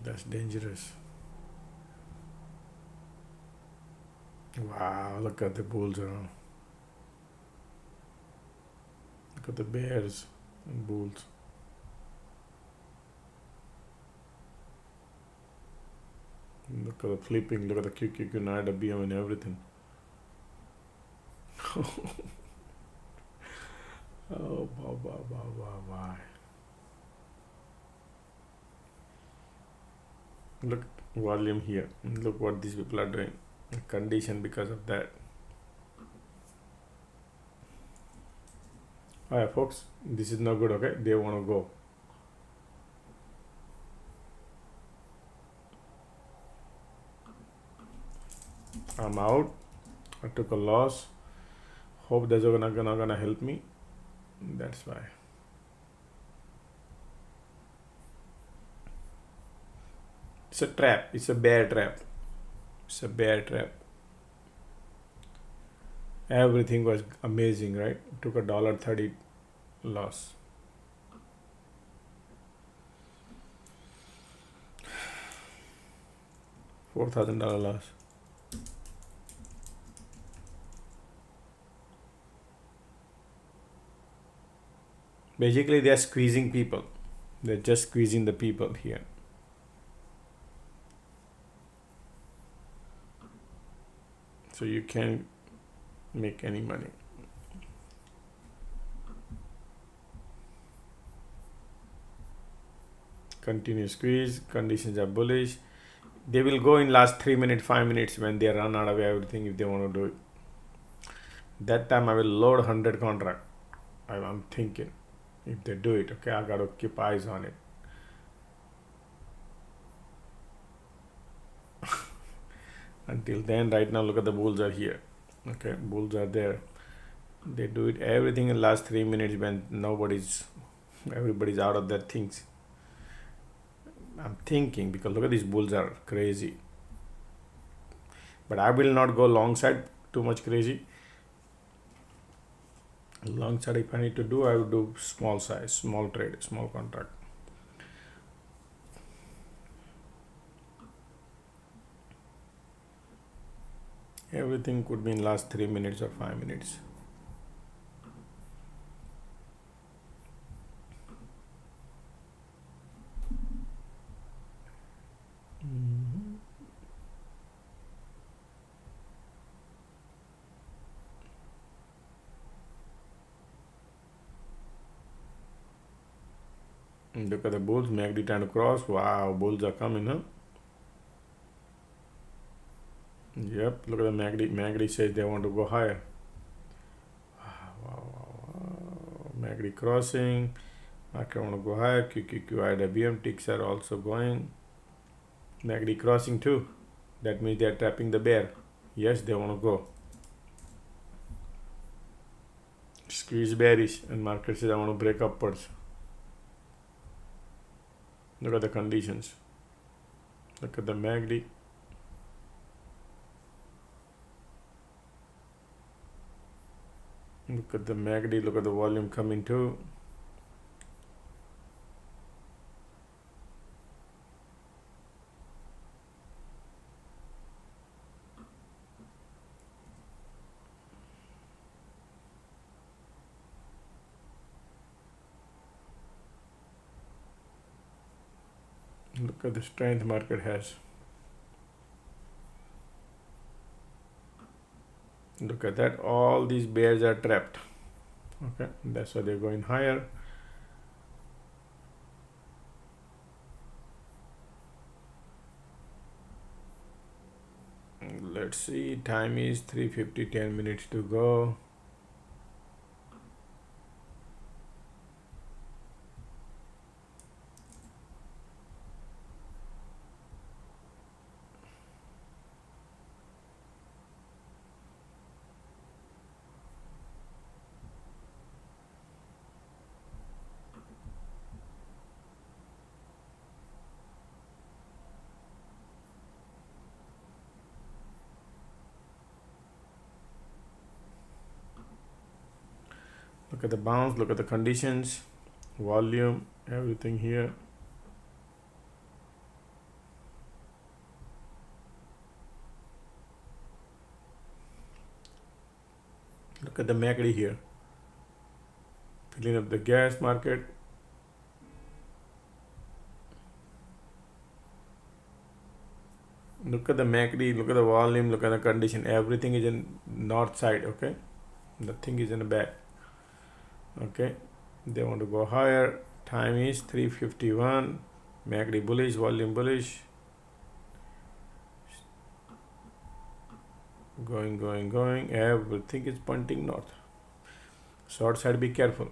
that's dangerous. Wow, look at the bulls around. Look at the bears and bulls. Look at the flipping, look at the QQQ, IWM and everything. Oh, why? Look volume here. Look what these people are doing. The condition because of that. Alright, folks, this is not good. Okay, they want to go. I'm out. I took a loss. Hope that's gonna help me. That's why. It's a trap. It's a bear trap. It's a bear trap. Everything was amazing, right? Took a $1.30 loss. $4,000 loss. Basically, they are squeezing people. They're just squeezing the people here. So you can't make any money. Continue squeeze. Conditions are bullish. They will go in last 3 minutes, 5 minutes when they run out of everything if they want to do it. That time I will load 100 contract. I'm thinking if they do it, okay, I got to keep eyes on it. Until then, right now, look at the bulls are here. Okay, bulls are there. They do it everything in last 3 minutes when everybody's out of their things. I'm thinking because look at these bulls are crazy. But I will not go long side too much crazy. Long side, if I need to do, I will do small size, small trade, small contract. Everything could be in last 3 minutes or 5 minutes. Look at the bulls, MACD trying to cross. Wow, bulls are coming, huh? Yep, look at the MACD. MACD says they want to go higher. Wow. MACD crossing. Market want to go higher. QQQ, IWM ticks are also going. MACD crossing too. That means they are tapping the bear. Yes, they want to go. Squeeze bearish and market says I want to break upwards. Look at the conditions. Look at the MACD. Look at the MACD. Look at the volume coming too. Look at the strength market has. Look at that, all these bears are trapped. Okay, that's why they're going higher. Let's see, time is 3:50, 10 minutes to go. Look at the bounce, look at the conditions, volume, everything here. Look at the MACD here, filling up the gas market. Look at the MACD, look at the volume, look at the condition. Everything is in north side, okay? Nothing is in the back. Okay, they want to go higher. Time is 3:51. MACD bullish, volume bullish. Going. Everything is pointing north. Short side, be careful.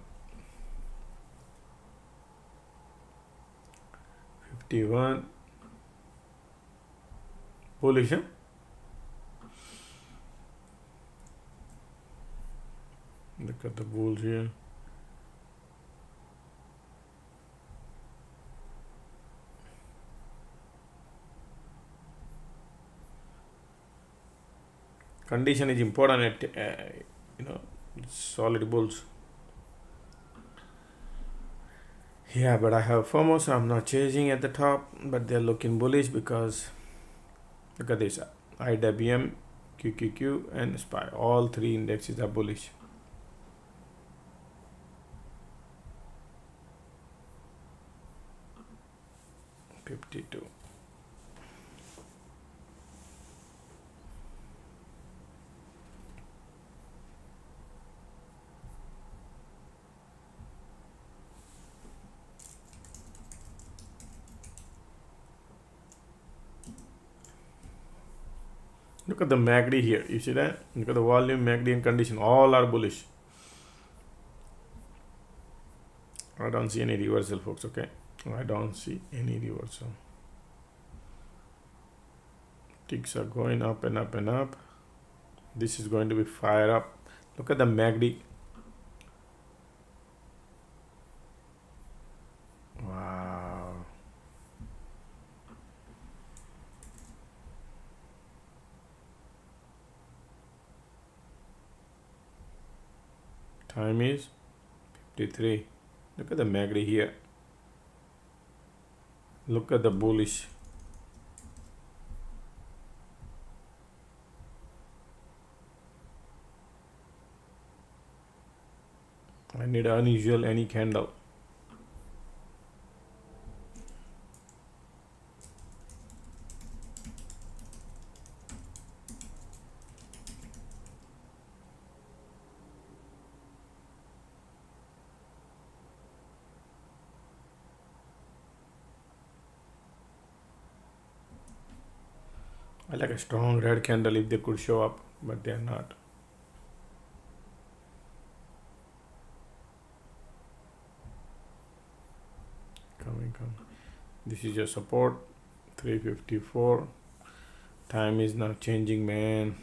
51. Bullish, huh? Look at the bulls here. Condition is important at solid bulls. Yeah, but I have FOMO, so I'm not chasing at the top, but they're looking bullish because look at this, IWM, QQQ and SPY, all three indexes are bullish. $52. Look at the MACD here. You see that? Look at the volume, MACD and condition. All are bullish. I don't see any reversal, folks. Okay. I don't see any reversal. Ticks are going up and up and up. This is going to be fire up. Look at the MACD. Wow. Time is 53. Look at the MACD here. Look at the bullish. I need unusual any candle. I like a strong red candle if they could show up, but they are not. Coming. This is your support, 354. Time is now changing, man.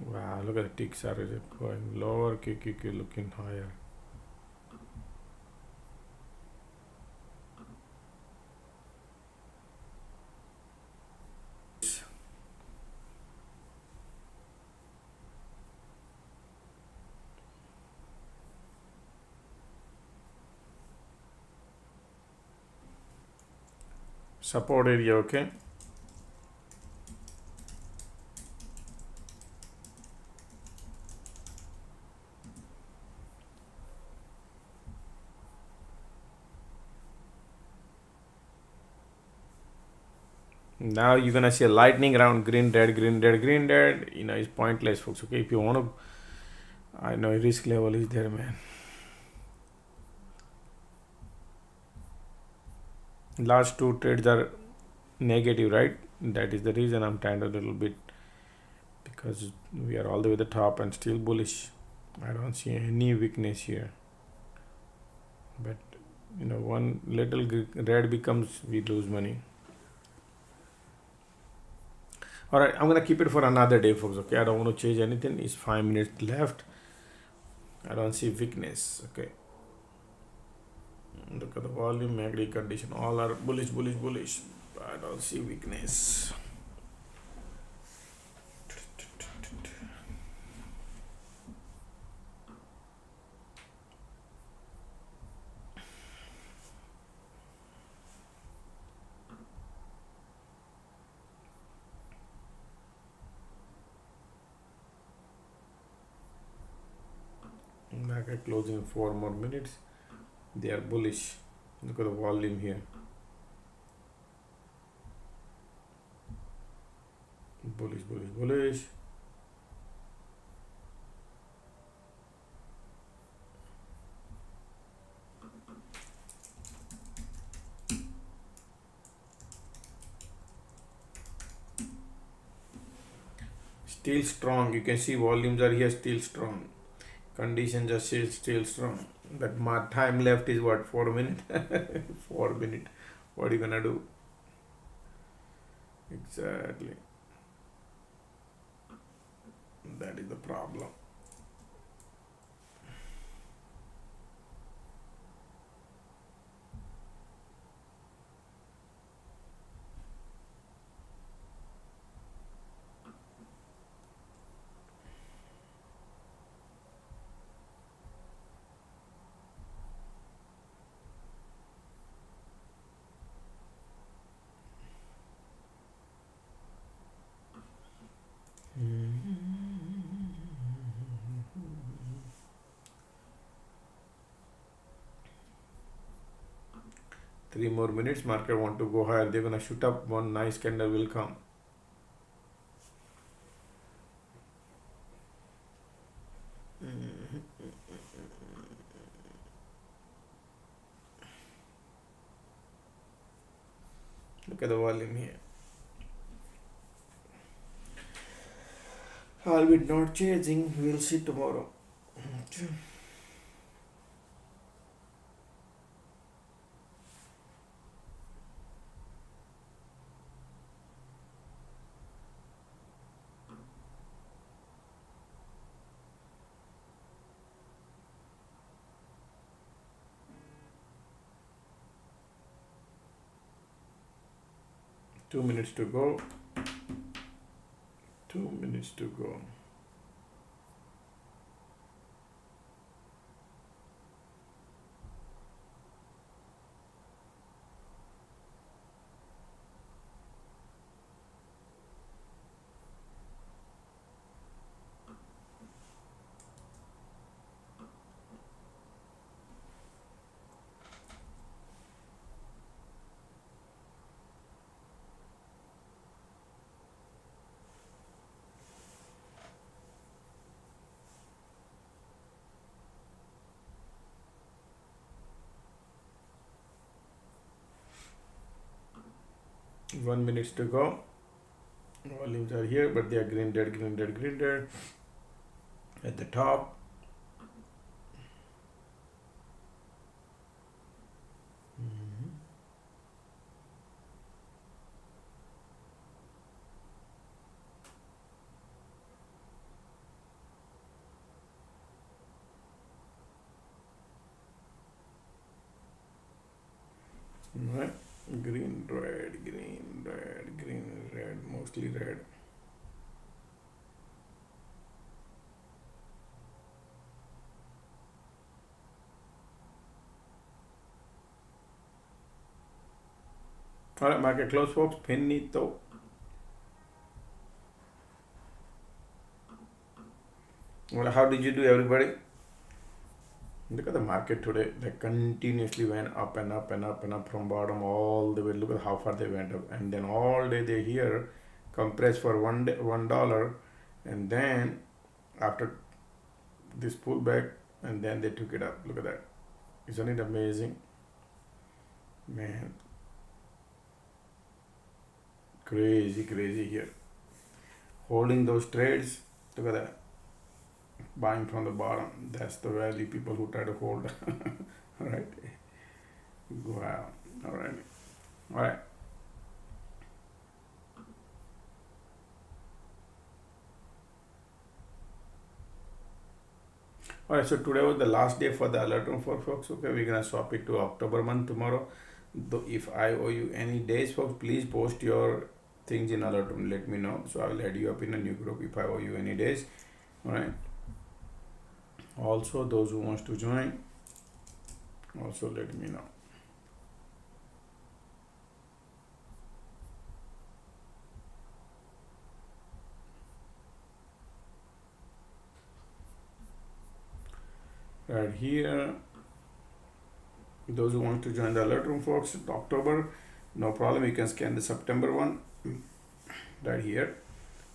Wow, look at the ticks are going lower, QQQ looking higher. Support area, okay. Now you're gonna see a lightning round, green, red, green, red, green, red. You know, it's pointless, folks. Okay, if you want to, I know risk level is there, man. Last two trades are negative, right? That is the reason I'm tired a little bit, because we are all the way at the top and still bullish. I don't see any weakness here, but you know, one little red becomes, we lose money. All right, I'm gonna keep it for another day, folks. Okay, I don't want to change anything. It's 5 minutes left. I don't see weakness. Okay, look at the volume, agri condition, all are bullish, bullish, bullish. I don't see weakness. Market closing 4 more minutes. They are bullish. Look at the volume here. Bullish, bullish, bullish. Still strong. You can see volumes are here still strong. Conditions are still strong. But my time left is what, 4 minutes? 4 minutes. What are you gonna do? Exactly. That is the problem. Three more minutes. Market want to go higher. They're gonna shoot up. One nice candle will come. Look at the volume here. I'll be not chasing. We'll see tomorrow. 2 minutes to go. 2 minutes to go. One minutes to go. Volumes are here, but they are green, red, green, red, green, red at the top. Right. Green, red, green, red, green, red, mostly red. All right, market close, folks. Finito. Well, how did you do, everybody? Look at the market today. They continuously went up and up and up and up from bottom all the way. Look at how far they went up, and then all day they here compressed for $1, and then after this pullback, and then they took it up. Look at that. Isn't it amazing, man? Crazy here. Holding those trades. Look at that. Buying from the bottom. That's the value people who try to hold. All right. Wow. All right. All right. All right. So today was the last day for the alert room for folks. Okay, we're gonna swap it to October month tomorrow. Though if I owe you any days, folks, please post your things in alert room. Let me know. So I will add you up in a new group if I owe you any days. All right. Also, those who wants to join, also let me know. Right here, those who want to join the alert room, folks, October, no problem. You can scan the September one right here.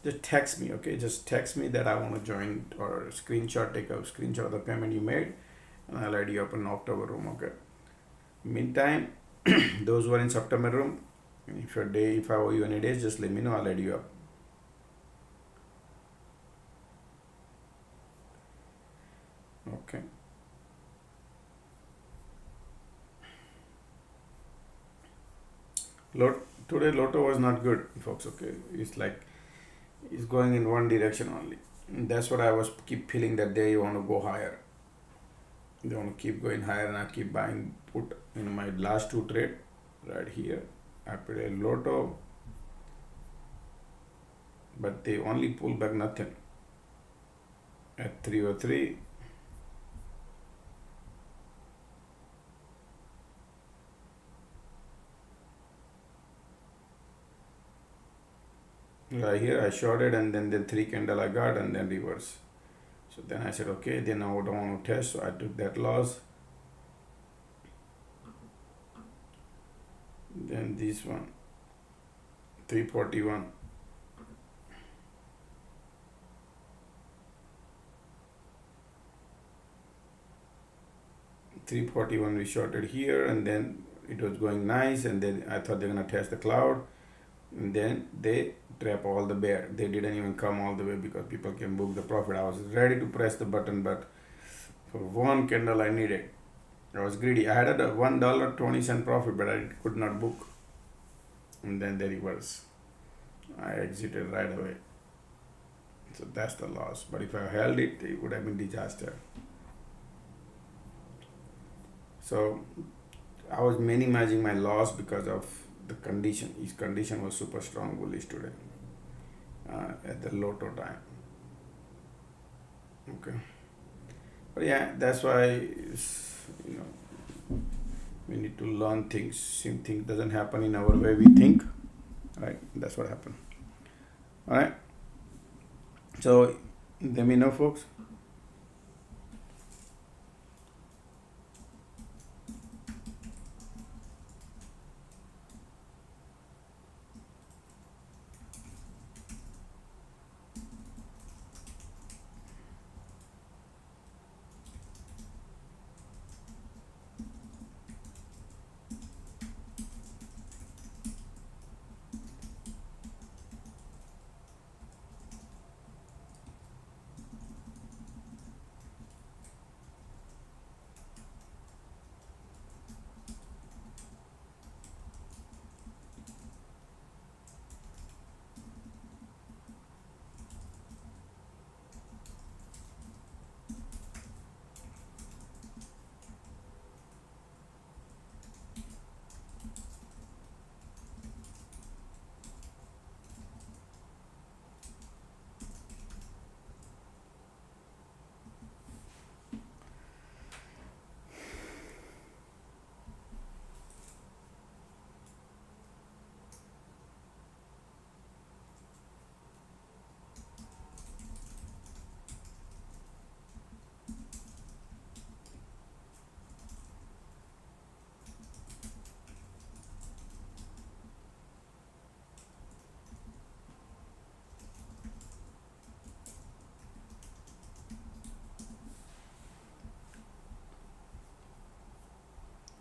Just text me, okay? Just text me that I want to join, or screenshot, take a screenshot of the payment you made, and I'll add you up in October room, okay? Meantime, those who are in September room, if I owe you any days, just let me know, I'll add you up. Okay. Today Lotto was not good, folks, okay? It's going in one direction only. And that's what I was keep feeling, that they want to go higher. They want to keep going higher, and I keep buying put in my last two trade right here. I put a Lotto, but they only pull back nothing at 303. Right here I shorted, and then the 3 candle I got, and then reverse. So then I said, okay, then I don't want to test, so I took that loss. Then this one, 341. $341 we shorted here, and then it was going nice, and then I thought they're gonna test the cloud, and then they trap all the bear. They didn't even come all the way because people can book the profit. I was ready to press the button, but for one candle I needed. I was greedy. I had a $1.20 profit, but I could not book. And then they reverse. I exited right away. So that's the loss. But if I held it, it would have been disaster. So I was minimizing my loss because of the condition. His condition was super strong bullish today at the Lotto time. Okay. But yeah, that's why we need to learn things. Same thing doesn't happen in our way we think. Right? That's what happened. All right. So let me know, folks.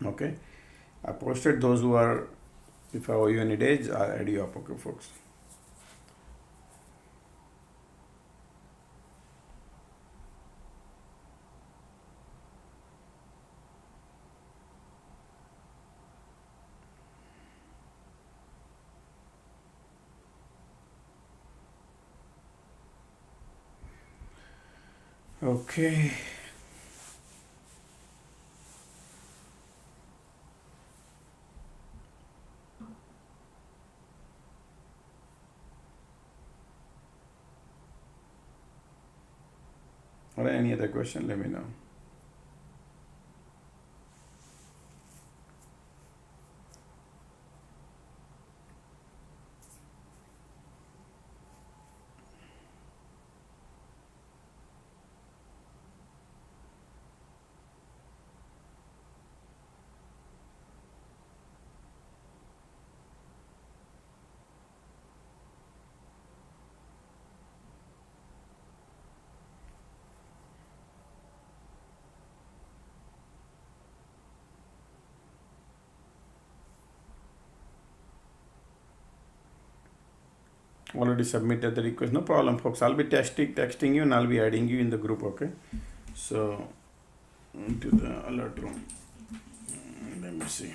Okay, I posted those who are, if I owe you any days, I'll add you up. Okay, folks. Okay. Or any other question, let me know. Already submitted the request. No problem, folks. I'll be texting you and I'll be adding you in the group. Okay. So into the alert room. Let me see.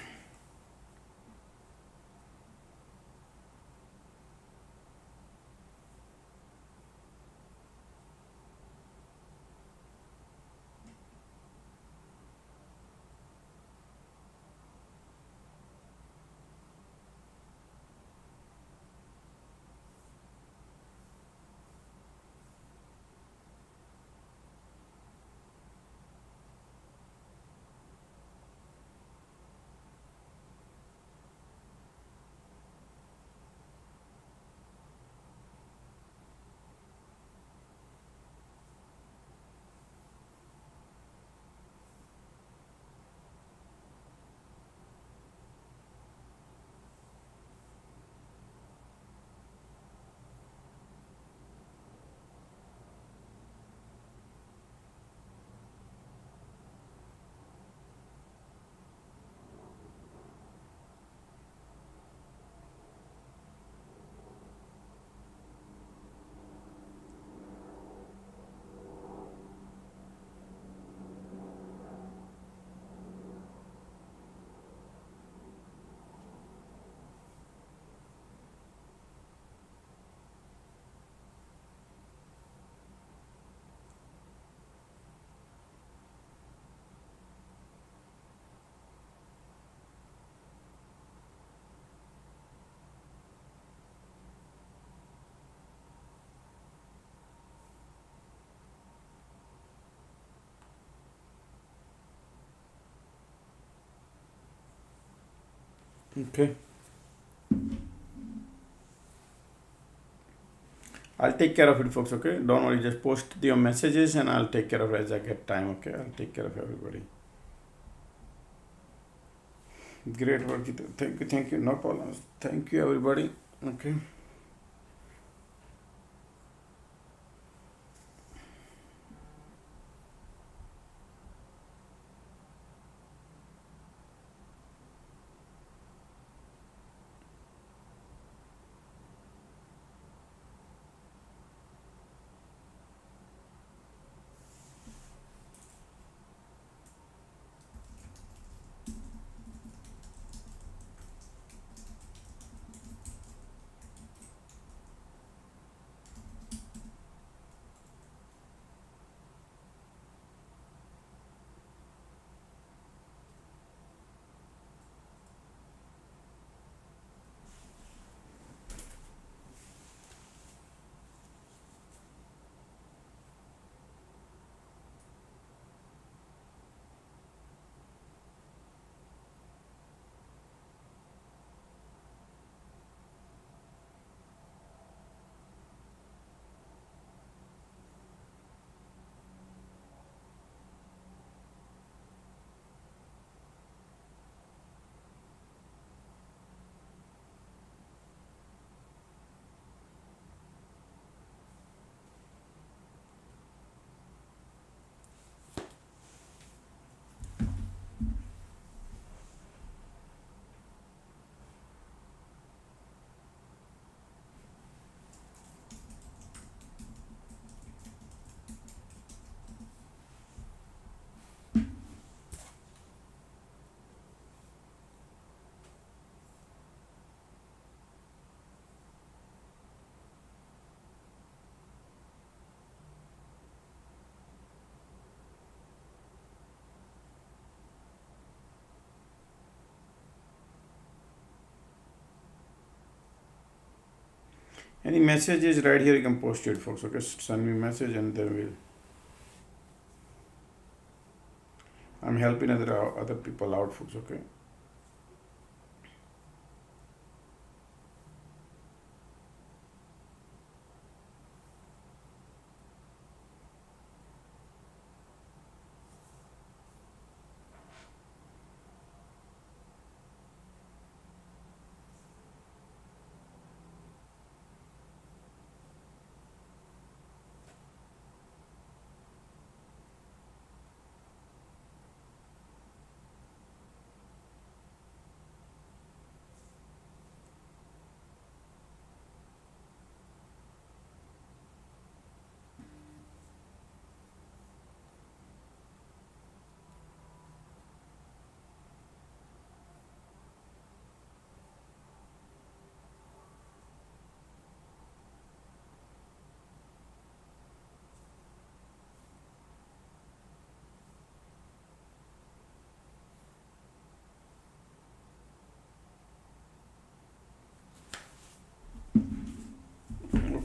Okay. I'll take care of it, folks. Okay. Don't worry. Just post your messages and I'll take care of it as I get time. Okay. I'll take care of everybody. Great work. Thank you. Thank you. No problems. Thank you, everybody. Okay. Any messages right here, you can post it, folks. Okay, send me message and then I'm helping other people out, folks. Okay.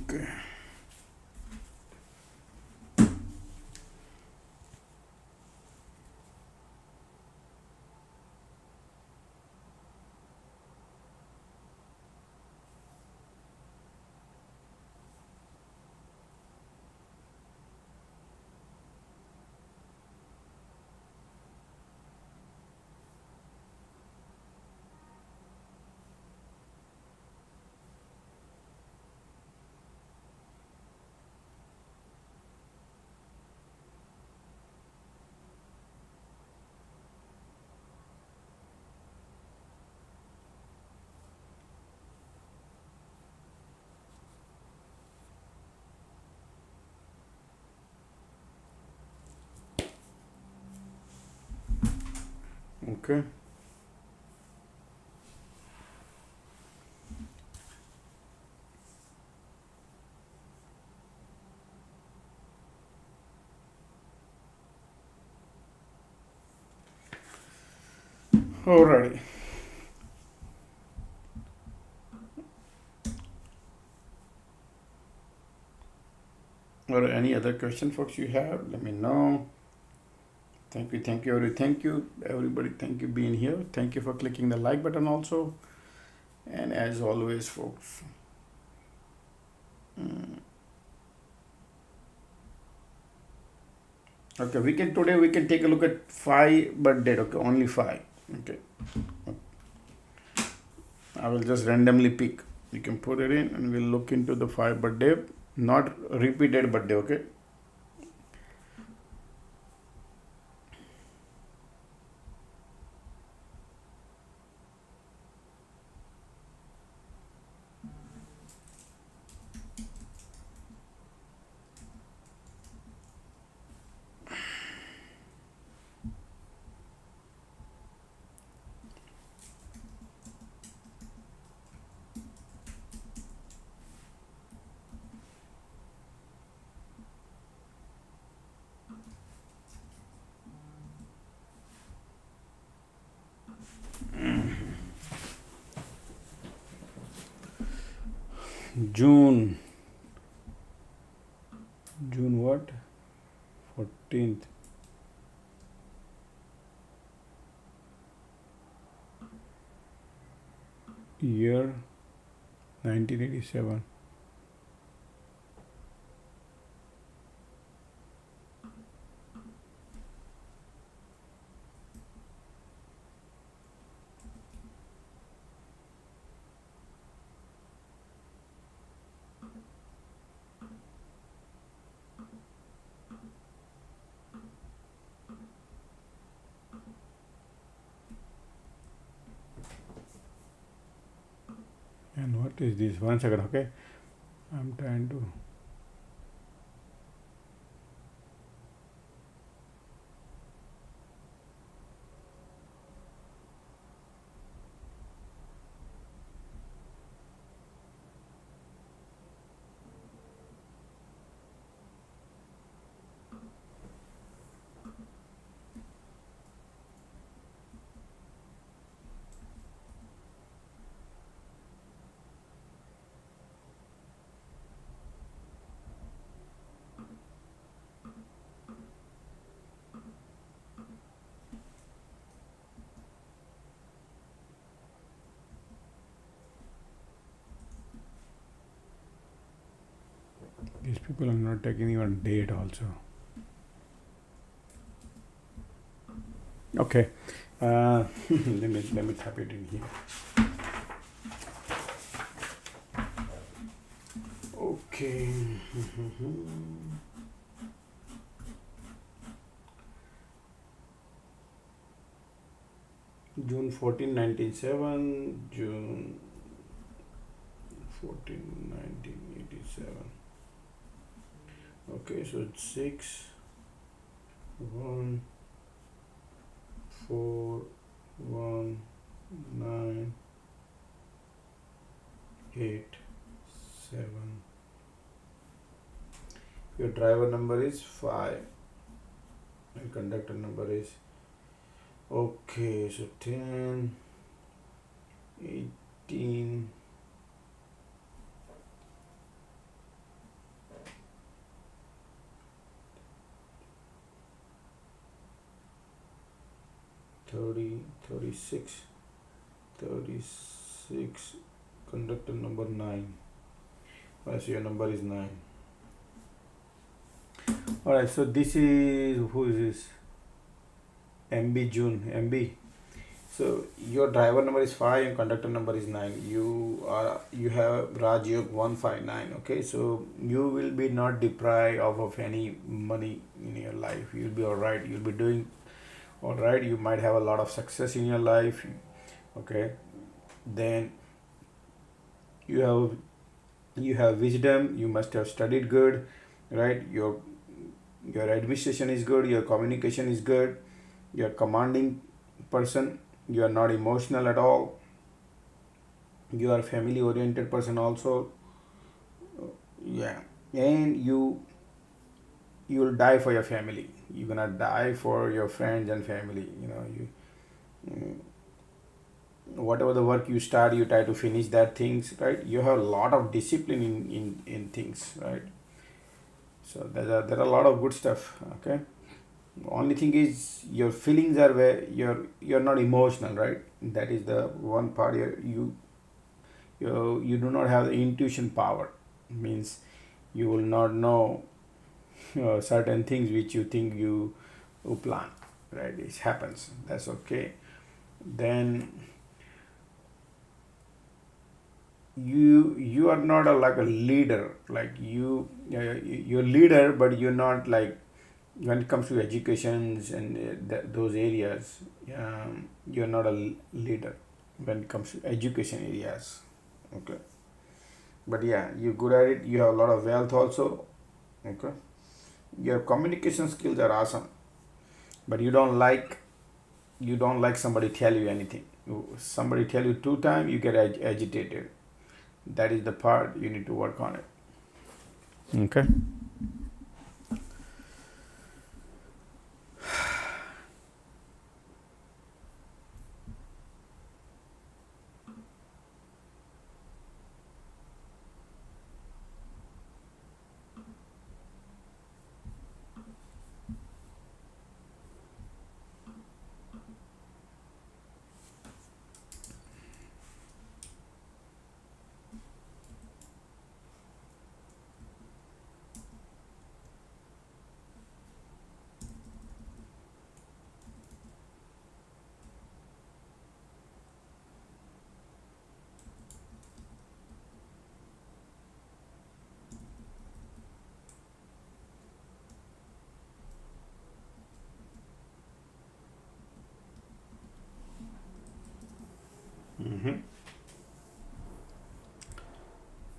Okay. Okay. Alrighty. Or any other question, folks, you have, let me know. Thank you, everybody. Thank you being here. Thank you for clicking the like button also. And as always, folks, okay, today we can take a look at 5 but date. Okay, only 5. Okay, I will just randomly pick. You can put it in and we'll look into the 5 but day, not repeated but day. Okay. June what? 14th. Year 1987. And what is this? 1 second, okay? I'm trying to. These people are not taking even date also. Okay, let me type it in here. Okay. June 14, 1997, June 14, 1987. Okay, so it's 6, 1, 4, 1, 9, 8, 7. Your driver number is 5 and conductor number is okay, so 10, 18, 30, 36, 36, conductor number 9. So your number is 9. Alright, so this is, who is this? MB June, MB. So your driver number is 5 and conductor number is 9. You have Rajyog 159. Okay, so you will be not deprived of any money in your life. You'll be alright. You'll be doing alright. You might have a lot of success in your life. Okay, then you have wisdom. You must have studied good, right? Your administration is good. Your communication is good. You're a commanding person. You are not emotional at all. You are a family oriented person also. Yeah, and you will die for your family. You're gonna die for your friends and family. Whatever the work you start, you try to finish that things, right? You have a lot of discipline in things, right? So there are a lot of good stuff. Okay, only thing is your feelings are where you're not emotional, right? That is the one part. You do not have the intuition power. Means you will not know certain things which you think you plan, right? It happens. That's okay. Then you are not like a leader. Like you're leader, but you're not like, when it comes to educations and those areas, you're not a leader when it comes to education areas. Okay, but yeah, you're good at it. You have a lot of wealth also. Okay, your communication skills are awesome, but you don't like somebody tell you anything. Somebody tell you 2 times, you get agitated. That is the part you need to work on it. Okay.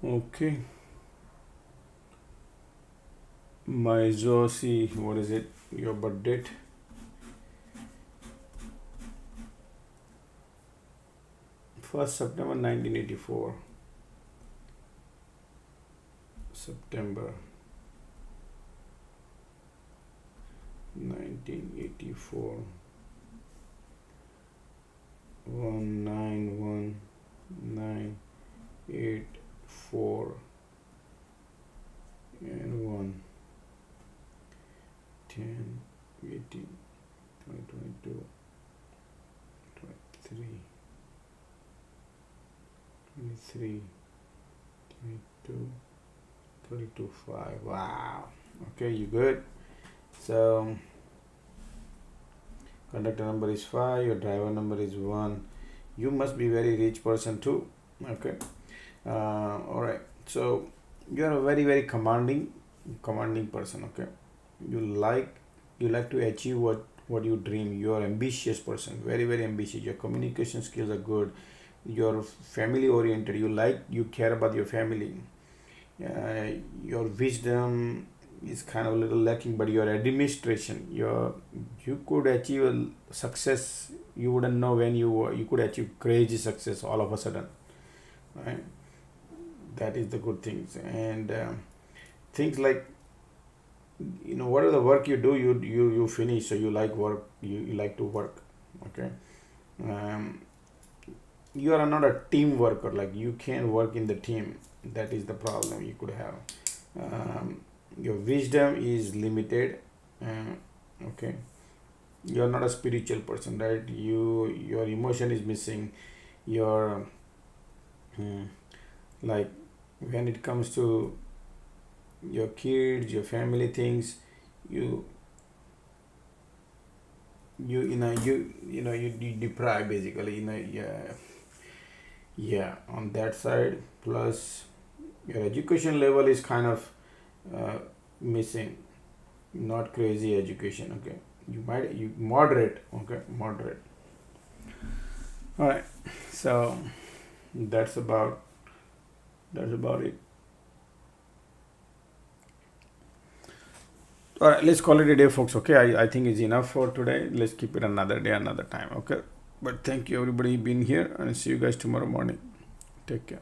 Okay. My Josie, what is it? Your birth date? First September 1984. September 1984. 191984 and 1 10 18 2022 23 23 22 32.5. Wow. Okay, you good. So conductor number is 5, your driver number is 1. You must be very rich person too. Okay. All right. So you are a very, very commanding person. Okay. You like to achieve what you dream. You are ambitious person, very, very ambitious. Your communication skills are good. You're family oriented. You care about your family. Your wisdom is kind of a little lacking, but your administration, you could achieve a success you wouldn't know when you could achieve crazy success all of a sudden, right? That is the good things. And things like, whatever the work you do, you finish. So you like work, you like to work. Okay. You are not a team worker, like you can't work in the team. That is the problem you could have. Your wisdom is limited. Okay. You are not a spiritual person, right? Your emotion is missing. Your like when it comes to your kids, your family things, you deprive basically, yeah, on that side. Plus your education level is kind of missing, not crazy education. Okay, you moderate. Okay, moderate. All right, so that's about it. All right, let's call it a day, folks. Okay, I think it's enough for today. Let's keep it another day, another time. Okay, but thank you everybody being here, and see you guys tomorrow morning. Take care.